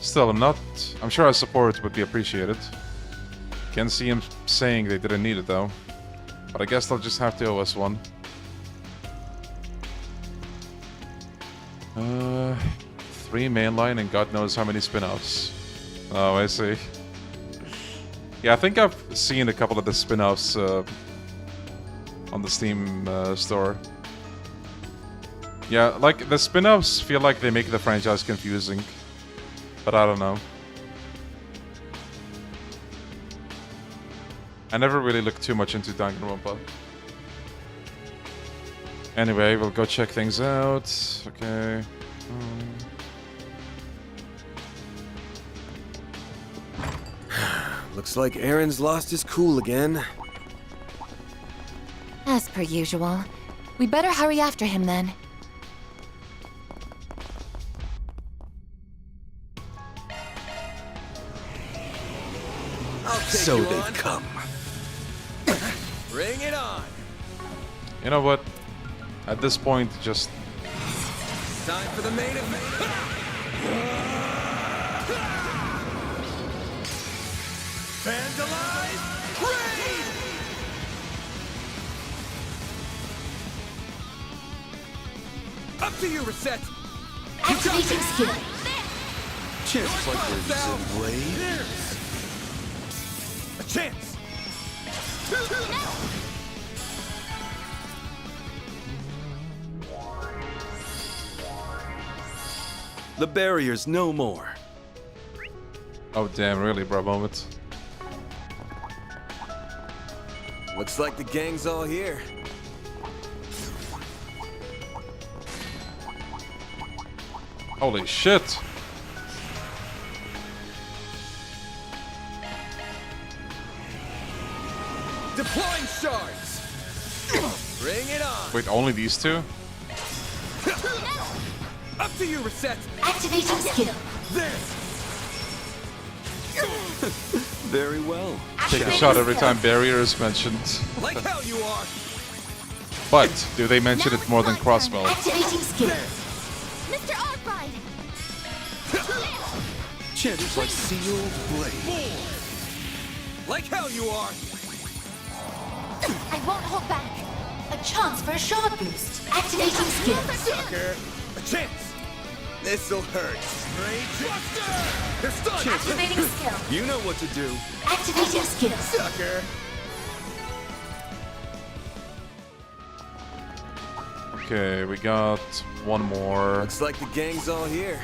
Still, I'm sure our support would be appreciated. Can see him saying they didn't need it though. But I guess they'll just have to owe us one. 3 mainline and God knows how many spin-offs. Oh, I see. Yeah, I think I've seen a couple of the spin-offs on the Steam store. Yeah, like, the spin-offs feel like they make the franchise confusing. But I don't know. I never really looked too much into Danganronpa. Anyway, we'll go check things out. Okay. Looks like Aaron's lost his cool again. As per usual. We better hurry after him then. So they come. Bring it on. You know what? At this point, just... Time for the main event. Vandalize! Raid! Up to you, Reset! Activating skill. Chances like there's a way. A chance! The barrier's no more. Oh damn, really, bro, moment. Looks like the gang's all here. Holy shit! Deploying shards! Bring it on! Wait, only these two? Up to you, Reset! Activating skill. This! Very well. Take a shot every time barrier is mentioned. Like hell you are! But, do they mention it more than crossbow? Activating skill. Mr. Arkwright! Chances like sealed blade. Like hell you are! I won't hold back. A chance for a shard boost. Activating skill. Sucker! A chance! This'll hurt. Buster! They're stunned! Activating skill. You know what to do. Activating skill. Sucker! Okay, we got one more. Looks like the gang's all here.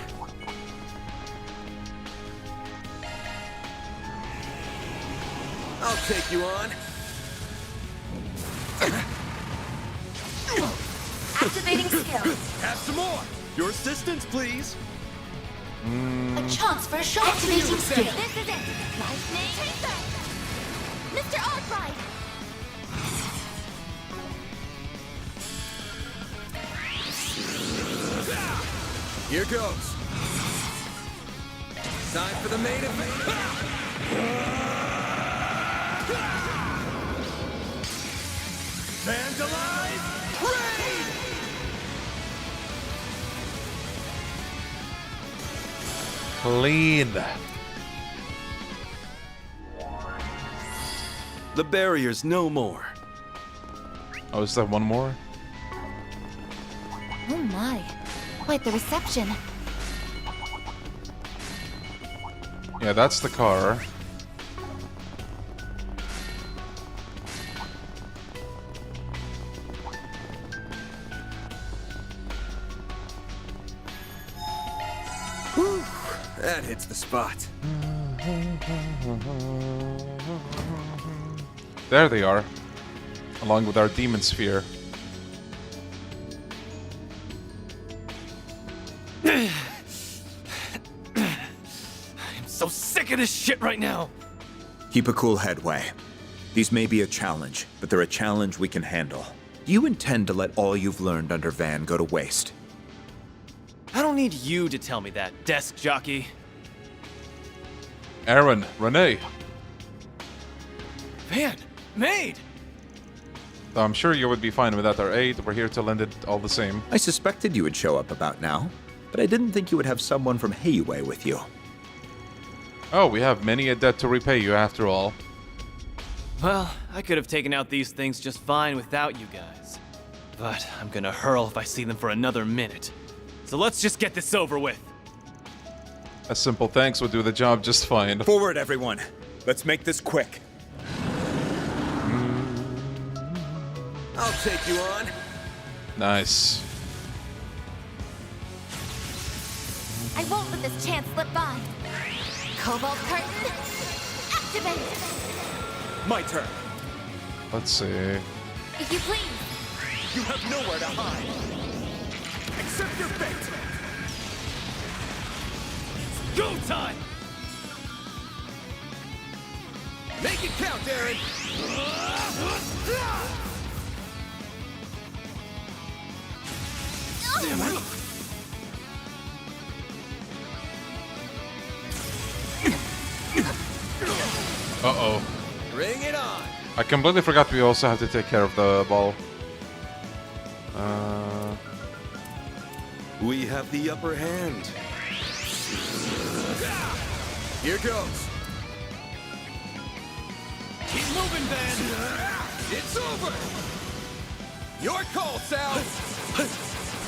I'll take you on. Activating skill. Have some more! Your assistance, please. A chance for a shard. Activating skill. This is it! Lightning! Take that! Mr. Arkwright! Here goes. Time for the main event. Vandalize! Raid! Clean. The barrier's no more. Oh, is that one more? Oh my. Quite the reception. Yeah, that's the car. Whew, that hits the spot. There they are. Along with our demon sphere. I'm so sick of this shit right now. Keep a cool head, Wei. These may be a challenge, but they're a challenge we can handle. Do you intend to let all you've learned under Van go to waste? I don't need you to tell me that, desk jockey. Aaron, Renee. Van, Maid! I'm sure you would be fine without our aid. We're here to lend it all the same. I suspected you would show up about now, but I didn't think you would have someone from Hanoae with you. Oh, we have many a debt to repay you after all. Well, I could have taken out these things just fine without you guys. But I'm gonna hurl if I see them for another minute. So let's just get this over with. A simple thanks would do the job just fine. Forward, everyone. Let's make this quick. I'll take you on. Nice. I won't let this chance slip by. Cobalt curtain, activate! My turn. Let's see. If you please. You have nowhere to hide. Accept your fate. Go time! Make it count, Aaron. Damn it. Uh-oh. Bring it on. I completely forgot we also have to take care of the ball. We have the upper hand. Here goes. Keep moving, Ben. It's over. Your call, Sal.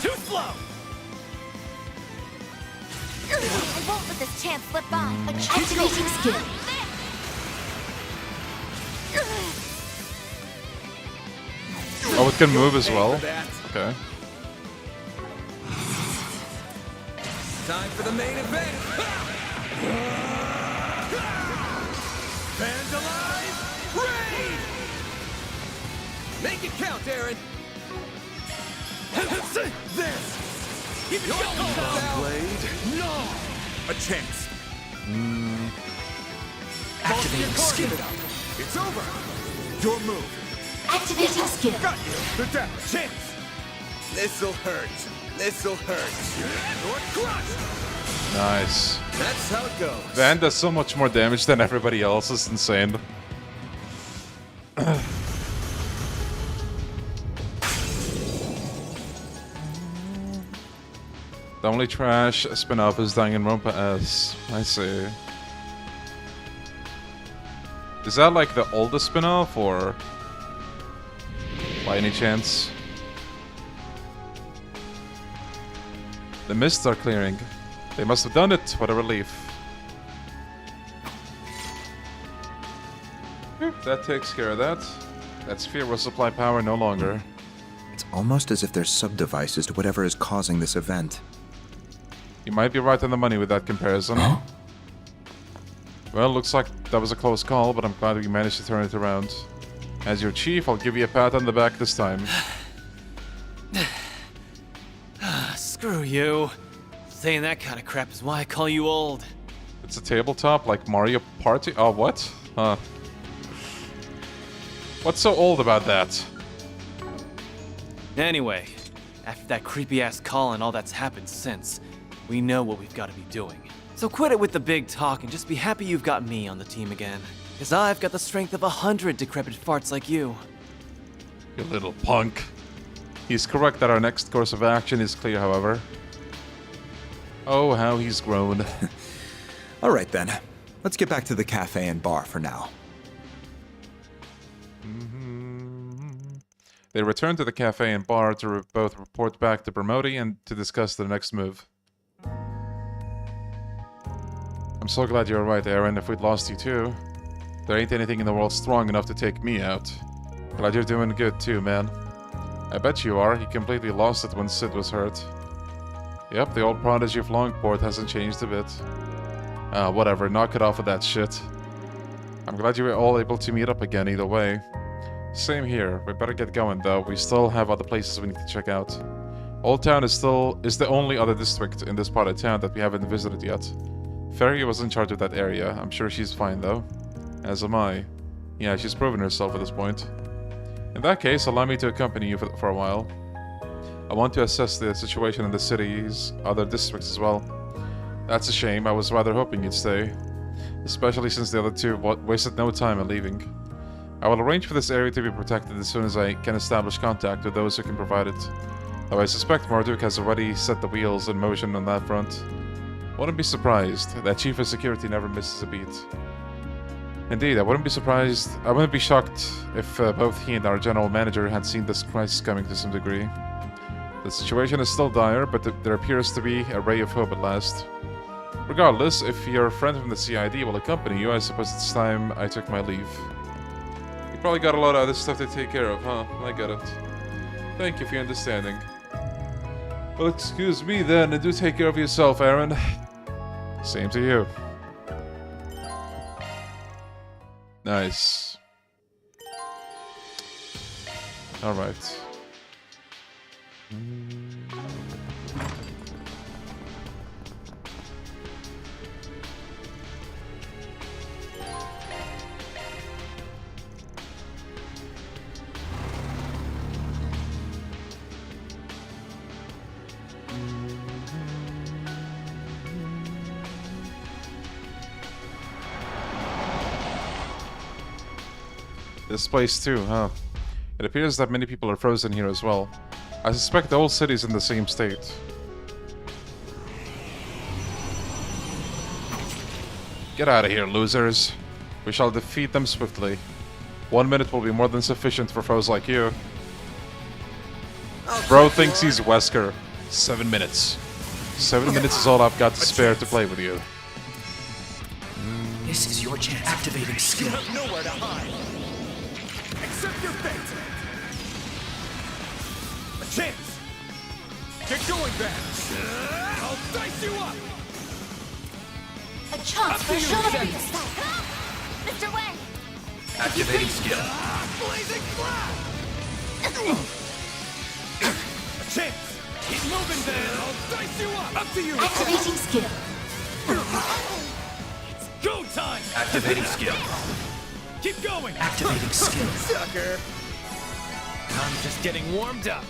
Too slow. I won't let this chance slip by. Activating skill. Oh, it can move as well. Okay. Time for the main event. Fans alive, raid! Make it count, Aaron. This. Keep it going, Sal. Blade. No. A chance. Activating skill. It's over. Your move. Activating skill. Got you. The down. Chance. This'll hurt. This'll hurt. You're crushed. Nice. That's how it goes. Van does so much more damage than everybody else. It's insane. The only trash spin-off is Danganronpa S. I see. Is that like the oldest spin-off, or by any chance? The mists are clearing. They must have done it. What a relief. Whew, that takes care of that. That sphere will supply power no longer. It's almost as if there's sub-devices to whatever is causing this event. You might be right on the money with that comparison. Huh? Well, looks like that was a close call, but I'm glad we managed to turn it around. As your chief, I'll give you a pat on the back this time. Screw you. Saying that kind of crap is why I call you old. It's a tabletop like Mario Party? Oh, what? Huh. What's so old about that? Anyway, after that creepy-ass call and all that's happened since, we know what we've got to be doing. So quit it with the big talk and just be happy you've got me on the team again. Because I've got the strength of 100 decrepit farts like you. You little punk. He's correct that our next course of action is clear, however. Oh, how he's grown. All right, then. Let's get back to the cafe and bar for now. They return to the cafe and bar to both report back to Bermodi and to discuss their next move. I'm so glad you're right, Aaron. If we'd lost you too, there ain't anything in the world strong enough to take me out. Glad you're doing good too, man. I bet you are. He completely lost it when Sid was hurt. Yep, the old prodigy of Longport hasn't changed a bit. Whatever, knock it off with that shit. I'm glad you were all able to meet up again either way. Same here. We better get going though. We still have other places we need to check out. Old Town is the only other district in this part of town that we haven't visited yet. Ferry was in charge of that area. I'm sure she's fine though. As am I. Yeah, she's proven herself at this point. In that case, allow me to accompany you for a while. I want to assess the situation in the city's other districts as well. That's a shame. I was rather hoping you'd stay. Especially since the other two wasted no time in leaving. I will arrange for this area to be protected as soon as I can establish contact with those who can provide it. Though I suspect Marduk has already set the wheels in motion on that front. Wouldn't be surprised. That chief of security never misses a beat. Indeed, I wouldn't be surprised. I wouldn't be shocked if both he and our general manager had seen this crisis coming to some degree. The situation is still dire, but there appears to be a ray of hope at last. Regardless, if your friend from the CID will accompany you, I suppose it's time I took my leave. You probably got a lot of other stuff to take care of, huh? I get it. Thank you for your understanding. Well, excuse me then, and do take care of yourself, Aaron. Same to you. Nice. Alright. This place too, huh? It appears that many people are frozen here as well. I suspect the whole city's in the same state. Get out of here, losers. We shall defeat them swiftly. 1 minute will be more than sufficient for foes like you. Bro thinks he's Wesker. 7 minutes. 7 minutes is all I've got to spare to play with you. This is your chance. Activating skill. You have nowhere to hide. Accept your fate. A chance. Get going, Ben. I'll dice you up. A chance for showpiece. Mr. Wang! Activating skill. Blazing flash. A chance. Keep moving, Ben. I'll dice you up. Up to you. Activating skill. It's go time. Activating skill. Keep going. Activating skill. Sucker. I'm just getting warmed up.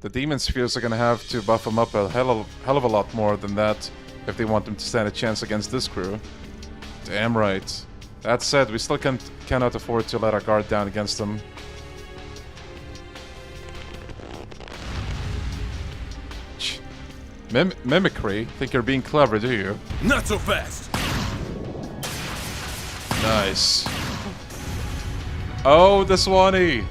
The demon spheres are gonna have to buff him up a hell of a lot more than that if they want him to stand a chance against this crew. Damn right. That said, we still cannot afford to let our guard down against them. Mimicry? Think you're being clever, do you? Not so fast. Nice. Oh, the Swanee!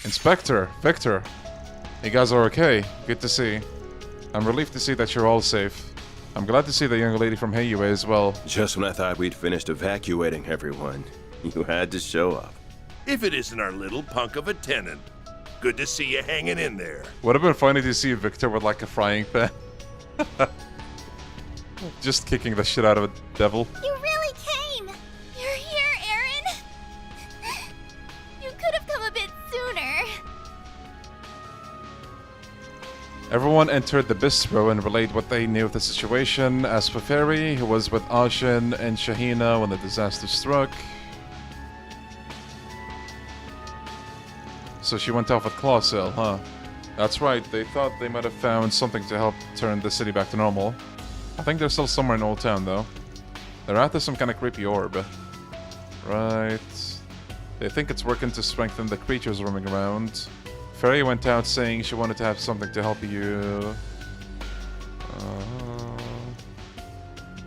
Inspector, Victor. You guys are okay. Good to see. I'm relieved to see that you're all safe. I'm glad to see the young lady from Hanoae as well. Just when I thought we'd finished evacuating everyone, you had to show up. If it isn't our little punk of a tenant. Good to see you hanging in there. Would have been funny to see Victor with like a frying pan. Just kicking the shit out of a devil. You really came! You're here, Aaron! You could have come a bit sooner. Everyone entered the bistro and relayed what they knew of the situation. As for Fairy, who was with Ashin and Shahina when the disaster struck. So she went off with Clawcell, huh? That's right, they thought they might have found something to help turn the city back to normal. I think they're still somewhere in Old Town, though. They're after some kind of creepy orb. Right. They think it's working to strengthen the creatures roaming around. Fairy went out saying she wanted to have something to help you.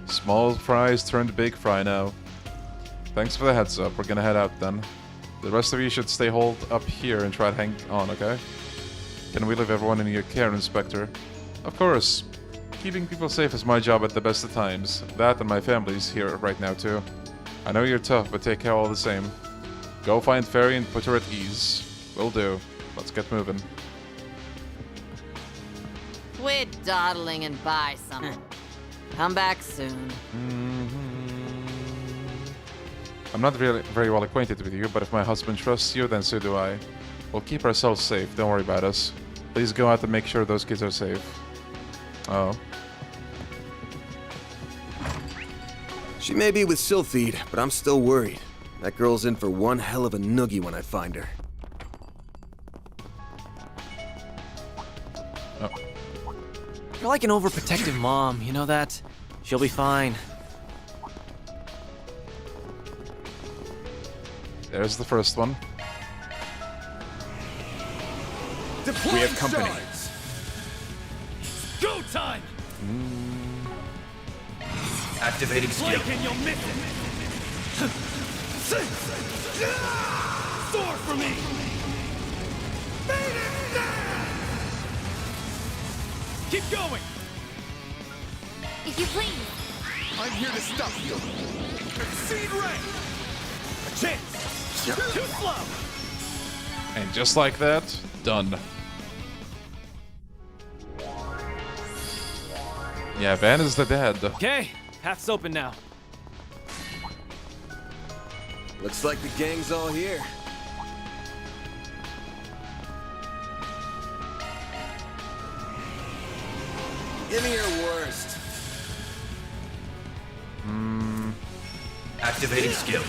Small fries turned big fry now. Thanks for the heads up, we're gonna head out then. The rest of you should stay holed up here and try to hang on, okay? Can we leave everyone in your care, Inspector? Of course. Keeping people safe is my job at the best of times. That and my family's here right now too. I know you're tough, but take care all the same. Go find Fairy and put her at ease. Will do. Let's get moving. Quit dawdling and buy something. Come back soon. I'm not really very well acquainted with you, but if my husband trusts you, then so do I. We'll keep ourselves safe, don't worry about us. Please go out and make sure those kids are safe. Oh. She may be with Sylphide, but I'm still worried. That girl's in for one hell of a noogie when I find her. Oh. You're like an overprotective mom, you know that? She'll be fine. There's the first one. Deploying We have company. shards. Go time! Activating skill. Blink and you'll miss it! Soar for me! Keep going! If you please. I'm here to stop you! Exceed rank! A chance! Too slow! And just like that, done. Yeah, Van is the dad. Okay, path's open now. Looks like the gang's all here. Give me your worst. Activating skill.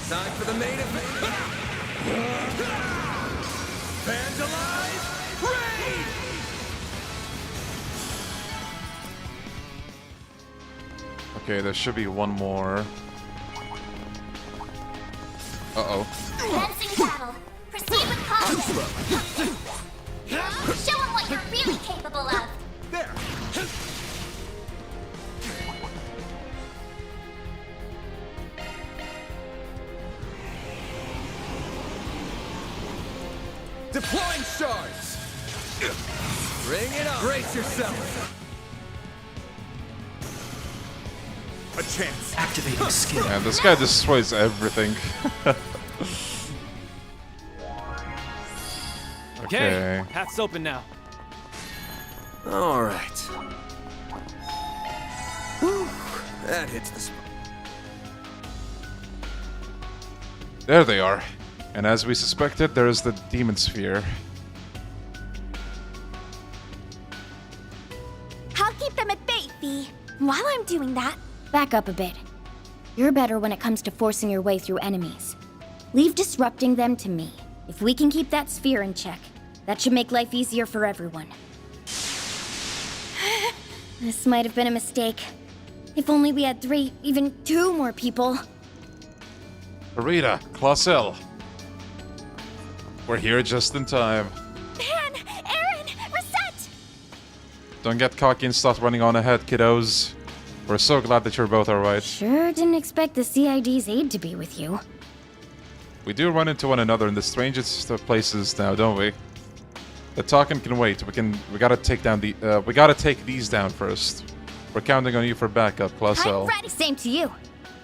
Time for the main event. Fans alive, raid! Okay, there should be one more. Uh-oh. Commencing battle. Proceed with caution. Show them what you're really capable of. There. Deploying shards. Bring it on. Brace yourself. A chance. Activating skill. Man, this guy destroys everything. Okay, path's open now. All right. Whew, that hits the spot. There they are. And as we suspected, there's the demon sphere. I'll keep them at bay, Fee. While I'm doing that, back up a bit. You're better when it comes to forcing your way through enemies. Leave disrupting them to me. If we can keep that sphere in check, that should make life easier for everyone. This might have been a mistake. If only we had 3, even 2 more people. Rita, Clausel. We're here just in time. Man, Aaron, reset! Don't get cocky and start running on ahead, kiddos. We're so glad that you're both alright. Sure didn't expect the CID's aid to be with you. We do run into one another in the strangest of places now, don't we? The talking can wait. We gotta take down the. We gotta take these down first. We're counting on you for backup, Clausel. I'm ready. Same to you.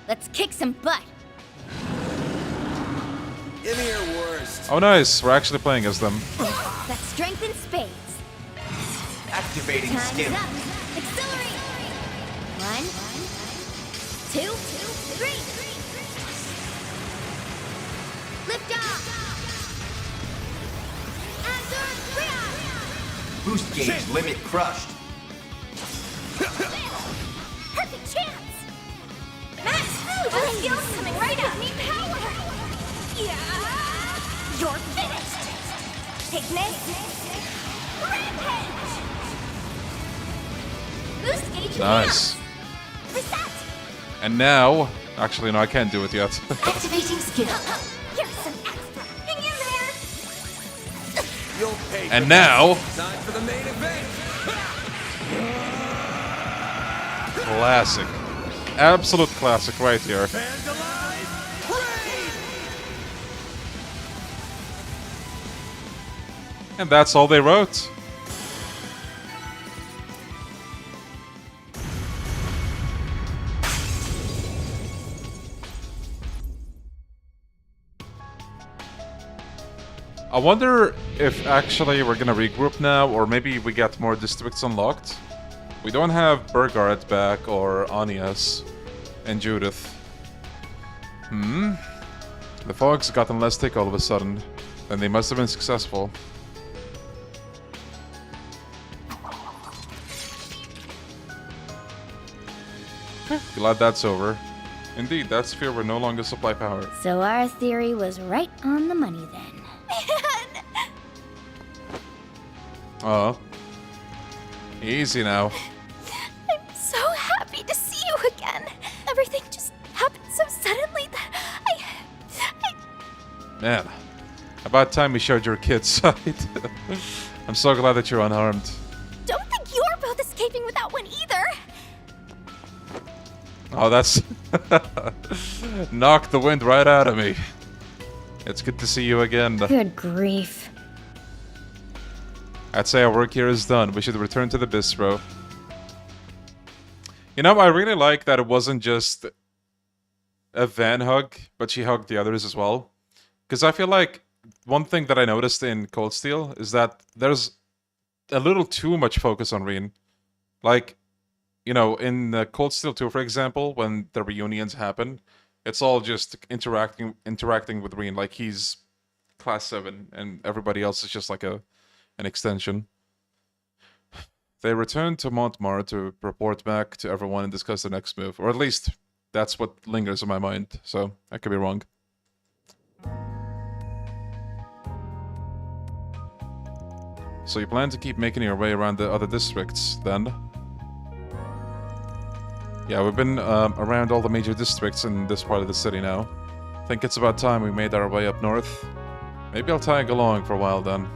Let's kick some butt. Give me your worst. Oh, nice. We're actually playing as them. That's strength in spades. Activating Time's skill. up. Accelerate. 1, 2, 3. Lift off. Boost gauge limit crushed. Perfect chance. Max, those skills coming right up. Need power. Yeah. You're finished. Take this. Rampage. Boost gauge. Nice. Reset. And now, actually, no, I can't do it yet. Activating skill. Here's some extra. Hang in there. You'll pay. And now, Time for the main event. classic, absolute classic right here. Fans alive, raid! And that's all they wrote. I wonder if actually we're gonna regroup now, or maybe we got more districts unlocked. We don't have Burgard back, or Anias, and Judith. The fog's gotten less thick all of a sudden. Then they must have been successful. Glad that's over. Indeed, that sphere will no longer supply power. So our theory was right on the money then. Easy now. I'm so happy to see you again. Everything just happened so suddenly that I... Man, about time we showed your kid's side. I'm so glad that you're unharmed. Don't think you're both escaping without one either! Oh, that's... knocked the wind right out of me. It's good to see you again. Good grief. I'd say our work here is done. We should return to the bistro. You know, I really like that it wasn't just a Van hug, but she hugged the others as well. Because I feel like one thing that I noticed in Cold Steel is that there's a little too much focus on Reen. Like, you know, in Cold Steel 2, for example, when the reunions happen, it's all just interacting with Reen. Like, he's Class 7, and everybody else is just like an extension. They return to Montmartre to report back to everyone and discuss the next move. Or at least, that's what lingers in my mind. So, I could be wrong. So you plan to keep making your way around the other districts, then? Yeah, we've been around all the major districts in this part of the city now. Think it's about time we made our way up north. Maybe I'll tag along for a while then.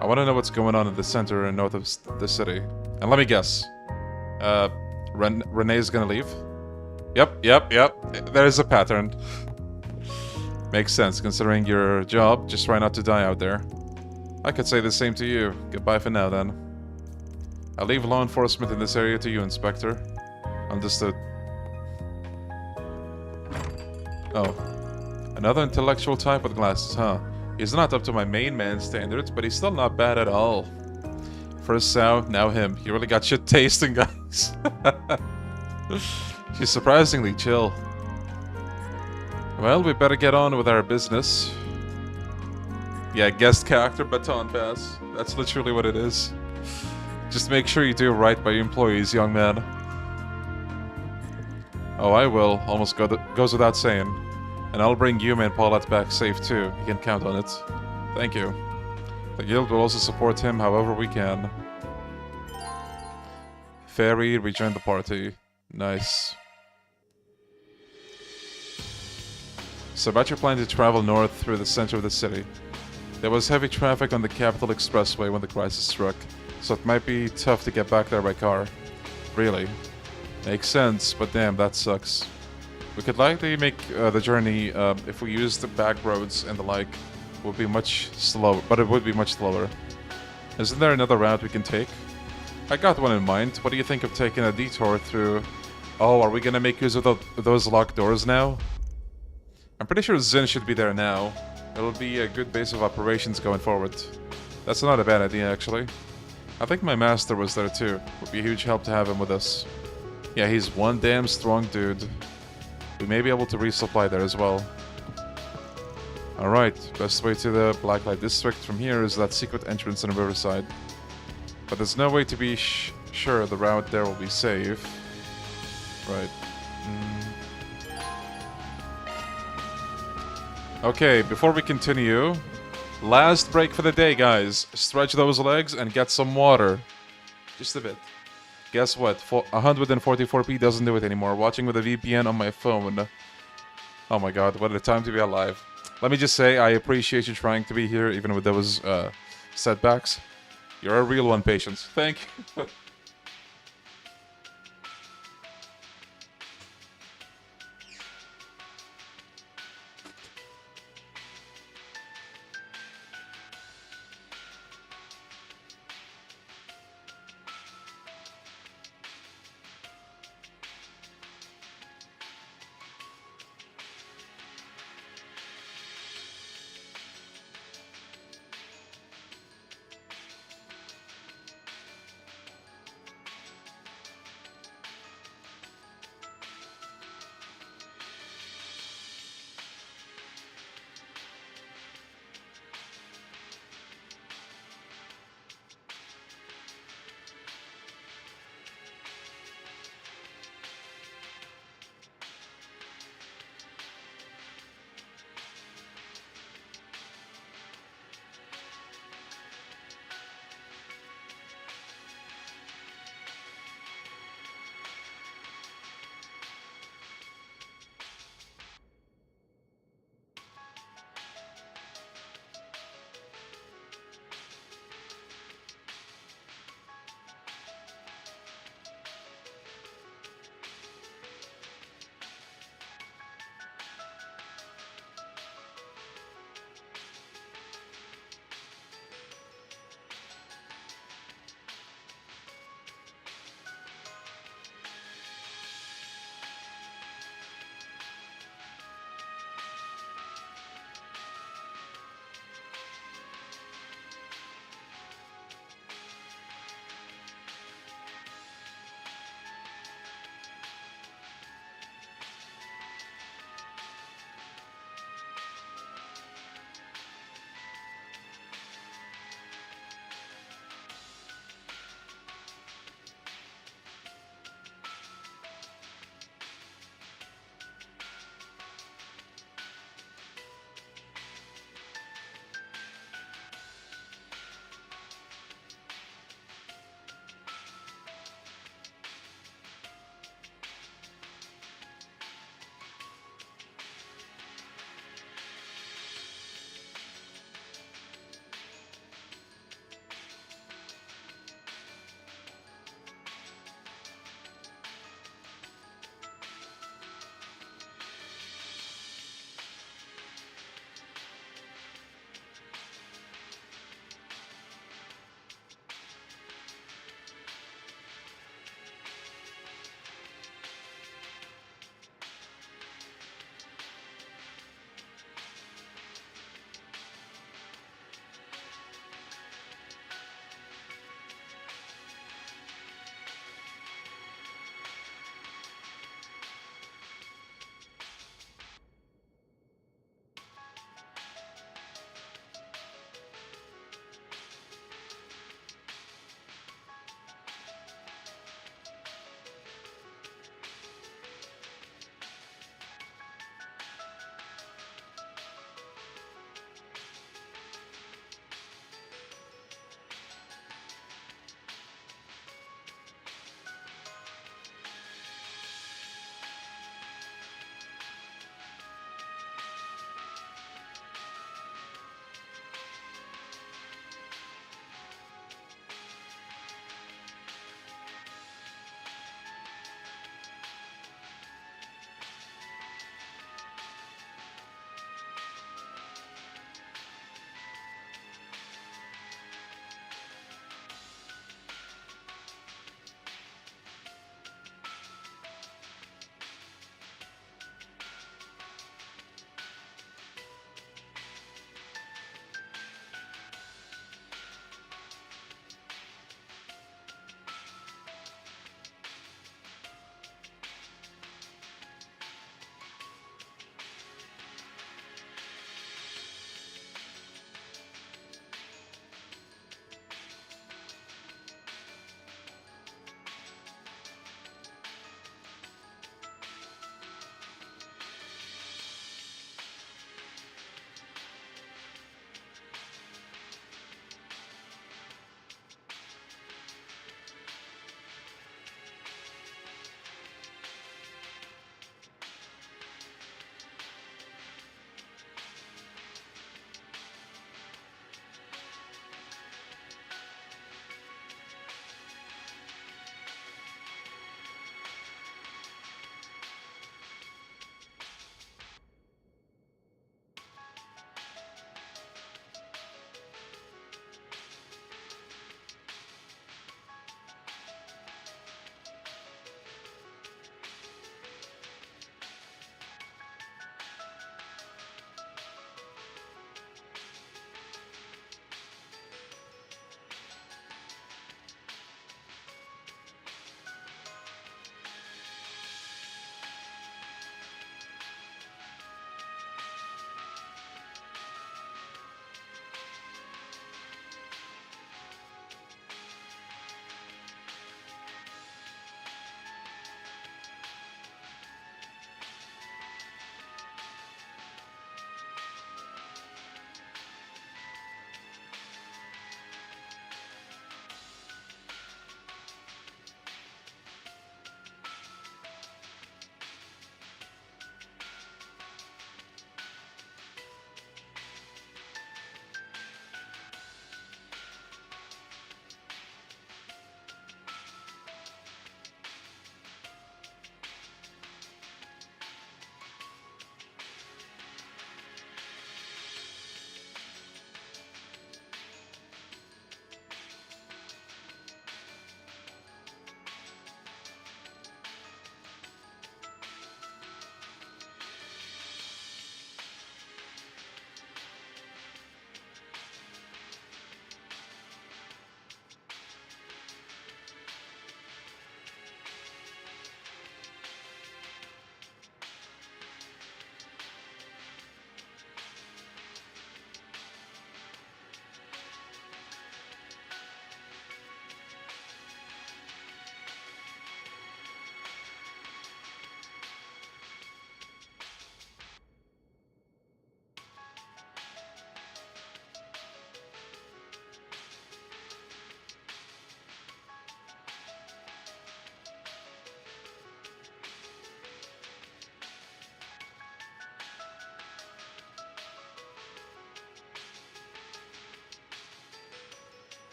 I want to know what's going on in the center and north of the city. And let me guess. Renee's gonna leave? Yep. There's a pattern. Makes sense, considering your job. Just try not to die out there. I could say the same to you. Goodbye for now, then. I'll leave law enforcement in this area to you, Inspector. Understood. Oh. Another intellectual type with glasses, huh? He's not up to my main man standards, but he's still not bad at all. First Sao, now him. He really got shit tasting, guys. She's surprisingly chill. Well, we better get on with our business. Yeah, guest character baton pass. That's literally what it is. Just make sure you do right by your employees, young man. Oh, I will. Almost goes without saying. And I'll bring Yuma and Paulette back safe too. You can count on it. Thank you. The guild will also support him however we can. Fairy rejoined the party. Nice. So about your plan to travel north through the center of the city. There was heavy traffic on the Capital Expressway when the crisis struck, so it might be tough to get back there by car. Really. Makes sense, but damn, that sucks. We could likely make the journey if we use the back roads and the like. Would be much slower, but it would be much slower. Isn't there another route we can take? I got one in mind. What do you think of taking a detour through... Oh, are we gonna make use of those locked doors now? I'm pretty sure Zin should be there now. It'll be a good base of operations going forward. That's not a bad idea, actually. I think my master was there too. Would be a huge help to have him with us. Yeah, he's one damn strong dude. We may be able to resupply there as well. Alright, best way to the Blacklight District from here is that secret entrance in the riverside. But there's no way to be sure the route there will be safe. Right. Okay, before we continue, last break for the day, guys. Stretch those legs and get some water. Just a bit. Guess what? 144p doesn't do it anymore. Watching with a VPN on my phone. Oh my god, what a time to be alive. Let me just say, I appreciate you trying to be here, even with those setbacks. You're a real one, Patience. Thank you.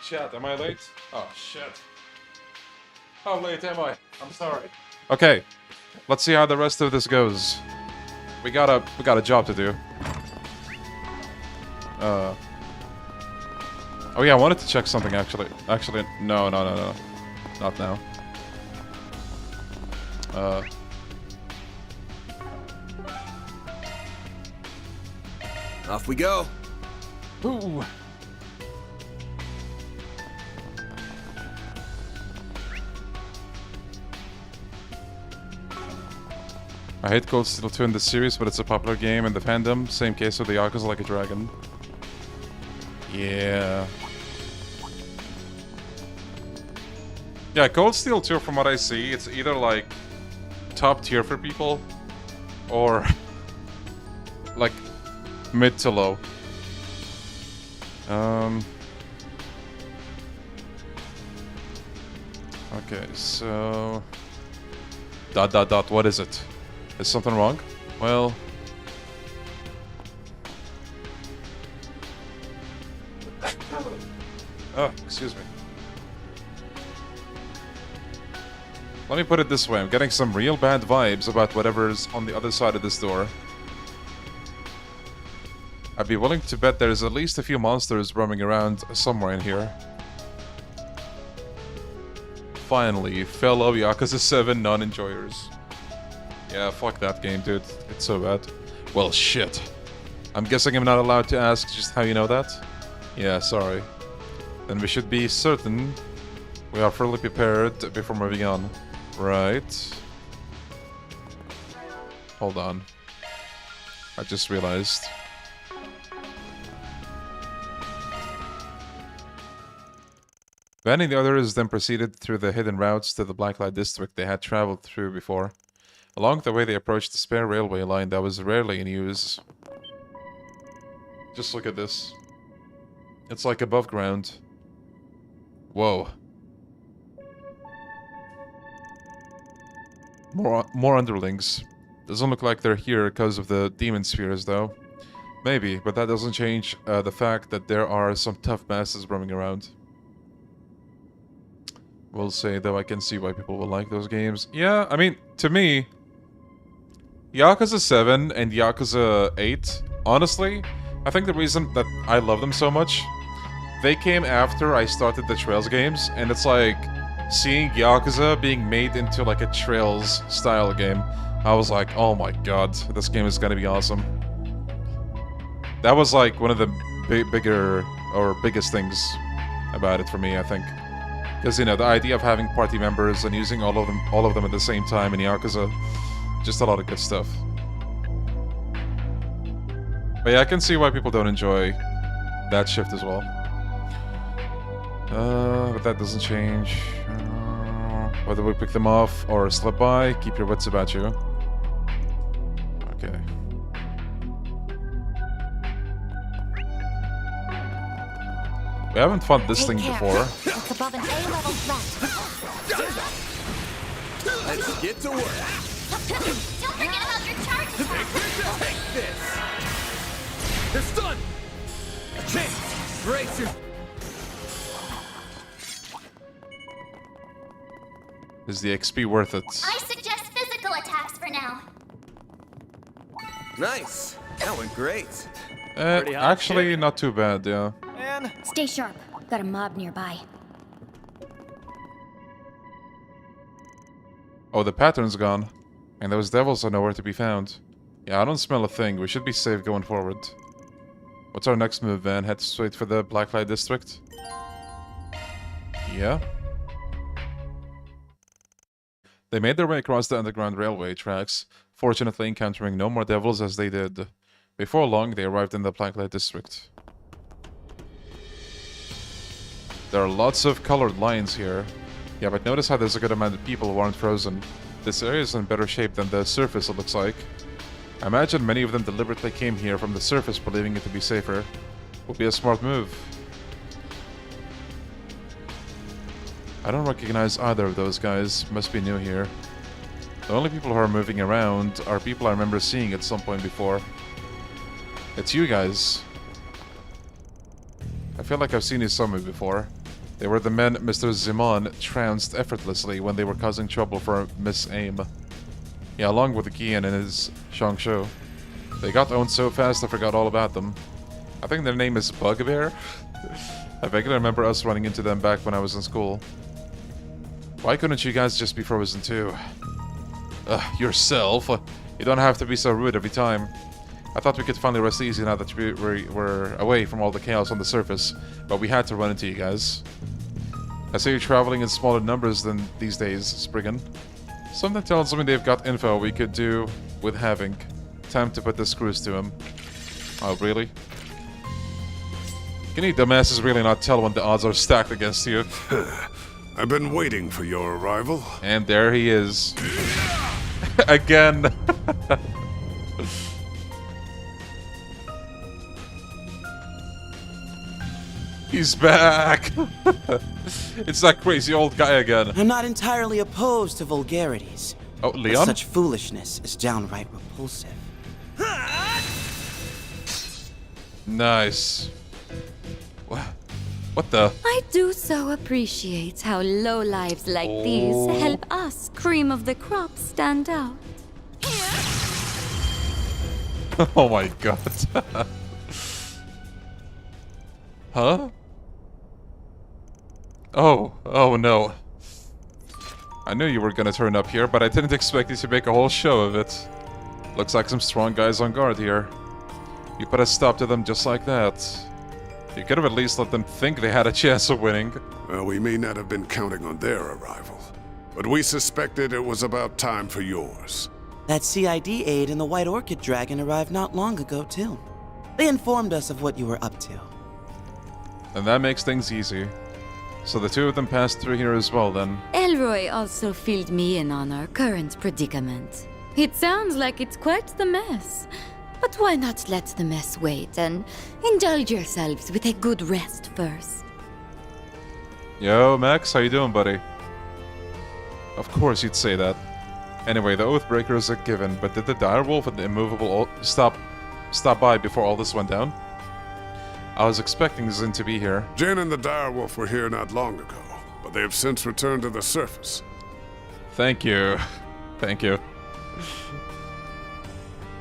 chat, am I late? Oh, shit. How late am I? I'm sorry. Okay, let's see how the rest of this goes. We got a job to do. Oh yeah, I wanted to check something actually. Actually, no. Not now. Off we go. Ooh. I hate Cold Steel 2 in the series, but it's a popular game in the fandom. Same case with the Yakuza Like a Dragon. Yeah. Yeah, Cold Steel 2, from what I see, it's either like top tier for people or like mid to low. Okay, so... What is it? Is something wrong? Well... Oh, excuse me. Let me put it this way, I'm getting some real bad vibes about whatever's on the other side of this door. I'd be willing to bet there's at least a few monsters roaming around somewhere in here. Finally, fellow Yakuza 7 non-enjoyers. Yeah, fuck that game, dude. It's so bad. Well, shit. I'm guessing I'm not allowed to ask just how you know that? Yeah, sorry. Then we should be certain we are fully prepared before moving on. Right. Hold on. I just realized. Van and the others then proceeded through the hidden routes to the Blacklight District they had traveled through before. Along the way they approached the spare railway line that was rarely in use. Just look at this. It's like above ground. Whoa. More underlings. Doesn't look like they're here because of the demon spheres though. Maybe, but that doesn't change the fact that there are some tough masses roaming around. Will say, though, I can see why people will like those games. Yeah, I mean, to me, Yakuza 7 and Yakuza 8, honestly, I think the reason that I love them so much, they came after I started the Trails games, and it's like, seeing Yakuza being made into like a Trails style game, I was like, oh my god, this game is gonna be awesome. That was like one of the biggest things about it for me, I think. Because, you know, the idea of having party members and using all of them at the same time in Yakuza, just a lot of good stuff. But yeah, I can see why people don't enjoy that shift as well. But that doesn't change. Whether we pick them off or slip by, keep your wits about you. Okay. We haven't fought this thing before. It's above an A-level threat. Let's get to work. Don't forget about your charge attack. Take this. They're stunned. A chance. Brace your... Is the XP worth it? I suggest physical attacks for now. Nice. That went great. Actually, not too bad, yeah. Stay sharp. Got a mob nearby. Oh, the pattern's gone. And those devils are nowhere to be found. Yeah, I don't smell a thing. We should be safe going forward. What's our next move, Van? Head straight for the Blacklight District? Yeah. They made their way across the underground railway tracks, fortunately encountering no more devils as they did. Before long, they arrived in the Blacklight District. There are lots of colored lines here. Yeah, but notice how there's a good amount of people who aren't frozen. This area is in better shape than the surface, it looks like. I imagine many of them deliberately came here from the surface, believing it to be safer. Would be a smart move. I don't recognize either of those guys. Must be new here. The only people who are moving around are people I remember seeing at some point before. It's you guys. I feel like I've seen you somewhere before. They were the men Mr. Zimon trounced effortlessly when they were causing trouble for Miss Aim. Yeah, along with the Kian and his Shangshu. They got owned so fast I forgot all about them. I think their name is Bugbear. I vaguely remember us running into them back when I was in school. Why couldn't you guys just be frozen too? Yourself? You don't have to be so rude every time. I thought we could finally rest easy now that we were away from all the chaos on the surface, but we had to run into you guys. I see you're traveling in smaller numbers than these days, Spriggan. Something tells me they've got info we could do with having. Time to put the screws to him. Oh, really? Can you dumbasses really not tell when the odds are stacked against you? I've been waiting for your arrival. And there he is. Again. He's back! It's that crazy old guy again. I'm not entirely opposed to vulgarities. Oh, Leon? But such foolishness is downright repulsive. Nice. What the? I do so appreciate how lowlives like these help us, cream of the crop, stand out. Oh my god. Huh? Oh no. I knew you were gonna turn up here, but I didn't expect you to make a whole show of it. Looks like some strong guys on guard here. You put a stop to them just like that. You could have at least let them think they had a chance of winning. Well, we may not have been counting on their arrival, but we suspected it was about time for yours. That CID aide and the White Orchid Dragon arrived not long ago, too. They informed us of what you were up to. And that makes things easy. So the two of them passed through here as well, then. Elroy also filled me in on our current predicament. It sounds like it's quite the mess. But why not let the mess wait and indulge yourselves with a good rest first? Yo, Max, how you doing, buddy? Of course you'd say that. Anyway, the Oathbreaker is a given, but did the Direwolf and the Immovable stop by before all this went down? I was expecting Zin to be here. Jin and the Direwolf were here not long ago, but they have since returned to the surface. Thank you. Thank you.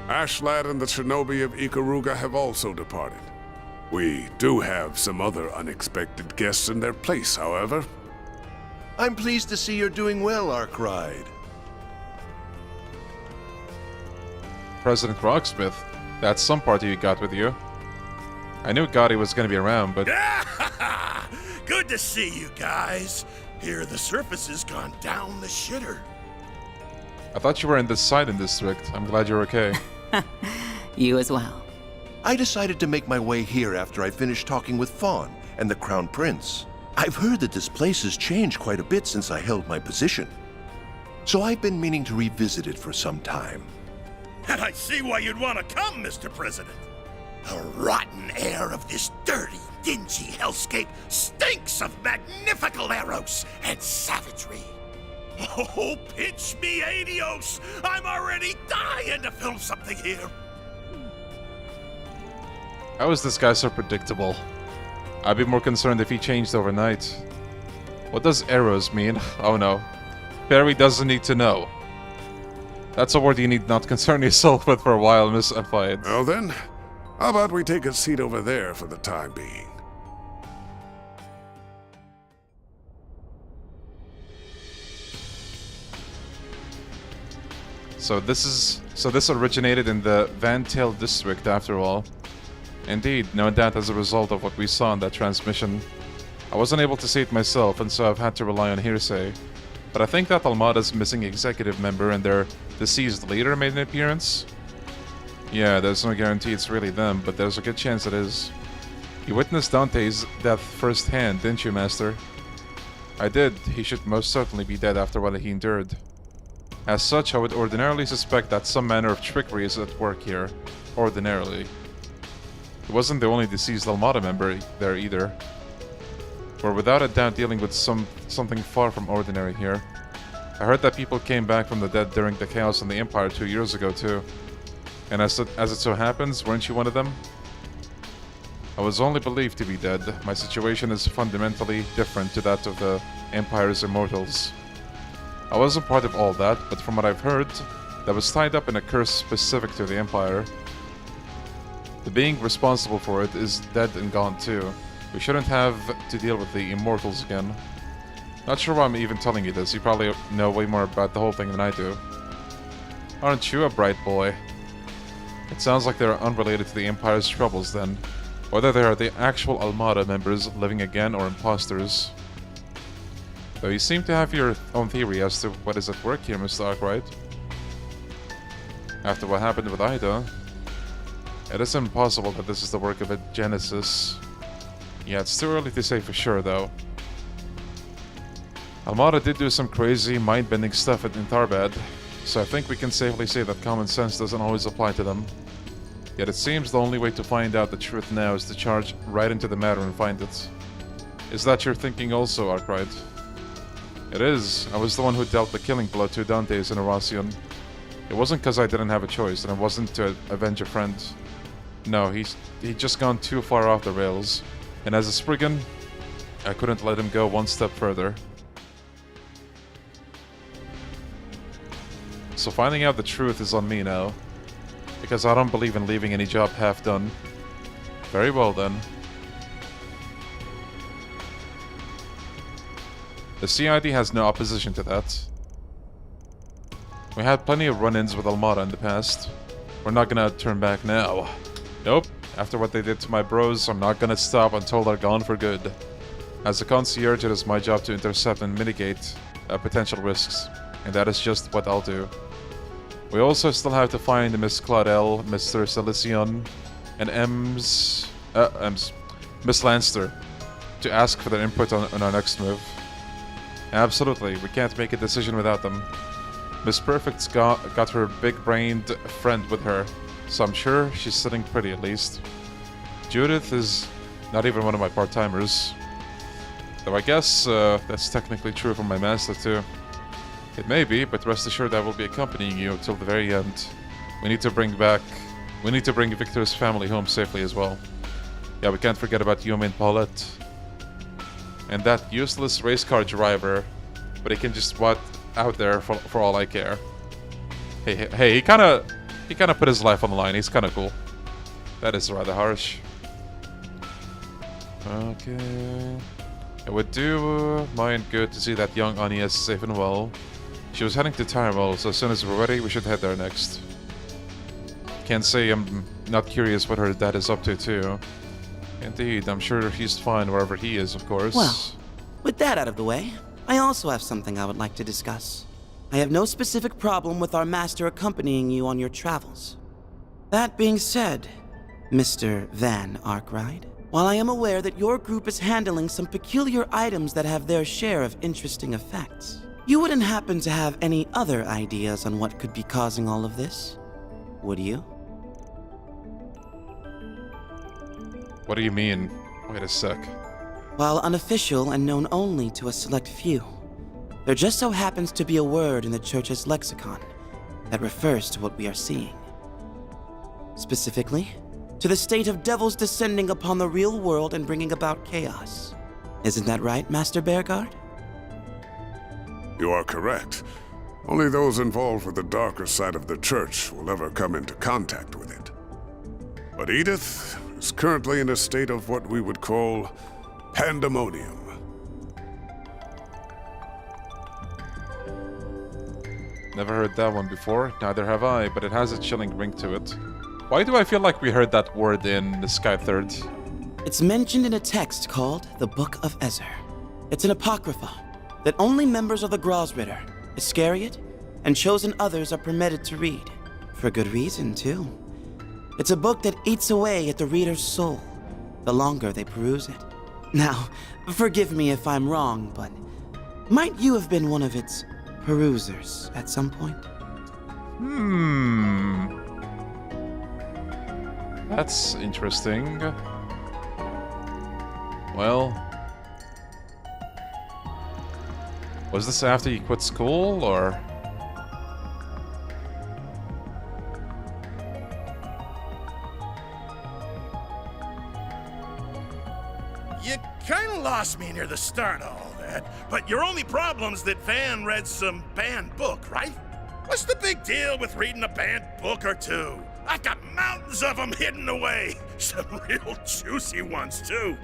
Ashlad and the Shinobi of Ikaruga have also departed. We do have some other unexpected guests in their place, however. I'm pleased to see you're doing well, Arkride. President Rocksmith, that's some party you got with you. I knew Gotti was gonna be around, but... Good to see you guys. Here the surface has gone down the shitter. I thought you were in the Sidon district. I'm glad you're okay. You as well. I decided to make my way here after I finished talking with Fawn and the Crown Prince. I've heard that this place has changed quite a bit since I held my position. So I've been meaning to revisit it for some time. And I see why you'd want to come, Mr. President. The rotten air of this dirty, dingy hellscape stinks of magnifical eros and savagery. Oh, pinch me, adios! I'm already dying to film something here. How is this guy so predictable? I'd be more concerned if he changed overnight. What does eros mean? Oh no. Perry doesn't need to know. That's a word you need not concern yourself with for a while, Miss Applied. Well then, how about we take a seat over there for the time being? So this originated in the Van Tail district after all. Indeed, no doubt as a result of what we saw in that transmission. I wasn't able to see it myself, and so I've had to rely on hearsay. But I think that Almada's missing executive member and their deceased leader made an appearance. Yeah, there's no guarantee it's really them, but there's a good chance it is. You witnessed Dante's death firsthand, didn't you, Master? I did. He should most certainly be dead after what he endured. As such, I would ordinarily suspect that some manner of trickery is at work here. Ordinarily. He wasn't the only deceased Almada member there either. We're without a doubt dealing with something far from ordinary here. I heard that people came back from the dead during the chaos in the Empire 2 years ago too. And as it so happens, weren't you one of them? I was only believed to be dead. My situation is fundamentally different to that of the Empire's immortals. I wasn't part of all that, but from what I've heard, that was tied up in a curse specific to the Empire. The being responsible for it is dead and gone too. We shouldn't have to deal with the immortals again. Not sure why I'm even telling you this. You probably know way more about the whole thing than I do. Aren't you a bright boy? It sounds like they're unrelated to the Empire's troubles then. Whether they are the actual Armada members living again or imposters. Though you seem to have your own theory as to what is at work here, Mr. Arkwright. After what happened with Ida, it is impossible that this is the work of a Genesis. Yeah, it's too early to say for sure though. Armada did do some crazy, mind-bending stuff in Tarbad, so I think we can safely say that common sense doesn't always apply to them. Yet it seems the only way to find out the truth now is to charge right into the matter and find it. Is that your thinking also, Arkwright? It is. I was the one who dealt the killing blow to Dante's in Erasion. It wasn't because I didn't have a choice, and it wasn't to avenge a friend. No, he'd just gone too far off the rails. And as a Spriggan, I couldn't let him go one step further. So finding out the truth is on me now. Because I don't believe in leaving any job half done. Very well then. The CID has no opposition to that. We had plenty of run-ins with Armada in the past. We're not gonna turn back now. Nope. After what they did to my bros, I'm not gonna stop until they're gone for good. As a concierge, it is my job to intercept and mitigate potential risks. And that is just what I'll do. We also still have to find Miss Claudel, Mr. Silicion, and Miss Lanster to ask for their input on our next move. Absolutely, we can't make a decision without them. Miss Perfect's got her big-brained friend with her, so I'm sure she's sitting pretty at least. Judith is not even one of my part-timers. Though I guess that's technically true for my master too. It may be, but rest assured I will be accompanying you till the very end. We need to bring Victor's family home safely as well. Yeah, we can't forget about Yumi and Paulette. And that useless race car driver, but he can just rot out there for all I care. Hey, he kind of put his life on the line. He's kind of cool. That is rather harsh. Okay. It would do mine good to see that young Hannya safe and well. She was heading to Tyrell, so as soon as we're ready, we should head there next. Can't say I'm not curious what her dad is up to, too. Indeed, I'm sure he's fine wherever he is, of course. Well, with that out of the way, I also have something I would like to discuss. I have no specific problem with our master accompanying you on your travels. That being said, Mr. Van Arkwright, while I am aware that your group is handling some peculiar items that have their share of interesting effects, you wouldn't happen to have any other ideas on what could be causing all of this, would you? What do you mean? Wait a sec. While unofficial and known only to a select few, there just so happens to be a word in the Church's lexicon that refers to what we are seeing. Specifically, to the state of devils descending upon the real world and bringing about chaos. Isn't that right, Master Bearguard? You are correct. Only those involved with the darker side of the Church will ever come into contact with it. But Edith is currently in a state of what we would call Pandemonium. Never heard that one before, neither have I, but it has a chilling ring to it. Why do I feel like we heard that word in the Sky Third? It's mentioned in a text called the Book of Ezer. It's an apocrypha that only members of the Grosritter, Iscariot, and chosen others are permitted to read. For good reason, too. It's a book that eats away at the reader's soul, the longer they peruse it. Now, forgive me if I'm wrong, but might you have been one of its perusers at some point? That's interesting. Well, was this after you quit school, or? lost me near the start of all that, but your only problem's that Van read some banned book, right? What's the big deal with reading a banned book or two? I've got mountains of them hidden away. Some real juicy ones, too.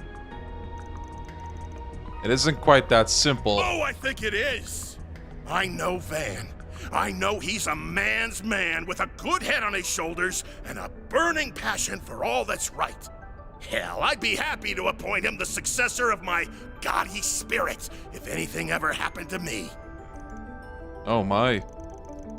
It isn't quite that simple. Oh, I think it is. I know Van. I know he's a man's man with a good head on his shoulders and a burning passion for all that's right. Hell, I'd be happy to appoint him the successor of my gaudy spirit if anything ever happened to me. Oh my.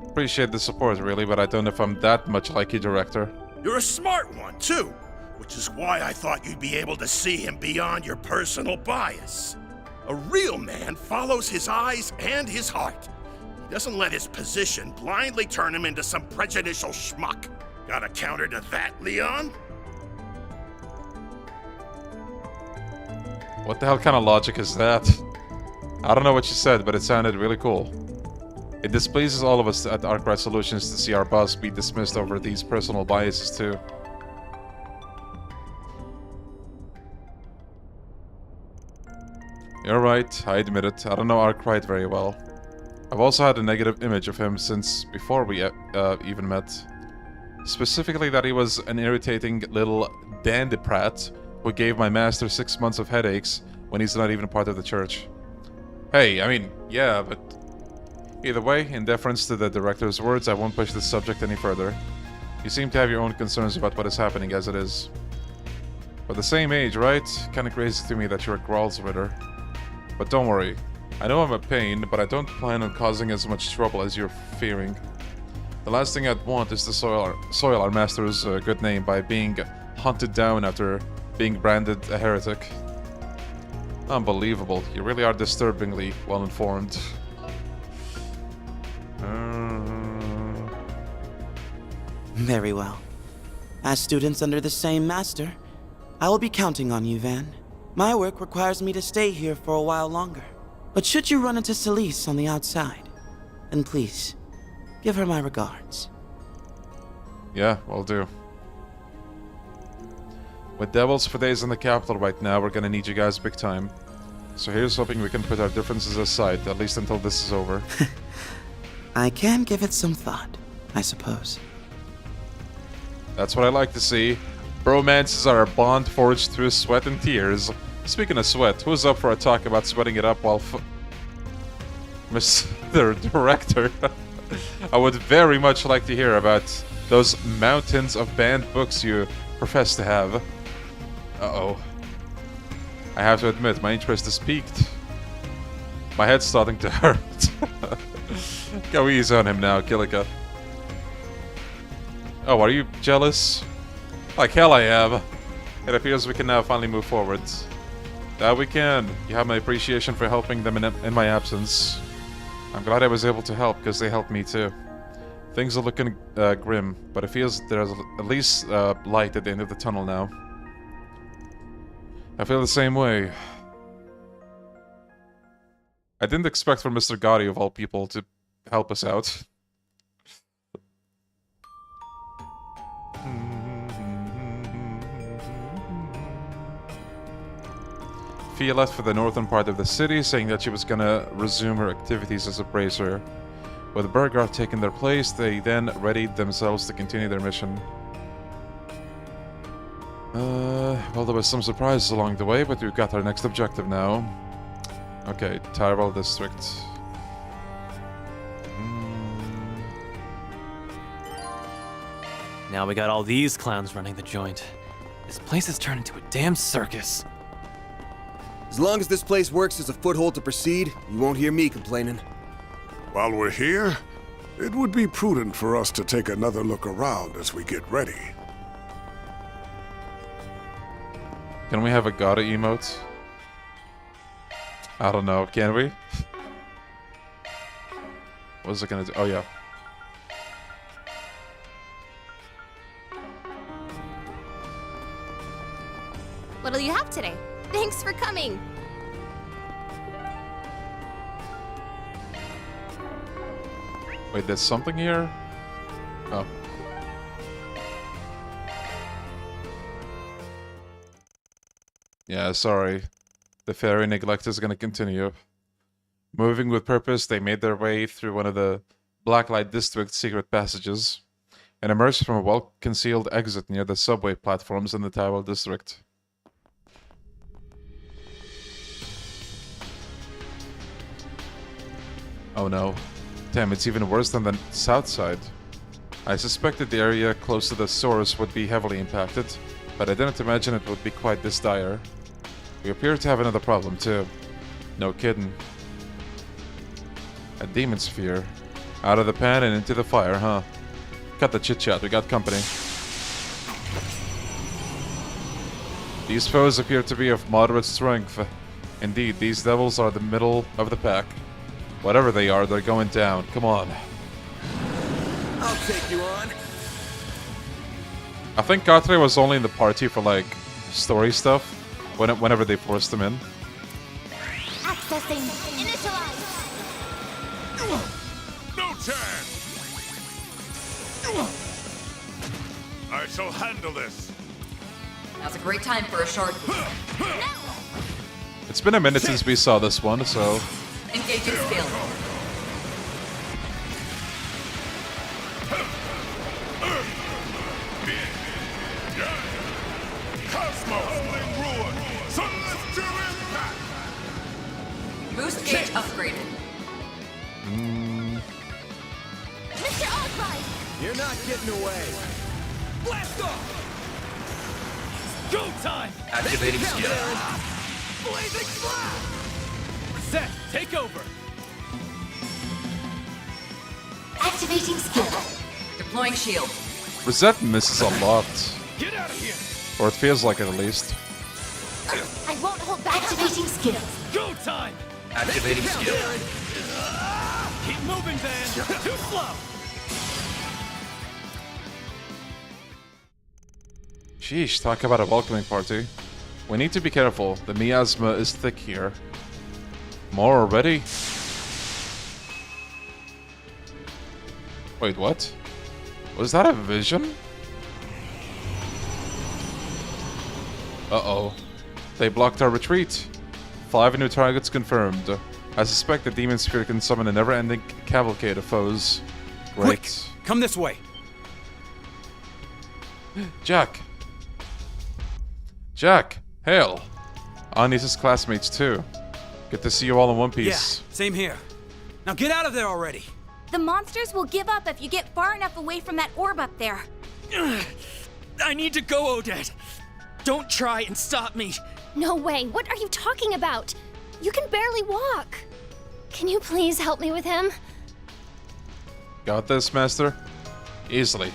Appreciate the support, really, but I don't know if I'm that much like you, Director. You're a smart one, too, which is why I thought you'd be able to see him beyond your personal bias. A real man follows his eyes and his heart. He doesn't let his position blindly turn him into some prejudicial schmuck. Got a counter to that, Leon? What the hell kind of logic is that? I don't know what you said, but it sounded really cool. It displeases all of us at Arkwright Solutions to see our boss be dismissed over these personal biases too. You're right, I admit it. I don't know Arkwright very well. I've also had a negative image of him since before we even met. Specifically that he was an irritating little dandy-prat who gave my master 6 months of headaches when he's not even part of the church. Hey, I mean, yeah, but... Either way, in deference to the director's words, I won't push this subject any further. You seem to have your own concerns about what is happening as it is. But the same age, right? Kinda crazy to me that you're a Graal's Ritter. But don't worry. I know I'm a pain, but I don't plan on causing as much trouble as you're fearing. The last thing I'd want is to soil our master's good name by being hunted down after being branded a heretic. Unbelievable. You really are disturbingly well-informed. Very well. As students under the same master, I will be counting on you, Van. My work requires me to stay here for a while longer. But should you run into Celise on the outside, then please, give her my regards. Yeah, will do. With Devils for days in the capital right now, we're gonna need you guys big time. So here's hoping we can put our differences aside, at least until this is over. I can give it some thought, I suppose. That's what I like to see. Bromances are a bond forged through sweat and tears. Speaking of sweat, who's up for a talk about sweating it up while Mr. Director? I would very much like to hear about those mountains of banned books you profess to have. Uh-oh. I have to admit, my interest is piqued. My head's starting to hurt. Go easy on him now, Kilika. Oh, are you jealous? Like hell I am. It appears we can now finally move forward. That we can. You have my appreciation for helping them in my absence. I'm glad I was able to help, because they helped me too. Things are looking grim, but it feels there's at least light at the end of the tunnel now. I feel the same way. I didn't expect for Mr. Gotti, of all people, to help us out. Fia left for the northern part of the city, saying that she was gonna resume her activities as a bracer. With Burgard taking their place, they then readied themselves to continue their mission. Well, there was some surprises along the way, but we've got our next objective now. Okay, TreizerL District. Now we got all these clowns running the joint. This place has turned into a damn circus. As long as this place works as a foothold to proceed, you won't hear me complaining. While we're here, it would be prudent for us to take another look around as we get ready. Can we have a Gotti emote? I don't know, can we? What is it gonna do? Oh yeah. What'll you have today? Thanks for coming. Wait, there's something here? Oh. Yeah, sorry. the fairy neglect is gonna continue. Moving with purpose, they made their way through one of the Blacklight District's secret passages and emerged from a well-concealed exit near the subway platforms in the Tyrell District. Oh no. Damn, it's even worse than the south side. I suspected the area close to the source would be heavily impacted, but I didn't imagine it would be quite this dire. We appear to have another problem too. No kidding. A demon sphere. Out of the pan and into the fire, huh? Cut the chit-chat, we got company. These foes appear to be of moderate strength. Indeed, these devils are the middle of the pack. Whatever they are, they're going down. Come on. I'll take you on. I think Katre was only in the party for, like, story stuff, whenever they forced him in. Accessing. Initialize. No chance! I shall handle this. Now's a great time for a shard. It's been a minute since we saw this one, so... Engaging skill. Boost gauge upgraded. Mr. Osprey! You're not getting away. Blast off! Go time! Activating skill. Blazing blast! Set, take over. Activating skill. Deploying shield. Rosette misses a lot. Get out of here! Or it feels like it at least. I won't hold back. Activating skill. Go time! Activating skill. Keep moving, Van. Too slow. Sheesh, talk about a welcoming party. We need to be careful. The miasma is thick here. More already? Wait, what? Was that a vision? Uh-oh. They blocked our retreat. 5 new targets confirmed. I suspect the Demon Sphere can summon a never-ending cavalcade of foes. Great. Quick, come this way. Jack! Jack! Hail! Anis's classmates too. Good to see you all in one piece. Yeah, same here. Now get out of there already. The monsters will give up if you get far enough away from that orb up there. I need to go, Odette. Don't try and stop me. No way. What are you talking about? You can barely walk. Can you please help me with him? Got this, Master? Easily.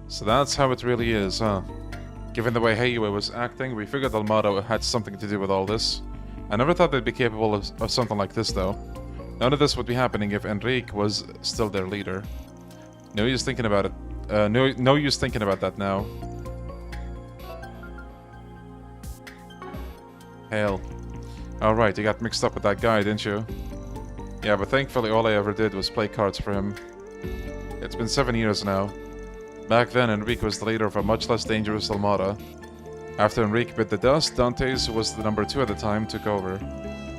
So that's how it really is, huh? Given the way Hanoae was acting, we figured Almado had something to do with all this. I never thought they'd be capable of something like this, though. None of this would be happening if Enrique was still their leader. No use thinking about it. No use thinking about that now. Hail. Alright, you got mixed up with that guy, didn't you? Yeah, but thankfully all I ever did was play cards for him. It's been 7 years now. Back then, Enrique was the leader of a much less dangerous Armada. After Enrique bit the dust, Dantes, who was the number 2 at the time, took over.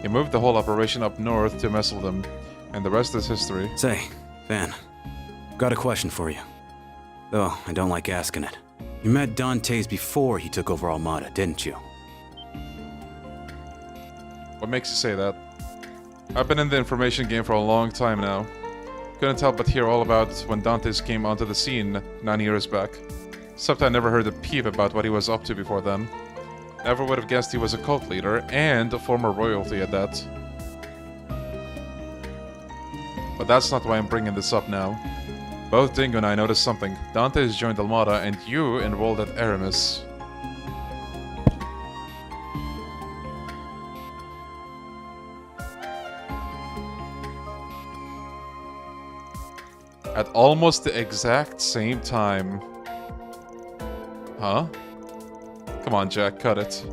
He moved the whole operation up north to mess with them, and the rest is history. Say, Van, got a question for you. Though I don't like asking it. You met Dantes before he took over Armada, didn't you? What makes you say that? I've been in the information game for a long time now. Couldn't help but hear all about when Dantes came onto the scene 9 years back. Except I never heard a peep about what he was up to before then. Never would have guessed he was a cult leader, and a former royalty at that. But that's not why I'm bringing this up now. Both Dingo and I noticed something. Dantes joined Almada, and you enrolled at Aramis. At almost the exact same time. Huh? Come on, Jack, cut it.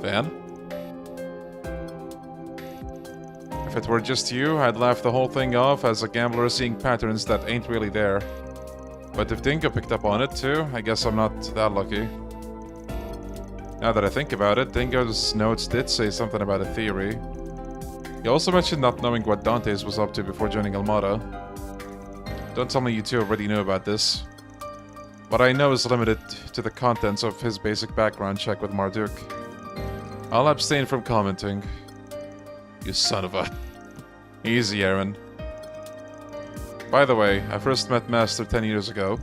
Van? If it were just you, I'd laugh the whole thing off as a gambler seeing patterns that ain't really there. But if Dingo picked up on it too, I guess I'm not that lucky. Now that I think about it, Dingo's notes did say something about a theory. He also mentioned not knowing what Dantes was up to before joining Almada. Don't tell me you two already knew about this. What I know is limited to the contents of his basic background check with Marduk. I'll abstain from commenting. You son of a... Easy, Aaron. By the way, I first met Master 10 years ago.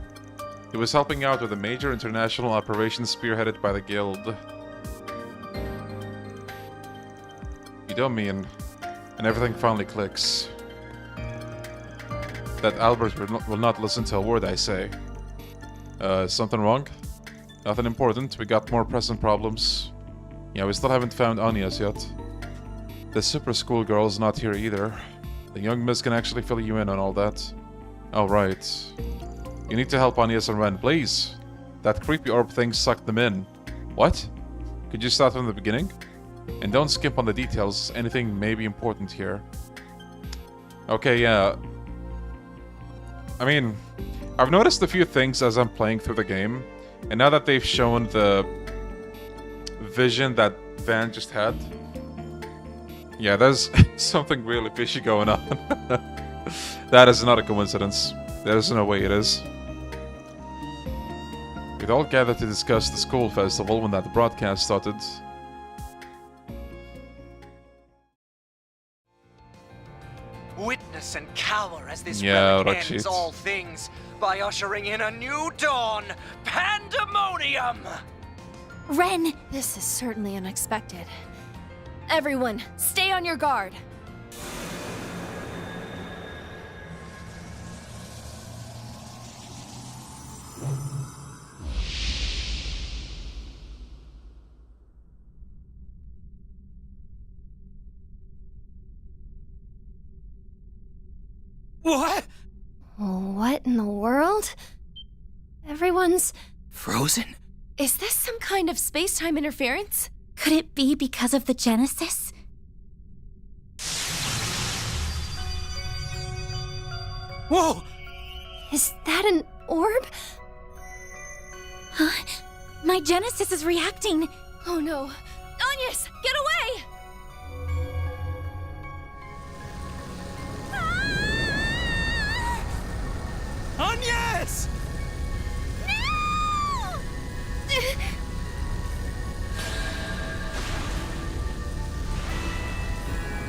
He was helping out with a major international operation spearheaded by the Guild. You don't mean... And everything finally clicks. That Albert will not listen to a word I say. Something wrong? Nothing important, we got more pressing problems. Yeah, we still haven't found Anya's yet. The super school girl's not here either. The young miss can actually fill you in on all that. Oh, right. You need to help Anya's and Ren, please. That creepy orb thing sucked them in. What? Could you start from the beginning? And don't skimp on the details, anything may be important here. Okay, yeah. I mean, I've noticed a few things as I'm playing through the game. And now that they've shown the vision that Van just had, yeah, there's something really fishy going on. That is not a coincidence. There's no way it is. We'd all gathered to discuss the school festival when that broadcast started. Witness and cower as this Yeah, relic ends shit. all things by ushering in a new dawn, Pandemonium! Ren! This is certainly unexpected. Everyone, stay on your guard. What? What in the world? Everyone's... Frozen? Is this some kind of space-time interference? Could it be because of the Genesis? Whoa! Is that an orb? Huh? My Genesis is reacting. Oh no. Onyx, get away! Onyx! No!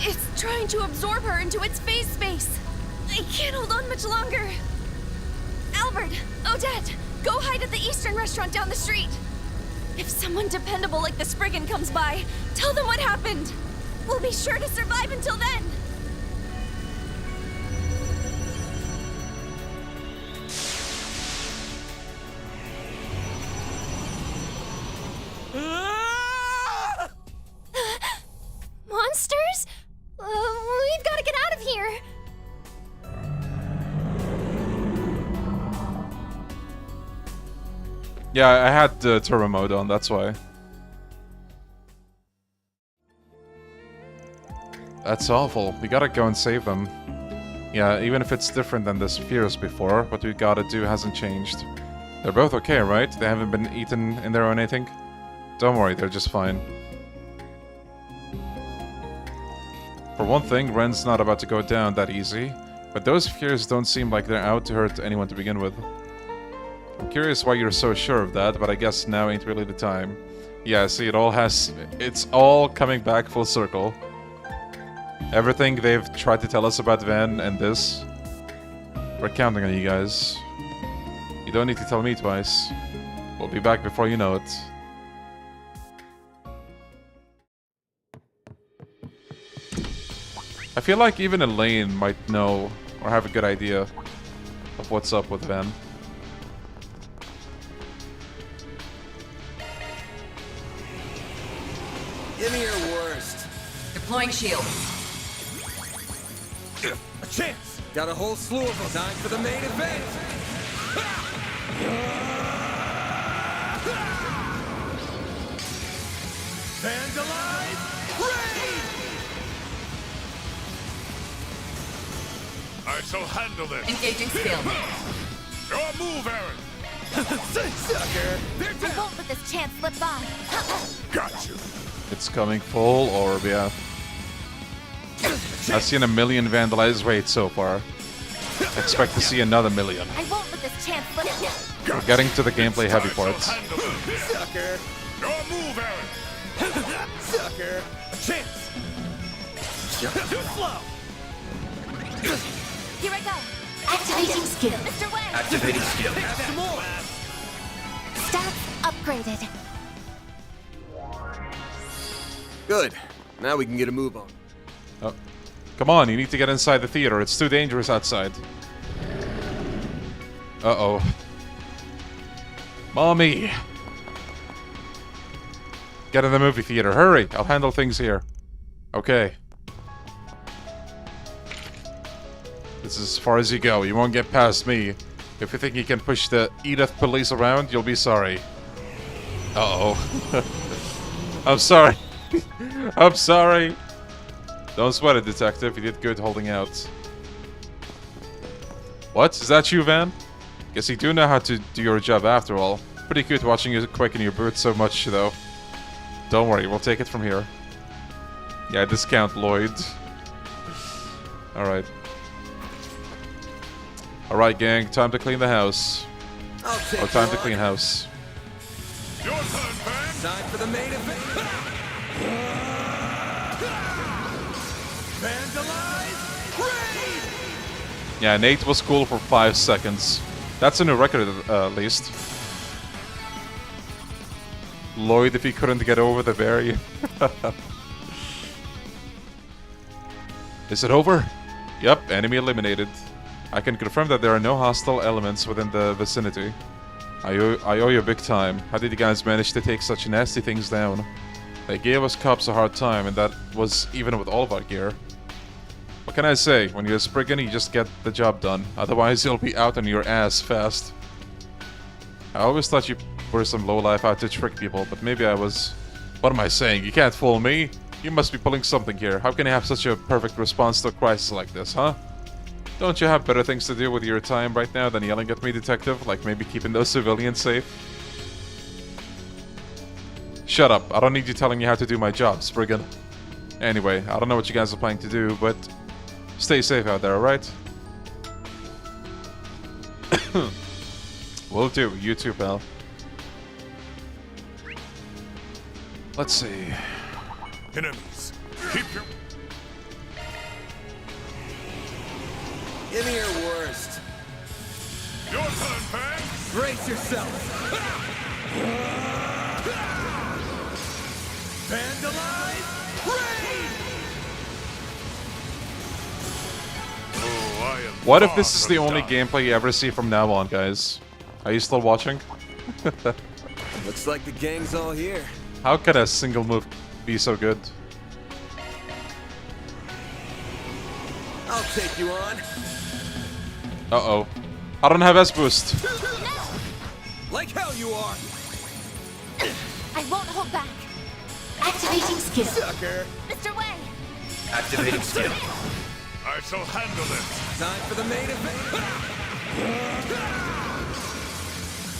It's trying to absorb her into its phase space. I can't hold on much longer. Albert, Odette, go hide at the Eastern restaurant down the street. If someone dependable like the Spriggan comes by, tell them what happened. We'll be sure to survive until then. Monsters? We've got to get out of here. Yeah, I had the turbo mode on, that's why. That's awful. We gotta go and save them. Yeah, even if it's different than the spheres before, what we gotta do hasn't changed. They're both okay, right? They haven't been eaten in there or anything? Don't worry, they're just fine. For one thing, Ren's not about to go down that easy, but those spheres don't seem like they're out to hurt anyone to begin with. I'm curious why you're so sure of that, but I guess now ain't really the time. Yeah, see, it's all coming back full circle. Everything they've tried to tell us about Van and this, we're counting on you guys. You don't need to tell me twice. We'll be back before you know it. I feel like even Elaine might know or have a good idea of what's up with Van. Give me your worst. Deploying shield. A chance! Got a whole slew of them. Time for the main event! Vandalize! Raid! shall handle this. Engaging skill. Your move, Aaron. Sucker. I won't let this chance slip by. Got you. It's coming full orb, yeah. I've seen 1 million vandalized raids so far. Expect to see another 1 million. I won't let this chance slip by. We're getting to the gameplay heavy parts. Sucker. Your move, Aaron. Sucker. A chance. Too slow. Here I go. Activating skill. Mr. Wang. Activating skill. Some more. Stats upgraded. Good. Now we can get a move on. Oh. Come on, you need to get inside the theater. It's too dangerous outside. Uh-oh. Mommy! Get in the movie theater. Hurry! I'll handle things here. Okay. This is as far as you go. You won't get past me. If you think you can push the Edith police around, you'll be sorry. Uh-oh. I'm sorry. I'm sorry. Don't sweat it, detective. You did good holding out. What? Is that you, Van? Guess you do know how to do your job after all. Pretty good watching you quicken your boots so much, though. Don't worry, we'll take it from here. Yeah, discount Lloyd. Alright. Alright, gang. Time to clean the house. Oh, time to clean house. Your turn, Van. Time for the main event. Vandalize! Raid! Yeah, Nate was cool for 5 seconds. That's a new record, at least. Lloyd, if he couldn't get over the berry. Is it over? Yep, enemy eliminated. I can confirm that there are no hostile elements within the vicinity. I owe you big time. How did you guys manage to take such nasty things down? They gave us cops a hard time, and that was even with all of our gear. What can I say? When you're a Spriggan, you just get the job done. Otherwise, you'll be out on your ass fast. I always thought you were some lowlife out to trick people, but maybe I was... What am I saying? You can't fool me? You must be pulling something here. How can you have such a perfect response to a crisis like this, huh? Don't you have better things to do with your time right now than yelling at me, detective? Like maybe keeping those civilians safe? Shut up. I don't need you telling me how to do my job, Spriggan. Anyway, I don't know what you guys are planning to do, but... Stay safe out there, alright? Will do. You too, pal. Let's see. Enemies. Keep your... Give me your worst. Your turn, Van. Brace yourself. Vandalize! Raid! Oh, I am What if far this is from the only done. gameplay you ever see from now on, guys? Are you still watching? Looks like the gang's all here. How can a single move be so good? I'll take you on. Uh-oh. I don't have S-Boost. Like hell you are. I won't hold back. Activating skill. Sucker. Mr. Wang. Activating skill. I shall handle it. Time for the main event.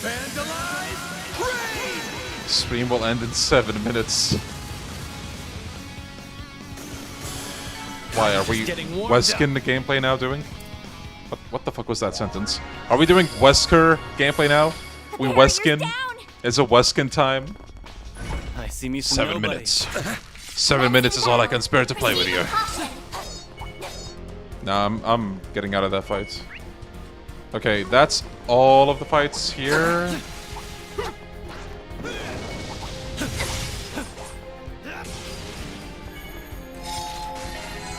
Vandalize! Raid! Stream will end in 7 minutes. Why, are we Wesker the gameplay now doing? What the fuck was that sentence? Are we doing Wesker gameplay now? We Weskin? Is it Weskin time? I see me some 7 nobody. minutes. 7 minutes is all I can spare to play with you. Nah, I'm getting out of that fight. Okay, that's all of the fights here.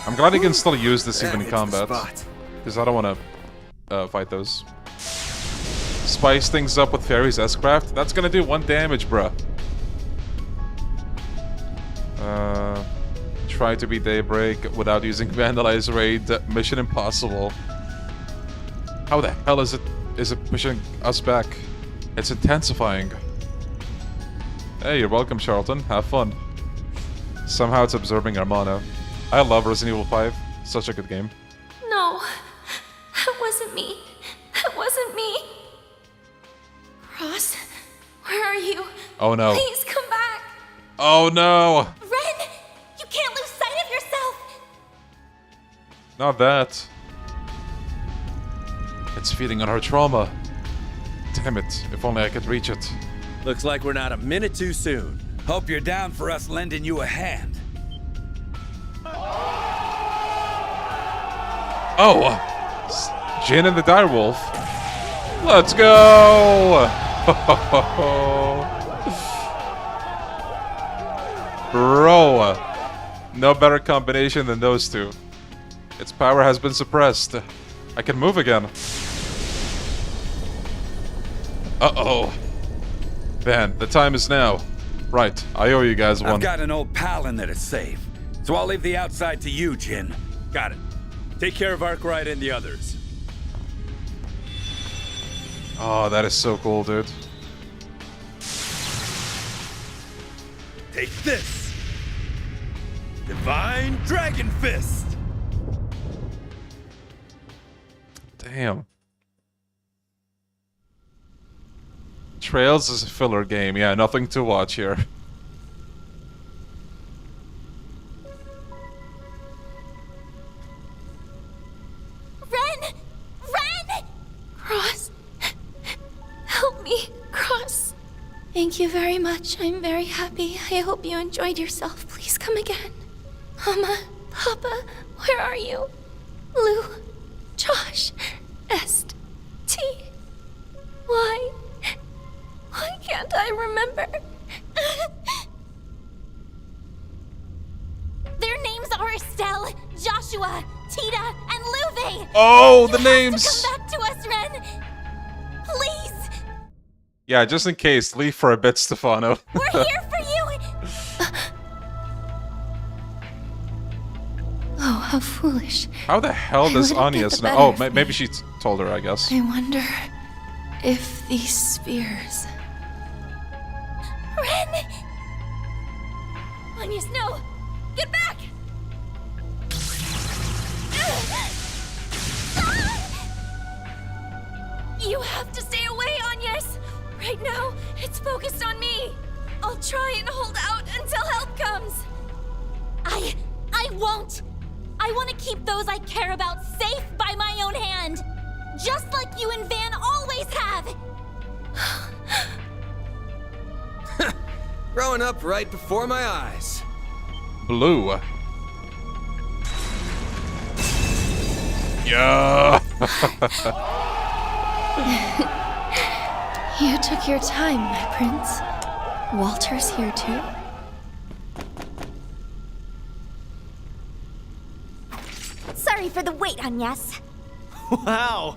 I'm glad you can still use this even in combat. Because I don't want to fight those. Spice things up with Fairy's S-Craft? That's gonna do 1 damage, bruh. Try to beat Daybreak without using Vandalize Raid. Mission impossible. How the hell is it pushing us back? It's intensifying. Hey, you're welcome, Charlton. Have fun. Somehow it's absorbing our mana. I love Resident Evil 5. Such a good game. No. wasn't me. That wasn't me. Cross, where are you? Oh no. Please come back. Oh no. Ren, you can't lose sight of yourself. Not that. It's feeding on her trauma. Damn it, if only I could reach it. Looks like we're not a minute too soon. Hope you're down for us lending you a hand. Oh! Jin and the Direwolf. Let's go! Bro! No better combination than those two. Its power has been suppressed. I can move again. Uh-oh. Man, the time is now. Right, I owe you guys one. I've got an old pal in there to save, so I'll leave the outside to you, Jin. Got it. Take care of Arkwright and the others. Oh, that is so cool, dude. Take this! Divine Dragon Fist! Damn. Trails is a filler game. Yeah, nothing to watch here. Ren! Ren! Cross. Help me, Cross. Thank you very much. I'm very happy. I hope you enjoyed yourself. Please come again. Mama, Papa, where are you? Lou, Josh, Est, T. Why can't I remember? Their names are Estelle, Joshua, Tita, and Luve. Oh, the names! Come back to us, Ren. Please. Yeah, just in case, leave for a bit, Stefano. We're here for you. Oh, how foolish. How the hell does Anya know? Oh, maybe she told her, I guess. I wonder if these spears... Ren! Anyas, no! Get back! You have to stay away, Anyas! Right now, it's focused on me. I'll try and hold out until help comes. I won't! I want to keep those I care about safe by my own hand! Just like you and Van always have! Growing up right before my eyes. Blue. Yeah. You took your time, my prince. Walter's here too. Sorry for the wait, Anyas. Wow!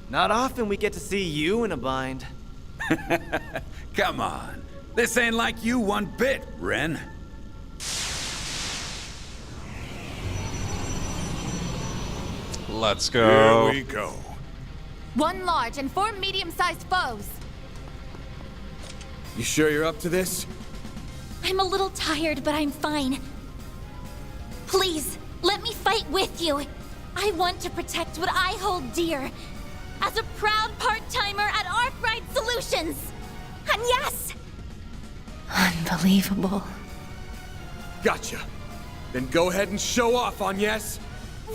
Not often we get to see you in a bind. Come on. This ain't like you one bit, Ren. Let's go. Here we go. 1 large and 4 medium-sized foes. You sure you're up to this? I'm a little tired, but I'm fine. Please, let me fight with you. I want to protect what I hold dear. As a proud part-timer at Arkwright Solutions. And yes! Unbelievable. Gotcha. Then go ahead and show off, Anyas.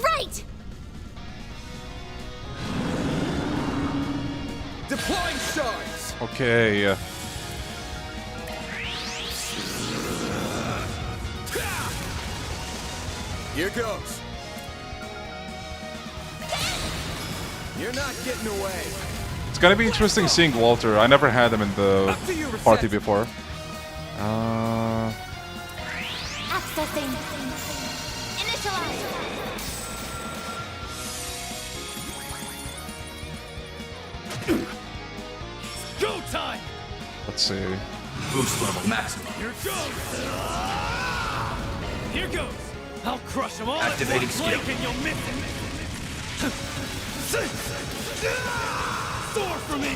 Right! Deploying shards! Okay. Here goes. You're not getting away. It's gonna be interesting seeing Walter. I never had him in the party before. Accessing. Initialize. Go time! Let's see. Boost level maximum. Here goes! Here goes! I'll crush them all. Activating skill. And you'll miss it. Soar for me!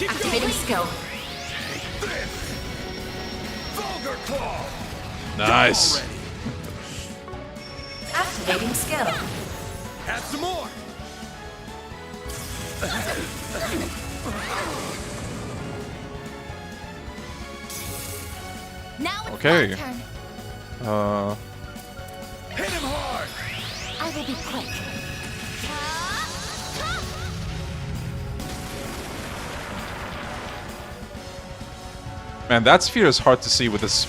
Activating skill. Vulgar Claw! Nice. Activating skill. Have some more. Now it's Okay. my turn. Hit him hard. I will be quick. Man, that sphere is hard to see with this,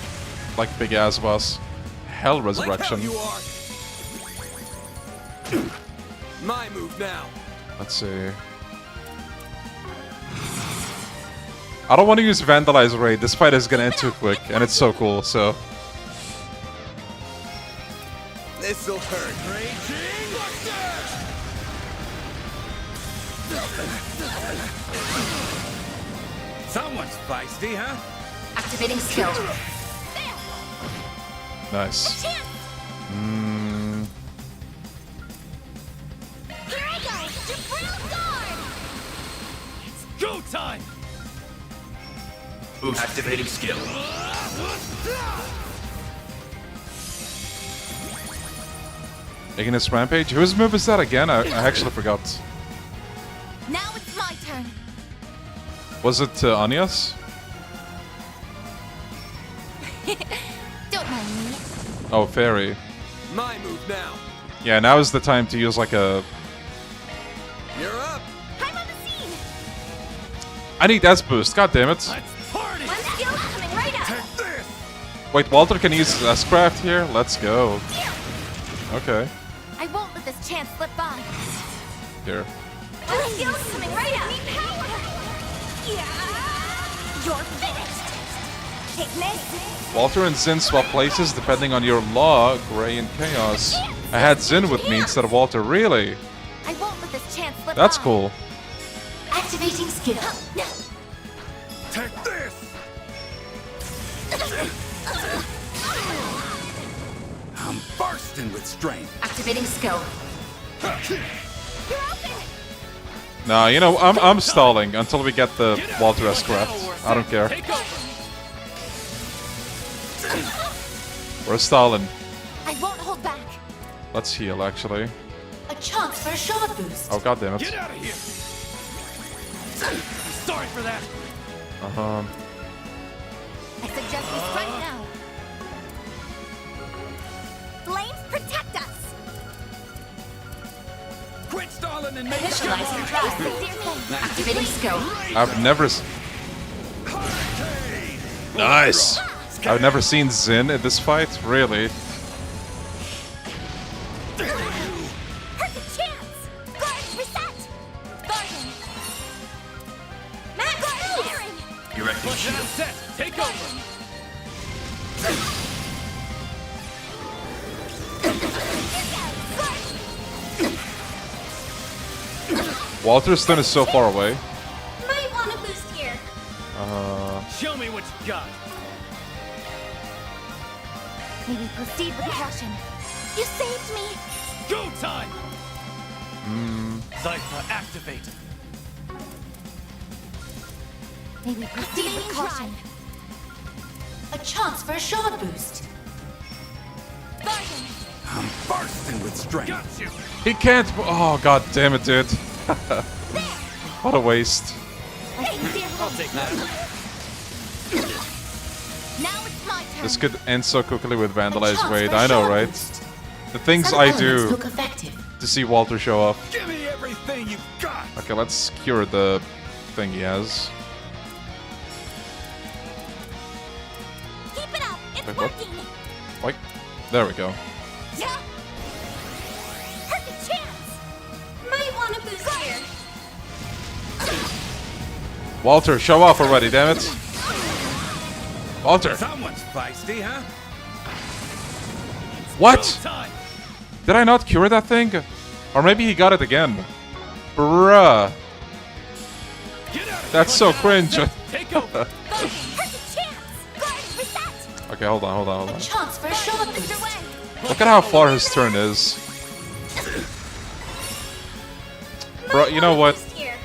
like, big ass boss. Hell Resurrection. Like how you are. My move now. Let's see. I don't want to use Vandalize Raid. This fight is gonna end too quick, and it's so cool, so. This'll hurt. Someone's feisty, huh? Activating skill. Nice. Here I go! Drill guard! It's go time! Boost. Activating skill. Ignis Rampage? Whose move is that again? I actually forgot. Now it's my turn. Was it Anya's? Don't mind me. Oh, Fairy. My move now. Yeah, now is the time to use like a... You're up. I'm on the scene. I need S boost, god damn it. One skill coming right up. Wait, Walter can use S-Craft here? Let's go. Okay, I won't let this chance slip by. here. One skill coming right up. Need power. Yeah. You're finished. Take this. Walter and Zin swap places depending on your law, Gray and Chaos. I had Zin with me instead of Walter, really? I won't let this chance slip That's by. cool. Activating skill. Take this. I'm bursting with strength. Activating skill. You're open. Nah, you know, I'm stalling until we get the Walter S-Craft. I don't care. We're stalling. I won't hold back. Let's heal, actually. A chance for a shot boost. Oh, god damn it. Get out of here! Sorry for that. Uh-huh. I suggest we strike now. Flames protect us. Quit stalling and make sure. Initializing drive. Activating skill. I've never... Nice! I've never seen Zin in this fight, really. Perfect chance. Guard reset. Guarding. Max clearing. Erecting Push shield. out set. Take over. Walter's stun is so far away. Might want to boost here. Show me what you got. Maybe proceed with caution. You saved me. Go time! Zypher activate. Maybe proceed with caution. A chance for a shot boost. Guarding. I'm bursting with strength. Got you. He can't... Oh, god damn it, dude. What a waste. I'll take that. Now it's my turn. This could end so quickly with Vandalize chance Raid. for a I know, shot right? boost. The things Some I elements do look effective. to see Walter show off. Give me everything you've got. Okay, let's cure the thing he has. Keep it up. It's Wait, what? working. Wait. There we go. Yeah. Perfect chance. Might want to boost here. Walter, show off already, damn it. Walter. Someone's feisty, huh? What? Go time. Did I not cure that thing? Or maybe he got it again. Bruh. Get out of That's so cringe. Take over. Perfect chance. Guard reset. Okay, hold on, hold on, hold A on. chance for a shot boost. Underway. Look at how far his turn is. Bro, you know what? Boost here.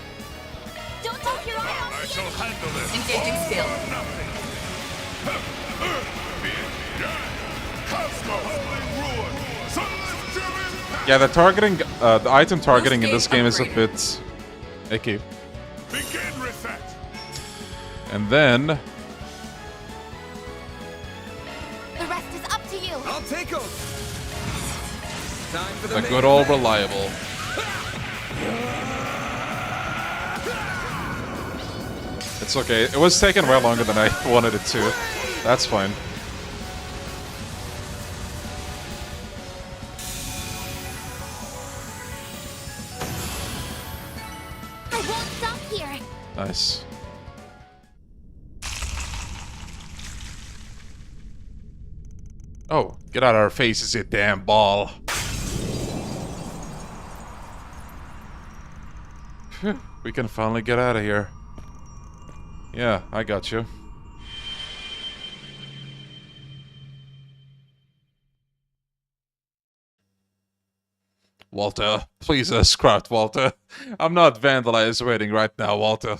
Don't take your eye off. I shall handle it. Engaging skill. Yeah, the targeting, the item targeting in this game is a bit icky. Begin reset. And then The rest is up to you. I'll take over. Time for the the good old reliable. It's okay. It was taking way longer than I wanted it to. That's fine. I won't stop here. Nice. Oh, get out of our faces, you damn ball. Phew, we can finally get out of here. Yeah, I got you. Walter, please escort Walter. I'm not vandalized waiting right now, Walter.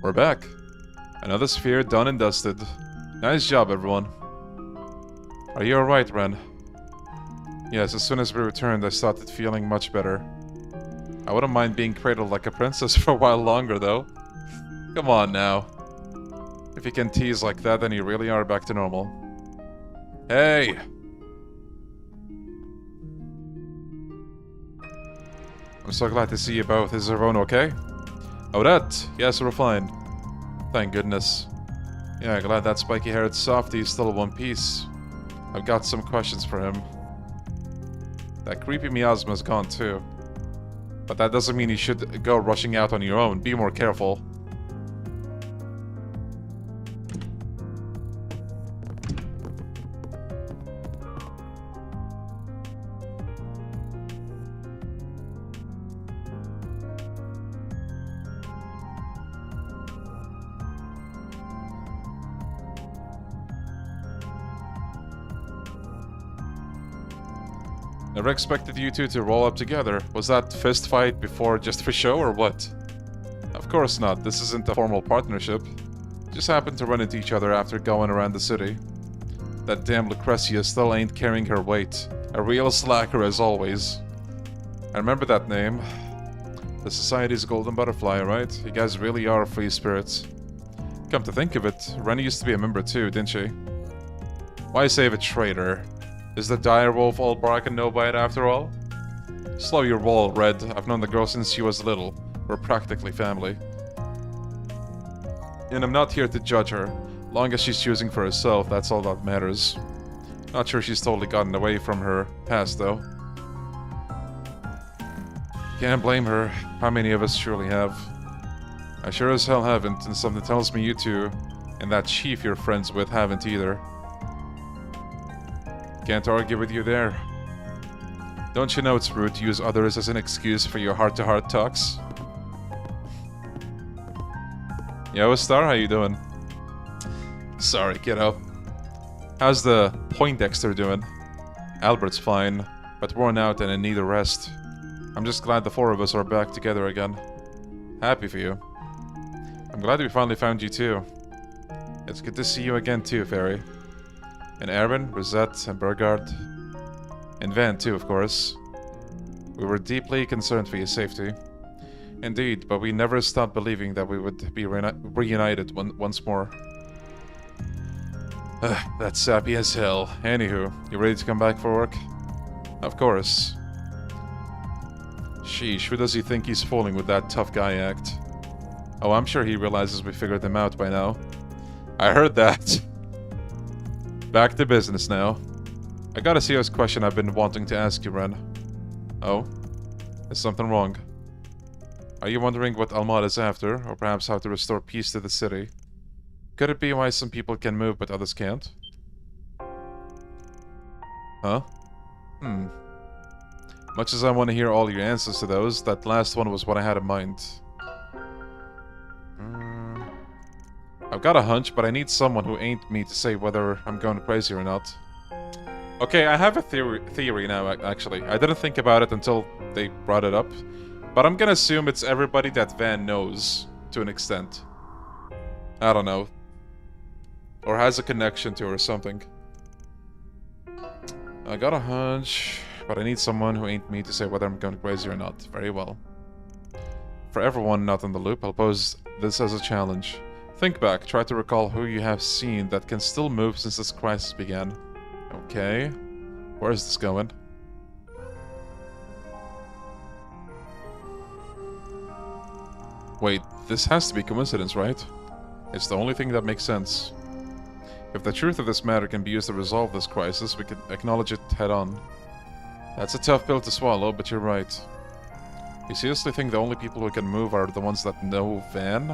We're back. Another sphere done and dusted. Nice job, everyone. Are you alright, Ren? Yes, as soon as we returned, I started feeling much better. I wouldn't mind being cradled like a princess for a while longer, though. Come on, now. If you can tease like that, then you really are back to normal. Hey! I'm so glad to see you both. Is everyone okay? Odette! Yes, we're fine. Thank goodness. Yeah, glad that spiky-haired softie is still in one piece. I've got some questions for him. That creepy miasma is gone too. But that doesn't mean you should go rushing out on your own. Be more careful. Never expected you two to roll up together. Was that fist fight before just for show or what? Of course not. This isn't a formal partnership. Just happened to run into each other after going around the city. That damn Lucretia still ain't carrying her weight. A real slacker as always. I remember that name. The Society's Golden Butterfly, right? You guys really are free spirits. Come to think of it, Rennie used to be a member too, didn't she? Why save a traitor? Is the direwolf all bark and no bite after all? Slow your roll, Red. I've known the girl since she was little. We're practically family. And I'm not here to judge her. Long as she's choosing for herself, that's all that matters. Not sure she's totally gotten away from her past, though. Can't blame her. How many of us surely have? I sure as hell haven't, and something tells me you two, and that chief you're friends with, haven't either. Can't argue with you there. Don't you know it's rude to use others as an excuse for your heart-to-heart talks? Yo, Star, how you doing? Sorry, kiddo. How's the Poindexter doing? Albert's fine, but worn out and in need of rest. I'm just glad the four of us are back together again. Happy for you. I'm glad we finally found you too. It's good to see you again too, Fairy. And Aaron, Rosette, and Burgard. And Van too, of course. We were deeply concerned for your safety. Indeed, but we never stopped believing that we would be reunited once more. That's sappy as hell. Anywho, you ready to come back for work? Of course. Sheesh, who does he think he's fooling with that tough guy act? Oh, I'm sure he realizes we figured him out by now. I heard that. Back to business now. I got a serious question I've been wanting to ask you, Ren. Oh? Is something wrong? Are you wondering what Almada's after, or perhaps how to restore peace to the city? Could it be why some people can move but others can't? Huh? Much as I want to hear all your answers to those, that last one was what I had in mind. I've got a hunch, but I need someone who ain't me to say whether I'm going crazy or not. Okay, I have a theory now, actually. I didn't think about it until they brought it up. But I'm gonna assume it's everybody that Van knows, to an extent. I don't know. Or has a connection to or something. I got a hunch, but I need someone who ain't me to say whether I'm going crazy or not. Very well. For everyone not in the loop, I'll pose this as a challenge. Think back, try to recall who you have seen that can still move since this crisis began. Okay. Where is this going? Wait, this has to be coincidence, right? It's the only thing that makes sense. If the truth of this matter can be used to resolve this crisis, we can acknowledge it head-on. That's a tough pill to swallow, but you're right. You seriously think the only people who can move are the ones that know Van?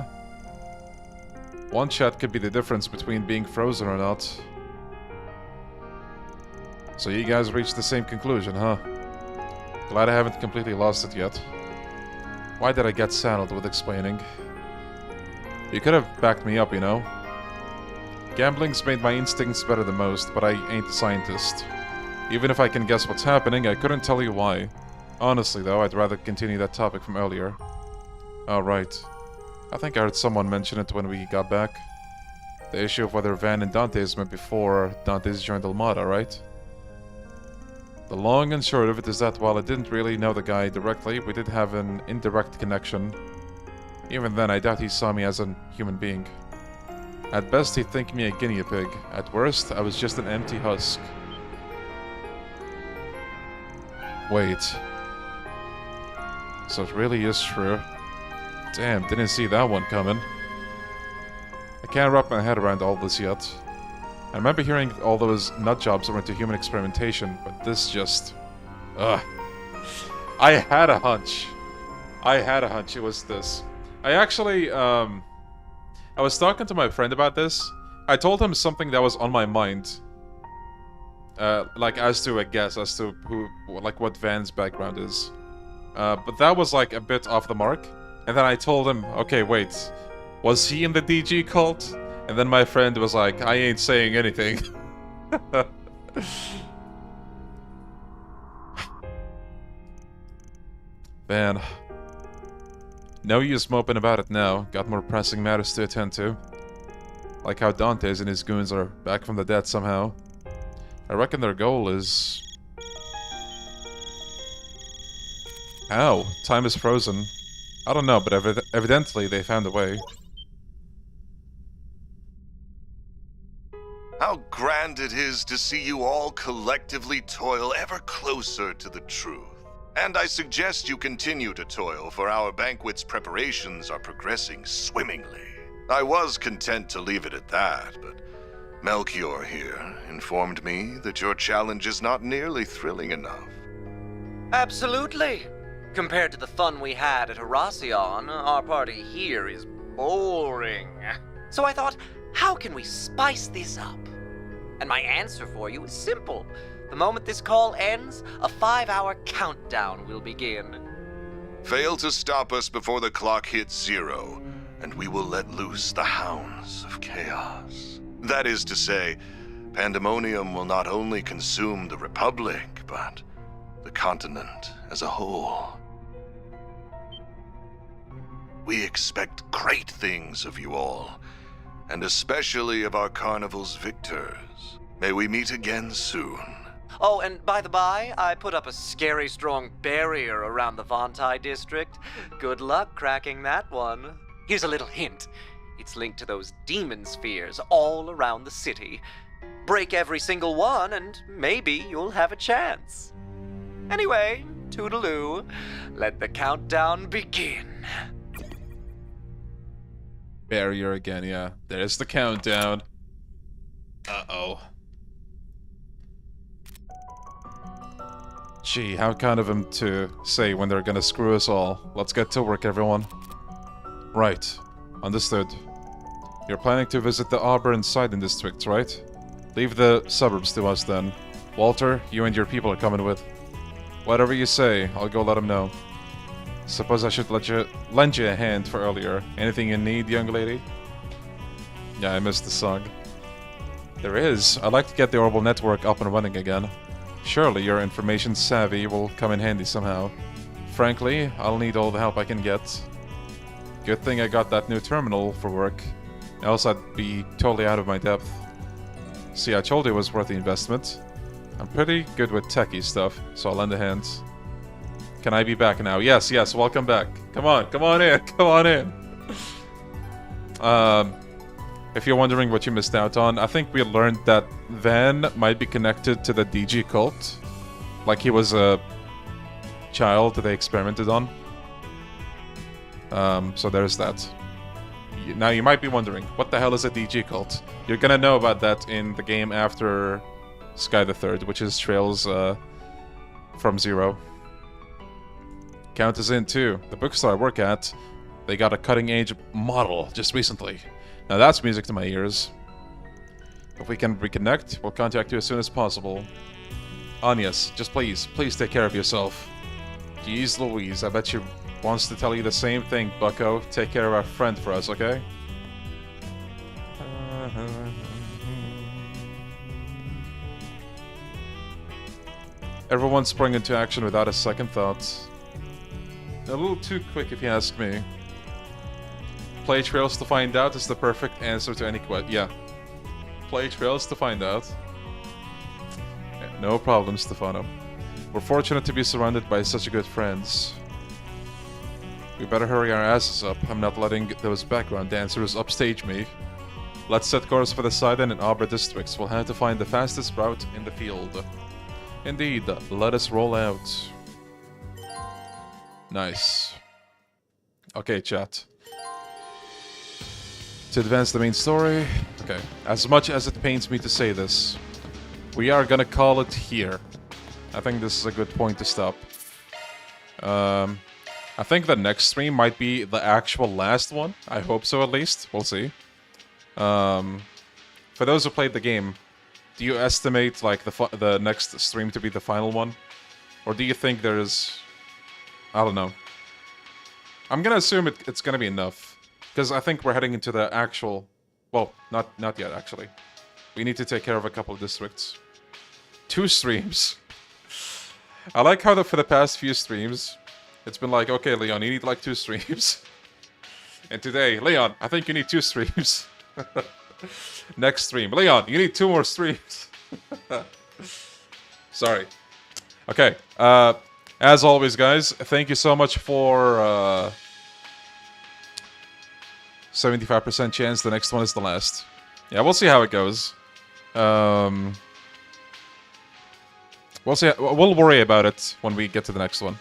One chat could be the difference between being frozen or not. So you guys reached the same conclusion, huh? Glad I haven't completely lost it yet. Why did I get saddled with explaining? You could have backed me up, you know? Gambling's made my instincts better than most, but I ain't a scientist. Even if I can guess what's happening, I couldn't tell you why. Honestly, though, I'd rather continue that topic from earlier. Oh, right. I think I heard someone mention it when we got back. The issue of whether Van and Dante's met before Dante's joined Armada, right? The long and short of it is that while I didn't really know the guy directly, we did have an indirect connection. Even then, I doubt he saw me as a human being. At best, he'd think me a guinea pig. At worst, I was just an empty husk. Wait. So it really is true. Damn, didn't see that one coming. I can't wrap my head around all this yet. I remember hearing all those nut jobs were into human experimentation, but this just... Ugh. I had a hunch. I had a hunch it was this. I actually, I was talking to my friend about this. I told him something that was on my mind. Like, as to a guess, as to who, like, what Van's background is. But that was, like, a bit off the mark. And then I told him, okay, wait, was he in the DG cult? And then my friend was like, I ain't saying anything. Van. No use moping about it now. Got more pressing matters to attend to. Like how Dante's and his goons are back from the dead somehow. I reckon their goal is... Ow, time is frozen. I don't know, but evidently they found a way. How grand it is to see you all collectively toil ever closer to the truth. And I suggest you continue to toil, for our banquet's preparations are progressing swimmingly. I was content to leave it at that, but Melchior here informed me that your challenge is not nearly thrilling enough. Absolutely. Compared to the fun we had at Harasion, our party here is boring. So I thought, how can we spice this up? And my answer for you is simple. The moment this call ends, a 5-hour countdown will begin. Fail to stop us before the clock hits 0, and we will let loose the hounds of chaos. That is to say, Pandemonium will not only consume the Republic, but the continent as a whole. We expect great things of you all, and especially of our carnival's victors. May we meet again soon. Oh, and by the by, I put up a scary strong barrier around the Auber District. Good luck cracking that one. Here's a little hint. It's linked to those demon spheres all around the city. Break every single one, and maybe you'll have a chance. Anyway, toodaloo. Let the countdown begin. Barrier again, yeah. There's the countdown. Uh-oh. Gee, how kind of them to say when they're gonna screw us all. Let's get to work, everyone. Right. Understood. You're planning to visit the Auber and Sidon districts, right? Leave the suburbs to us, then. Walter, you and your people are coming with. Whatever you say, I'll go let them know. Suppose I should lend you a hand for earlier. Anything you need, young lady? Yeah, I missed the song. There is. I'd like to get the Orbital Network up and running again. Surely your information savvy will come in handy somehow. Frankly, I'll need all the help I can get. Good thing I got that new terminal for work. Else I'd be totally out of my depth. See, I told you it was worth the investment. I'm pretty good with techie stuff, so I'll lend a hand. Can I be back now? Yes, yes, welcome back. Come on in, come on in. If you're wondering what you missed out on, I think we learned that Van might be connected to the DG cult. Like he was a child that they experimented on. So there's that. Now you might be wondering, what the hell is a DG cult? You're gonna know about that in the game after Sky the Third, which is Trails from Zero. Count us in too. The bookstore I work at, they got a cutting-edge model just recently. Now that's music to my ears. If we can reconnect, we'll contact you as soon as possible. Anyas, just please take care of yourself. Jeez Louise, I bet she wants to tell you the same thing, bucko. Take care of our friend for us, okay? Everyone sprang into action without a second thought. A little too quick if you ask me. Play Trails to find out is the perfect answer to any question. Yeah. Play Trails to find out. Yeah, no problem, Stefano. We're fortunate to be surrounded by such good friends. We better hurry our asses up. I'm not letting those background dancers upstage me. Let's set course for the Sidon and Auber districts. We'll have to find the fastest route in the field. Indeed, let us roll out. Nice. Okay, chat. To advance the main story... Okay. As much as it pains me to say this, we are gonna call it here. I think this is a good point to stop. I think the next stream might be the actual last one. I hope so, at least. We'll see. For those who played the game, do you estimate like the next stream to be the final one? Or do you think there's... I don't know. I'm gonna assume it's gonna be enough. Because I think we're heading into the actual... Well, not yet, actually. We need to take care of a couple of districts. 2 streams. I like how for the past few streams, it's been like, okay, Leon, you need like 2 streams. And today, Leon, I think you need 2 streams. Next stream, Leon, you need 2 more streams. Sorry. Okay, as always, guys, thank you so much for... 75% chance the next one is the last. Yeah, we'll see how it goes. We'll see. We'll worry about it when we get to the next one.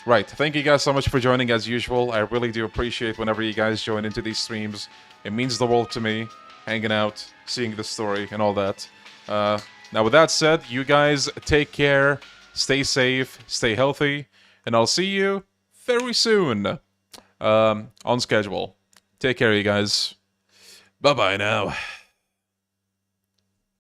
Right. Thank you guys so much for joining as usual. I really do appreciate whenever you guys join into these streams. It means the world to me. Hanging out, seeing the story, and all that. Now, with that said, you guys take care, stay safe, stay healthy, and I'll see you very soon on schedule. Take care, you guys. Bye-bye now.